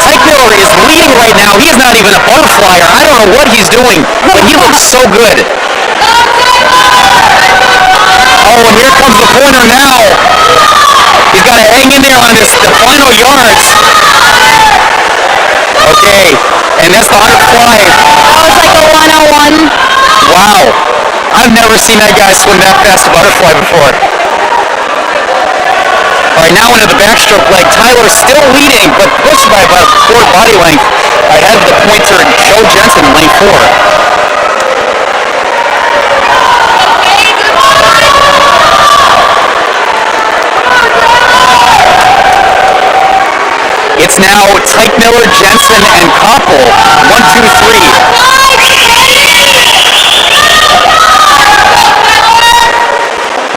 Teichmiller is leading right now. He's not even a butterflyer. I don't know what he's doing, but he looks so good. Oh, and here comes the pointer now. He's got to hang in there on the final yards. Okay, and that's the 100 fly. That was like a 101. Wow, I've never seen that guy swim that fast a butterfly before. All right, now into the backstroke leg. Tyler's still leading, but pushed by about a 4 body length ahead of the pointer Joe Jensen in lane 4. It's now Teichmiller, Jensen, and Koppel. 1, 2, 3.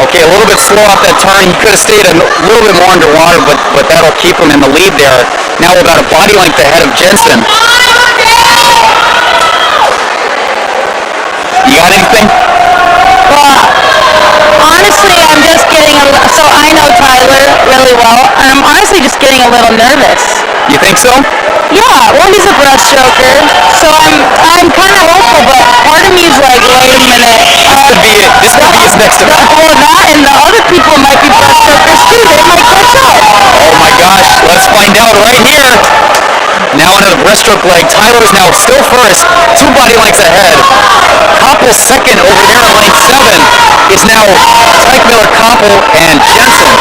Okay, a little bit slow off that turn. He could have stayed a little bit more underwater, but that'll keep him in the lead there. Now about a body length ahead of Jensen. You got anything? Well, honestly, I'm just getting so I know Tyler really well, and I'm honestly just getting a little nervous. You think so? Yeah, well, he's a breaststroker, so I'm kind of hopeful, but part of me is like, wait a minute. This could be his next event. Well, that and the other people might be breaststrokers too. They might catch up. Oh my gosh, let's find out right here. Now into the breaststroke leg. Tyler's now still first, 2 body lengths ahead. Koppel second over there in lane 7. It's now Teichmiller, Koppel, and Jensen.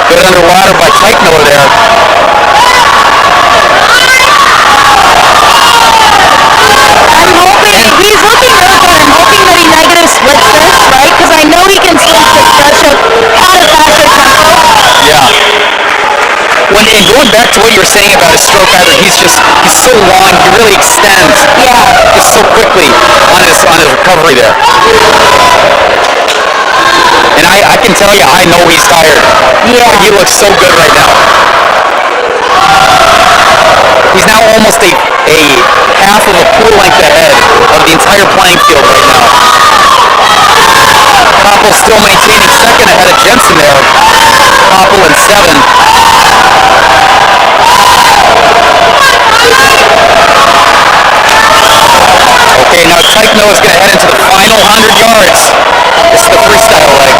Good underwater by Teichmiller there. I'm hoping he's looking really good. I'm hoping that he negative splits this, right? Because I know he can swim to breaststroke at a faster tempo. Yeah. And going back to what you were saying about his stroke pattern, he's so long, he really extends just so quickly on his recovery there. can tell you, I know he's tired. Yeah. But he looks so good right now. He's now almost a half of a pool length ahead of the entire playing field right now. Koppel still maintaining second ahead of Jensen there. Koppel in 7. Okay, now Teichno is going to head into the final 100 yards. This is the freestyle leg.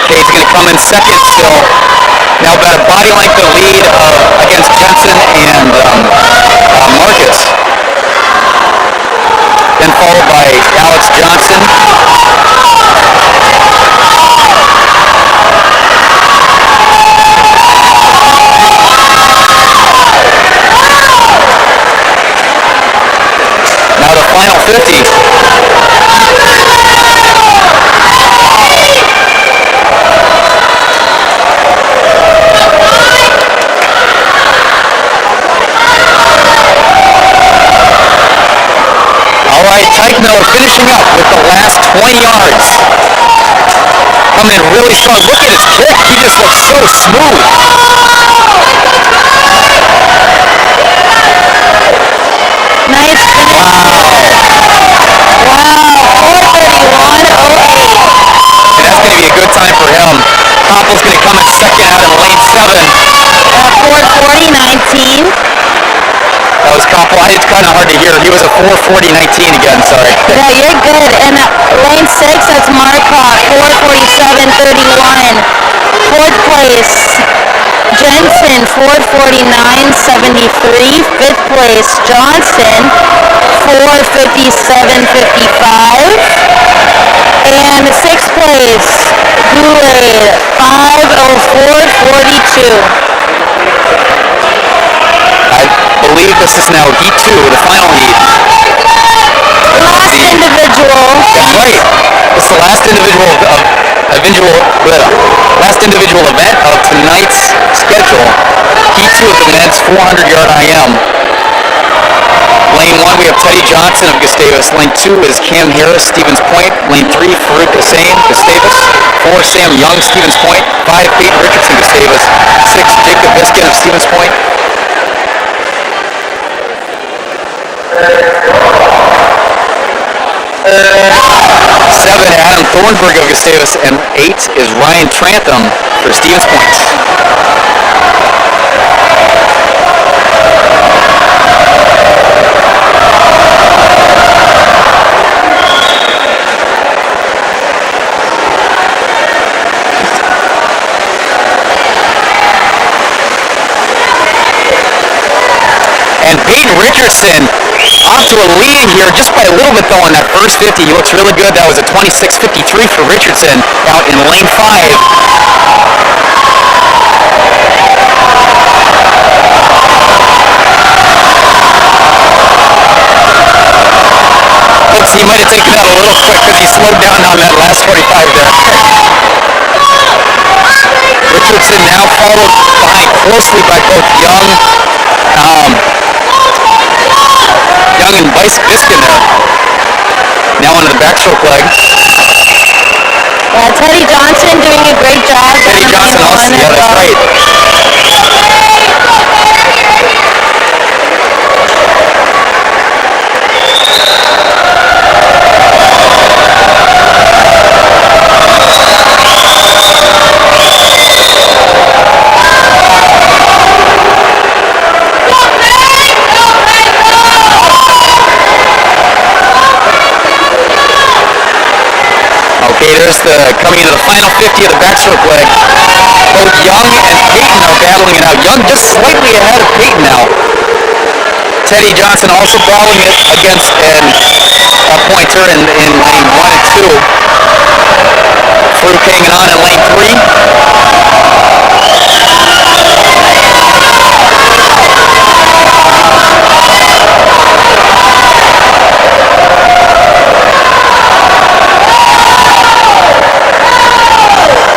Cade's going to come in second still. Now about a body length of lead against Jensen and Marcus. Then followed by Alex Johnson. Now the final 50. All right, Teichno finishing up with the last 20 yards. Coming in really strong. Look at his kick. He just looks so smooth. Nice finish. Wow, 4:31:08. And that's going to be a good time for him. Koppel's going to come in second out in lane 7. 4:40:19. That was Koppel. It's kind of hard to hear. He was a 4:40:19 again, sorry. Yeah, you're good. And lane 6, that's Marcotte, 4:47:31. Fourth place, Jensen, 4:49:73. Fifth place, Johnson, 4:57:55. And sixth place, Goulet, 5:04:42. I believe this is now heat 2, the final heat. Last individual. That's right. This is the last individual event of tonight's schedule. Heat 2 of the men's 400-yard IM. Lane 1, we have Teddy Johnson of Gustavus. Lane 2 is Cam Harris, Stevens Point. Lane 3, Farouk Hussein, Gustavus. 4, Sam Young, Stevens Point. 5, Peyton Richardson, Gustavus. 6, Jacob Biskin of Stevens Point. 7, Adam Thornburg of Gustavus, and 8 is Ryan Trantham for Stevens Point. And Peyton Richardson off to a lead here just by a little bit though in that first 50. He looks really good. That was a 26:53 for Richardson out in lane 5. Looks he might have taken that a little quick because he slowed down on that last 45 there. Richardson now followed behind closely by both Young and Biskin there. Now onto the backstroke leg. Yeah, Teddy Johnson doing a great job. Teddy Johnson also, yeah, that's right. Okay, there's coming into the final 50 of the backstroke leg. Both Young and Peyton are battling it out. Young just slightly ahead of Peyton now. Teddy Johnson also battling it against a pointer in lane 1 and 2. Farouk hanging on in lane 3.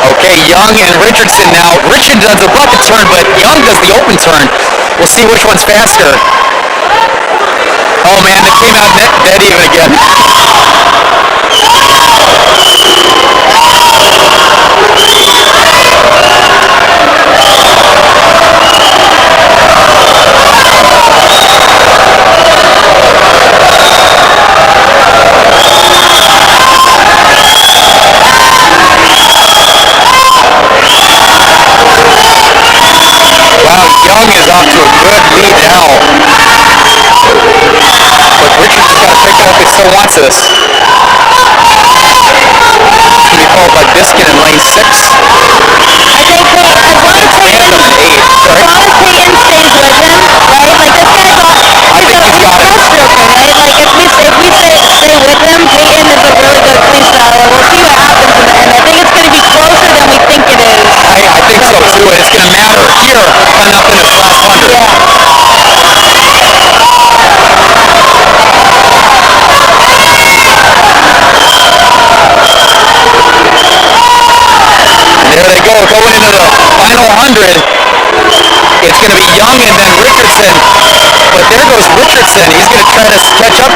Okay, Young and Richardson now. Richardson's about to turn, but Young does the open turn. We'll see which one's faster. Oh man, they came out dead even again.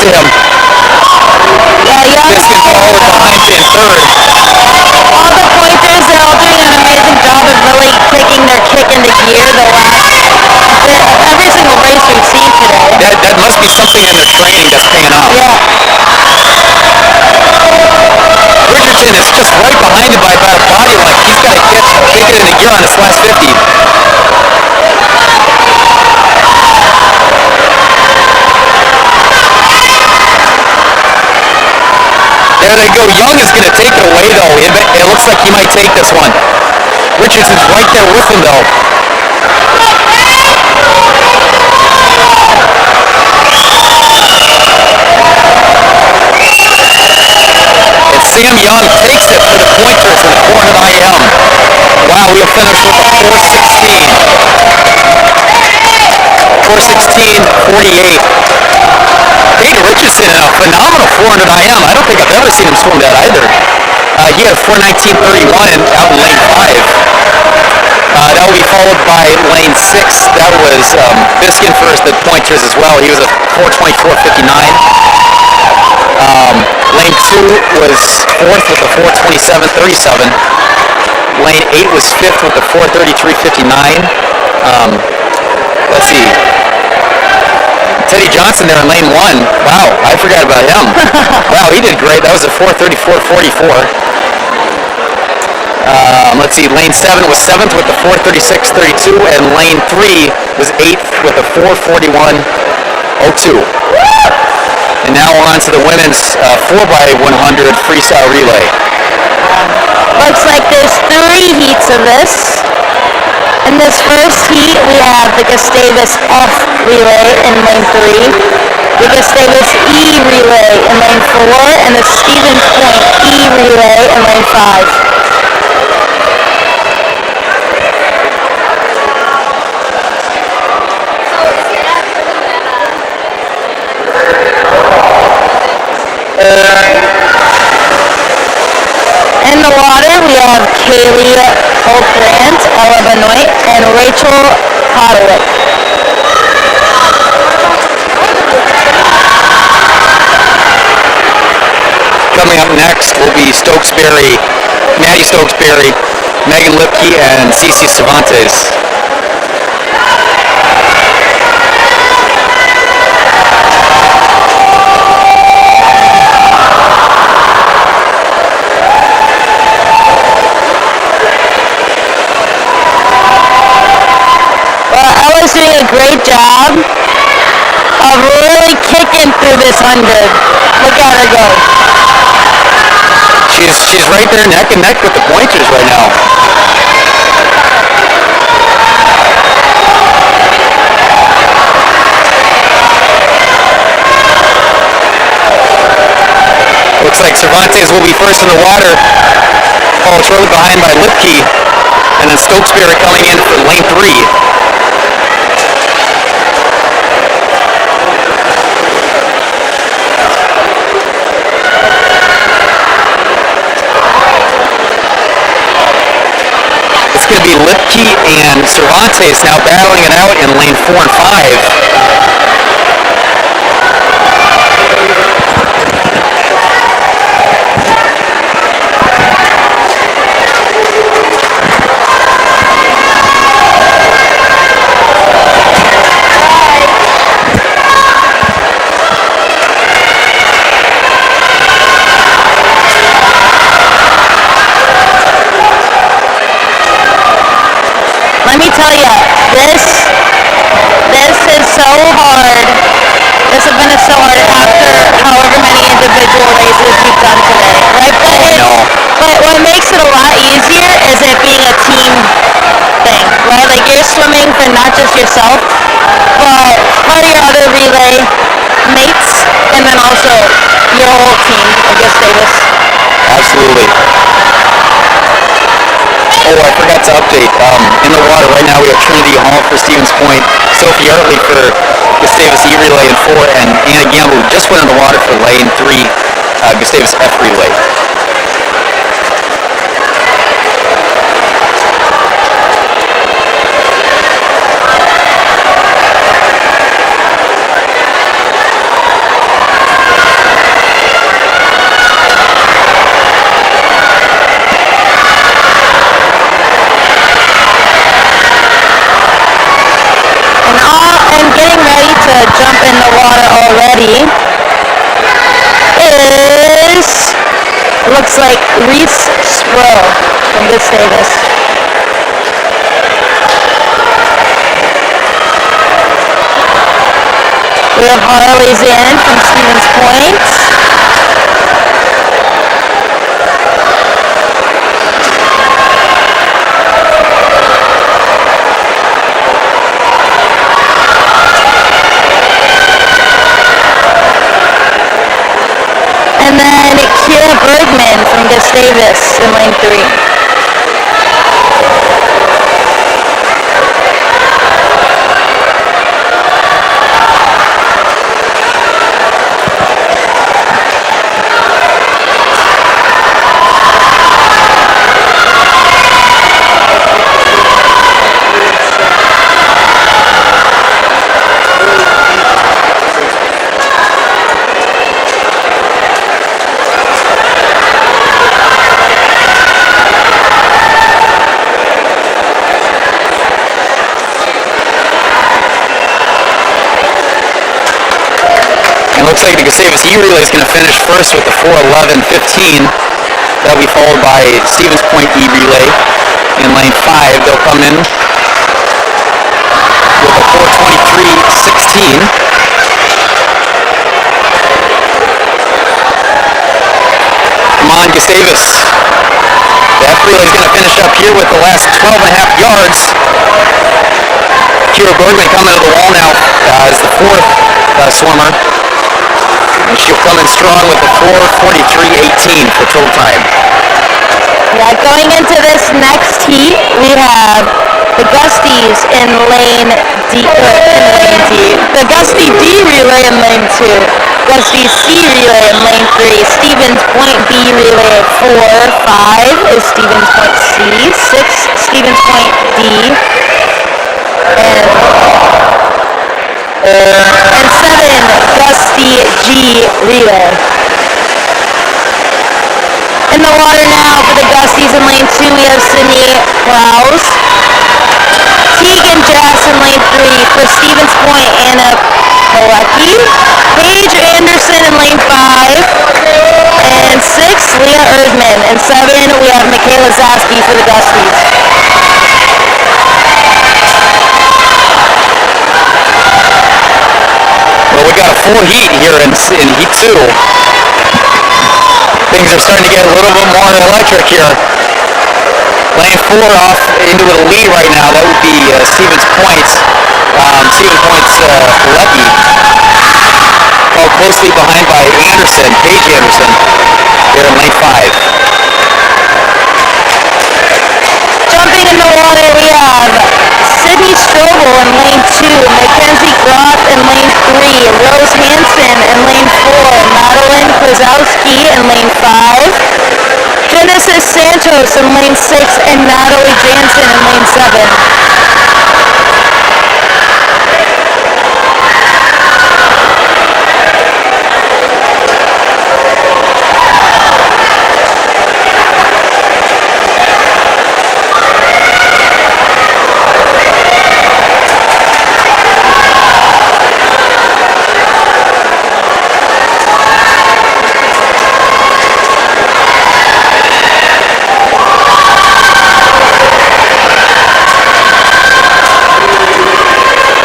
to him. Yeah, Biskin followed behind in third. all the pointers, they're all doing an amazing job of really taking their kick into gear the last bit of every single race we've seen today. That must be something in their training that's paying off. Yeah. Richardson is just right behind him by about a body length. He's got to take it into gear on this last 50. There they go. Young is going to take it away, though. It looks like he might take this one. Richardson's right there with him, though. And Sam Young takes it for the pointers in the 400 IM. Wow, we'll finish with a 4:16. 4:16:48. Peyton Richardson in a phenomenal 400 IM. I don't think I've ever seen him swim that either. He had a 4:19:31 out in lane 5. That will be followed by lane 6. That was Biskin first, the pointers as well. He was a 4:24:59. Lane 2 was 4th with a 4:27:37. Lane 8 was 5th with a 4:33:59. Let's see. Teddy Johnson there in lane 1. Wow, I forgot about him. Wow, he did great. That was a 4:34:44. Let's see, lane 7 was 7th with a 4:36:32, and lane 3 was 8th with a 4:41:02. And now we're on to the women's 4x100 freestyle relay. Looks like there's 3 heats of this. In this first heat, we have the Gustavus F relay in lane 3, the Gustavus E relay in lane 4, and the Stevens Point E relay in lane 5. In the water, we have Kaylee Holt-Grant, Ella Benoit, and Rachel Hodowick. Coming up next will be Stokesbury, Maddie Stokesbury, Megan Lipke, and Cece Cervantes. Ella's doing a great job of really kicking through this 100. Look at her go. She's right there neck and neck with the pointers right now. Looks like Cervantes will be first in the water, followed shortly behind by Lipke, and then Stokesbury coming in for lane 3. It's going to be Lipke and Cervantes now battling it out in lane 4 and 5. Let me tell you, this is so hard. This has been so hard after however many individual races we've done today, right? But what makes it a lot easier is it being a team thing, right? Like you're swimming for not just yourself, but part of your other relay mates, and then also your whole team of Gustavus. Absolutely. Oh, I forgot to update. In the water right now we have Trinity Hall for Stevens Point, Sophie Hartley for Gustavus E Relay in 4, and Anna Gamble just went in the water for lane 3, Gustavus F Relay. see, is, looks like Reese Spro from Gustavus. We have Harley's in from Stevens Point. And then Kira Bergman from Gustavus in lane 3. Looks like the Gustavus E-Relay is going to finish first with the 4:11.15. That'll be followed by Stevens Point E-Relay in lane 5. They'll come in with a 4:23.16. Come on, Gustavus. That relay is going to finish up here with the last 12.5 yards. Kira Bergman coming to the wall now as the fourth swimmer. And she'll come in strong with a 4:43.18 for total time. Yeah, going into this next heat, we have the Gusties in lane D. The Gustie D relay in lane 2. Gustie C relay in lane 3. Stevens Point B relay at 4. 5 is Stevens Point C. 6 Stevens Point D. And 7 Gustie G relay. In the water now for the Gusties in lane 2, we have Sydney Krause. Tegan Jass in lane 3 for Stevens Point, Anna Pilecki. Paige Anderson in lane 5. And 6, Leah Erdman. And 7, we have Michaela Zaski for the Gusties. Well, we got a full heat here in heat 2. Things are starting to get a little bit more electric here. Lane 4 off into the lead right now. That would be Stevens Point. Stevens Point's Pilecki. Followed closely behind by Anderson, Paige Anderson, here in lane 5. Jumping in the water, we have Sydney Strobel in lane 2, Mackenzie Groff in lane 3, Rose Hansen in lane 4, Madeline Krasowski in lane 5, Genesis Santos in lane 6, and Natalie Jansen in lane 7.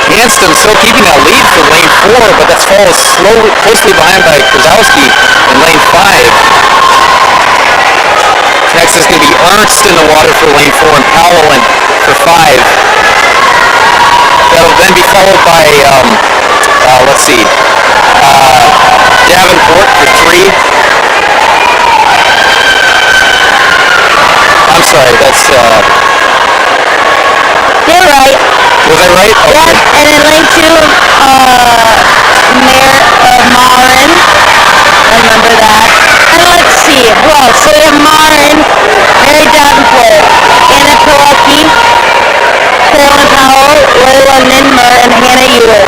Hanston still keeping that lead for lane 4, but that's followed closely behind by Krasowski in lane 5. Next is going to be Ernst in the water for lane 4 and Powell in for 5. That'll then be followed by, let's see, Davenport for 3. I'm sorry, that's... You're right. Was I right? Okay. Yep, and in lane 2, Marin. Remember that. And let's see, who else? So we have Marin, Mary Davenport, Anna Pilecki, Carolyn Powell, Layla Ninmer, and Hannah Ewer.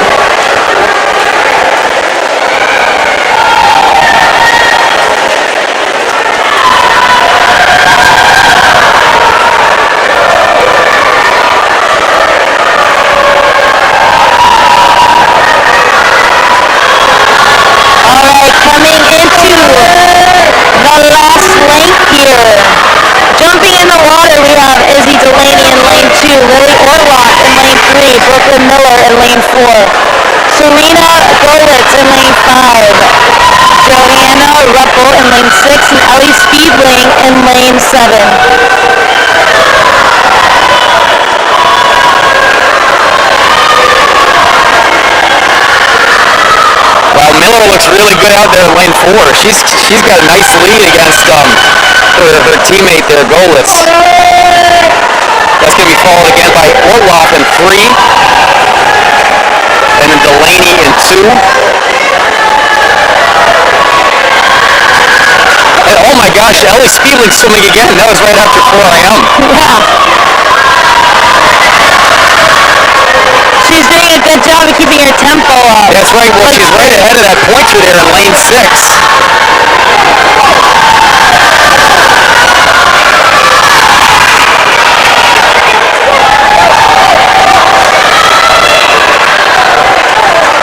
last length here. Jumping in the water, we have Izzy Delaney in lane 2, Lily Orlock in lane 3, Brooklyn Miller in lane 4, Serena Golitz in lane 5, Joanna Ruppel in lane 6, and Ellie Speedling in lane 7. Well, Miller looks really good out there in lane 4. She's got a nice lead against her teammate there, Golitz. That's going to be followed again by Orloff in 3. And then Delaney in 2. And oh my gosh, Ellie Speedling swimming again. That was right after 4 a.m. Yeah. She's doing a good job of keeping her tempo up. That's right. Well, she's right ahead of that pointer there in lane 6.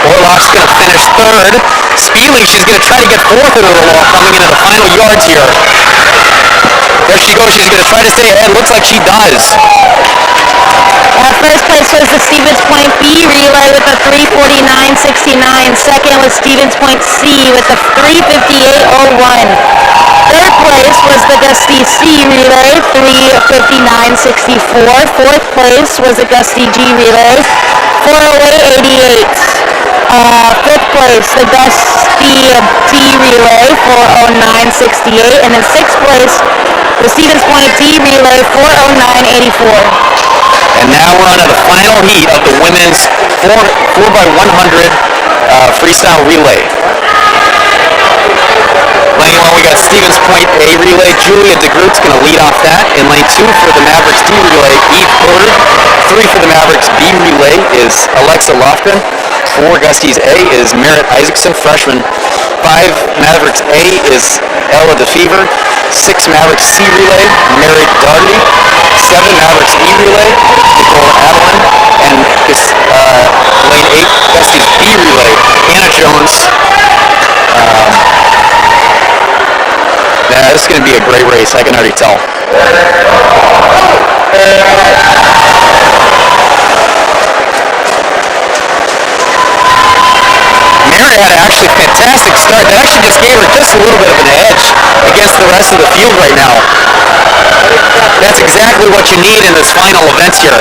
Orlock's going to finish 3rd. Speedling, she's going to try to get 4th into the wall coming into the final yards here. There she goes. She's going to try to stay ahead. Looks like she does. First place was the Stevens Point B relay with a 3:49.69. Second was Stevens Point C with a 3:58.01. Third place was the Gusty C relay, 3:59.64. Fourth place was the Gusty G relay, 4:08.88. Fifth place, the Gusty D relay, 4:09.68. And in sixth place, the Stevens Point D relay, 4:09.84. And now we're on to the final heat of the women's 4x100 freestyle relay. Lane 1, we got Stevens Point A relay. Julia DeGroot's going to lead off that. In lane 2 for the Mavericks D relay, Eve Bird. 3 for the Mavericks B relay is Alexa Lofgren. 4 Gusties A is Merritt Isaacson, freshman. 5 Mavericks A is Ella DeFever. 6 Mavericks C relay, Mary Doherty. 7 Mavericks E relay, Nicole Adeline. And lane 8 Gusties B relay, Hannah Jones. Yeah, this is going to be a great race, I can already tell. Mary had actually a fantastic start. That actually just gave her just a little bit of an edge against the rest of the field right now. That's exactly what you need in this final event here.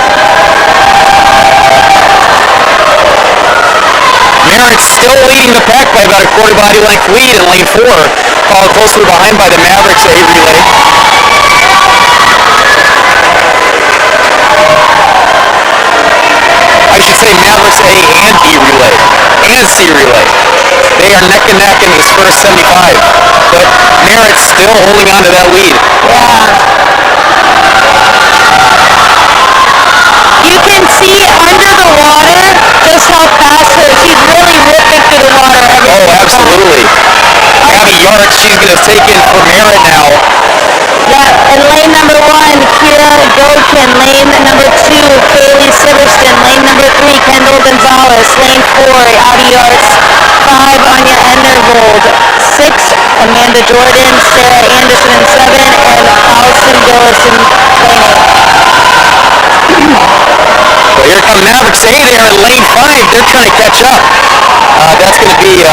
Merritt's still leading the pack by about a quarter body length lead in lane 4, followed closely behind by the Mavericks A relay. I should say Mavericks A and B relay, and C relay. They are neck and neck in this first 75, but Merritt's still holding on to that lead. You can see under the water just how fast she's really ripping through the water. Oh, absolutely. Abby Yart, she's going to take in for Merritt now. Yeah, in lane number 1, Kira Godkin. Lane number 2, Kaylee Siverston. Lane number 3, Kendall Gonzalez. Lane 4, Abby Yarts. 5, Anya Endervold. 6, Amanda Jordan. Sarah Anderson in 7, and Allison Gillis in lane 8. Well, here come Mavericks A there in lane 5. They're trying to catch up. That's going to be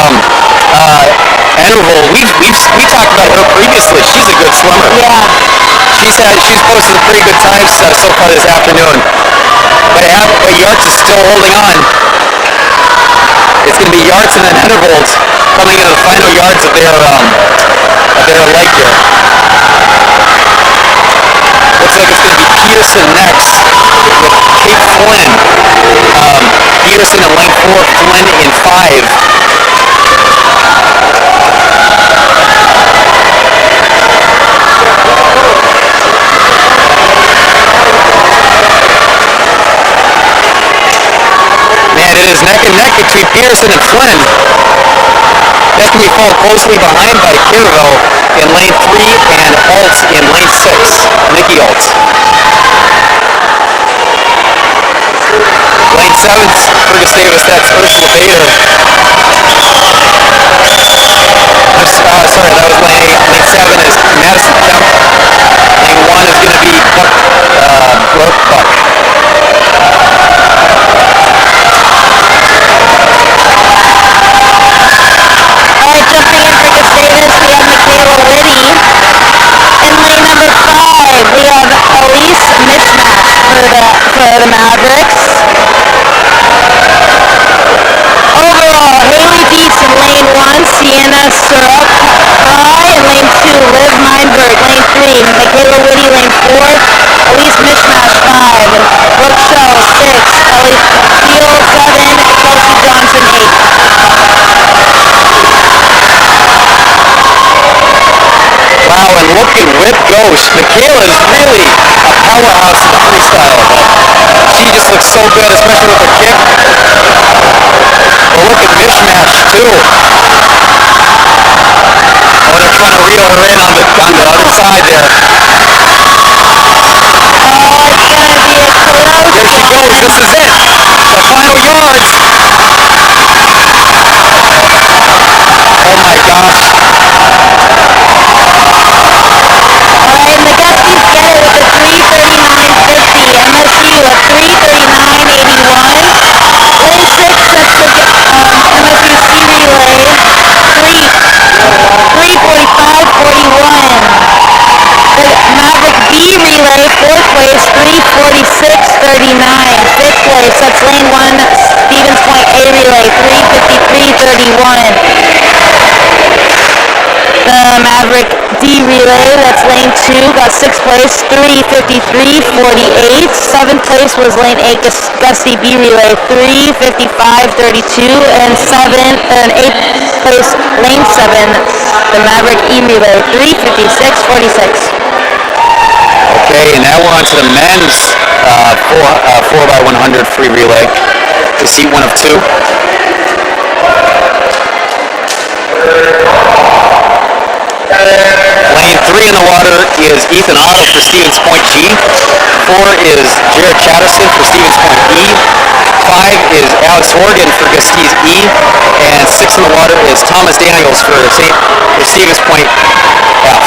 Endervold. We talked about her previously. She's a good swimmer. Yeah. She's posted some pretty good times so far this afternoon. But Yarts is still holding on. It's going to be Yarts and then Endervold coming into the final yards of their leg here. Looks like it's going to be Peterson next with Kate Flynn. Peterson in lane 4, Flynn in 5. Man, it is neck and neck between Peterson and Flynn. That can be followed closely behind by Kirville in lane 3 and Alt in lane 6. Nikki Alt. Lane 7, Fergus Davis, that's Ursula Bader. Sorry, that was lane 8. Lane 7 is look and whip goes. Michaela is really a powerhouse in the freestyle, but she just looks so good, especially with her kick. But look at mishmash too. Oh, they're trying to reel her in on the other side there. There she goes. This is it. The final yards. Oh my gosh. Alright, and the Gusties get it with a 3:39.50. MSU a 3:39.81. Lane 6, that's the MSU C relay. 3:45.41. The Maverick B relay, 4th place, 3:46.39. 5th place, that's lane 1, Stevens Point A relay, 3:53.31. The Maverick D relay, that's lane 2, got 6th place, 3:53.48. 7th place was lane 8, Gusty B relay, 3:55.32. And 8th place, lane 7, the Maverick E relay, 3:56.46. Okay, and now we're on to the men's 4x100 free relay to seat 1 of 2. Lane 3 in the water is Ethan Otto for Stevens Point G. 4 is Jared Chatterson for Stevens Point E. 5 is Alex Horgan for Gusties E. And 6 in the water is Thomas Daniels for Stevens Point F.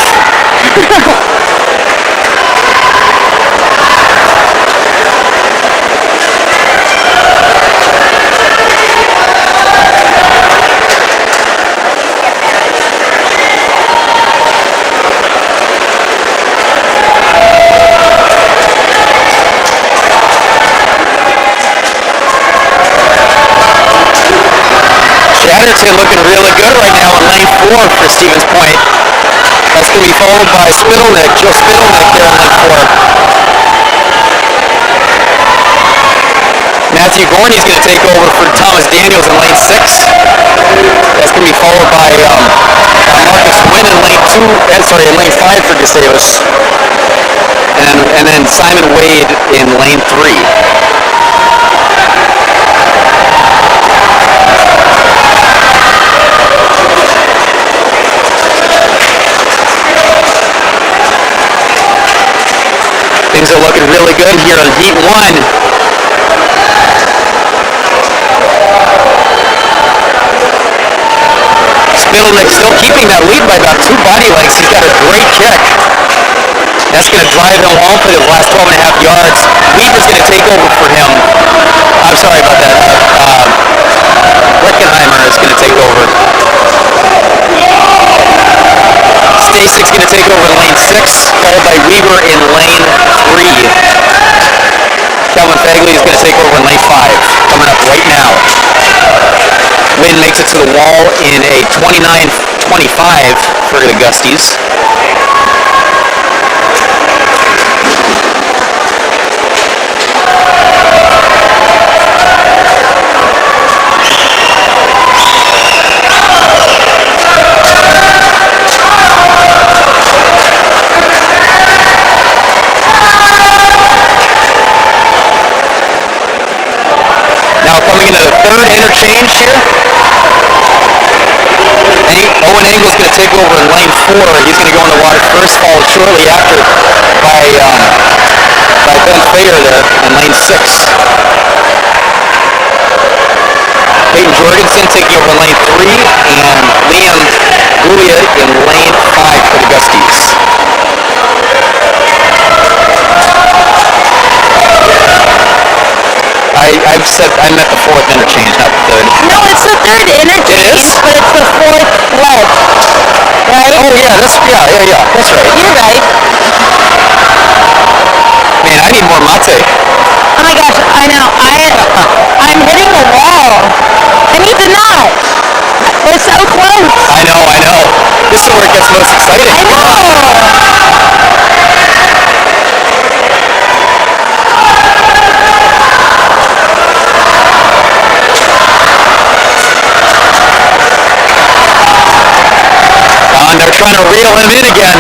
Chatterton looking really good right now in lane 4 for Stevens Point. That's going to be followed by Spittelnick, Joe Spittelnick there in lane 4. Matthew Gorney's going to take over for Thomas Daniels in lane 6. That's going to be followed by Marcus Wynn in lane 5 for Gustavus. And then Simon Wade in lane 3. Things are looking really good here on Heat 1. Spittelnick still keeping that lead by about 2 body lengths. He's got a great kick. That's going to drive him home for the last 12 and a half yards. Weaver's going to take over for him. I'm sorry about that. Wickenheimer is going to take over. Stasek's going to take over in lane 6, followed by Weaver in lane 3. Calvin Fagley is going to take over in lane 5, coming up right now. Wynn makes it to the wall in a 29-25 for the Gusties. Coming into the third interchange here. Owen Engel's going to take over in lane 4. He's going to go in the water first, followed shortly after by Ben Fader there in lane 6. Peyton Jorgensen taking over in lane 3, and Liam Gulia in lane 5 for the Gusties. I meant the 4th interchange, not the 3rd. No, it's the 3rd interchange, but it's the 4th leg, right? Oh yeah, that's right. You're right. Man, I need more mate. Oh my gosh, I know. I'm hitting a wall. I need the knot. We're so close. I know. This is where it gets most exciting. I know. They're trying to reel him in again.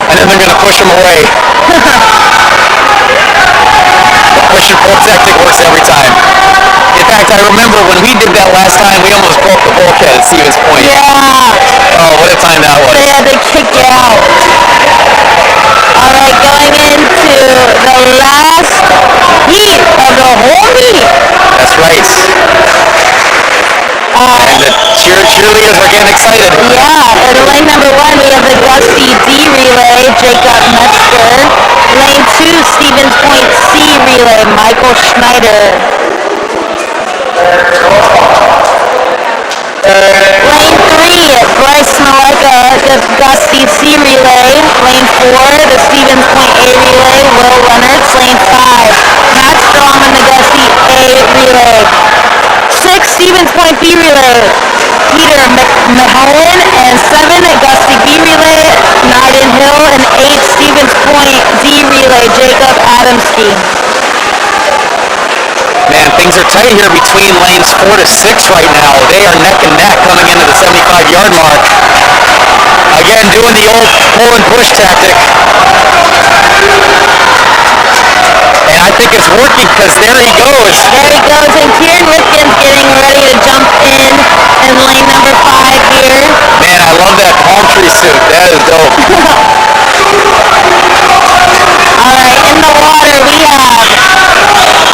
and then they're going to push them away. The push and pull tactic works every time. In fact, I remember when we did that last time, we almost broke the bulkhead at Stevens Point. Yeah. Oh, what a time that was. They had to kick you out. All right, going into the last heat of the whole meet. That's right. And the cheerleaders are getting excited. Yeah, in lane number 1, we have the Gusty D relay, Jacob Metzger. Lane 2, Stevens Point C relay, Michael Schneider. Lane 3, Bryce Maleka, the Gusty C relay. Lane 4, the Stevens Point A relay, Will Leonards. Lane 5, Matt Strong in the Gusty A relay. 6, Stevens Point B relay, Peter Maholen, and 7, Gusty B relay, Naden Hill, and 8, Stevens Point D relay, Jacob Adamski. Man, things are tight here between lanes 4 to 6 right now. They are neck and neck coming into the 75-yard mark. Again, doing the old pull and push tactic. And I think it's working because there he goes. There he goes, and Kieran Rifkin's getting ready to jump in lane number 5 here. Man, I love that palm tree suit. That is dope. All right, in the water we have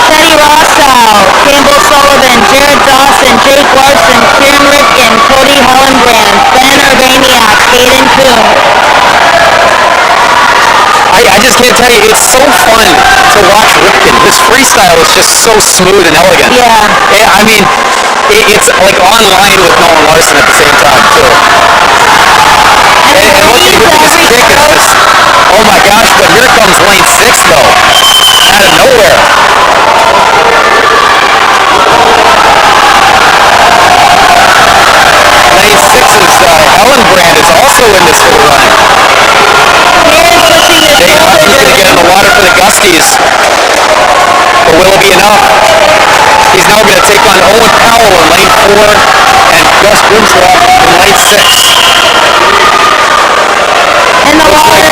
Teddy Rossow, Campbell Sullivan, Jared Dawson, Jake Larson, Kieran Rifkin, Cody Hellenbrand, Ben Urbaniak, Hayden Kuhn. I just can't tell you, it's so fun to watch Ripken. His freestyle is just so smooth and elegant. Yeah. I mean, it's like online with Nolan Larson at the same time, too. And look at this kick. It's just, oh my gosh, but here comes lane 6, though. Out of nowhere. Lane 6's Hellenbrand is also in this little run. Dave Hudson's going to get in the water for the Gusties. But will it be enough? He's now going to take on Owen Powell in lane 4 and Gus Grimswald in lane 6. In the water.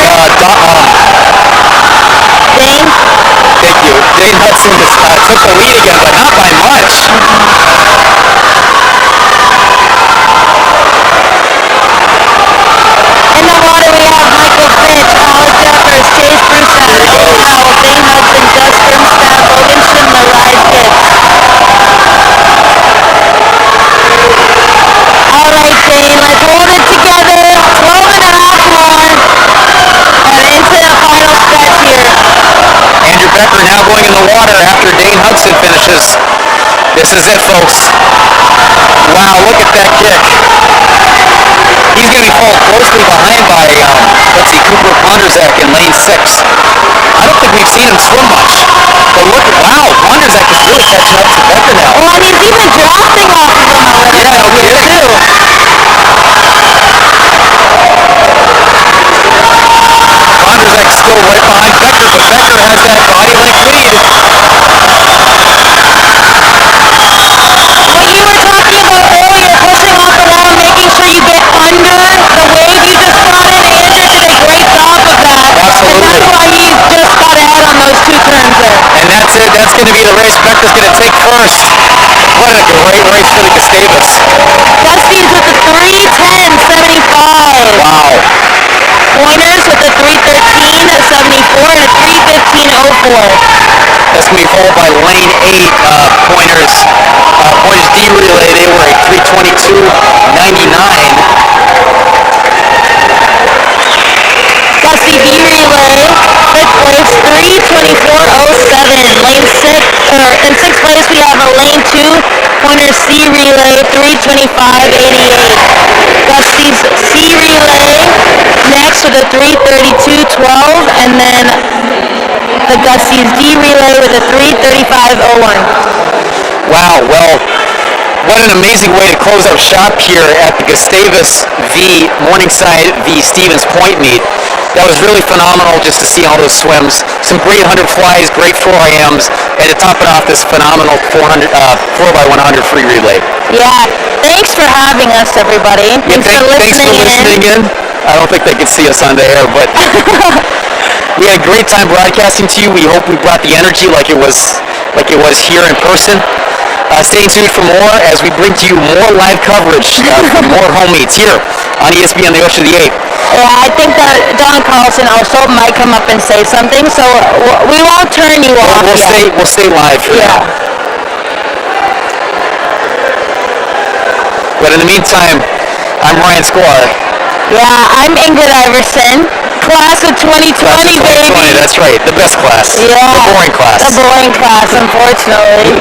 Dane? Thank you. Dane Hudson took the lead again, but not by much. In the water we have Michael Fitch, Alex Jeffers, Chase Broussard, Owen Powell, Dane Hudson, Gus Grimstad, Logan Schindler, Rise Gibbs. All right, Dane, let's hold it together. 12 and a half more. And into the final stretch here. Andrew Becker now going in the water after Dane Hudson finishes. This is it, folks. Wow, look at that kick. He's going to be followed closely behind by, Cooper Ponderzak in lane 6. I don't think we've seen him swim much. But look, wow, Ponderzak is really catching up to Becker now. Well, and he's even drafting off of him already. Yeah, no kidding. Ponderzak's still right behind Becker, but Becker has that body length lead. What you were talking about earlier, pushing off the wall, making sure you get under the wave you just brought in. Andrew did a great job of that. Absolutely. And that's why he just got ahead on those 2 turns there. And that's it. That's going to be the race Becker's going to take first. What a great race for the Gustavus. Gusty's with the 3:10.75. Wow. Pointers with the 3:13.74 and a 3:15.04. That's going to be followed by lane 8 Pointers. Pointers D relay, they were a 3:22.99. Gusty B relay, 5th place, 3:24.07. Lane 6, or in 6th place we have a lane 2, Pointers C relay, 3:25.88. Gusty's C relay next with a 3:32.12, and then the Gusty's D relay with a 3:35.01. Wow, well, what an amazing way to close out shop here at the Gustavus v. Morningside v. Stevens Point meet. That was really phenomenal just to see all those swims. Some great 100 flies, great 4IMs, and to top it off, this phenomenal 4x100 free relay. Yeah, thanks for having us, everybody. Thanks for listening in. I don't think they could see us on the air, but we had a great time broadcasting to you. We hope we brought the energy like it was here in person. Stay tuned for more as we bring to you more live coverage from more home meets here on ESPN the Ocean of the 8. Yeah, I think that Don Carlson also might come up and say something, so we won't turn you off yet. We'll stay live for now. But in the meantime, I'm Ryan Sklar. Yeah, I'm Ingrid Iverson. Class of 2020, Class of 2020, baby. that's right. The best class. Yeah. The boring class. The boring class, unfortunately.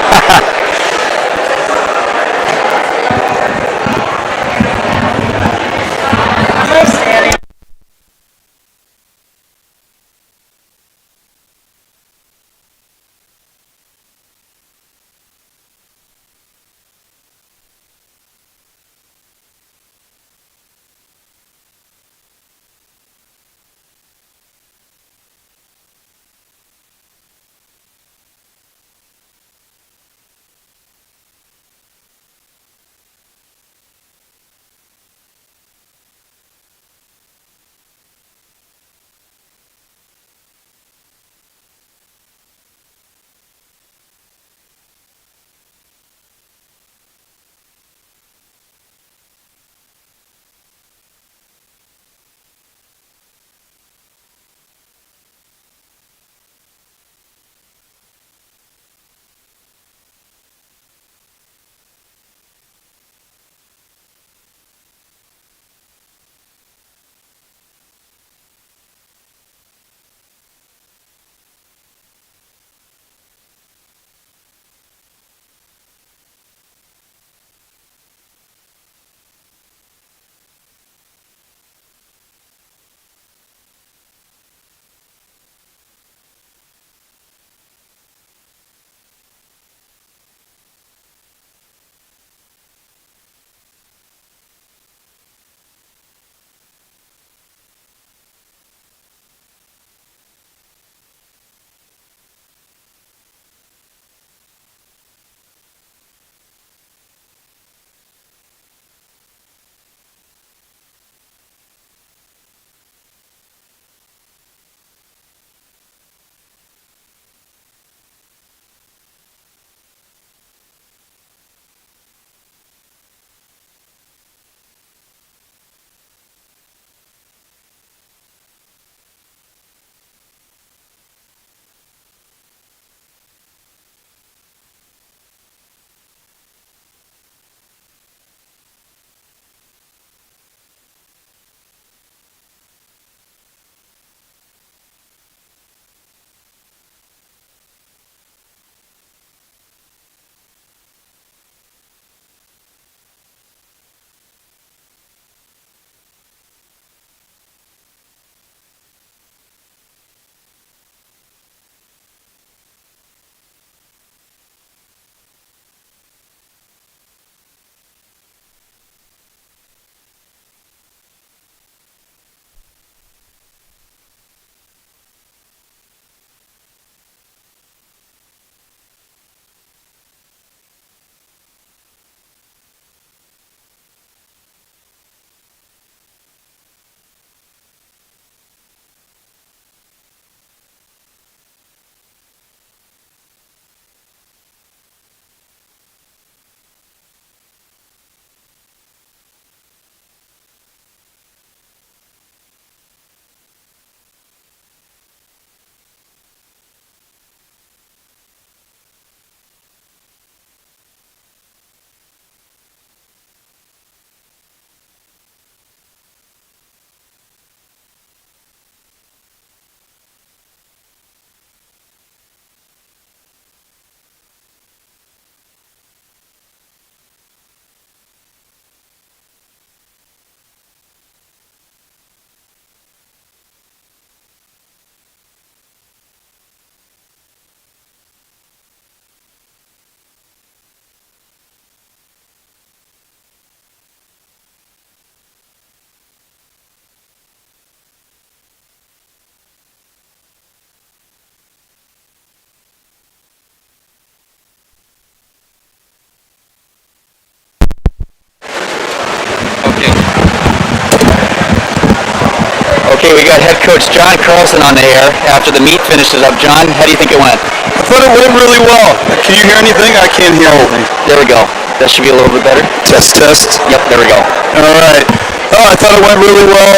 Okay, we got head coach John Carlson on the air after the meet finishes up. John, how do you think it went? I thought it went really well. Can you hear anything? I can't hear anything. There we go. That should be a little bit better. Test, test. Yep, there we go. All right. I thought it went really well.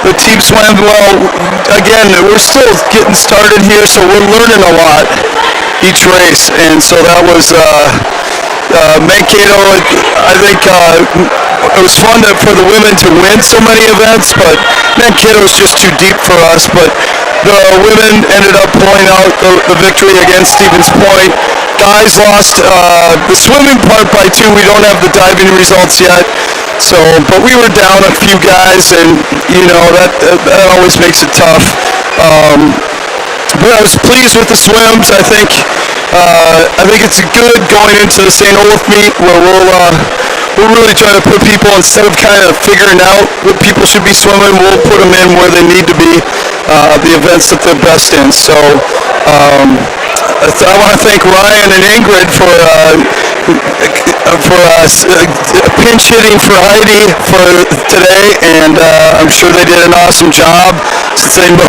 The team swam well. Again, we're still getting started here, so we're learning a lot each race. And so that was Mankato. I think it was fun for the women to win so many events, but Mankato was just too deep for us. But the women ended up pulling out the victory against Stevens Point. Guys lost the swimming part by 2. We don't have the diving results yet. So, but we were down a few guys, and that always makes it tough. But I was pleased with the swims. I think it's good going into the St. Olaf meet where we'll really try to put people, instead of kind of figuring out what people should be swimming, we'll put them in where they need to be, the events that they're best in. So I want to thank Ryan and Ingrid for pinch hitting for Heidi for today, and I'm sure they did an awesome job since they know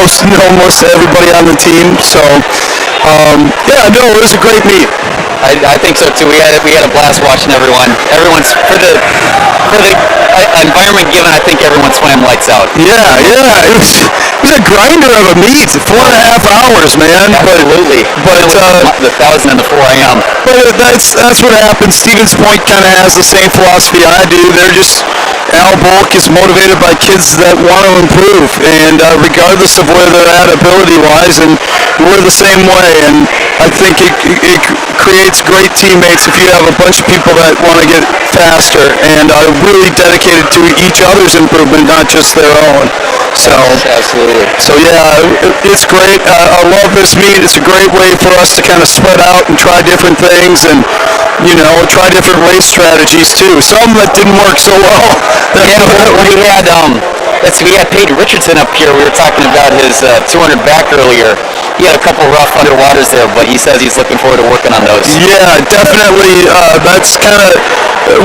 most everybody on the team. So it was a great meet. I think so too. We had a blast watching everyone. Everyone's for the environment given. I think everyone swam lights out. Yeah. It was a grinder of a meet. 4.5 hours, man. Absolutely. But the 1,000 and the 4 a.m. But that's what happens. Stevens Point kind of has the same philosophy I do. Al Bulk is motivated by kids that want to improve, and regardless of where they're at ability-wise, and we're the same way. And I think it creates great teammates if you have a bunch of people that want to get faster and are really dedicated to each other's improvement, not just their own. So absolutely. So it's great. I love this meet. It's a great way for us to kind of spread out and try different things, and try different race strategies too. Some that didn't work so well. We had Peyton Richardson up here. We were talking about his 200 back earlier. He had a couple rough underwaters there, but he says he's looking forward to working on those. Yeah, definitely. That's kind of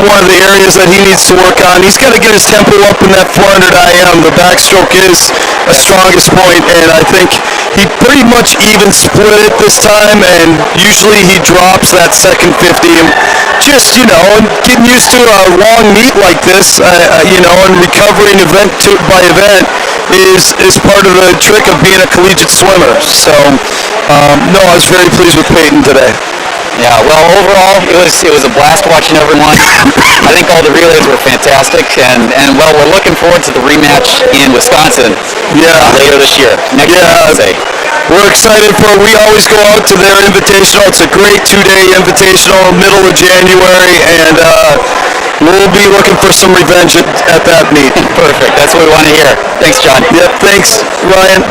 one of the areas that he needs to work on. He's got to get his tempo up in that 400 IM. The backstroke is a strongest point, and I think he pretty much even split it this time, and usually he drops that second 50. And just, getting used to a long meet like this, and recovering event by event is part of the trick of being a collegiate swimmer. So, I was very pleased with Peyton today. Yeah, well, overall, it was a blast watching everyone. I think all the relays were fantastic, and we're looking forward to the rematch in Wisconsin later this year. Next Wednesday. We're excited we always go out to their invitational. It's a great 2-day invitational, middle of January, and we'll be looking for some revenge at that meet. Perfect. That's what we want to hear. Thanks, John. Yep, thanks, Ryan.